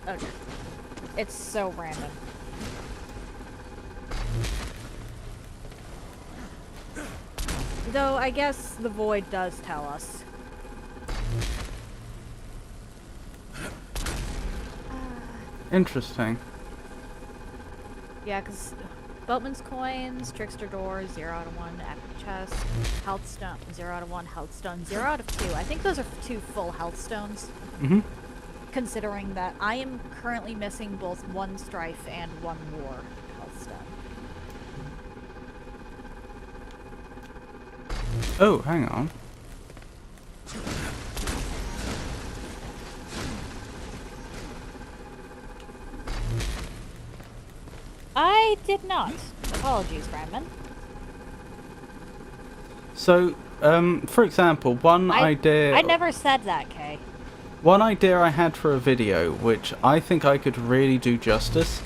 Okay. It's so random. Though, I guess the void does tell us.
Interesting.
Yeah, because Boatman's coins, trickster doors, 0 out of 1, epic chest, health stone, 0 out of 1, health stone, 0 out of 2. I think those are 2 full health stones.
Mm-hmm.
Considering that I am currently missing both 1 strife and 1 war health stone.
Oh, hang on.
I did not. Apologies, Brandman.
So, for example, one idea...
I never said that, Kay.
One idea I had for a video, which I think I could really do justice,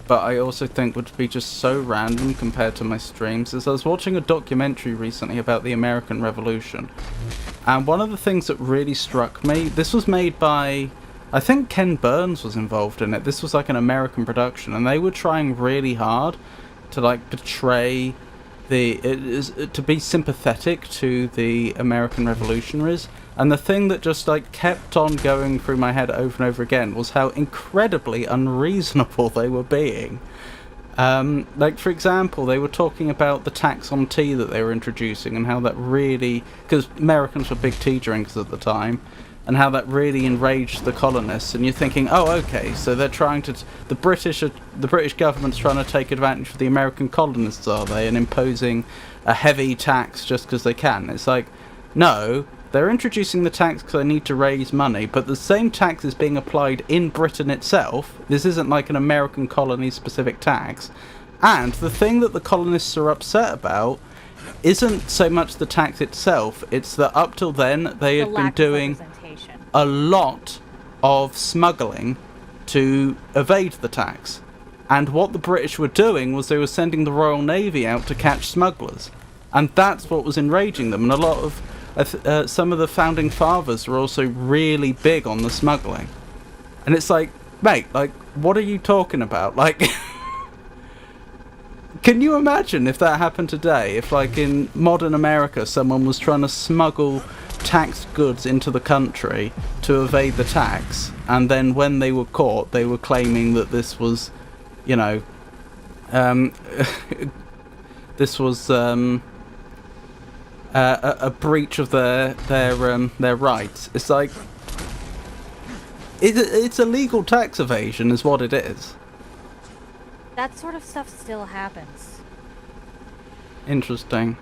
but I also think would be just so random compared to my streams, is I was watching a documentary recently about the American Revolution. And one of the things that really struck me, this was made by... I think Ken Burns was involved in it. This was like an American production, and they were trying really hard to like portray to be sympathetic to the American revolutionaries. And the thing that just like kept on going through my head over and over again was how incredibly unreasonable they were being. Like, for example, they were talking about the tax on tea that they were introducing, and how that really, because Americans were big tea drinkers at the time, and how that really enraged the colonists. And you're thinking, oh, okay, so they're trying to... The British government's trying to take advantage of the American colonists, are they? And imposing a heavy tax just because they can. It's like, no, they're introducing the tax because they need to raise money, but the same tax is being applied in Britain itself. This isn't like an American colony-specific tax. And the thing that the colonists are upset about isn't so much the tax itself, it's that up till then they had been doing a lot of smuggling to evade the tax. And what the British were doing was they were sending the Royal Navy out to catch smugglers. And that's what was enraging them. And a lot of some of the founding fathers were also really big on the smuggling. And it's like, mate, like, what are you talking about? Like, can you imagine if that happened today? If, like, in modern America, someone was trying to smuggle taxed goods into the country to evade the tax, and then when they were caught, they were claiming that this was, you know, this was a breach of their rights. It's like it's illegal tax evasion, is what it is.
That sort of stuff still happens.
Interesting.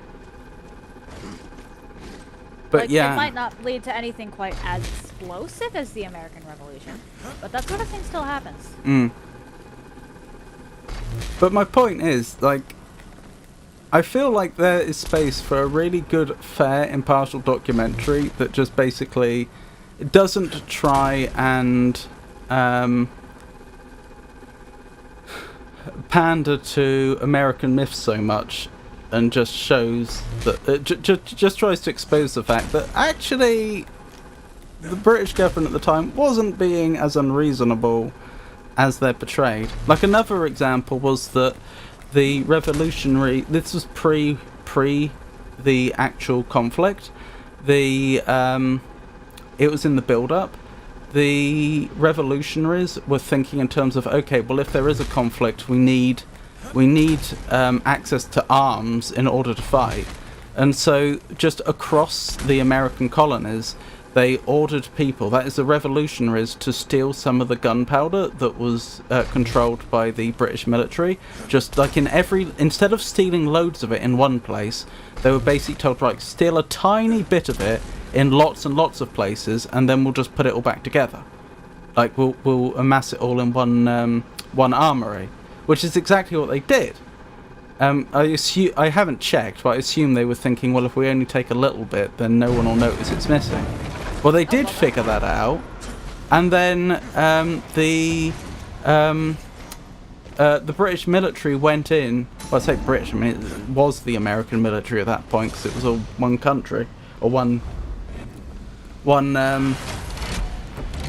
But
like,
yeah,
it might not lead to anything quite as explosive as the American Revolution, but that sort of thing still happens.
But my point is, like, I feel like there is space for a really good, fair, impartial documentary that just basically doesn't try and pander to American myths so much, and just shows that just tries to expose the fact that actually the British government at the time wasn't being as unreasonable as they're portrayed. Like, another example was that the revolutionary, this was pre the actual conflict, it was in the build-up. The revolutionaries were thinking in terms of, okay, well, if there is a conflict, we need access to arms in order to fight. And so just across the American colonies, they ordered people, that is the revolutionaries, to steal some of the gunpowder that was controlled by the British military. Just like instead of stealing loads of it in one place, they were basically told, right, steal a tiny bit of it in lots and lots of places, and then we'll just put it all back together. Like, we'll amass it all in one armory, which is exactly what they did. I haven't checked, but I assume they were thinking, well, if we only take a little bit, then no one will notice it's missing. Well, they did figure that out, and then the British military went in. Well, I say British, I mean it was the American military at that point, because it was all one country or one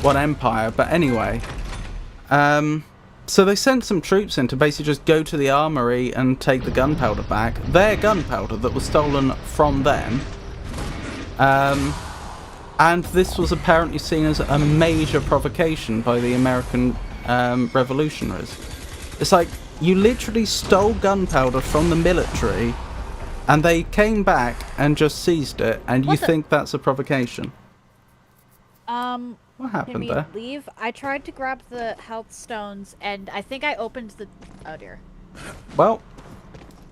empire. But anyway, so they sent some troops in to basically just go to the armory and take the gunpowder back. Their gunpowder that was stolen from them. And this was apparently seen as a major provocation by the American revolutionaries. It's like, you literally stole gunpowder from the military, and they came back and just seized it, and you think that's a provocation? What happened
can we
there?
leave? I tried to grab the health stones, and I think I opened the... Oh dear.
Well,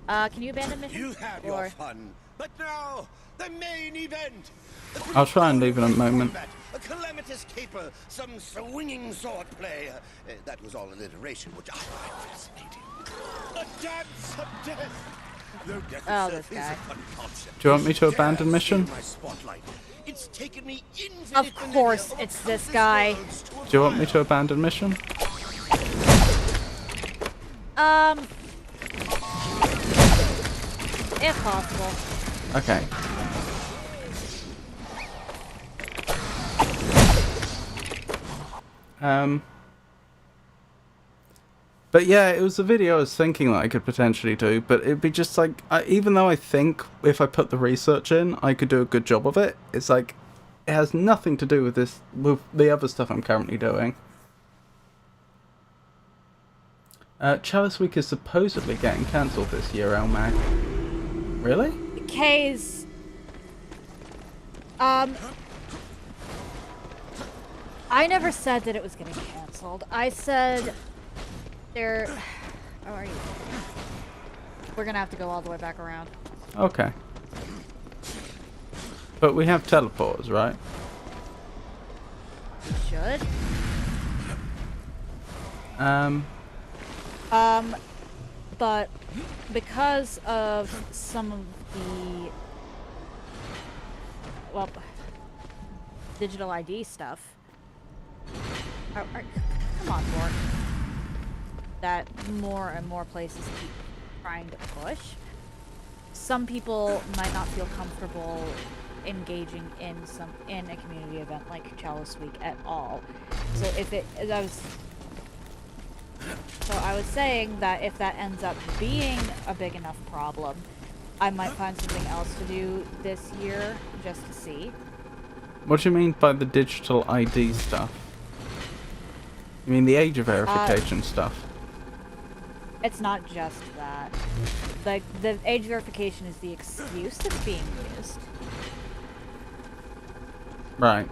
can you abandon mission?
You had your fun, but now the main event.
I'll try and leave in a moment.
A calamitous caper, some swinging sword play. That was all alliteration, which I find fascinating. A dance of death. Though death
Oh,
itself
this
is
guy.
a fun concept.
Do you want me to abandon mission?
My spotlight. It's taken me
Of course, it's this guy.
Do you want me to abandon mission?
If possible.
Okay. But yeah, it was a video I was thinking that I could potentially do, but it'd be just like, even though I think if I put the research in, I could do a good job of it, it's like, it has nothing to do with this, with the other stuff I'm currently doing. Chalice Week is supposedly getting cancelled this year, Elmac. Really?
K's... I never said that it was getting cancelled. I said... There... How are you? We're gonna have to go all the way back around.
Okay. But we have teleporters, right?
We should. But because of some of the... Well... digital ID stuff... come on, Bork. That more and more places keep trying to push. Some people might not feel comfortable engaging in a community event like Chalice Week at all. So if it, So I was saying that if that ends up being a big enough problem, I might find something else to do this year just to see.
What do you mean by the digital ID stuff? You mean the age verification stuff?
It's not just that. Like, the age verification is the excuse that's being used.
Right.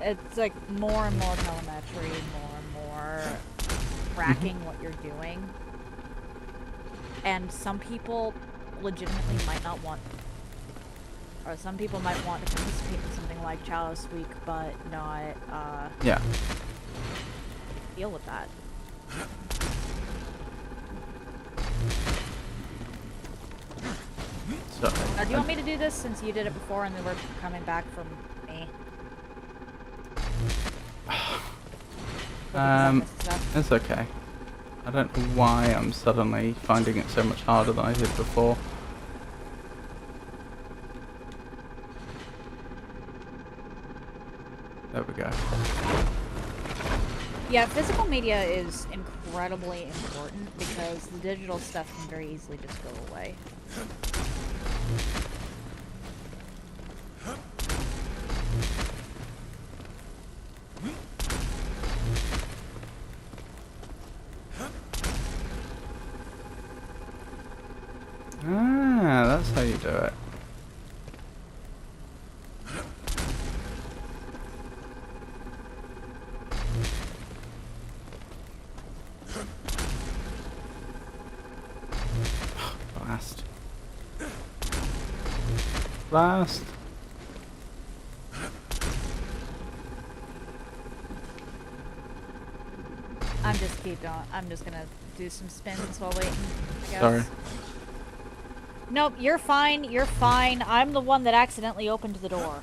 It's like more and more telemetry, more and more tracking what you're doing. And some people legitimately might not want, or some people might want to participate in something like Chalice Week, but not,
Yeah.
deal with that.
So,
Do you want me to do this since you did it before and they were coming back from me?
it's okay. I don't know why I'm suddenly finding it so much harder than I did before. There we go.
Yeah, physical media is incredibly important because the digital stuff can very easily just go away.
Ah, that's how you do it. Blast. Blast.
I'm just gonna do some spins while waiting, I guess.
Sorry.
Nope, you're fine, you're fine. I'm the one that accidentally opened the door.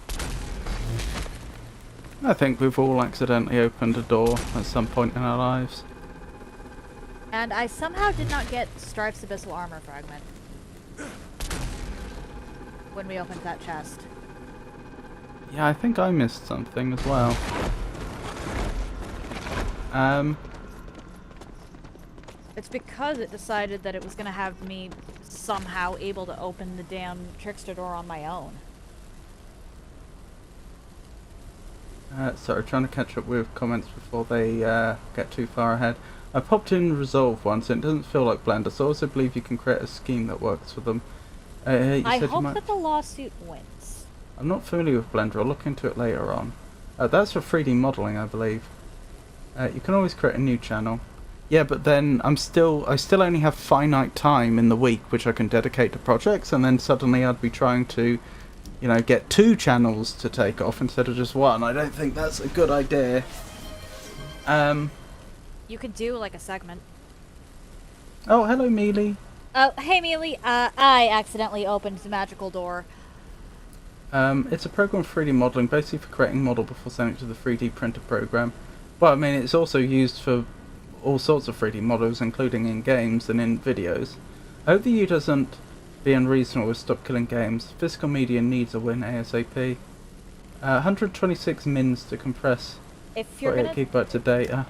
I think we've all accidentally opened a door at some point in our lives.
And I somehow did not get Strife's Abyssal Armor Fragment when we opened that chest.
Yeah, I think I missed something as well.
It's because it decided that it was gonna have me somehow able to open the damn trickster door on my own.
Sorry, trying to catch up with comments before they get too far ahead. I popped in Resolve once and it doesn't feel like Blender, so I also believe you can create a scheme that works for them.
I hope that the lawsuit wins.
I'm not familiar with Blender, I'll look into it later on. That's for 3D modeling, I believe. You can always create a new channel. Yeah, but then I still only have finite time in the week which I can dedicate to projects, and then suddenly I'd be trying to, you know, get 2 channels to take off instead of just 1. I don't think that's a good idea.
You could do like a segment.
Oh, hello, Mealy.
Oh, hey Mealy, I accidentally opened the magical door.
It's a program for 3D modeling, basically for creating a model before sending it to the 3D printer program. Well, I mean, it's also used for all sorts of 3D models, including in games and in videos. I hope the U doesn't be unreasonable with Stop Killing Games. Physical media needs a win ASAP. 126 mins to compress
If you're
48 gigabytes of data.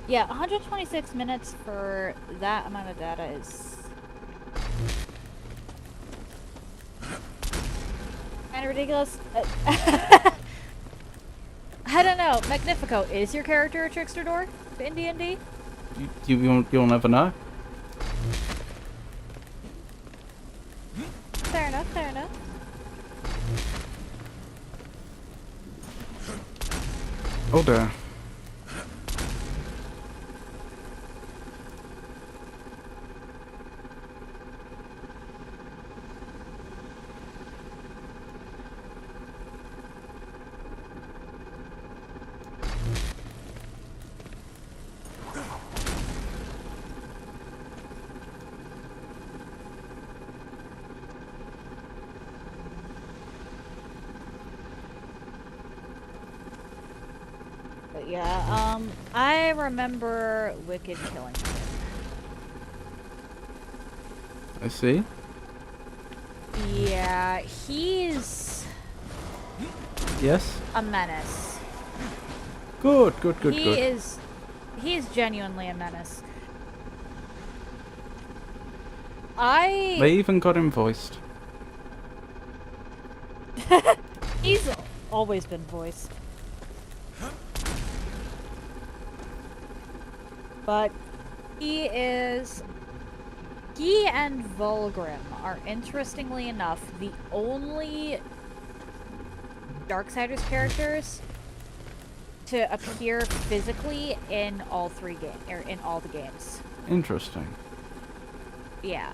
Yeah, 126 minutes for that amount of data is kind of ridiculous. I don't know. Magnifico, is your character a trickster door in D&D?
You'll never know.
Fair enough, fair enough.
Oh dear.
But yeah, I remember Wicked killing him.
I see.
Yeah, he's
Yes.
a menace.
Good.
He's genuinely a menace.
They even got him voiced.
He's always been voiced. But he and Vulgrim are, interestingly enough, the only Darksiders characters to appear physically in all in all the games.
Interesting.
Yeah.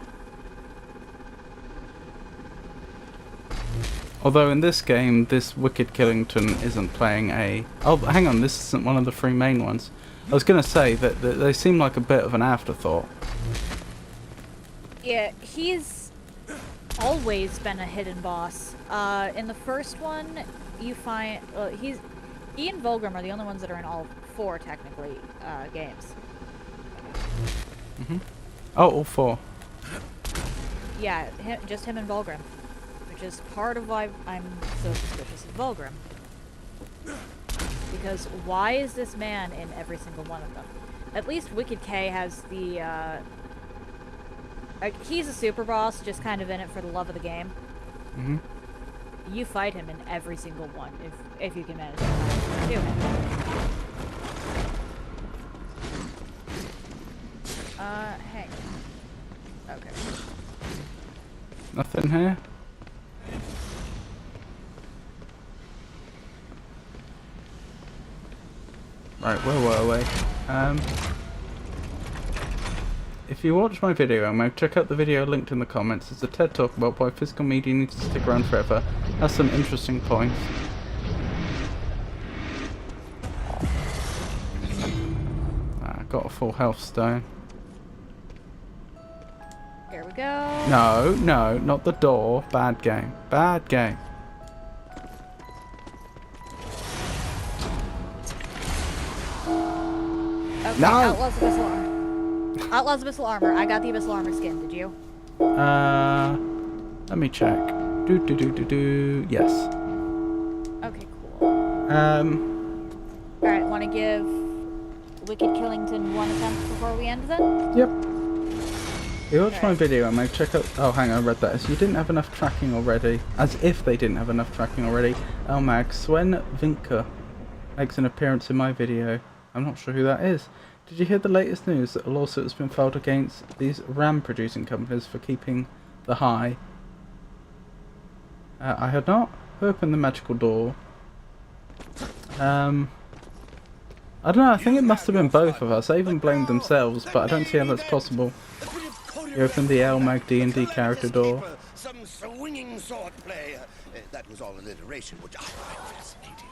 Although in this game, this Wicked Killington isn't playing a... Oh, hang on, this isn't one of the three main ones. I was going to say that they seem like a bit of an afterthought.
Yeah, he's always been a hidden boss. In the first one, you find... he and Vulgrim are the only ones that are in all four, technically, games.
Mm-hmm. Oh, all four.
Yeah, just him and Vulgrim. Which is part of why I'm so suspicious of Vulgrim. Because why is this man in every single one of them? At least Wicked K has the, he's a super boss, just kind of in it for the love of the game.
Mm-hmm.
You fight him in every single one, if you can manage to do it. Hang on. Okay.
Nothing here? Right, where were we? If you watch my video, check out the video linked in the comments. It's a TED Talk about why physical media needs to stick around forever. Has some interesting points. Got a full health stone.
Here we go.
No, not the door. Bad game. Bad game.
Okay,
No!
Outlaws of Abyssal Armor. Outlaws of Abyssal Armor. I got the Abyssal Armor skin, did you?
Let me check. Yes.
Okay, cool. Alright, wanna give Wicked Killington one attempt before we end then?
Yep. If you watch my video, check out... Oh, hang on, I read that. So you didn't have enough tracking already. As if they didn't have enough tracking already. Oh, Sven Vinker makes an appearance in my video. I'm not sure who that is. Did you hear the latest news that a lawsuit has been filed against these RAM producing companies for keeping the high? I had not. Who opened the magical door? I don't know, I think it must have been both of us. They even blamed themselves, but I don't see how that's possible. You opened the LMAG D&D character door.
Some swinging sword play. That was all alliteration, which I find fascinating.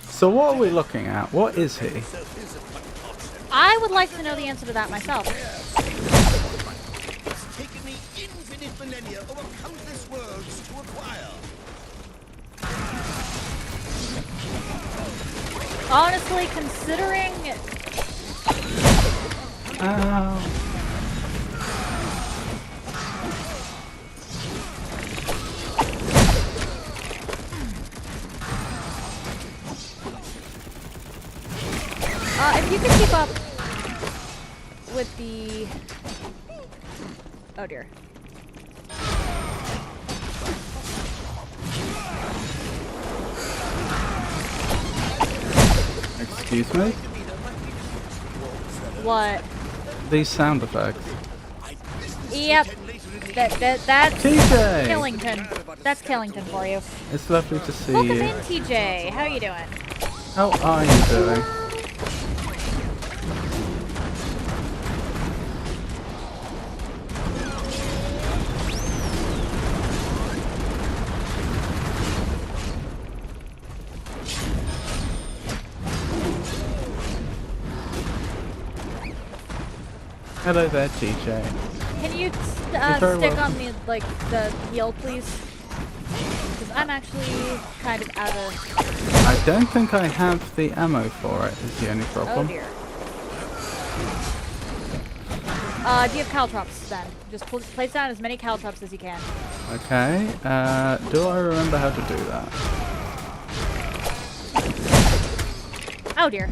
So what are we looking at? What is he?
I would like to know the answer to that myself.
It's taken me infinite millennia over countless worlds to acquire.
Honestly, considering... if you could keep up with the... Oh dear.
Excuse me?
What?
These sound effects.
Yep. That's
TJ!
Killington. That's Killington for you.
It's lovely to see
Welcome
you.
in, TJ. How you doing?
How are you doing? Hello there, TJ.
Can you stick on the the heal, please? Because I'm actually kind of out of...
I don't think I have the ammo for it, is the only problem.
Oh dear. Do you have caltrops then? Just place down as many caltrops as you can.
Okay. Do I remember how to do that?
Oh dear.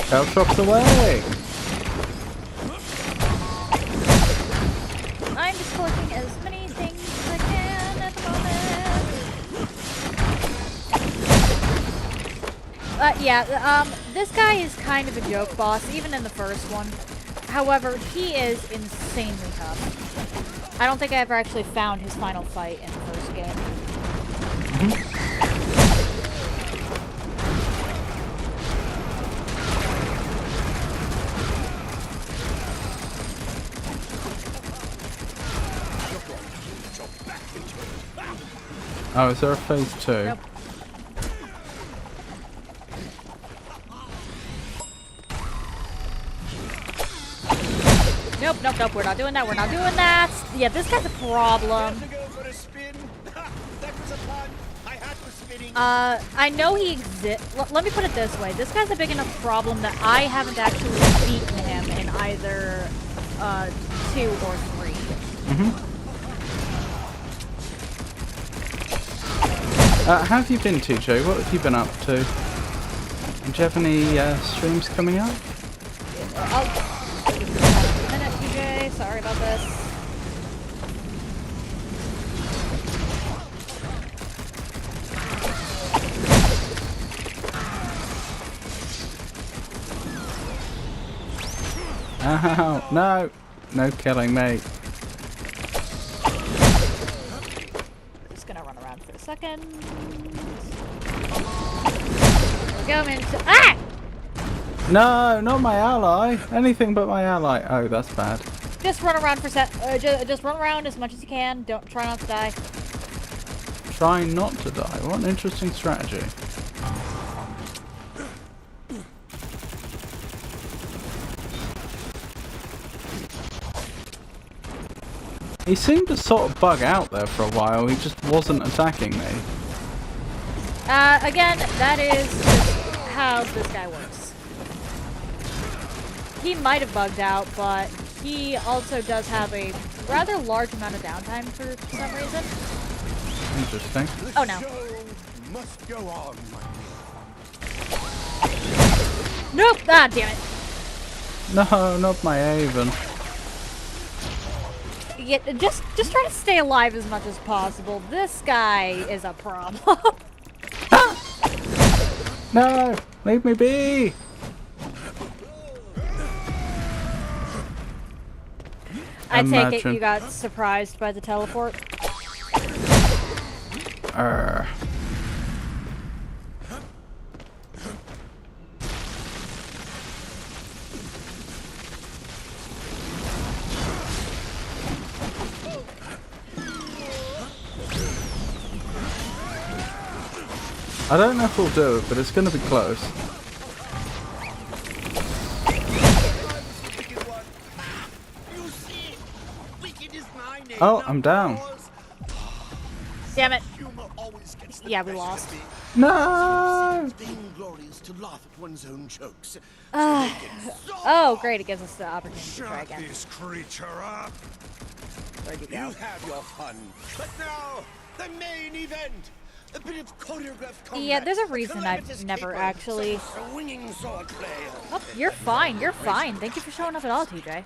Caltrops away!
I'm just collecting as many things as I can at the moment. Yeah, this guy is kind of a joke boss, even in the first one. However, he is insanely tough. I don't think I ever actually found his final fight in the first game.
Oh, is there a phase 2?
Nope. Nope, we're not doing that, we're not doing that! Yeah, this guy's a problem. I know he exists. Let me put it this way. This guy's a big enough problem that I haven't actually beaten him in either 2 or 3.
How have you been, TJ? What have you been up to? And do you have any streams coming up?
I'll give you a minute, TJ. Sorry about this.
Ow! No! No killing me.
Just gonna run around for a second. There we go, man. Ah!
No, not my ally. Anything but my ally. Oh, that's bad.
Just run around for just run around as much as you can. Don't try not to die.
Try not to die. What an interesting strategy. He seemed to sort of bug out there for a while. He just wasn't attacking me.
Again, that is just how this guy works. He might have bugged out, but he also does have a rather large amount of downtime for some reason.
Interesting.
Oh no.
Must go on,
Nope! Ah, damn it.
No, not my Avon.
Yeah, just try to stay alive as much as possible. This guy is a problem.
No! Leave me be!
I take it
Imagine.
you got surprised by the teleport.
I don't know if we'll do it, but it's going to be close. Oh, I'm down.
Damn it. Yeah, we lost.
No!
Vainglorious to laugh at one's own jokes.
Oh, great. It gives us the opportunity to try again.
This creature up.
Where'd you
You
go?
have your fun. But now, the main event. A bit of choreographed combat.
Yeah, there's a reason I've
calamitous
never
caper,
actually...
some swinging sword play.
Oh, you're fine. You're fine. Thank you for showing up at all, TJ.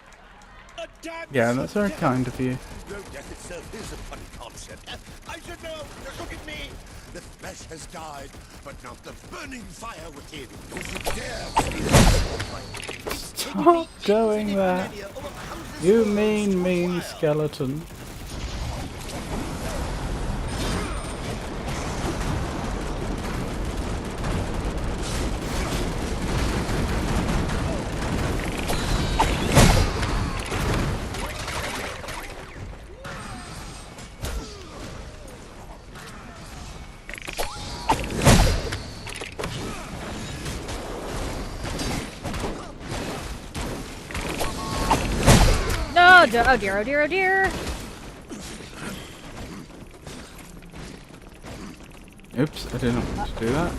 A dance
Yeah, that's very
of
kind of you.
Though death itself is a funny concept. I should know. Look at me. The flesh has died, but not the burning fire within. Don't you dare steal
Stop doing that. You mean skeleton.
No! Oh dear, oh dear, oh dear.
Oops, I didn't want to do that.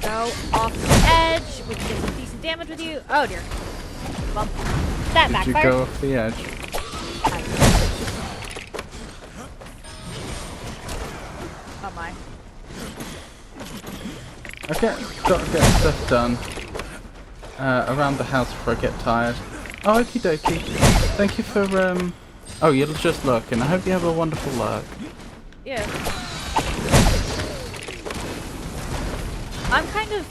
Go off the edge. We can get some decent damage with you. Oh dear. Well, that
Did you
backfired.
go off the edge?
Oh my.
Okay, gotta get stuff done around the house before I get tired. Oh, okie dokie. Thank you for, oh, you're just lurking. I hope you have a wonderful lurk.
Yeah. I'm kind of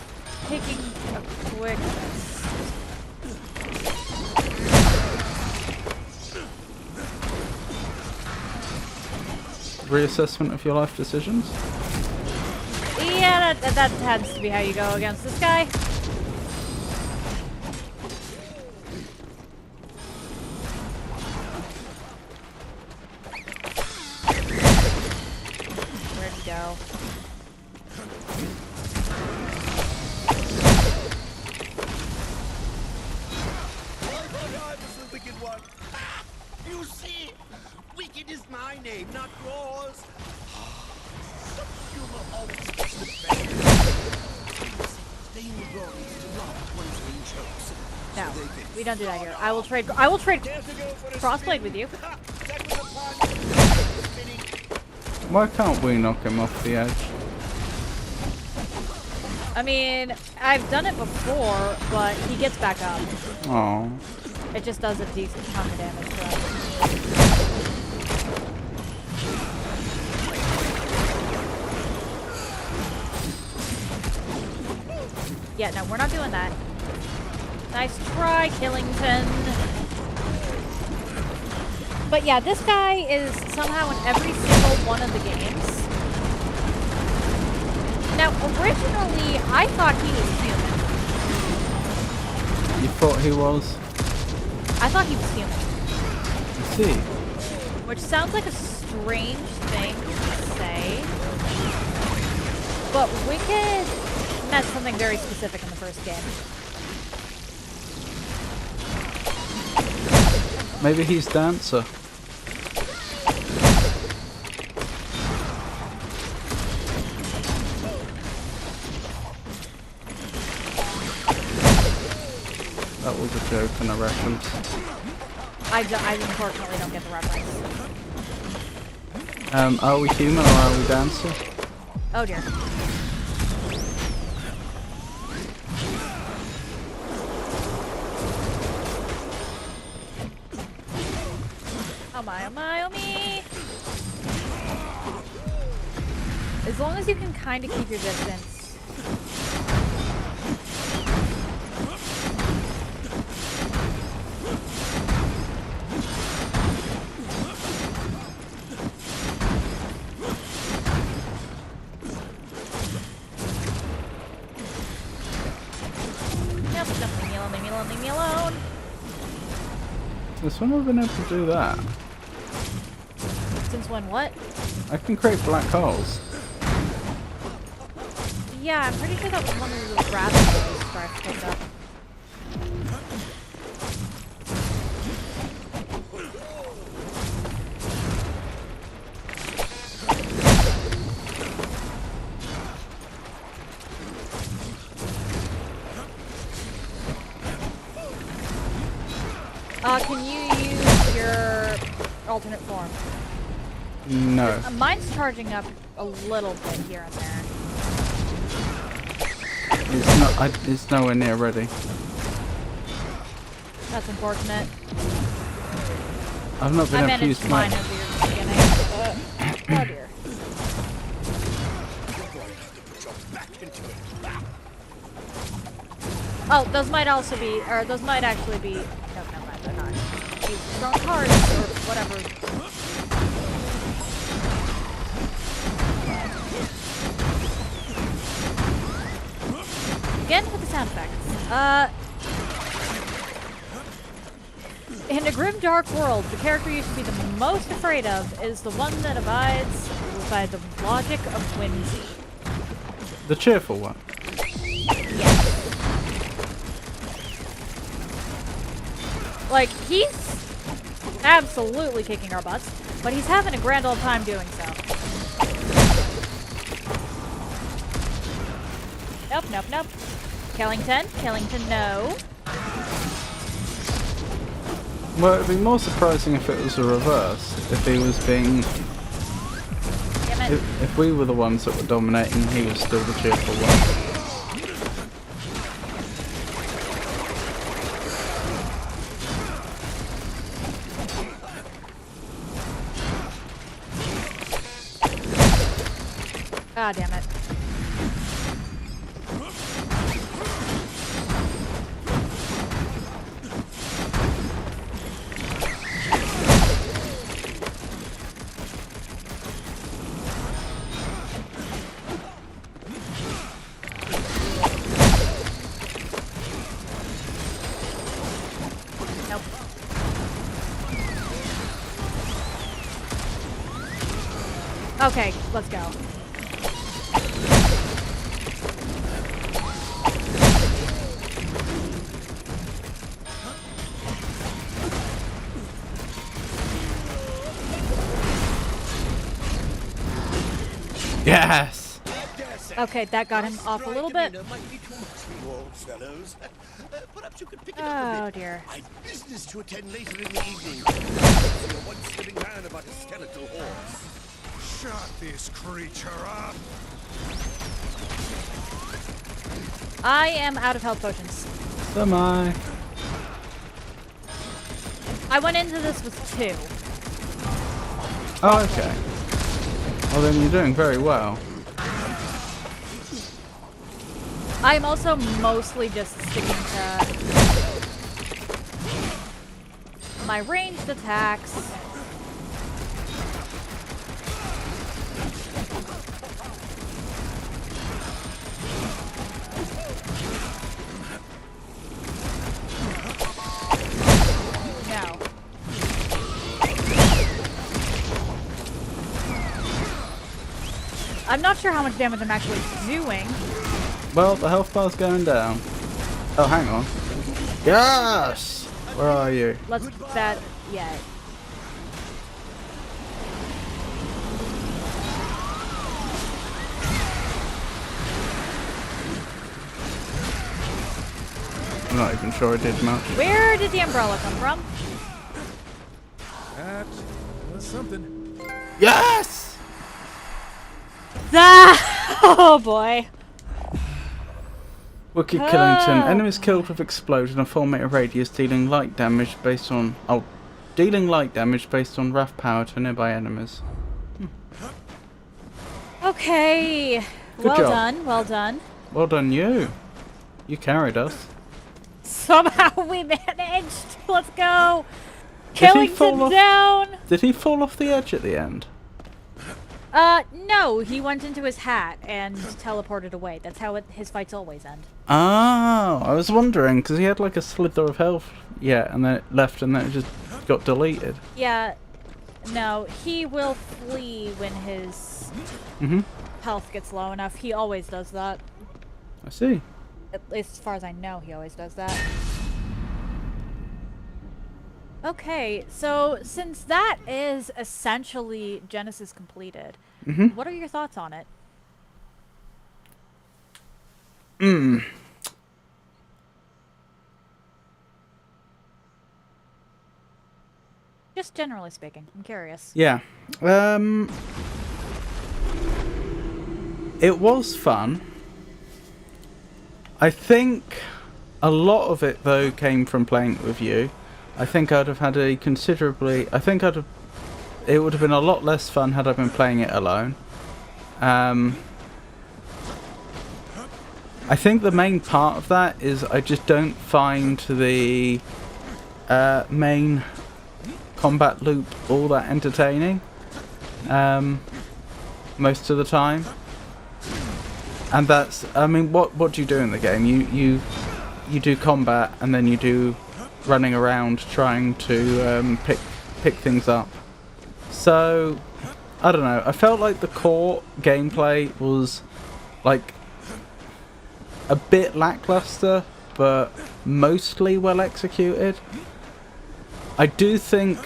taking a quick...
Reassessment of your life decisions?
Yeah, that tends to be how you go against this guy. Where'd he go?
You see, wicked is my name, not yours. Some humor always gets the best. Vainglorious to laugh at one's own jokes.
No, we don't do that here. I will trade crossblade with you.
Why can't we knock him off the edge?
I mean, I've done it before, but he gets back up.
Oh.
It just does a decent chunk of damage to us. Yeah, no, we're not doing that. Nice try, Killington. But yeah, this guy is somehow in every single one of the games. Now, originally, I thought he was human.
You thought he was?
I thought he was human.
I see.
Which sounds like a strange thing to say. But Wicked meant something very specific in the first game.
Maybe he's Dancer. That was a joke and a reference.
I unfortunately don't get the reference.
Are we human or are we Dancer?
Oh dear. Oh my, oh my, oh me! As long as you can kind of keep your distance. Yep, just leave me alone, leave me alone, leave me alone!
Since when have I been able to do that?
Since when what?
I can create black holes.
Yeah, I'm pretty sure that was one of the raspberries I picked up. Can you use your alternate form?
No.
Mine's charging up a little bit here and there.
It's not. It's nowhere near ready.
That's unfortunate.
I've not been
I
able to use
managed mine
my.
at the beginning. Oh dear. Oh, those might also be, or those might actually be. No, never mind, they're not. These strong cards or whatever. Again with the sound effects. In a grim, dark world, the character you should be the most afraid of is the one that abides by the logic of whimsy.
The cheerful one.
Like, he's absolutely kicking our butts, but he's having a grand old time doing so. Nope, nope, nope. Kellington, no.
Well, it'd be more surprising if it was a reverse. If he was being...
Damn it.
If we were the ones that were dominating, he was still the cheerful one.
Ah, damn it. Nope. Okay, let's go.
Yes!
Okay, that got him off a little bit. Oh dear.
I've business to attend later in the evening. You're one slipping man about a skeletal horse.
Shut this creature up.
I am out of health potions.
So am I.
I went into this with 2.
Oh, okay. Well, then you're doing very well.
I'm also mostly just sticking to my ranged attacks. No. I'm not sure how much damage I'm actually doing.
Well, the health bar's going down. Oh, hang on. Yes! Where are you?
Let's that yeah.
I'm not even sure I did much.
Where did the umbrella come from?
That was something.
Yes!
Ah! Oh boy.
Wookie Killington. Enemies killed with explosion a 4-meter radius, dealing light damage based on wrath power to nearby enemies.
Okay.
Good
Well
job.
done. Well done.
Well done, you. You carried us.
Somehow we managed. Let's go.
Did he fall
Killington
off-
down.
Did he fall off the edge at the end?
No, he went into his hat and teleported away. That's how his fights always end.
Oh, I was wondering because he had like a slither of health, yeah, and then it left, and then it just got deleted.
Yeah, no, he will flee when his health gets low enough. He always does that.
I see.
At least as far as I know, he always does that. Okay, so since that is essentially Genesis completed, what are your thoughts on it? Just generally speaking, I'm curious.
Yeah. It was fun. I think a lot of it though came from playing it with you. I think I'd have had a considerably... it would have been a lot less fun had I been playing it alone. I think the main part of that is I just don't find the main combat loop all that entertaining most of the time. And that's... I mean, what do you do in the game? You do combat and then you do running around trying to pick things up. So I don't know, I felt like the core gameplay was like a bit lackluster, but mostly well executed. I do think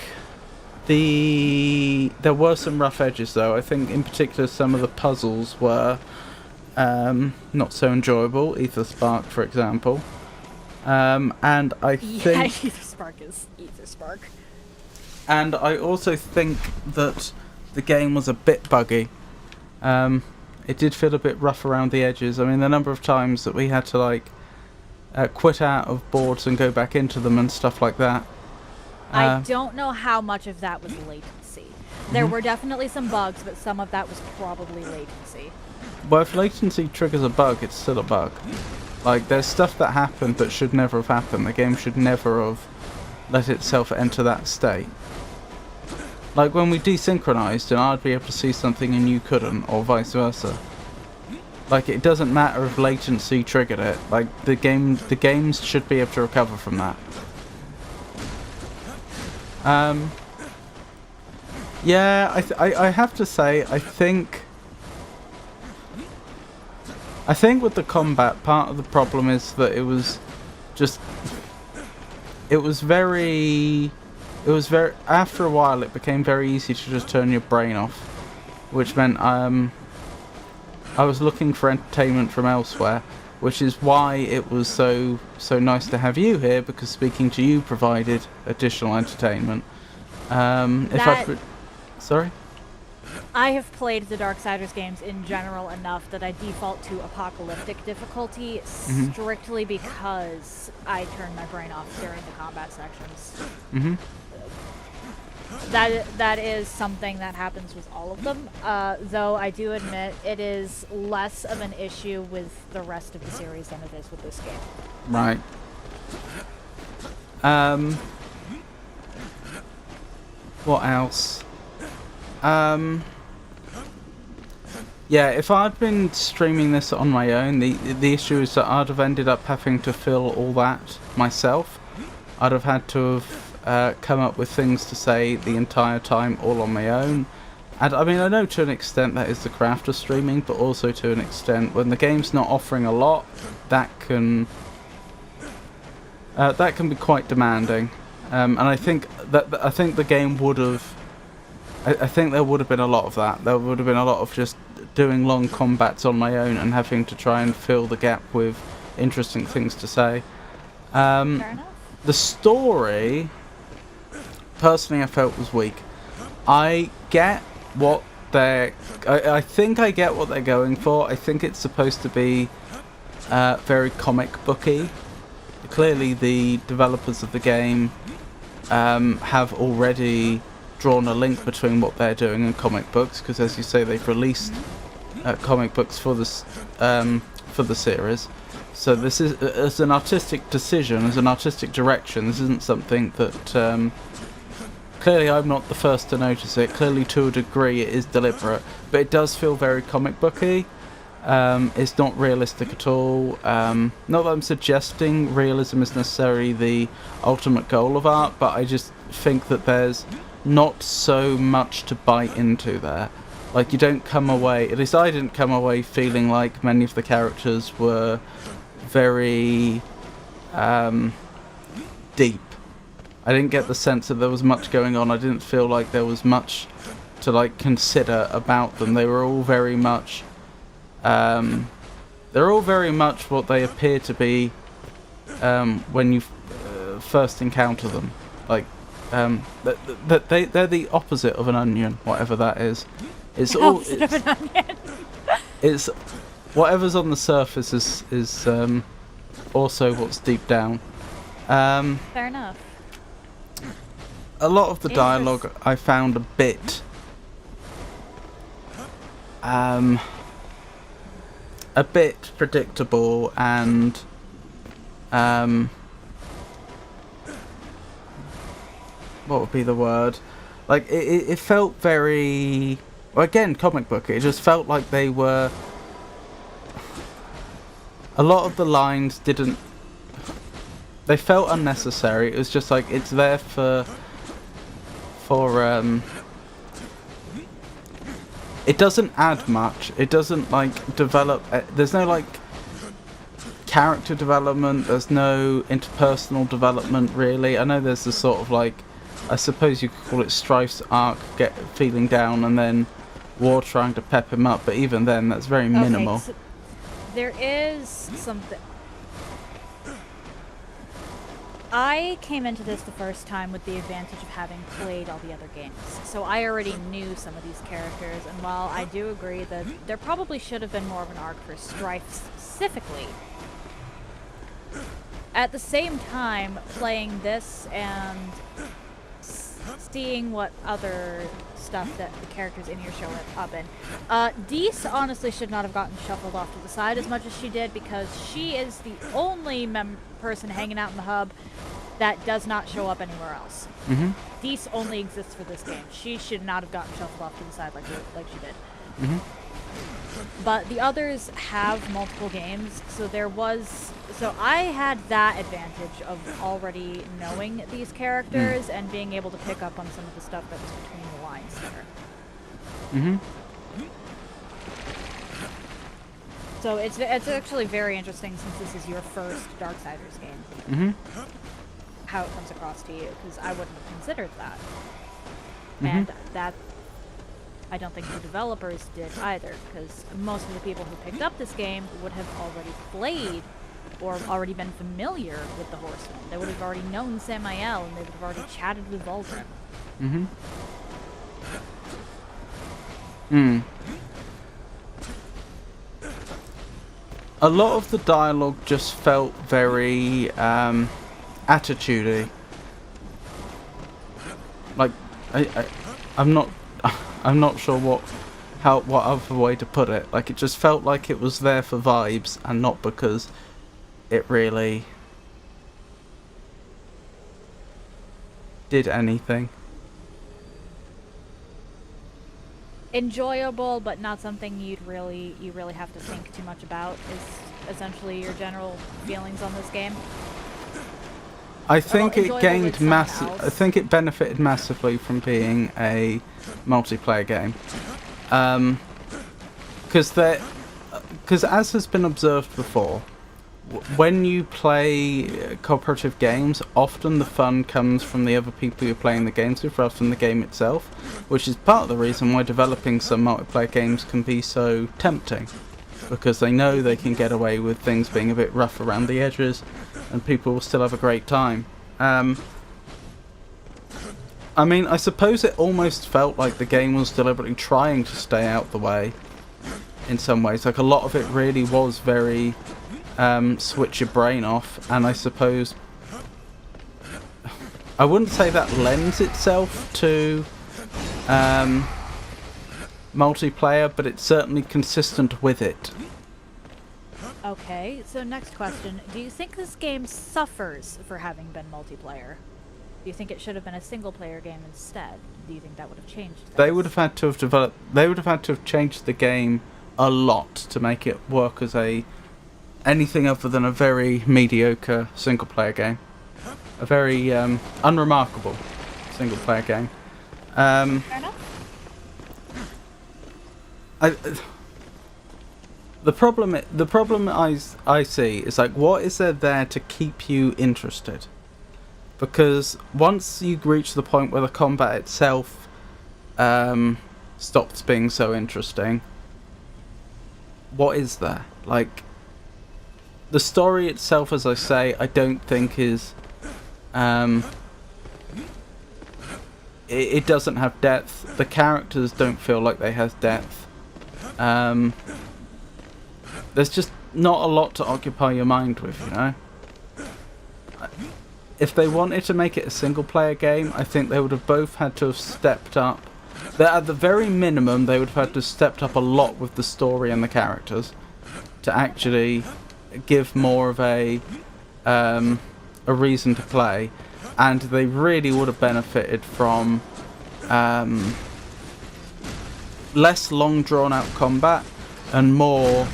there were some rough edges though. I think in particular some of the puzzles were not so enjoyable. Ether Spark, for example. And I think...
Yeah, Ether Spark is Ether Spark.
And I also think that the game was a bit buggy. It did feel a bit rough around the edges. I mean, the number of times that we had to, like, quit out of boards and go back into them and stuff like that.
I don't know how much of that was latency. There were definitely some bugs, but some of that was probably latency.
Well, if latency triggers a bug, it's still a bug. Like, there's stuff that happened that should never have happened. The game should never have let itself enter that state. Like, when we desynchronized and I'd be able to see something and you couldn't, or vice versa. Like, it doesn't matter if latency triggered it. Like, the games should be able to recover from that. Yeah, I have to say, I think with the combat, part of the problem is that it was very, after a while it became very easy to just turn your brain off, which meant I was looking for entertainment from elsewhere, which is why it was so nice to have you here, because speaking to you provided additional entertainment. Sorry?
I have played the Darksiders games in general enough that I default to apocalyptic difficulty strictly because I turn my brain off during the combat sections. That is something that happens with all of them, though I do admit it is less of an issue with the rest of the series than it is with this game.
Right. What else? Yeah, if I'd been streaming this on my own, the issue is that I'd have ended up having to fill all that myself. I'd have had to have come up with things to say the entire time all on my own. And I mean, I know to an extent that is the craft of streaming, but also to an extent when the game's not offering a lot, that can be quite demanding. And I think the game would have. I think there would have been a lot of that. There would have been a lot of just doing long combats on my own and having to try and fill the gap with interesting things to say.
Fair enough.
The story, personally, I felt was weak. I get what I think I get what they're going for. I think it's supposed to be very comic booky. Clearly, the developers of the game have already drawn a link between what they're doing and comic books, because as you say, they've released comic books for this for the series. So this is as an artistic decision, as an artistic direction. This isn't something that clearly I'm not the first to notice it. Clearly, to a degree, it is deliberate, but it does feel very comic booky. It's not realistic at all. Not that I'm suggesting realism is necessarily the ultimate goal of art, but I just think that there's not so much to bite into there. Like, you don't come away, at least I didn't come away feeling like many of the characters were very deep. I didn't get the sense that there was much going on. I didn't feel like there was much to like consider about them. They were all very much they're all very much what they appear to be when you first encounter them. Like they're the opposite of an onion, whatever that is. It's all
Opposite of an onion.
it's whatever's on the surface is also what's deep down.
Fair enough.
A lot of the dialogue I found a bit predictable and what would be the word? Like it felt very, well, again, comic book. It just felt like they were. A lot of the lines didn't. They felt unnecessary. It was just like it's there for. It doesn't add much. It doesn't like develop. There's no like. character development. There's no interpersonal development really. I know there's this sort of like, I suppose you could call it Strife's arc, feeling down, and then War trying to pep him up, but even then that's very minimal.
Okay, so there is something. I came into this the first time with the advantage of having played all the other games, so I already knew some of these characters, and while I do agree that there probably should have been more of an arc for Strife specifically, at the same time, playing this and seeing what other stuff that the characters in here show up in, Deese honestly should not have gotten shuffled off to the side as much as she did, because she is the only person hanging out in the hub that does not show up anywhere else.
Mm-hmm.
Deese only exists for this game. She should not have gotten shuffled off to the side like she did.
Mm-hmm.
But the others have multiple games, so I had that advantage of already knowing these characters and being able to pick up on some of the stuff that was between the lines there.
Mm-hmm.
So it's actually very interesting, since this is your first Darksiders game,
Mm-hmm.
how it comes across to you, because I wouldn't have considered that.
Mm-hmm.
And that, I don't think the developers did either, because most of the people who picked up this game would have already played or already been familiar with the Horsemen. They would have already known Samael, and they would have already chatted with Volgren.
Mm-hmm. Hmm. A lot of the dialogue just felt very attitudey. Like I'm not sure what other way to put it. Like, it just felt like it was there for vibes and not because it really did anything.
Enjoyable, but not something you really have to think too much about, is essentially your general feelings on this game.
I think it
enjoyable
gained
with someone else.
I think it benefited massively from being a multiplayer game, because as has been observed before, when you play cooperative games, often the fun comes from the other people you're playing the games with rather than the game itself, which is part of the reason why developing some multiplayer games can be so tempting, because they know they can get away with things being a bit rough around the edges and people will still have a great time. I mean, I suppose it almost felt like the game was deliberately trying to stay out the way in some ways. Like, a lot of it really was very switch your brain off, and I suppose I wouldn't say that lends itself to multiplayer, but it's certainly consistent with it.
Okay, so next question. Do you think this game suffers for having been multiplayer? Do you think it should have been a single-player game instead? Do you think that would have changed things?
They would have had to have changed the game a lot to make it work as anything other than a very mediocre single-player game. A very unremarkable single-player game.
Fair enough.
The problem I see is, like, what is there to keep you interested? Because once you reach the point where the combat itself stops being so interesting, what is there? Like, the story itself, as I say, I don't think is it doesn't have depth. The characters don't feel like they have depth. There's just not a lot to occupy your mind with, you know? If they wanted to make it a single-player game, I think they would have both had to have stepped up. At the very minimum, they would have had to have stepped up a lot with the story and the characters to actually give more of a reason to play, and they really would have benefited from less long drawn-out combat and more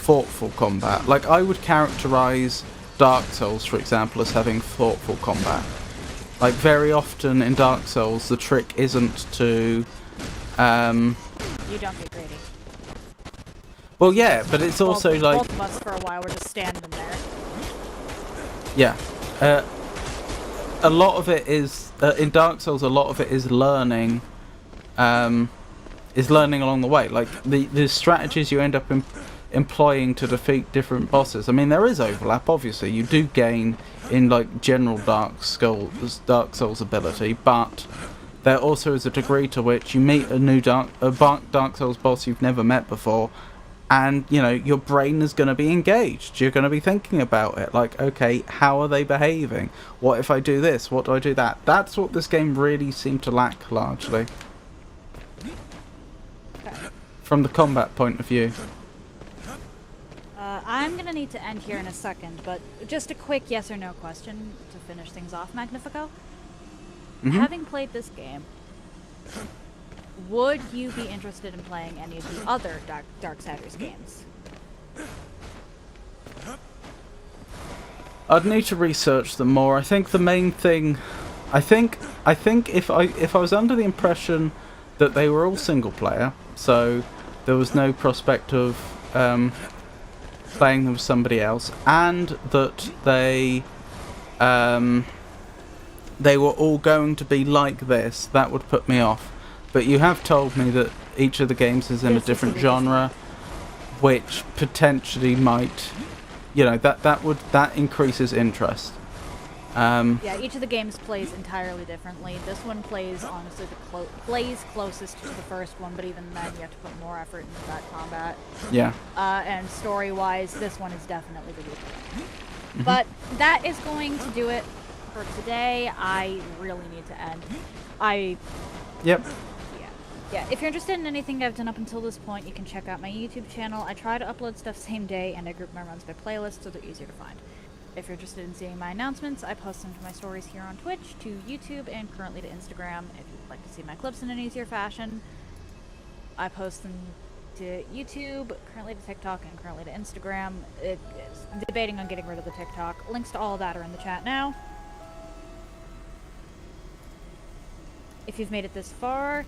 thoughtful combat. Like, I would characterize Dark Souls, for example, as having thoughtful combat. Like, very often in Dark Souls, the trick isn't to
You don't get greedy.
Well, yeah, but it's also like...
Both of us for a while were just standing there.
Yeah. A lot of it is... in Dark Souls, a lot of it is learning... is learning along the way. Like, the strategies you end up employing to defeat different bosses. I mean, there is overlap, obviously. You do gain in, like, general Dark Souls ability, but there also is a degree to which you meet a new Dark Souls boss you've never met before, and, you know, your brain is going to be engaged. You're going to be thinking about it. Like, okay, how are they behaving? What if I do this? What do I do that? That's what this game really seemed to lack, largely. From the combat point of view.
I'm gonna need to end here in a second, but just a quick yes or no question to finish things off, Magnifico. Having played this game, would you be interested in playing any of the other Darksiders games?
I'd need to research them more. I think the main thing... I think if I was under the impression that they were all single player, so there was no prospect of playing them with somebody else, and that they were all going to be like this, that would put me off. But you have told me that each of the games is in a different genre, which potentially might, you know, that increases interest.
Yeah, each of the games plays entirely differently. This one plays, honestly, plays closest to the first one, but even then you have to put more effort into that combat.
Yeah.
And story-wise, this one is definitely the weaker. But that is going to do it for today. I really need to end.
Yep.
Yeah, if you're interested in anything I've done up until this point, you can check out my YouTube channel. I try to upload stuff same day, and I group my runs by playlist so they're easier to find. If you're interested in seeing my announcements, I post them to my stories here on Twitch, to YouTube, and currently to Instagram. If you'd like to see my clips in an easier fashion, I post them to YouTube, currently to TikTok, and currently to Instagram. I'm debating on getting rid of the TikTok. Links to all of that are in the chat now. If you've made it this far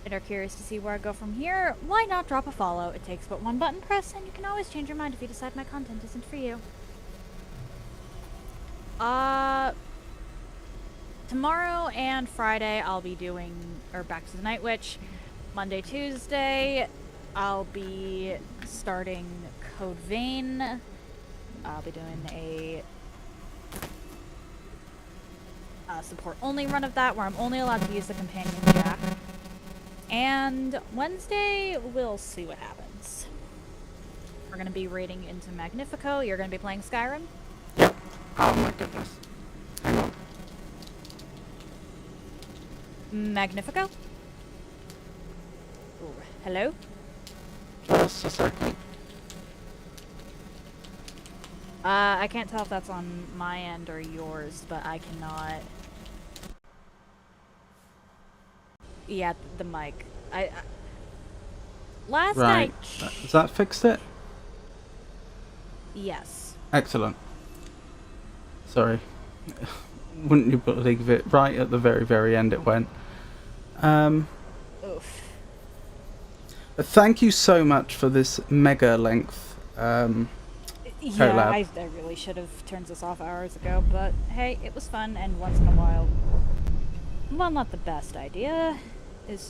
and are curious to see where I go from here, why not drop a follow? It takes but one button press, and you can always change your mind if you decide my content isn't for you. Tomorrow and Friday I'll be doing, Back to the Night Witch. Monday, Tuesday, I'll be starting Code Vein. I'll be doing a support-only run of that, where I'm only allowed to use the companion jack. And Wednesday, we'll see what happens. We're going to be raiding into Magnifico. You're going to be playing Skyrim?
Yep. Oh my goodness. Hang on.
Magnifico? Ooh, hello?
Just a second.
I can't tell if that's on my end or yours, but I cannot... Yeah, the mic. Last
Right.
night...
Has that fixed it?
Yes.
Excellent. Sorry. Wouldn't you believe it? Right at the very, very end it went.
Oof.
Thank you so much for this mega length collab.
Yeah, I really should have turned this off hours ago, but hey, it was fun, and once in a while... Well, not the best idea.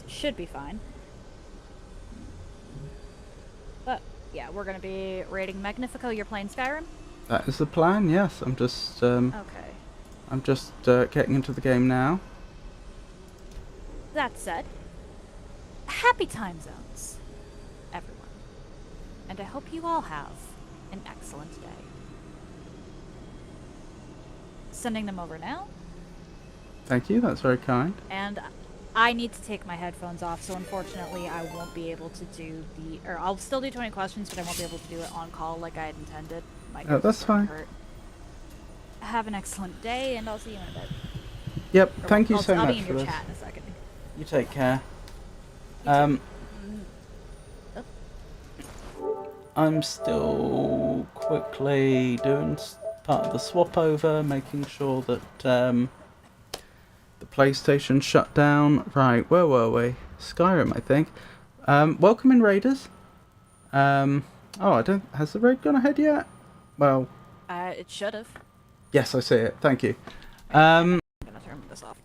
Should be fine. But, yeah, we're gonna be raiding Magnifico. You're playing Skyrim?
That is the plan, yes. I'm just
Okay.
I'm just getting into the game now.
That said, happy time zones, everyone. And I hope you all have an excellent day. Sending them over now.
Thank you, that's very kind.
And I need to take my headphones off, so unfortunately I won't be able to do I'll still do 20 questions, but I won't be able to do it on call like I had intended.
Oh, that's fine.
Hurt. Have an excellent day, and I'll see you in a bit.
Yep, thank you so
I'll
much
be in
for
your
this.
chat in a second.
You take care. I'm still quickly doing part of the swap over, making sure that the PlayStation shut down. Right, where were we? Skyrim, I think. Welcome in, Raiders. Oh, I don't. Has the raid gone ahead yet? Well,
It should have.
yes, I see it. Thank you.
I'm gonna turn this off.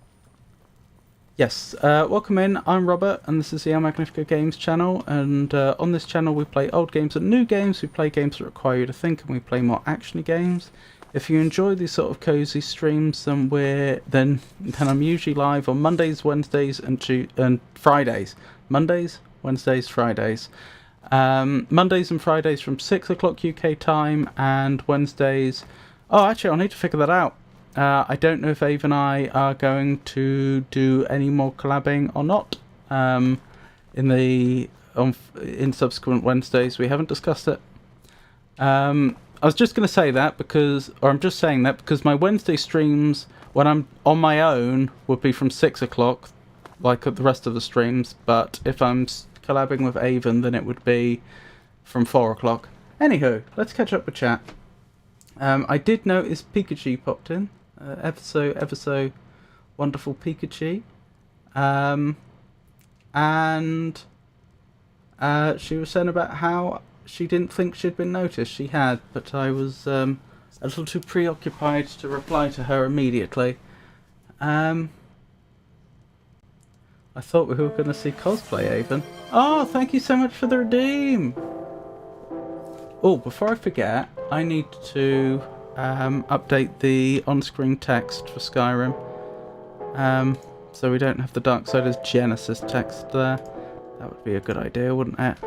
Yes, welcome in. I'm Robert, and this is the El Magnifico Games channel. And on this channel, we play old games and new games. We play games that require you to think, and we play more actiony games. If you enjoy these sort of cozy streams, then I'm usually live on Mondays, Wednesdays, and Fridays. Mondays, Wednesdays, Fridays. Mondays and Fridays from 6 o'clock UK time, and Wednesdays. Oh, actually, I'll need to figure that out. I don't know if Ave and I are going to do any more collabing or not. In subsequent Wednesdays, we haven't discussed it. I was just going to say that I'm just saying that because my Wednesday streams, when I'm on my own, would be from 6 o'clock, like the rest of the streams. But if I'm collabing with Avon, then it would be from 4 o'clock. Anywho, let's catch up with chat. I did notice Pikachu popped in. Ever so wonderful Pikachu. And she was saying about how she didn't think she'd been noticed. She had, but I was a little too preoccupied to reply to her immediately. I thought we were going to see cosplay, Avon. Oh, thank you so much for the redeem. Oh, before I forget, I need to update the on-screen text for Skyrim. So we don't have the Darksiders Genesis text there. That would be a good idea, wouldn't it?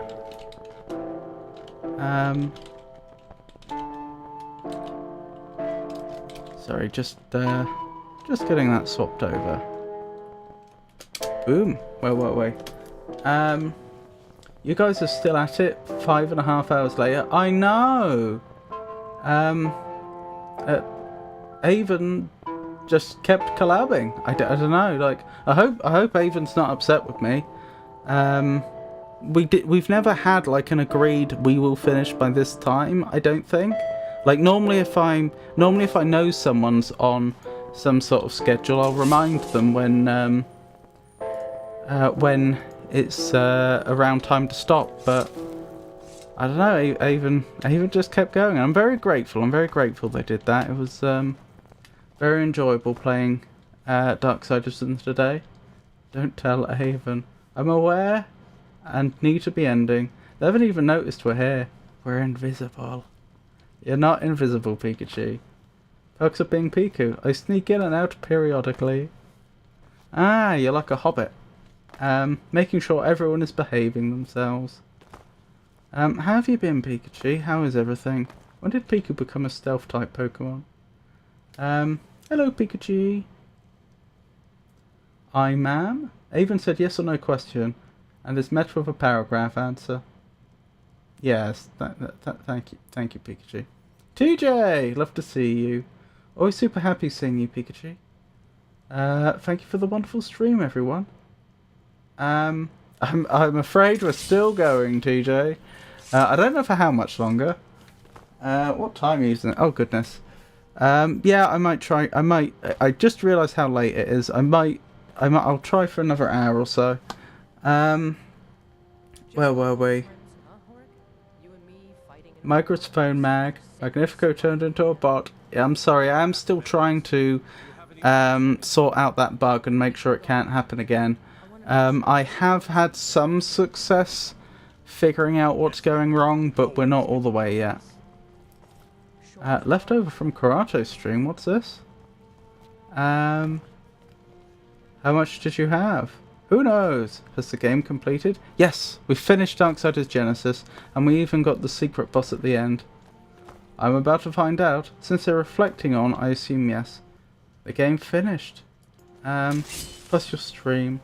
Sorry, just getting that swapped over. Boom. Wait. You guys are still at it 5.5 hours later. I know. Avon just kept collabing. I don't know. Like, I hope Avon's not upset with me. We've never had like an agreed we will finish by this time. I don't think. Like normally if I know someone's on some sort of schedule, I'll remind them when it's around time to stop. But I don't know. Avon just kept going. I'm very grateful. I'm very grateful they did that. It was very enjoyable playing Darksiders today. Don't tell Avon. I'm aware and need to be ending. They haven't even noticed we're here. We're invisible. You're not invisible, Pikachu. Perks of being Piku. I sneak in and out periodically. Ah, you're like a hobbit. Making sure everyone is behaving themselves. How have you been, Pikachu? How is everything? When did Piku become a stealth-type Pokemon? Hello, Pikachu. I, ma'am? Avon said yes or no question, and is met with a paragraph answer. Yes, thank you, Pikachu. TJ, love to see you. Always super happy seeing you, Pikachu. Thank you for the wonderful stream, everyone. I'm afraid we're still going, TJ. I don't know for how much longer. What time are you using it? Oh goodness. Yeah, I might try. I just realised how late it is. I'll try for another hour or so. Where were we? Microphone mag. Magnifico turned into a bot. Yeah, I'm sorry. I am still trying to sort out that bug and make sure it can't happen again. I have had some success figuring out what's going wrong, but we're not all the way yet. Leftover from Karate stream. What's this? How much did you have? Who knows? Has the game completed? Yes, we finished Darksiders Genesis, and we even got the secret boss at the end. I'm about to find out. Since they're reflecting on, I assume yes. The game finished. Plus your stream.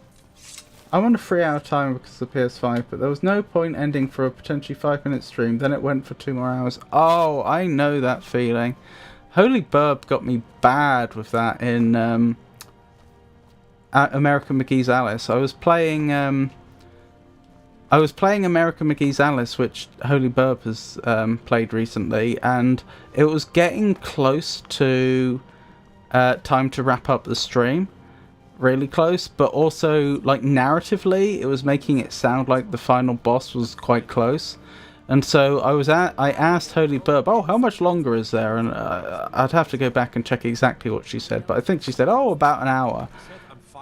I'm on a 3-hour timer because of the PS5, but there was no point ending for a potentially 5-minute stream. Then it went for 2 more hours. Oh, I know that feeling. Holy Burb got me bad with that in American McGee's Alice. I was playing American McGee's Alice, which Holy Burp has played recently, and it was getting close to time to wrap up the stream. Really close, but also like narratively it was making it sound like the final boss was quite close, And so I asked Holy Burb, oh, how much longer is there? And I'd have to go back and check exactly what she said, but I think she said, oh, about an hour.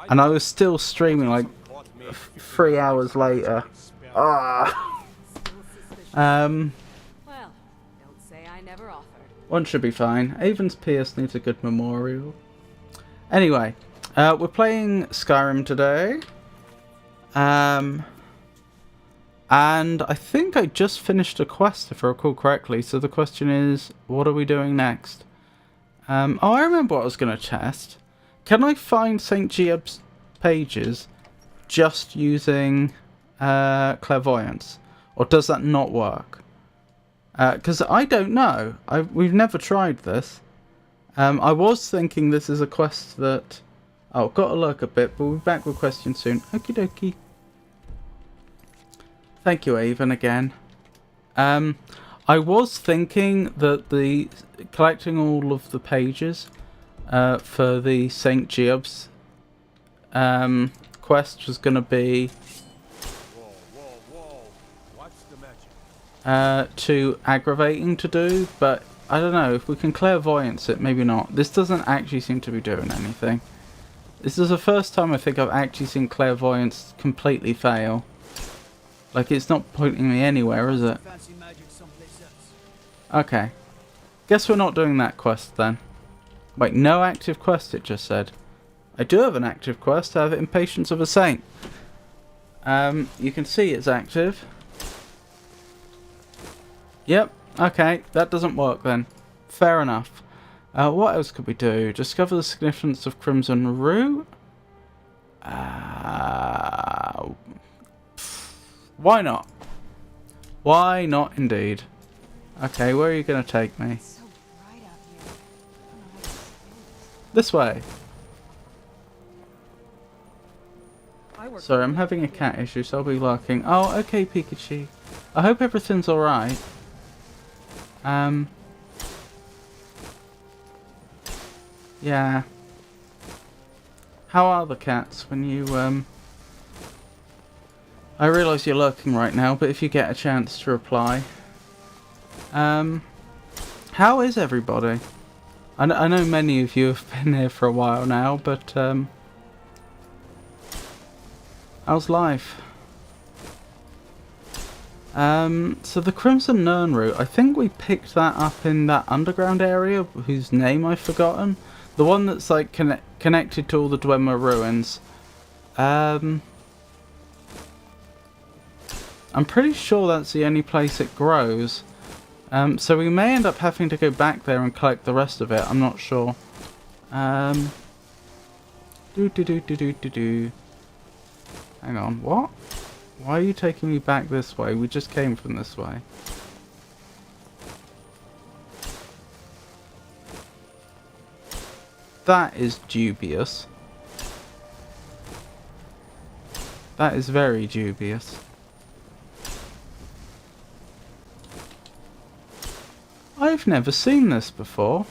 And I was still streaming like 3 hours later. Ah.
Well, don't say I never offered.
One should be fine. Avon's Pierce needs a good memorial. Anyway, we're playing Skyrim today. And I think I just finished a quest, if I recall correctly. So the question is, what are we doing next? Oh, I remember what I was going to test. Can I find St. Giob's pages just using clairvoyance? Or does that not work? Because I don't know. We've never tried this. I was thinking this is a quest that... Oh, got to lurk a bit, but we'll be back with questions soon. Okie dokie. Thank you, Avon, again. I was thinking that the collecting all of the pages for the St. Giob's quest was going to be too aggravating to do, but I don't know, if we can clairvoyance it, maybe not. This doesn't actually seem to be doing anything. This is the first time I think I've actually seen clairvoyance completely fail. Like, it's not pointing me anywhere, is it? Okay. Guess we're not doing that quest then. Wait, no active quest, it just said. I do have an active quest. I have Impatience of a Saint. You can see it's active. Yep, okay. That doesn't work then. Fair enough. What else could we do? Discover the significance of Crimson Root? Why not? Why not indeed? Okay, where are you going to take me? This way. Sorry, I'm having a cat issue, so I'll be lurking. Oh, okay, Pikachu. I hope everything's alright. Yeah. How are the cats when you, I realise you're lurking right now, but if you get a chance to reply. How is everybody? I know many of you have been here for a while now, but, how's life? So the Crimson Nirn route, I think we picked that up in that underground area, whose name I've forgotten. The one that's, like, connected to all the Dwemer ruins. I'm pretty sure that's the only place it grows. So we may end up having to go back there and collect the rest of it. I'm not sure. Hang on, what? Why are you taking me back this way? We just came from this way. That is dubious. That is very dubious. I've never seen this before.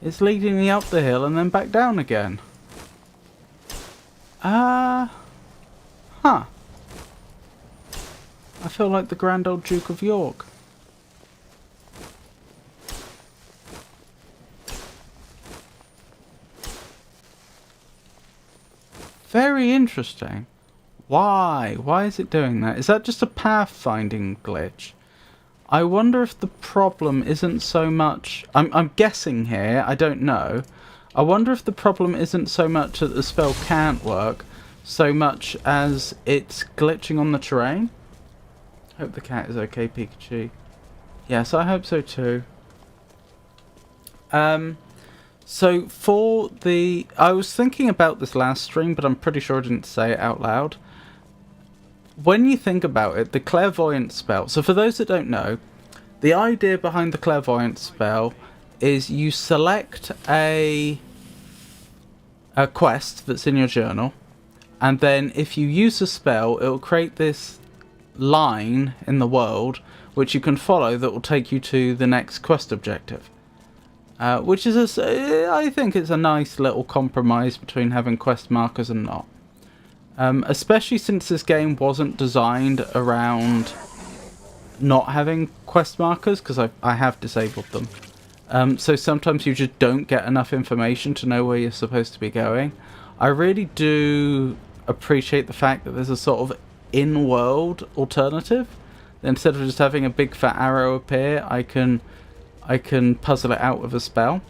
It's leading me up the hill and then back down again. Huh. I feel like the Grand Old Duke of York. Very interesting. Why? Why is it doing that? Is that just a pathfinding glitch? I wonder if the problem isn't so much... I'm guessing here, I don't know. I wonder if the problem isn't so much that the spell can't work, so much as it's glitching on the terrain. Hope the cat is okay, Pikachu. Yes, I hope so too. So for the... I was thinking about this last stream, but I'm pretty sure I didn't say it out loud. When you think about it, the clairvoyance spell... So for those that don't know, the idea behind the clairvoyance spell is you select a quest that's in your journal, and then if you use the spell, it will create this line in the world which you can follow that will take you to the next quest objective. Which is, I think it's a nice little compromise between having quest markers and not. Especially since this game wasn't designed around not having quest markers, because I have disabled them. So sometimes you just don't get enough information to know where you're supposed to be going. I really do appreciate the fact that there's a sort of in-world alternative. Instead of just having a big fat arrow appear, I can puzzle it out with a spell.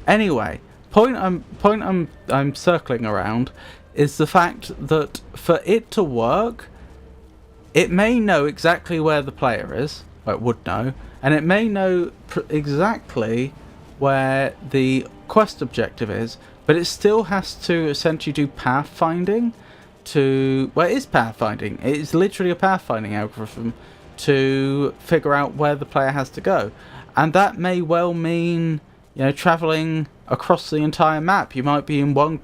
Anyway, point I'm circling around is the fact that for it to work, it may know exactly where the player is, or it would know, and it may know exactly where the quest objective is, but it still has to essentially do pathfinding to... Well, it is pathfinding. It is literally a pathfinding algorithm to figure out where the player has to go. And that may well mean, you know, travelling across the entire map. You might be in one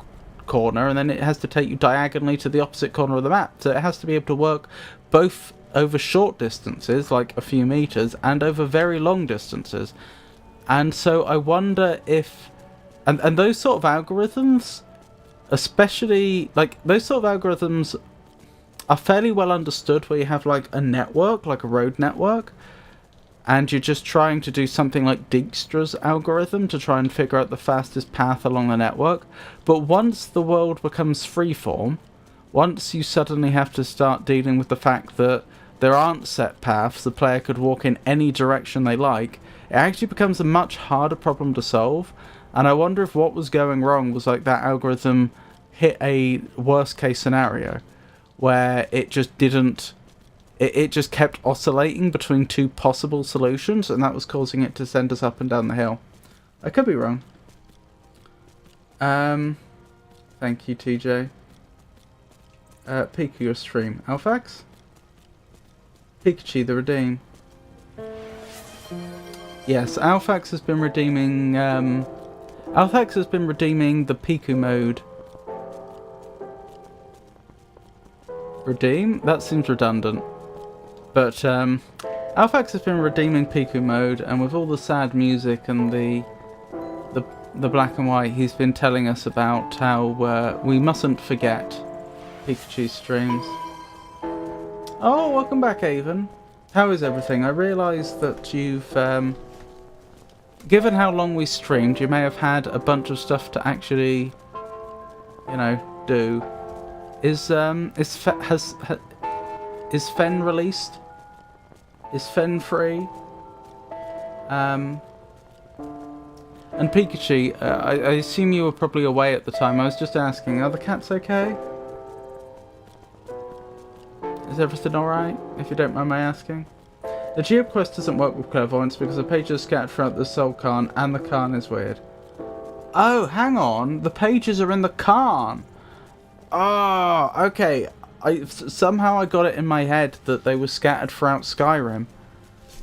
corner and then it has to take you diagonally to the opposite corner of the map. So it has to be able to work both over short distances, like a few meters, and over very long distances. And so I wonder if... And those sort of algorithms, especially... Like, those sort of algorithms are fairly well understood where you have, like, a network, like a road network, and you're just trying to do something like Dijkstra's algorithm to try and figure out the fastest path along the network. But once the world becomes freeform, once you suddenly have to start dealing with the fact that there aren't set paths, the player could walk in any direction they like, it actually becomes a much harder problem to solve. And I wonder if what was going wrong was like that algorithm hit a worst case scenario where it just didn't... It just kept oscillating between two possible solutions, and that was causing it to send us up and down the hill. I could be wrong. Thank you, TJ. Pikachu, your stream. Alphax? Pikachu, the redeem. Yes, Alphax has been redeeming... Alphax has been redeeming the Piku mode. Redeem? That seems redundant. But Alphax has been redeeming Piku mode, and with all the sad music and the black and white, he's been telling us about how we mustn't forget Pikachu's streams. Oh, welcome back, Avon. How is everything? I realise that you've, given how long we streamed, you may have had a bunch of stuff to actually, you know, do. Is Fen released? Is Fen free? And Pikachu, I assume you were probably away at the time. I was just asking, are the cats okay? Is everything alright, if you don't mind my asking? The Geob quest doesn't work with clairvoyance because the pages are scattered throughout the Soul Cairn, and the Cairn is weird. Oh, hang on. The pages are in the Cairn. Oh, okay. Somehow I got it in my head that they were scattered throughout Skyrim.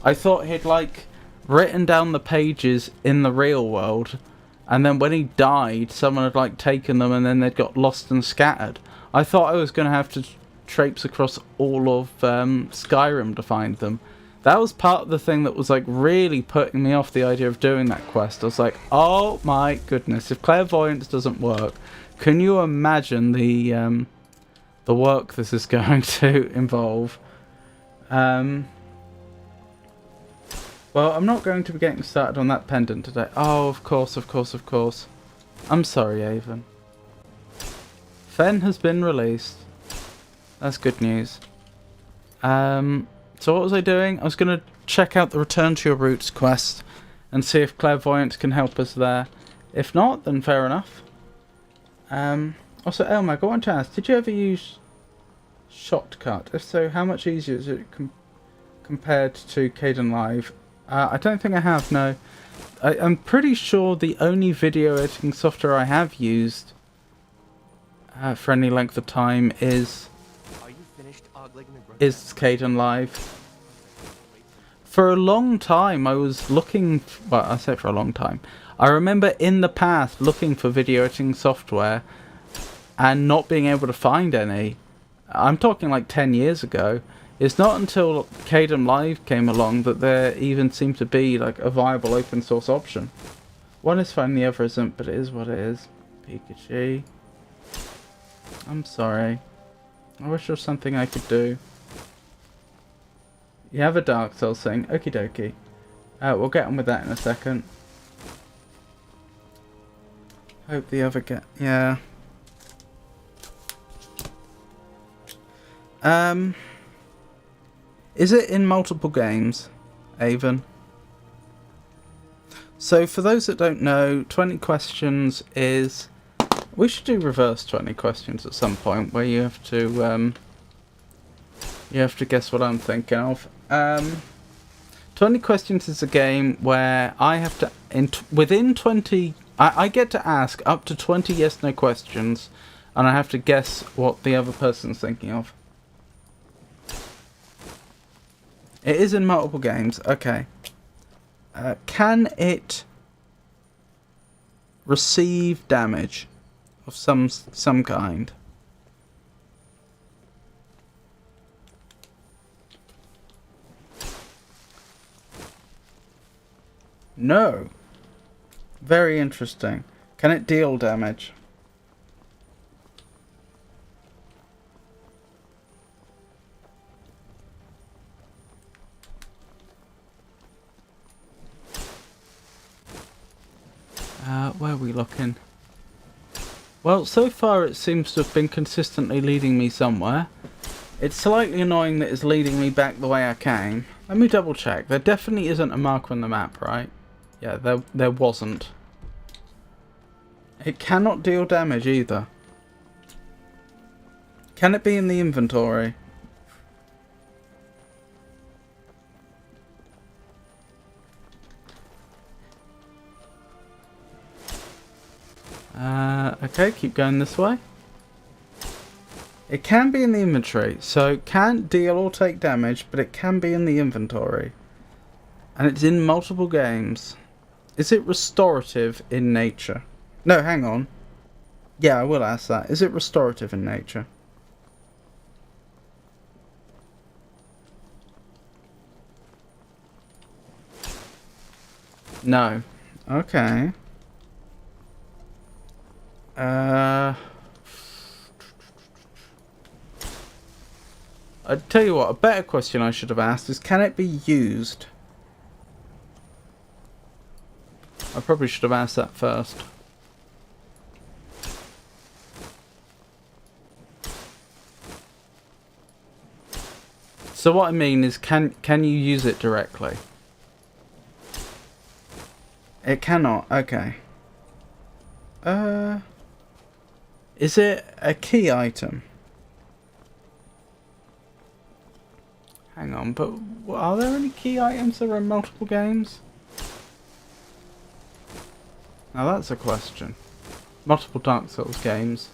I thought he'd, like, written down the pages in the real world, and then when he died, someone had, like, taken them and then they'd got lost and scattered. I thought I was going to have to traipse across all of Skyrim to find them. That was part of the thing that was, like, really putting me off the idea of doing that quest. I was like, oh my goodness, if clairvoyance doesn't work, can you imagine the work this is going to involve? Well, I'm not going to be getting started on that pendant today. Oh, of course, of course, of course. I'm sorry, Avon. Fen has been released. That's good news. So what was I doing? I was going to check out the Return to Your Roots quest and see if clairvoyance can help us there. If not, then fair enough. Also, Elmag, I want to ask, did you ever use Shotcut? If so, how much easier is it compared to Caden Live? I don't think I have, no. I'm pretty sure the only video editing software I have used for any length of time is Caden Live. For a long time I was looking, well, I say for a long time, I remember in the past looking for video editing software and not being able to find any. I'm talking like 10 years ago. It's not until Caden Live came along that there even seemed to be like a viable open source option. One is fine, the other isn't, but it is what it is. Pikachu. I'm sorry. I wish there was something I could do. You have a Dark Souls thing. Okie dokie. We'll get on with that in a second. Hope the other yeah. Is it in multiple games, Avon? So for those that don't know, 20 questions is... We should do reverse 20 questions at some point where you have to guess what I'm thinking of. 20 questions is a game where I have to within 20 I get to ask up to 20 yes no questions and I have to guess what the other person's thinking of. It is in multiple games. Okay. Can it receive damage of some kind? No. Very interesting. Can it deal damage? Where are we looking? Well, so far it seems to have been consistently leading me somewhere. It's slightly annoying that it's leading me back the way I came. Let me double check. There definitely isn't a marker on the map, right? Yeah, there wasn't. It cannot deal damage either. Can it be in the inventory? Okay, keep going this way. It can be in the inventory, so can't deal or take damage, but it can be in the inventory. And it's in multiple games. Is it restorative in nature? No, hang on. Yeah, I will ask that. Is it restorative in nature? No. Okay. I'd tell you what, a better question I should have asked is, can it be used? I probably should have asked that first. So what I mean is, can you use it directly? It cannot, okay. Is it a key item? Hang on, but are there any key items that are in multiple games? Now that's a question. Multiple Dark Souls games.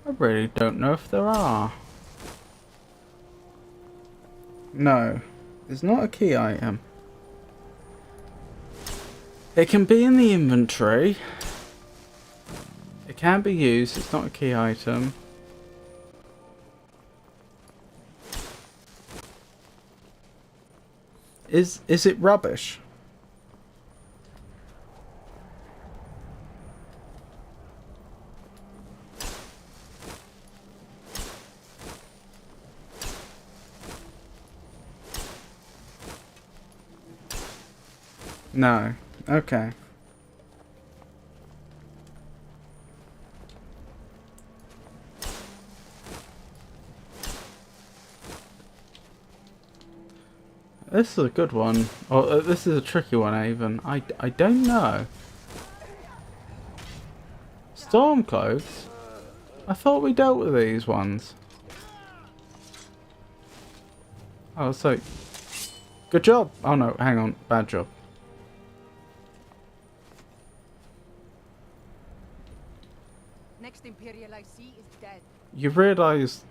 I really don't know if there are. No, it's not a key item. It can be in the inventory. It can be used, it's not a key item. Is it rubbish? No. Okay. This is a good one. Or this is a tricky one, even. I don't know. Storm clothes? I thought we dealt with these ones. Oh, so... Good job! Oh no, hang on. Bad job.
Next Imperial I see is dead.
You realise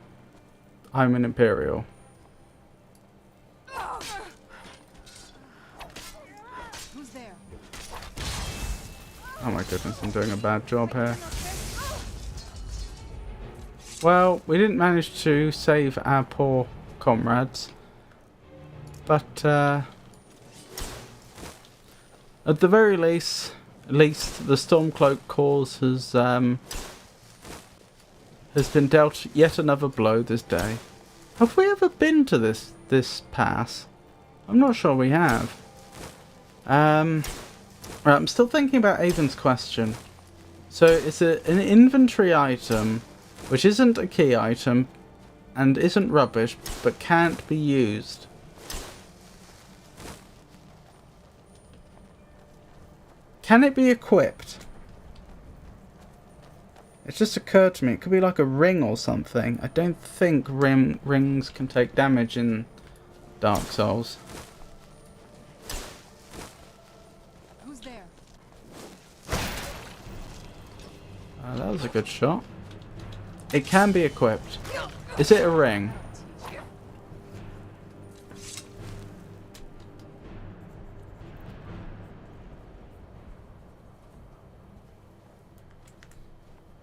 I'm an Imperial.
Who's there?
Oh my goodness, I'm doing a bad job here. Well, we didn't manage to save our poor comrades. But, at the very least, the Stormcloak cause has been dealt yet another blow this day. Have we ever been to this pass? I'm not sure we have. Right, I'm still thinking about Avon's question. So it's an inventory item, which isn't a key item, and isn't rubbish, but can't be used. Can it be equipped? It just occurred to me, it could be like a ring or something. I don't think rings can take damage in Dark Souls.
Who's there?
That was a good shot. It can be equipped. Is it a ring?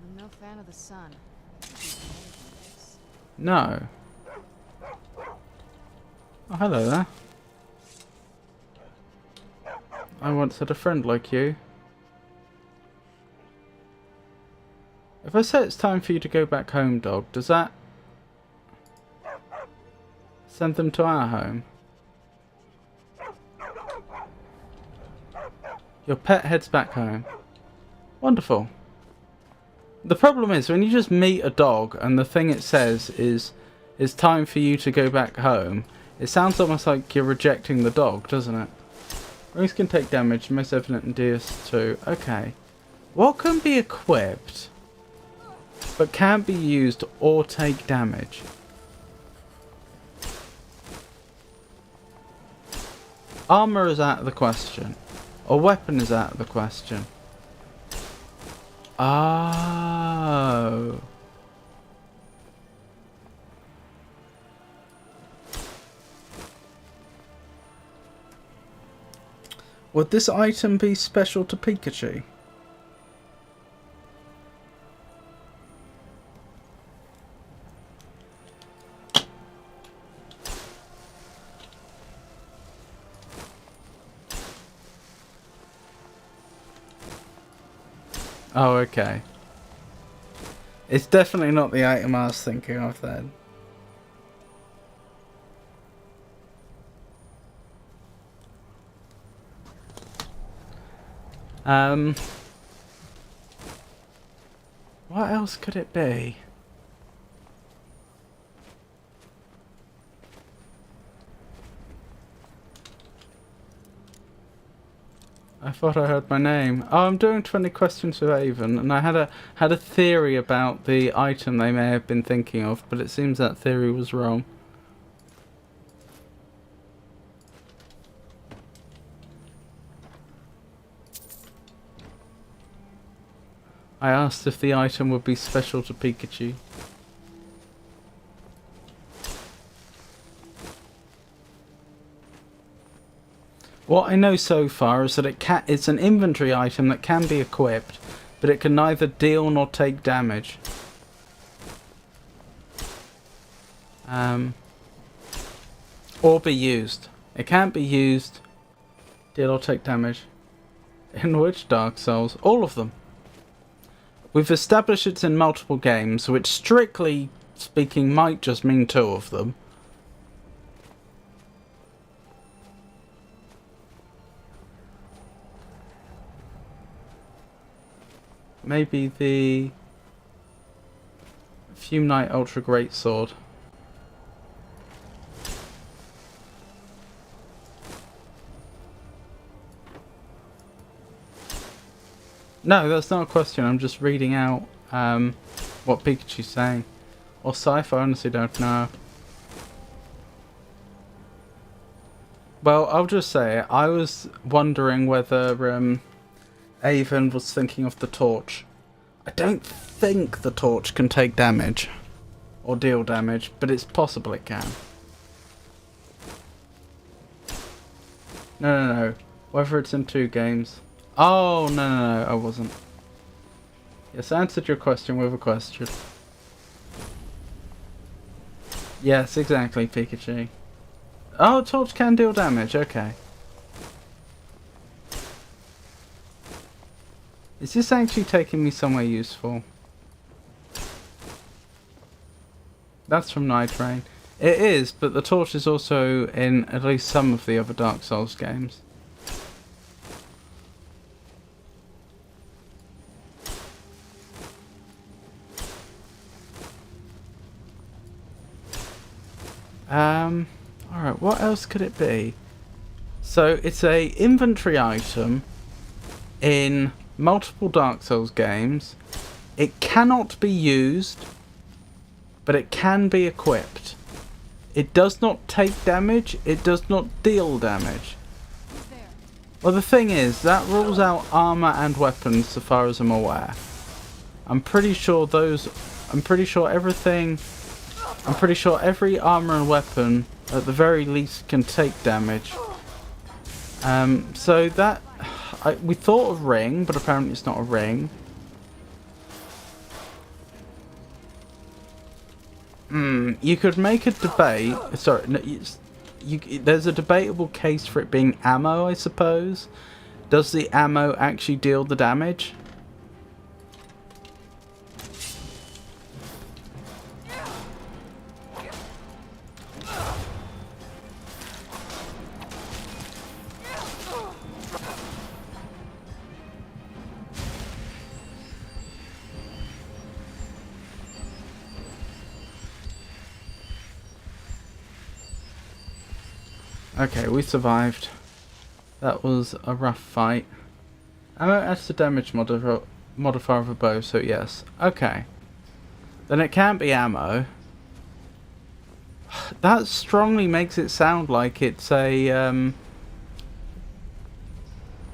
I'm no fan of the sun.
No. Oh, hello there. I once had a friend like you. If I say it's time for you to go back home, dog, does that send them to our home? Your pet heads back home. Wonderful. The problem is, when you just meet a dog and the thing it says is, it's time for you to go back home, it sounds almost like you're rejecting the dog, doesn't it? Rings can take damage, most evident in DS2. Okay. What can be equipped, but can't be used or take damage? Armor is out of the question. A weapon is out of the question. Oh. Would this item be special to Pikachu? Oh, okay. It's definitely not the item I was thinking of then. What else could it be? I thought I heard my name. Oh, I'm doing 20 questions with Avon, and I had a theory about the item they may have been thinking of, but it seems that theory was wrong. I asked if the item would be special to Pikachu. What I know so far is that it's an inventory item that can be equipped, but it can neither deal nor take damage. Or be used. It can't be used, deal or take damage. In which Dark Souls? All of them. We've established it's in multiple games, which strictly speaking might just mean 2 of them. Maybe the Fume Knight Ultra Great Sword. No, that's not a question. I'm just reading out what Pikachu's saying. Or Scythe, I honestly don't know. Well, I'll just say, I was wondering whether Avon was thinking of the torch. I don't think the torch can take damage or deal damage, but it's possible it can. No. Whether it's in 2 games. Oh, no, I wasn't. Yes, I answered your question with a question. Yes, exactly, Pikachu. Oh, torch can deal damage, okay. Is this actually taking me somewhere useful? That's from Night Rain. It is, but the torch is also in at least some of the other Dark Souls games. Alright, what else could it be? So, it's a inventory item in multiple Dark Souls games. It cannot be used, but it can be equipped. It does not take damage, it does not deal damage. Well, the thing is, that rules out armor and weapons so far as I'm aware. I'm pretty sure every armor and weapon, at the very least, can take damage. So that... we thought of ring, but apparently it's not a ring. You could make a debate... Sorry, no, there's a debatable case for it being ammo, I suppose. Does the ammo actually deal the damage? Okay, we survived. That was a rough fight. Ammo adds the damage modifier of a bow, so yes. Okay. Then it can't be ammo. That strongly makes it sound like it's a...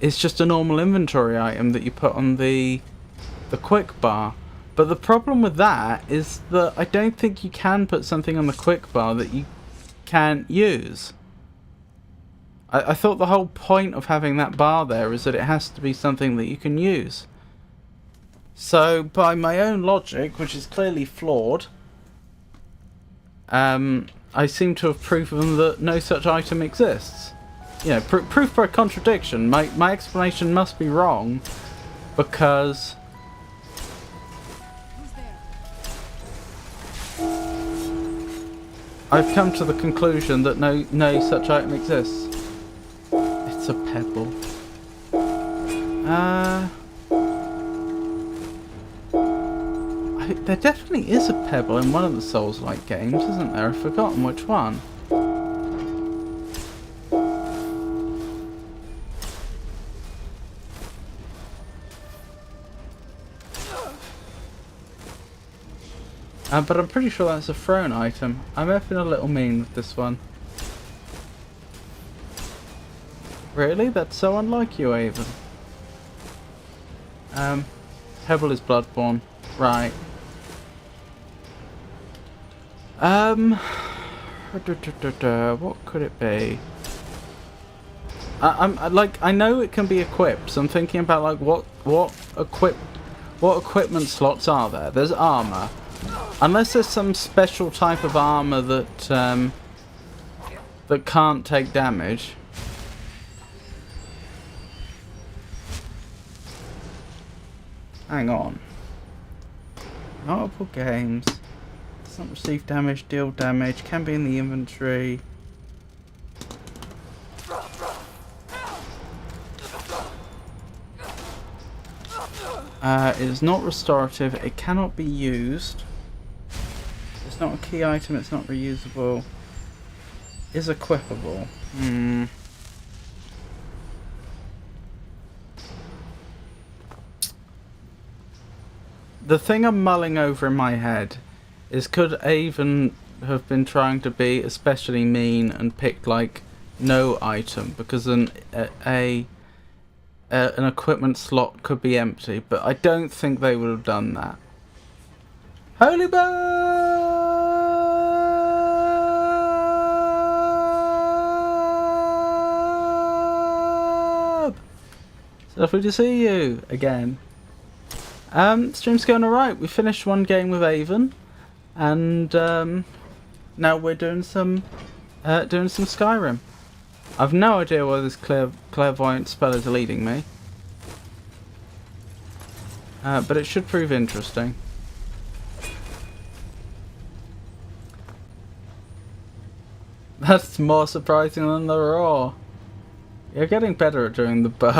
it's just a normal inventory item that you put on the quick bar. But the problem with that is that I don't think you can put something on the quick bar that you can't use. I thought the whole point of having that bar there is that it has to be something that you can use. So, by my own logic, which is clearly flawed, I seem to have proven that no such item exists. You know, proof by contradiction. My explanation must be wrong, because... I've come to the conclusion that no such item exists. It's a pebble. There definitely is a pebble in one of the Souls-like games, isn't there? I've forgotten which one. But I'm pretty sure that's a thrown item. I'm effing a little mean with this one. Really? That's so unlike you, Avon. Pebble is Bloodborne. Right. What could it be? I know it can be equipped, so I'm thinking about like what equipment slots are there? There's armor. Unless there's some special type of armor that that can't take damage. Hang on. Multiple games. Does not receive damage, deal damage, can be in the inventory. It is not restorative, it cannot be used. It's not a key item, it's not reusable. Is equipable. The thing I'm mulling over in my head is, could Avon have been trying to be especially mean and picked like no item because an equipment slot could be empty, but I don't think they would have done that. Holy Bob! It's lovely to see you again. Stream's going alright. We finished one game with Avon, and now we're doing some Skyrim. I've no idea where this clairvoyant spell is leading me, but it should prove interesting. That's more surprising than the roar. You're getting better at doing the burp.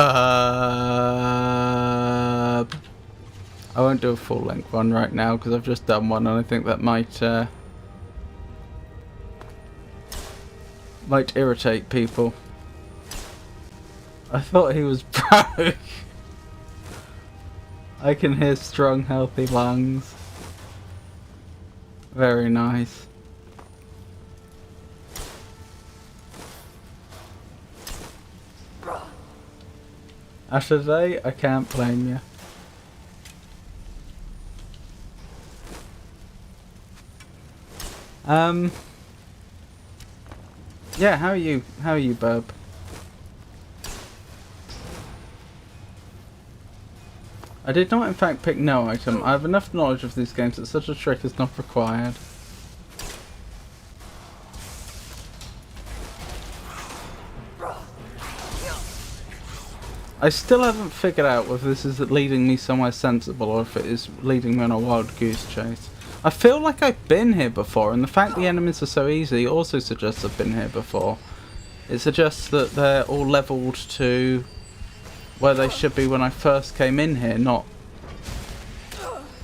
I won't do a full length one right now because I've just done one and I think that might irritate people. I thought he was broke. I can hear strong, healthy lungs. Very nice. After today, I can't blame you. Yeah, how are you? How are you, Bub? I did not in fact pick no item. I have enough knowledge of these games that such a trick is not required. I still haven't figured out whether this is leading me somewhere sensible or if it is leading me on a wild goose chase. I feel like I've been here before, and the fact the enemies are so easy also suggests I've been here before. It suggests that they're all leveled to where they should be when I first came in here, not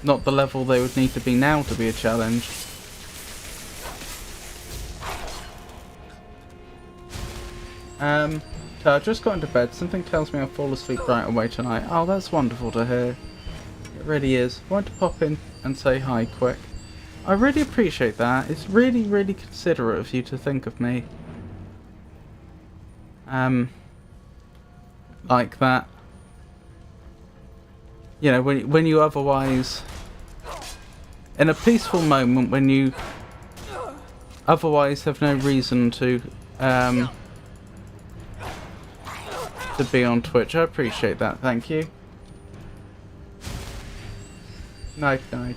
the level they would need to be now to be a challenge. So I just got into bed. Something tells me I'll fall asleep right away tonight. Oh, that's wonderful to hear. It really is. I want to pop in and say hi quick. I really appreciate that. It's really, really considerate of you to think of me. Like that. You know, when you otherwise... In a peaceful moment when you otherwise have no reason to be on Twitch. I appreciate that, thank you. Night night.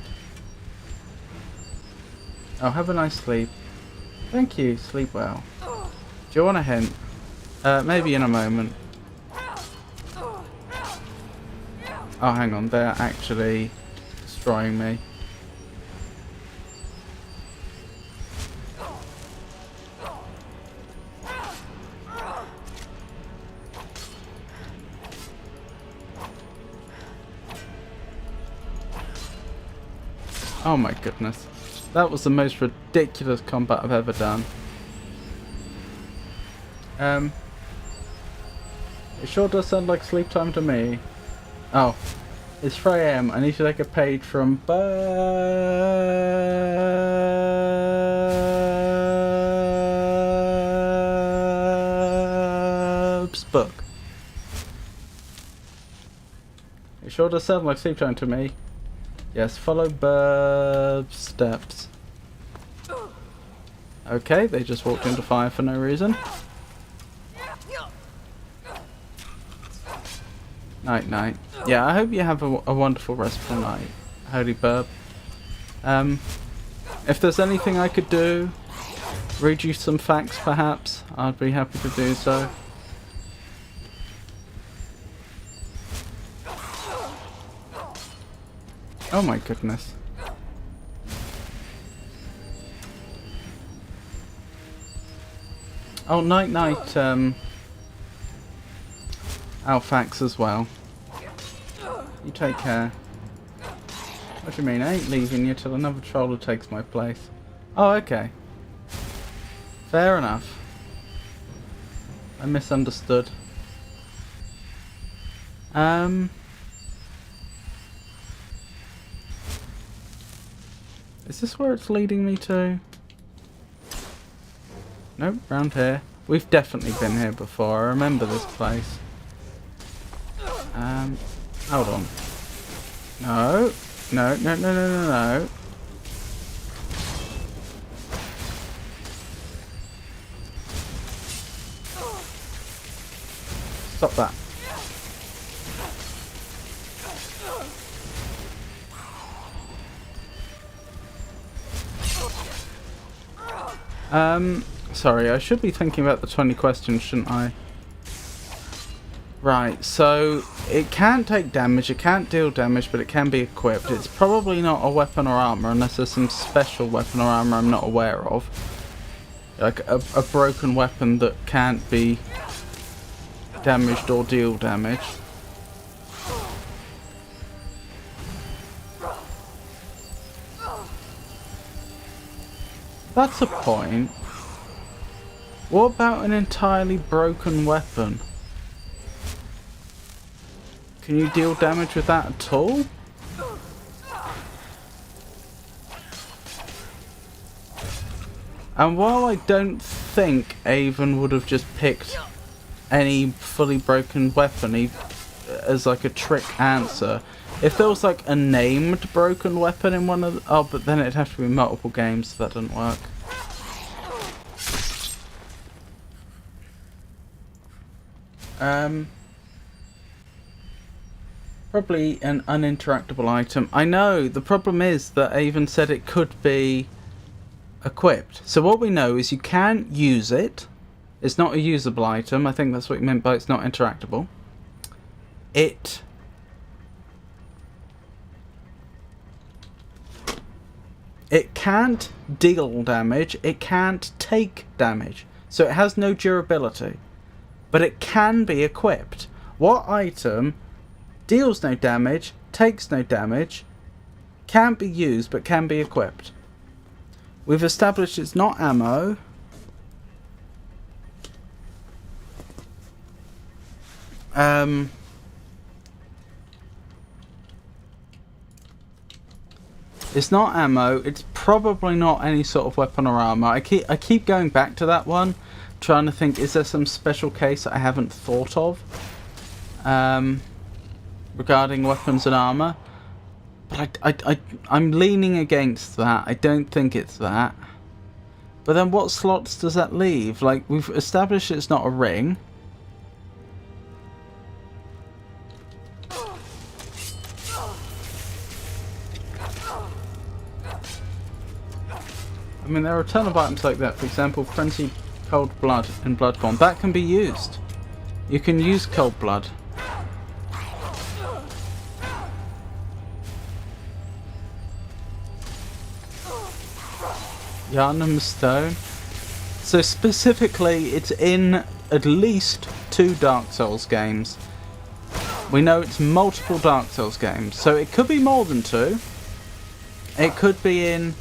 Oh, have a nice sleep. Thank you, sleep well. Do you want a hint? Maybe in a moment. Oh, hang on, they're actually destroying me. Oh my goodness. That was the most ridiculous combat I've ever done. It sure does sound like sleep time to me. Oh, it's 3 AM. I need to take a page from Bub's book. It sure does sound like sleep time to me. Yes, follow Bub's steps. Okay, they just walked into fire for no reason. Night night. Yeah, I hope you have a wonderful restful night, Holy Bub. If there's anything I could do, read you some facts perhaps, I'd be happy to do so. Oh my goodness. Oh, night night, Alfax as well. You take care. What do you mean? I ain't leaving you till another troller takes my place. Oh, okay. Fair enough. I misunderstood. Is this where it's leading me to? Nope, round here. We've definitely been here before. I remember this place. Hold on. No. No, no, no, no, no, no. Stop that. Sorry, I should be thinking about the 20 questions, shouldn't I? Right, so it can't take damage, it can't deal damage, but it can be equipped. It's probably not a weapon or armor unless there's some special weapon or armor I'm not aware of. Like a broken weapon that can't be damaged or deal damage. That's a point. What about an entirely broken weapon? Can you deal damage with that at all? And while I don't think Avon would have just picked any fully broken weapon as like a trick answer, if there was like a named broken weapon in one of the... Oh, but then it'd have to be multiple games, so that doesn't work. Probably an uninteractable item. I know, the problem is that Avon said it could be equipped. So what we know is you can use it. It's not a usable item. I think that's what you meant by it's not interactable. It can't deal damage. It can't take damage. So it has no durability. But it can be equipped. What item deals no damage, takes no damage, can't be used but can be equipped? We've established it's not ammo. It's not ammo. It's probably not any sort of weapon or armor. I keep going back to that one, trying to think, is there some special case I haven't thought of regarding weapons and armor? But I'm leaning against that. I don't think it's that. But then what slots does that leave? Like, we've established it's not a ring. I mean, there are a ton of items like that. For example, Frenzied Cold Blood in Bloodborne. That can be used. You can use Cold Blood. Yarnum Stone. So specifically, it's in at least 2 Dark Souls games. We know it's multiple Dark Souls games. So it could be more than 2. It could be in...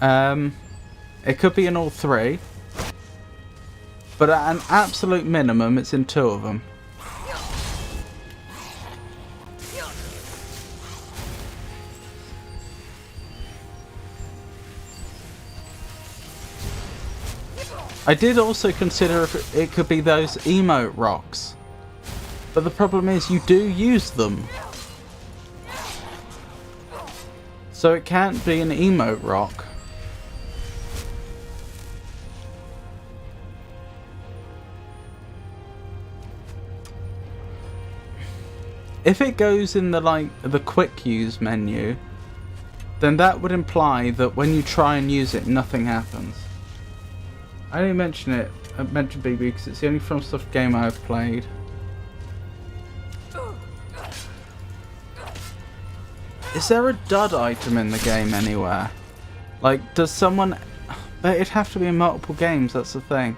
it could be in all 3. But at an absolute minimum, it's in 2 of them. I did also consider if it could be those emote rocks. But the problem is you do use them. So it can't be an emote rock. If it goes in the quick use menu, then that would imply that when you try and use it, nothing happens. I only mention it. I mentioned BB because it's the only FromSoft game I've played. Is there a dud item in the game anywhere? Like, does someone... It'd have to be in multiple games, that's the thing.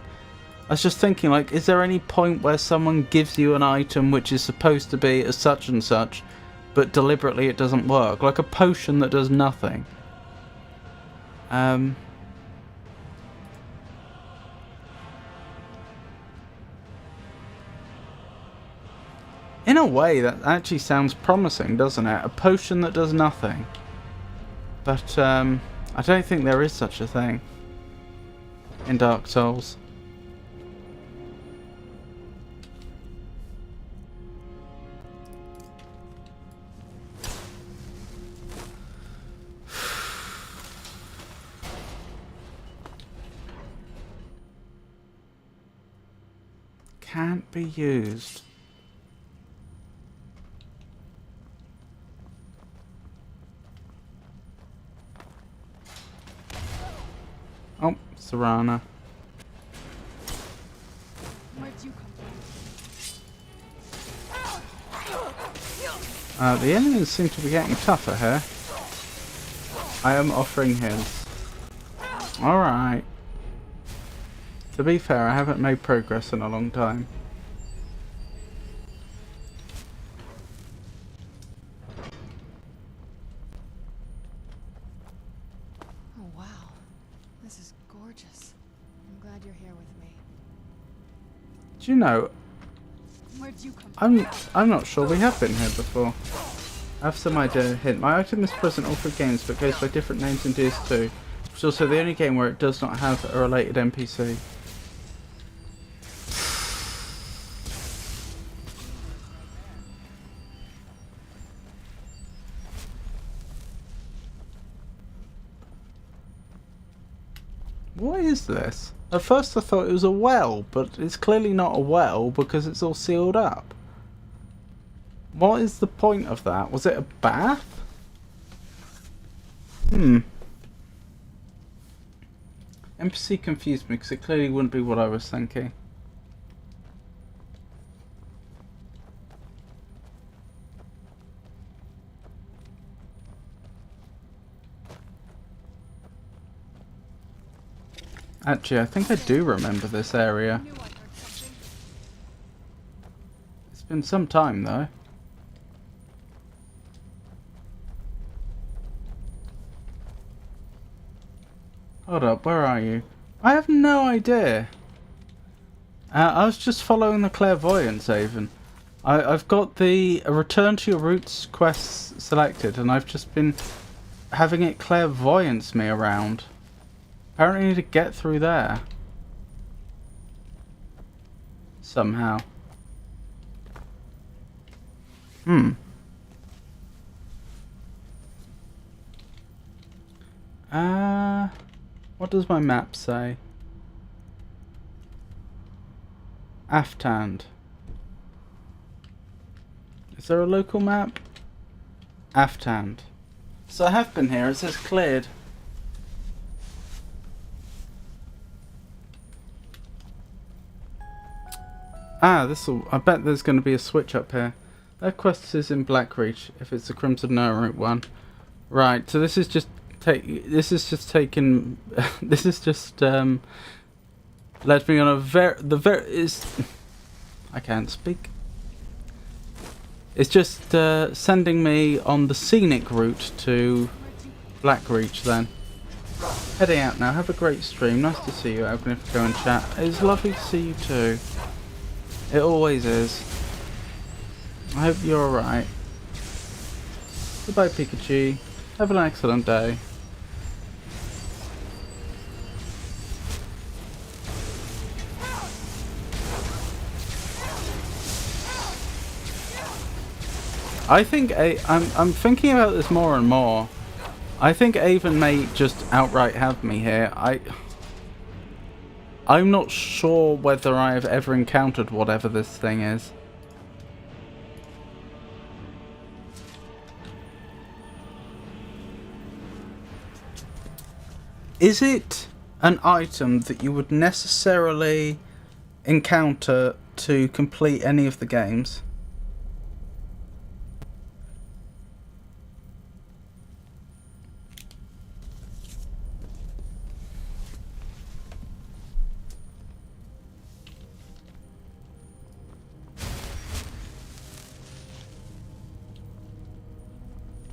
I was just thinking, like, is there any point where someone gives you an item which is supposed to be a such and such, but deliberately it doesn't work? Like a potion that does nothing. In a way, that actually sounds promising, doesn't it? A potion that does nothing. But, I don't think there is such a thing in Dark Souls. Can't be used. Oh, Serana. The enemies seem to be getting tougher here. I am offering hints. Alright. To be fair, I haven't made progress in a long time.
Oh wow. This is gorgeous. I'm glad you're here with me.
Do you know,
Where'd you come from?
I'm not sure we have been here before. I have some idea. Hint: my item is present all three games, but goes by different names in DS2. It's also the only game where it does not have a related NPC. What is this? At first I thought it was a well, but it's clearly not a well because it's all sealed up. What is the point of that? Was it a bath? NPC confused me because it clearly wouldn't be what I was thinking. Actually, I think I do remember this area. It's been some time though. Hold up, where are you? I have no idea. I was just following the clairvoyance, Avon. I've got the return to your roots quest selected, and I've just been having it clairvoyance me around. Apparently I need to get through there. Somehow. What does my map say? Aftand. Is there a local map? Aftand. So I have been here, it says cleared. This'll... I bet there's going to be a switch up here. That quest is in Blackreach, if it's the Crimson Nut Route one. Right, so this is just led me on a I can't speak. It's just sending me on the scenic route to Blackreach then. Heading out now, have a great stream, nice to see you, open if you go and chat. It's lovely to see you too. It always is. I hope you're alright. Goodbye Pikachu, have an excellent day. I think I'm thinking about this more and more. I think Avon may just outright have me here. I'm not sure whether I have ever encountered whatever this thing is. Is it an item that you would necessarily encounter to complete any of the games?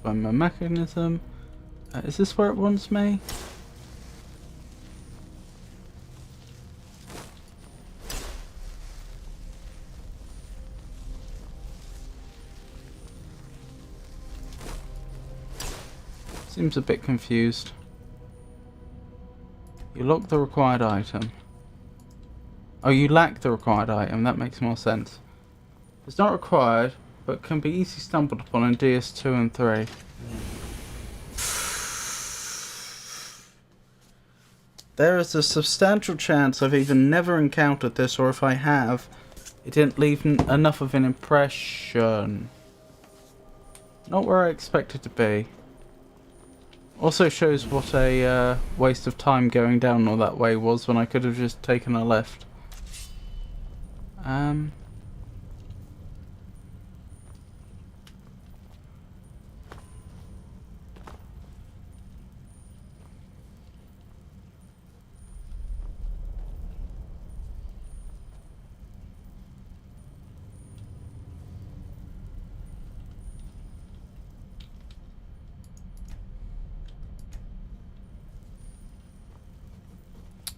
Find my mechanism. Is this where it wants me? Seems a bit confused. You lock the required item. Oh, you lack the required item. That makes more sense. It's not required, but can be easily stumbled upon in DS2 and 3. There is a substantial chance I've even never encountered this, or if I have, it didn't leave enough of an impression. Not where I expected to be. Also shows what a waste of time going down all that way was when I could have just taken a left.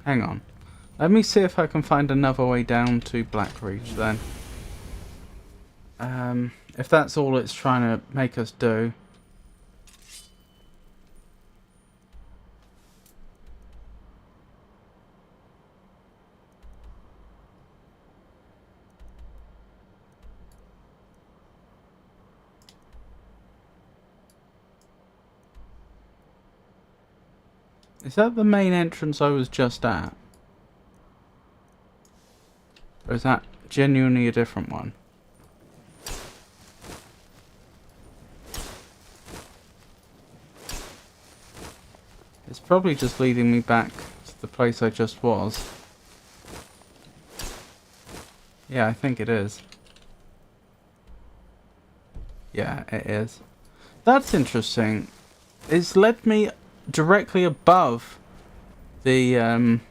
Hang on. Let me see if I can find another way down to Blackreach then. If that's all it's trying to make us do. Is that the main entrance I was just at? Or is that genuinely a different one? It's probably just leading me back to the place I just was. Yeah, I think it is. Yeah, it is. That's interesting. It's led me directly above the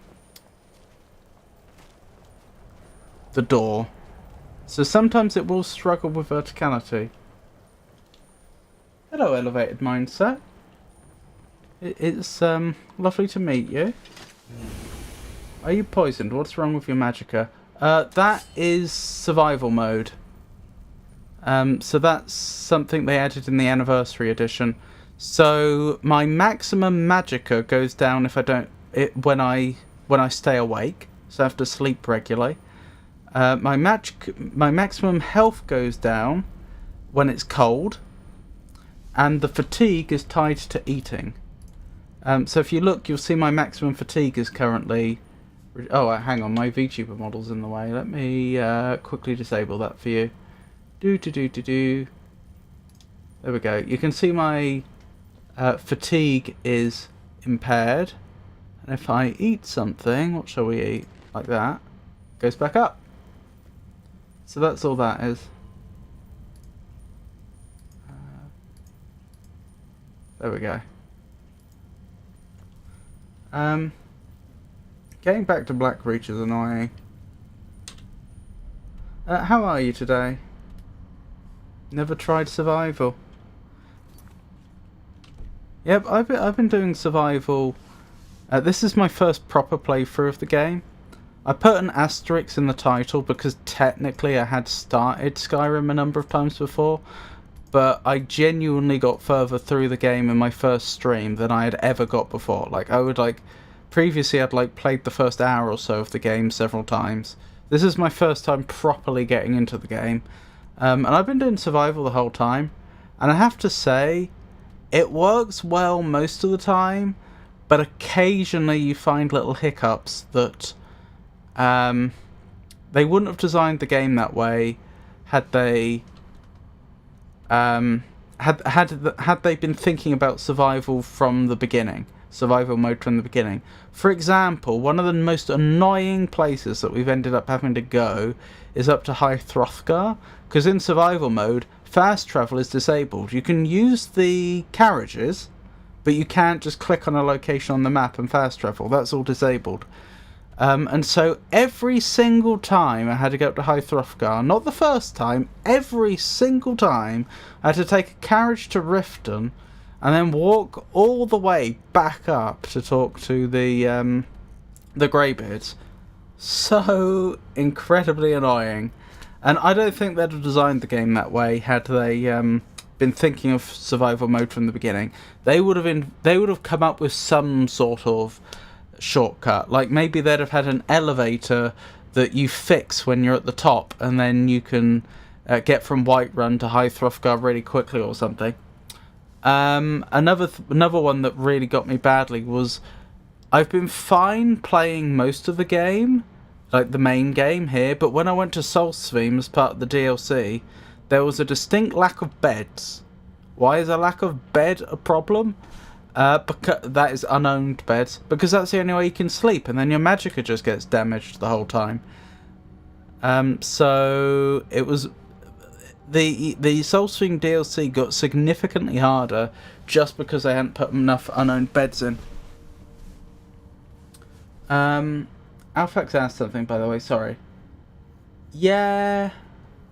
door. So sometimes it will struggle with verticality. Hello, elevated mindset. It's lovely to meet you. Are you poisoned? What's wrong with your magicka? That is survival mode. So that's something they added in the anniversary edition. So my maximum magicka goes down if I don't when I stay awake. So I have to sleep regularly. My maximum health goes down when it's cold, and the fatigue is tied to eating. So if you look, you'll see my maximum fatigue is currently... Oh, hang on, my VTuber model's in the way. Let me quickly disable that for you. There we go. You can see my fatigue is impaired. And if I eat something, what shall we eat? Like that. It goes back up. So that's all that is. There we go. Getting back to Blackreach is annoying. How are you today? Never tried survival? Yep, I've been doing survival. This is my first proper playthrough of the game. I put an asterisk in the title because technically I had started Skyrim a number of times before, but I genuinely got further through the game in my first stream than I had ever got before. Like, previously I'd played the first hour or so of the game several times. This is my first time properly getting into the game. And I've been doing survival the whole time. And I have to say, it works well most of the time, but occasionally you find little hiccups that they wouldn't have designed the game that way had they had they been thinking about survival from the beginning. Survival mode from the beginning. For example, one of the most annoying places that we've ended up having to go is up to High Hrothgar, because in survival mode, fast travel is disabled. You can use the carriages, but you can't just click on a location on the map and fast travel. That's all disabled. And so every single time I had to go up to High Hrothgar, not the first time, every single time I had to take a carriage to Riften and then walk all the way back up to talk to the Greybeards. So incredibly annoying. And I don't think they'd have designed the game that way had they been thinking of survival mode from the beginning. They would have come up with some sort of shortcut. Like maybe they'd have had an elevator that you fix when you're at the top, and then you can get from Whiterun to High Hrothgar really quickly or something. Another one that really got me badly was I've been fine playing most of the game, like the main game here, but when I went to Solstheim as part of the DLC, there was a distinct lack of beds. Why is a lack of bed a problem? Because that is unowned beds, because that's the only way you can sleep, and then your magicka just gets damaged the whole time. So it was the Solstheim DLC got significantly harder just because they hadn't put enough unowned beds in. Alphax asked something, by the way. Sorry. Yeah.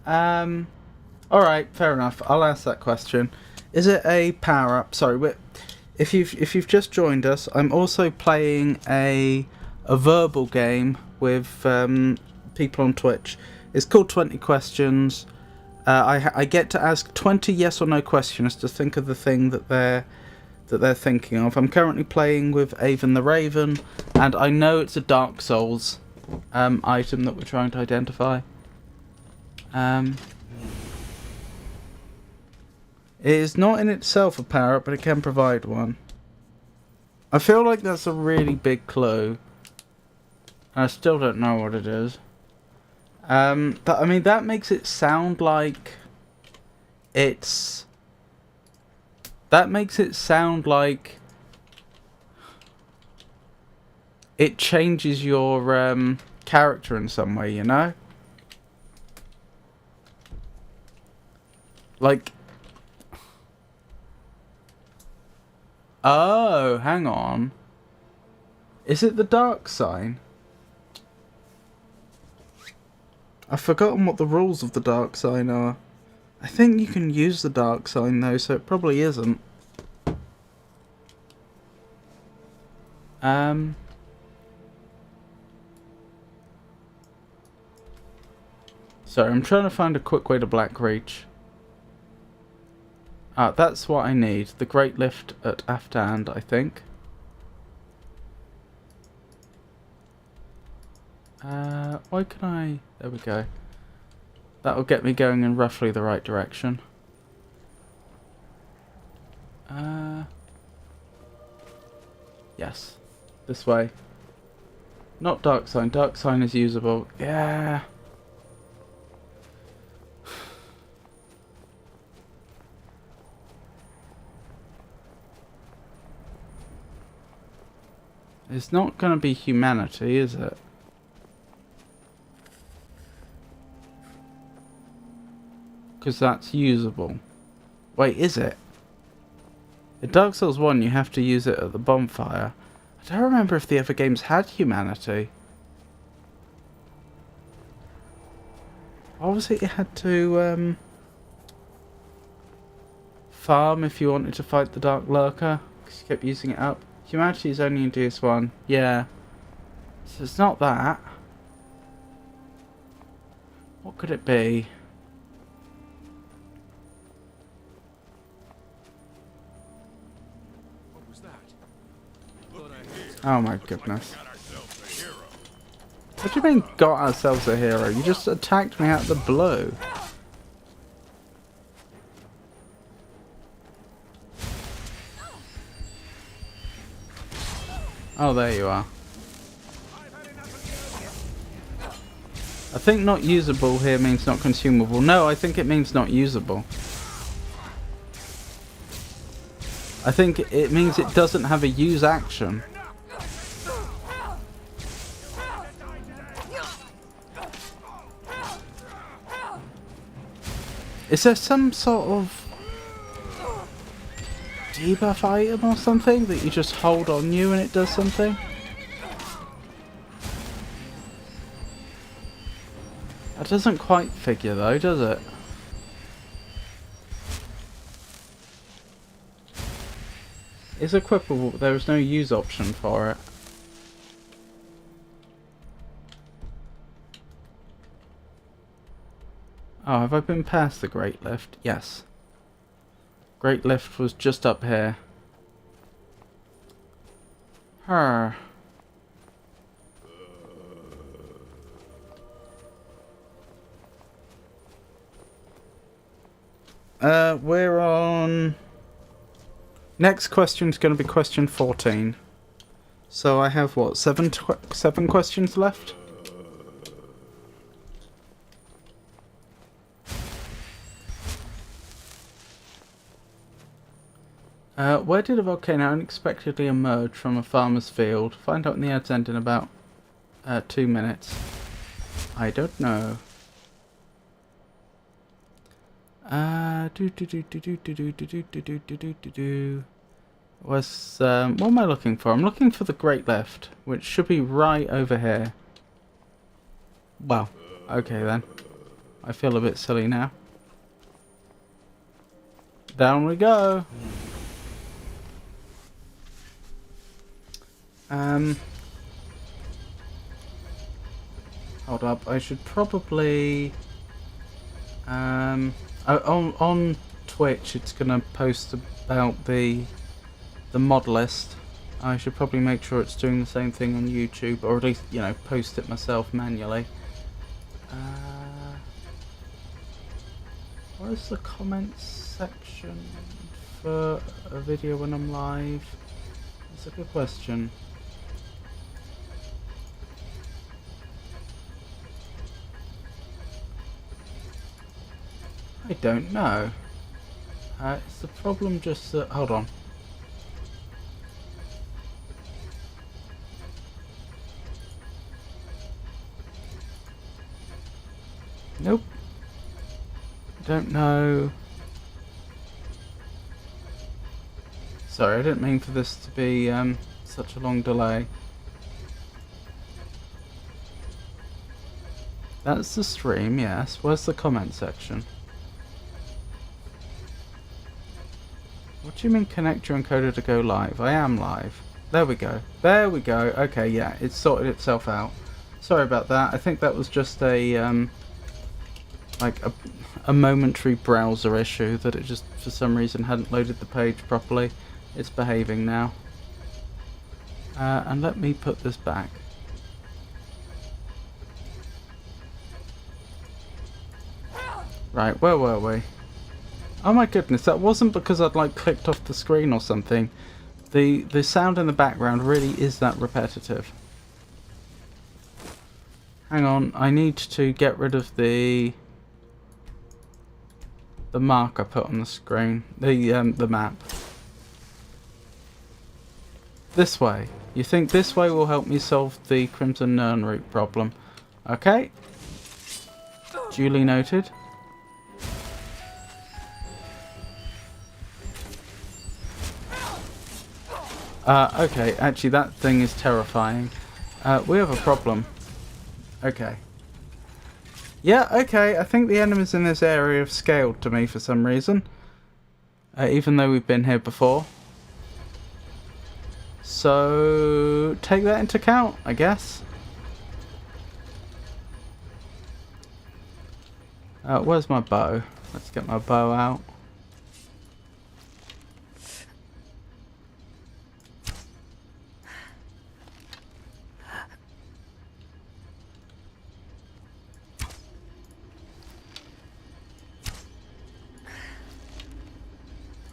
Alright, fair enough. I'll ask that question. Is it a power up? Sorry, if you've just joined us, I'm also playing a a verbal game with people on Twitch. It's called 20 Questions. I get to ask 20 yes or no questions to think of the thing that they're thinking of. I'm currently playing with Avon the Raven, and I know it's a Dark Souls item that we're trying to identify. It is not in itself a power-up, but it can provide one. I feel like that's a really big clue. I still don't know what it is. But I mean, that makes it sound like it's... That makes it sound like it changes your character in some way, you know? Like... Oh, hang on. Is it the dark sign? I've forgotten what the rules of the dark sign are. I think you can use the dark sign though, so it probably isn't. Sorry, I'm trying to find a quick way to Black Reach. Ah, that's what I need. The Great Lift at Aftand, I think. Why can I... There we go. That'll get me going in roughly the right direction. Yes. This way. Not Dark Sign. Dark Sign is usable. Yeah. It's not going to be humanity, is it? Because that's usable. Wait, is it? In Dark Souls 1 you have to use it at the bonfire. I don't remember if the other games had humanity. Obviously you had to farm if you wanted to fight the Dark Lurker, because you kept using it up. Humanity is only in DS1. Yeah. So it's not that. What could it be? Oh my goodness. What do you mean, got ourselves a hero? You just attacked me out of the blue. Oh, there you are. I think not usable here means not consumable. No, I think it means not usable. I think it means it doesn't have a use action. Is there some sort of debuff item or something that you just hold on you and it does something? That doesn't quite figure though, does it? It's equipable, but there is no use option for it. Oh, have I been past the Great Lift? Yes. Great Lift was just up here. Her. We're on... Next question's going to be question 14. So I have, what, seven questions left? Where did a volcano unexpectedly emerge from a farmer's field? Find out in the ads end in about 2 minutes. I don't know. What am I looking for? I'm looking for the Great Lift, which should be right over here. Well, okay then. I feel a bit silly now. Down we go. Hold up, I should probably... on Twitch it's gonna post about the mod list. I should probably make sure it's doing the same thing on YouTube, or at least, you know, post it myself manually. Where's the comments section for a video when I'm live? That's a good question. I don't know. Is the problem just that... Hold on. Nope. I don't know. Sorry, I didn't mean for this to be such a long delay. That's the stream, yes. Where's the comment section? What do you mean connect your encoder to go live? I am live. There we go. There we go. Okay, yeah, it's sorted itself out. Sorry about that. I think that was just a like a momentary browser issue that it just for some reason hadn't loaded the page properly. It's behaving now. And let me put this back. Right, where were we? Oh my goodness, that wasn't because I'd like clicked off the screen or something. The sound in the background really is that repetitive. Hang on, I need to get rid of the mark I put on the screen, the map. This way. You think this way will help me solve the Crimson Nern route problem? Okay. Duly noted. Okay, actually that thing is terrifying. We have a problem. Okay. Yeah, okay, I think the enemies in this area have scaled to me for some reason. Even though we've been here before. So, take that into account, I guess. Where's my bow? Let's get my bow out.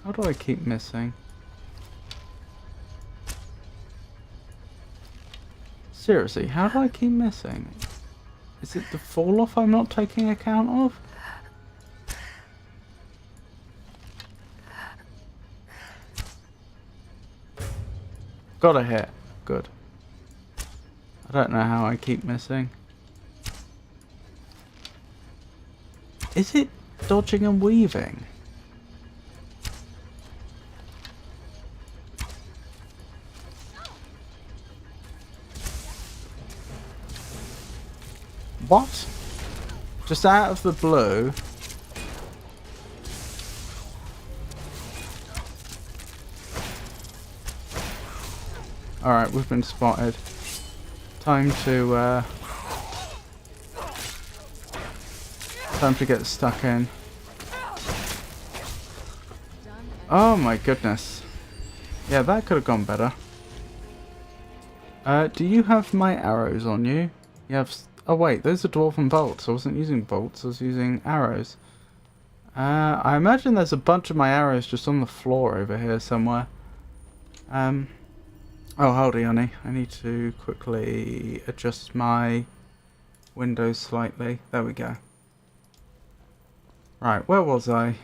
How do I keep missing? Seriously, how do I keep missing? Is it the fall off I'm not taking account of? Got a hit. Good. I don't know how I keep missing. Is it dodging and weaving? What? Just out of the blue. Alright, we've been spotted. Time to get stuck in. Oh my goodness. Yeah, that could have gone better. Do you have my arrows on you? You have... Oh wait, those are dwarven bolts. I wasn't using bolts, I was using arrows. I imagine there's a bunch of my arrows just on the floor over here somewhere. Oh, howdy, honey. I need to quickly adjust my windows slightly. There we go. Right, where was I?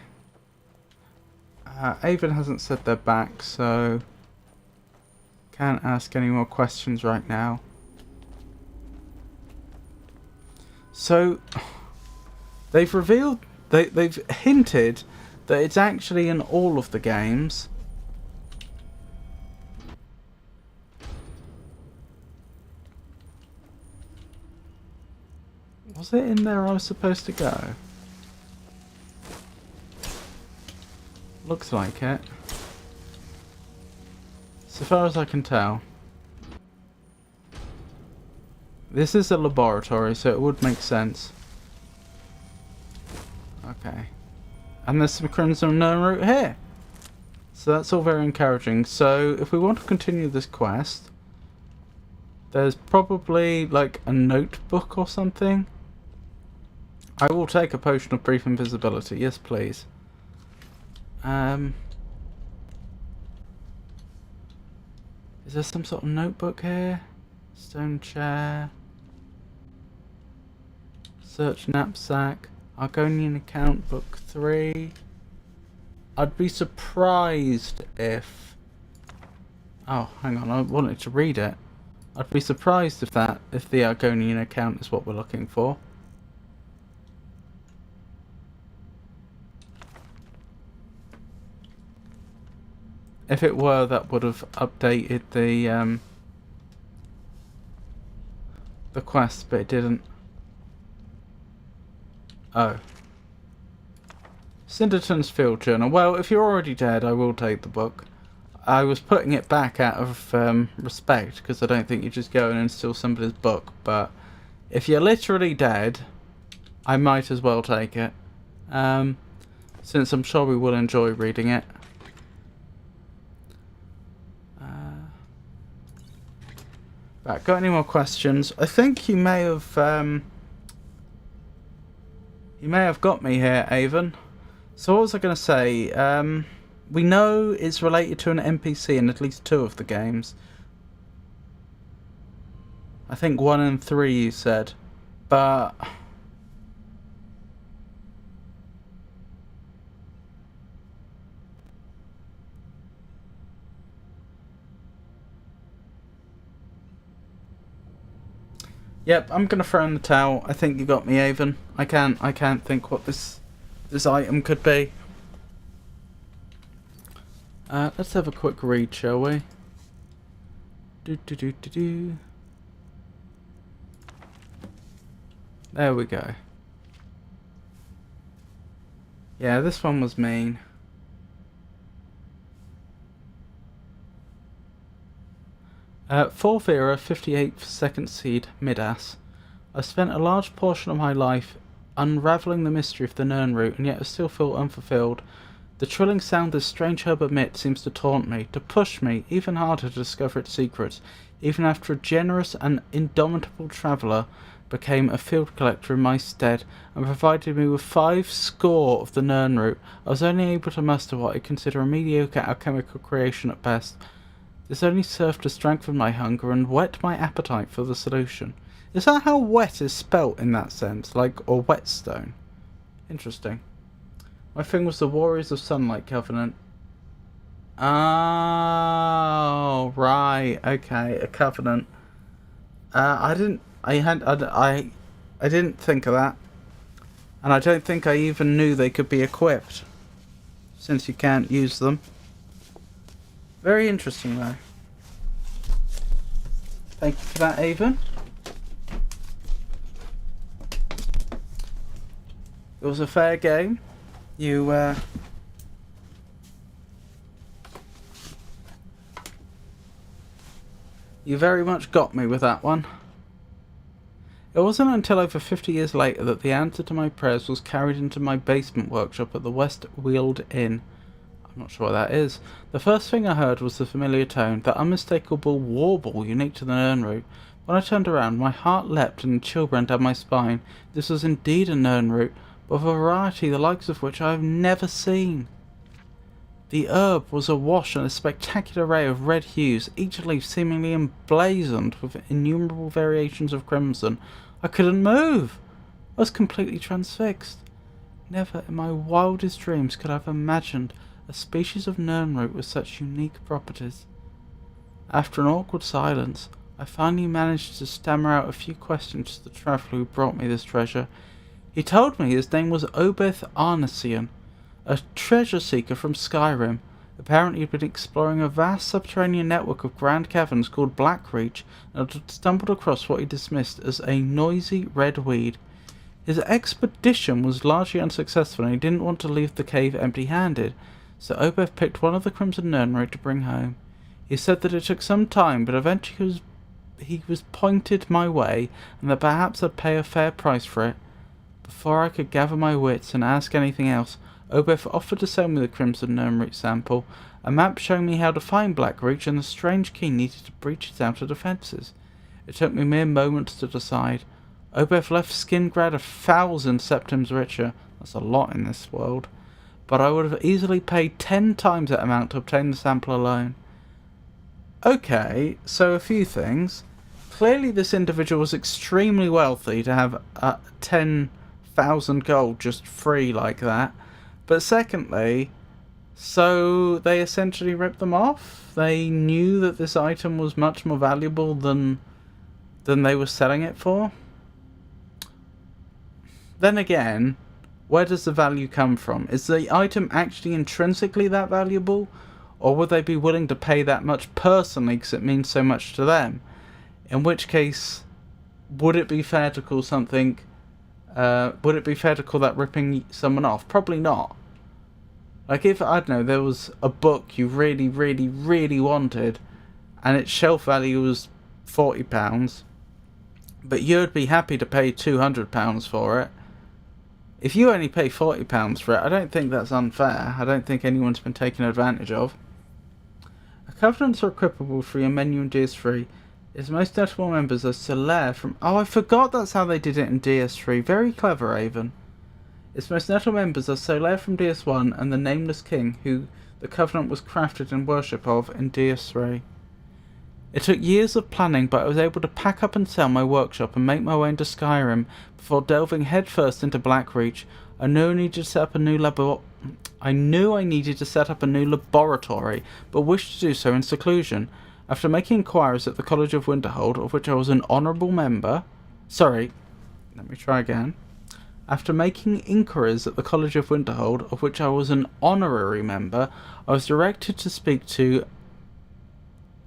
Avon hasn't said they're back, so can't ask any more questions right now. So, they've revealed, they've hinted that it's actually in all of the games. Was it in there I was supposed to go? Looks like it. So far as I can tell. This is a laboratory, so it would make sense. Okay. And there's some Crimson Gnome root here. So that's all very encouraging. So if we want to continue this quest, there's probably like a notebook or something. I will take a potion of brief invisibility. Yes, please. Is there some sort of notebook here? Stone chair. Search knapsack. Argonian account, book 3. I'd be surprised if... Oh, hang on, I wanted to read it. I'd be surprised if the Argonian account is what we're looking for. If it were, that would have updated the quest, but it didn't. Oh. Cinderton's Field Journal. Well, if you're already dead, I will take the book. I was putting it back out of respect, because I don't think you just go in and steal somebody's book, but if you're literally dead, I might as well take it. Since I'm sure we will enjoy reading it. Right, got any more questions? I think you may have got me here, Avon. So what was I going to say? We know it's related to an NPC in at least 2 of the games. I think 1 and 3 you said. But... Yep, I'm gonna throw in the towel. I think you got me, Avon. I can't think what this item could be. Let's have a quick read, shall we? There we go. Yeah, this one was mean. Fourth era, 58th second seed, Midas. I've spent a large portion of my life unravelling the mystery of the Nern root, and yet I still feel unfulfilled. The trilling sound this strange herb emits seems to taunt me, to push me even harder to discover its secrets, even after a generous and indomitable traveller became a field collector in my stead, and provided me with 5 score of the Nern root. I was only able to muster what I consider a mediocre alchemical creation at best. This only served to strengthen my hunger and whet my appetite for the solution. Is that how wet is spelt in that sense? Like, or whetstone? Interesting. My thing was the Warriors of Sunlight Covenant. Oh, right. Okay, a covenant. I didn't think of that. And I don't think I even knew they could be equipped, since you can't use them. Very interesting, though. Thank you for that, Avon. It was a fair game. You very much got me with that one. It wasn't until over 50 years later that the answer to my prayers was carried into my basement workshop at the West Weald Inn. I'm not sure what that is. The first thing I heard was the familiar tone, that unmistakable warble unique to the Nern root. When I turned around, my heart leapt and a chill ran down my spine. This was indeed a Nern root, but of a variety the likes of which I have never seen. The herb was awash in a spectacular array of red hues, each leaf seemingly emblazoned with innumerable variations of crimson. I couldn't move. I was completely transfixed. Never in my wildest dreams could I have imagined a species of Nern root with such unique properties. After an awkward silence, I finally managed to stammer out a few questions to the traveller who brought me this treasure. He told me his name was Obeth Arnesian, a treasure seeker from Skyrim. Apparently he'd been exploring a vast subterranean network of grand caverns called Blackreach, and had stumbled across what he dismissed as a noisy red weed. His expedition was largely unsuccessful, and he didn't want to leave the cave empty-handed, so Obeth picked one of the Crimson Nern root to bring home. He said that it took some time, but eventually he was he was pointed my way, and that perhaps I'd pay a fair price for it. Before I could gather my wits and ask anything else, Obeth offered to sell me the Crimson Gnomeroot sample, a map showing me how to find Blackreach and the strange key needed to breach its outer defences. It took me mere moments to decide. Obeth left Skingrad 1,000 septims richer. That's a lot in this world. But I would have easily paid 10 times that amount to obtain the sample alone. Okay, so a few things. Clearly this individual was extremely wealthy to have 10,000 gold just free like that. But secondly, so they essentially ripped them off? They knew that this item was much more valuable than they were selling it for? Then again, where does the value come from? Is the item actually intrinsically that valuable? Or would they be willing to pay that much personally because it means so much to them? In which case, would it be fair to call something... would it be fair to call that ripping someone off? Probably not. Like if, I don't know, there was a book you really, really, really wanted and its shelf value was £40, but you'd be happy to pay £200 for it. If you only pay £40 for it, I don't think that's unfair. I don't think anyone's been taken advantage of. Covenants are equipable for your menu in DS3. Its most notable members are Solaire from... Oh, I forgot that's how they did it in DS3. Very clever, Avon. Its most notable members are Solaire from DS1 and the Nameless King, who the Covenant was crafted in worship of in DS3. It took years of planning, but I was able to pack up and sell my workshop and make my way into Skyrim before delving headfirst into Blackreach. I knew I needed to set up a new laboratory, but wished to do so in seclusion. After making inquiries at the College of Winterhold, of which I was an honourable member... After making inquiries at the College of Winterhold, of which I was an honorary member, I was directed to speak to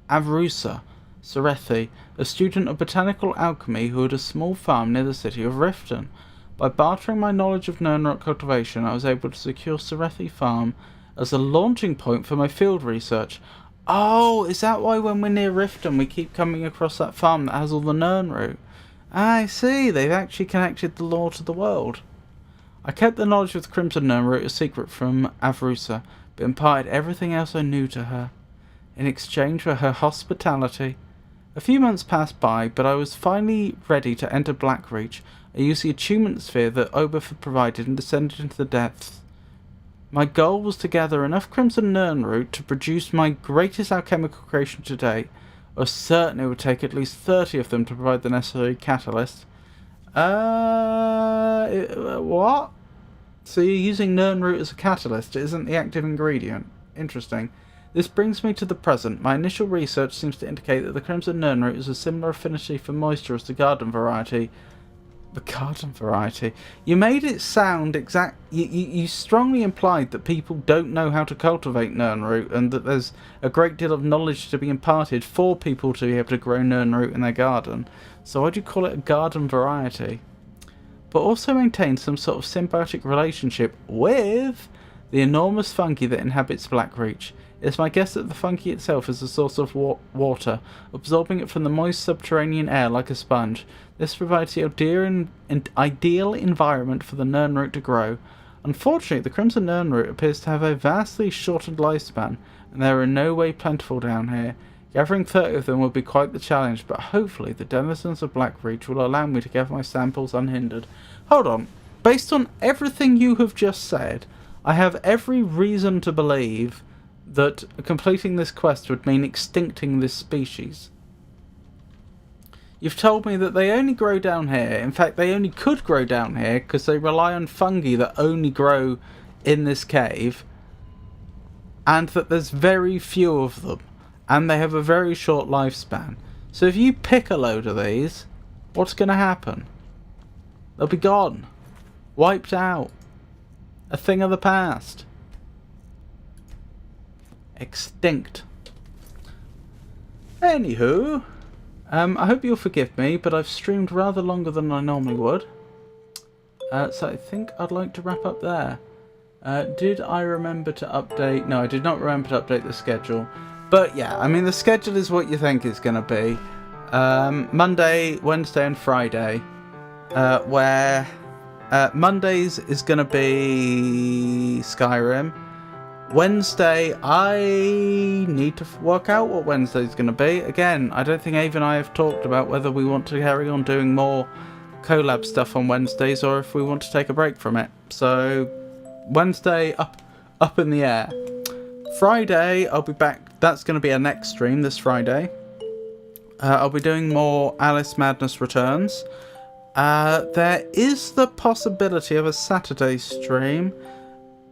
Avrusa Serethi, a student of botanical alchemy who had a small farm near the city of Riften. By bartering my knowledge of Nirnrock cultivation, I was able to secure Serethi Farm as a launching point for my field research. Oh, is that why when we're near Riften we keep coming across that farm that has all the Nirnroot? I see, they've actually connected the lore to the world. I kept the knowledge of the Crimson Gnomeroot a secret from Avrusa, but imparted everything else I knew to her, in exchange for her hospitality. A few months passed by, but I was finally ready to enter Blackreach. I used the attunement sphere that Obeth had provided and descended into the depths. My goal was to gather enough Crimson Gnomeroot to produce my greatest alchemical creation to date. I was certain it would take at least 30 of them to provide the necessary catalyst. What? So you're using Nirnroot as a catalyst, it isn't the active ingredient. Interesting. This brings me to the present. My initial research seems to indicate that the Crimson Gnomeroot has a similar affinity for moisture as the garden variety. The garden variety? You made it sound exact... You strongly implied that people don't know how to cultivate Nirnroot and that there's a great deal of knowledge to be imparted for people to be able to grow Nirnroot in their garden. So why'd you call it a garden variety? But also maintain some sort of symbiotic relationship with the enormous fungi that inhabits Blackreach. It's my guess that the fungi itself is a source of water, absorbing it from the moist subterranean air like a sponge. This provides the ideal environment for the Nirnroot to grow. Unfortunately, the Crimson Gnomeroot appears to have a vastly shortened lifespan, and they are in no way plentiful down here. Gathering 30 of them will be quite the challenge, but hopefully the denizens of Blackreach will allow me to gather my samples unhindered. Hold on. Based on everything you have just said, I have every reason to believe that completing this quest would mean extincting this species. You've told me that they only grow down here. In fact, they only could grow down here because they rely on fungi that only grow in this cave, and that there's very few of them, and they have a very short lifespan. So if you pick a load of these, what's going to happen? They'll be gone. Wiped out. A thing of the past. Extinct. Anywho, I hope you'll forgive me, but I've streamed rather longer than I normally would. So I think I'd like to wrap up there. Did I remember to update? No, I did not remember to update the schedule. But yeah, I mean, the schedule is what you think it's going to be. Monday, Wednesday, and Friday. Where Mondays is going to be Skyrim. Wednesday, I need to work out what Wednesday's going to be. Again, I don't think Ava and I have talked about whether we want to carry on doing more collab stuff on Wednesdays or if we want to take a break from it. So, Wednesday, up in the air. Friday, I'll be back. That's going to be our next stream this Friday. I'll be doing more Alice Madness Returns. There is the possibility of a Saturday stream,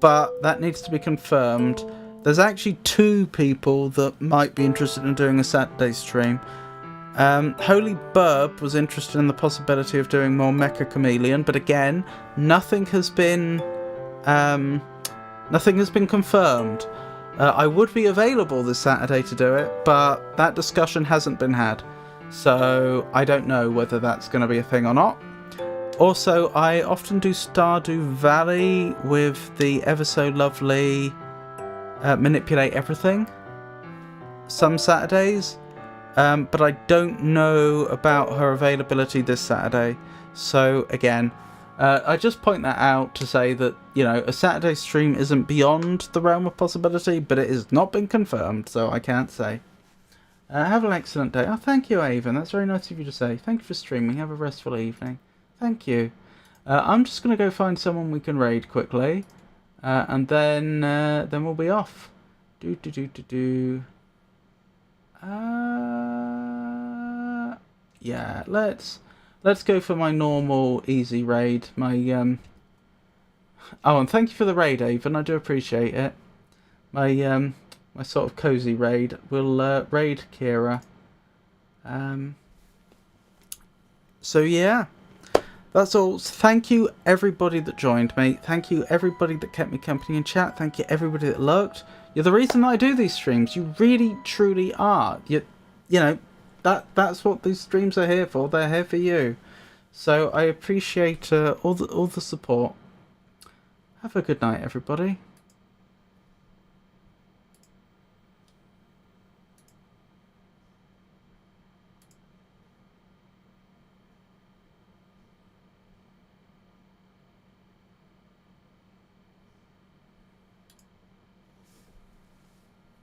but that needs to be confirmed. There's actually 2 people that might be interested in doing a Saturday stream. Holy Burb was interested in the possibility of doing more Mecha Chameleon, but again, nothing has been confirmed. I would be available this Saturday to do it, but that discussion hasn't been had. So I don't know whether that's going to be a thing or not. Also, I often do Stardew Valley with the ever so lovely Manipulate Everything some Saturdays, but I don't know about her availability this Saturday. So again, I just point that out to say that, you know, a Saturday stream isn't beyond the realm of possibility, but it has not been confirmed, so I can't say. Have an excellent day. Oh, thank you, Avon. That's very nice of you to say. Thank you for streaming. Have a restful evening. Thank you. I'm just going to go find someone we can raid quickly, and then we'll be off. Yeah, let's go for my normal easy raid. My oh, and thank you for the raid, Avon. I do appreciate it. My my sort of cozy raid. We'll raid Kira. So yeah, that's all. Thank you everybody that joined me. Thank you everybody that kept me company in chat. Thank you everybody that lurked. You're the reason I do these streams. You really truly are. You know, that's what these streams are here for. They're here for you. So I appreciate all the support. Have a good night, everybody.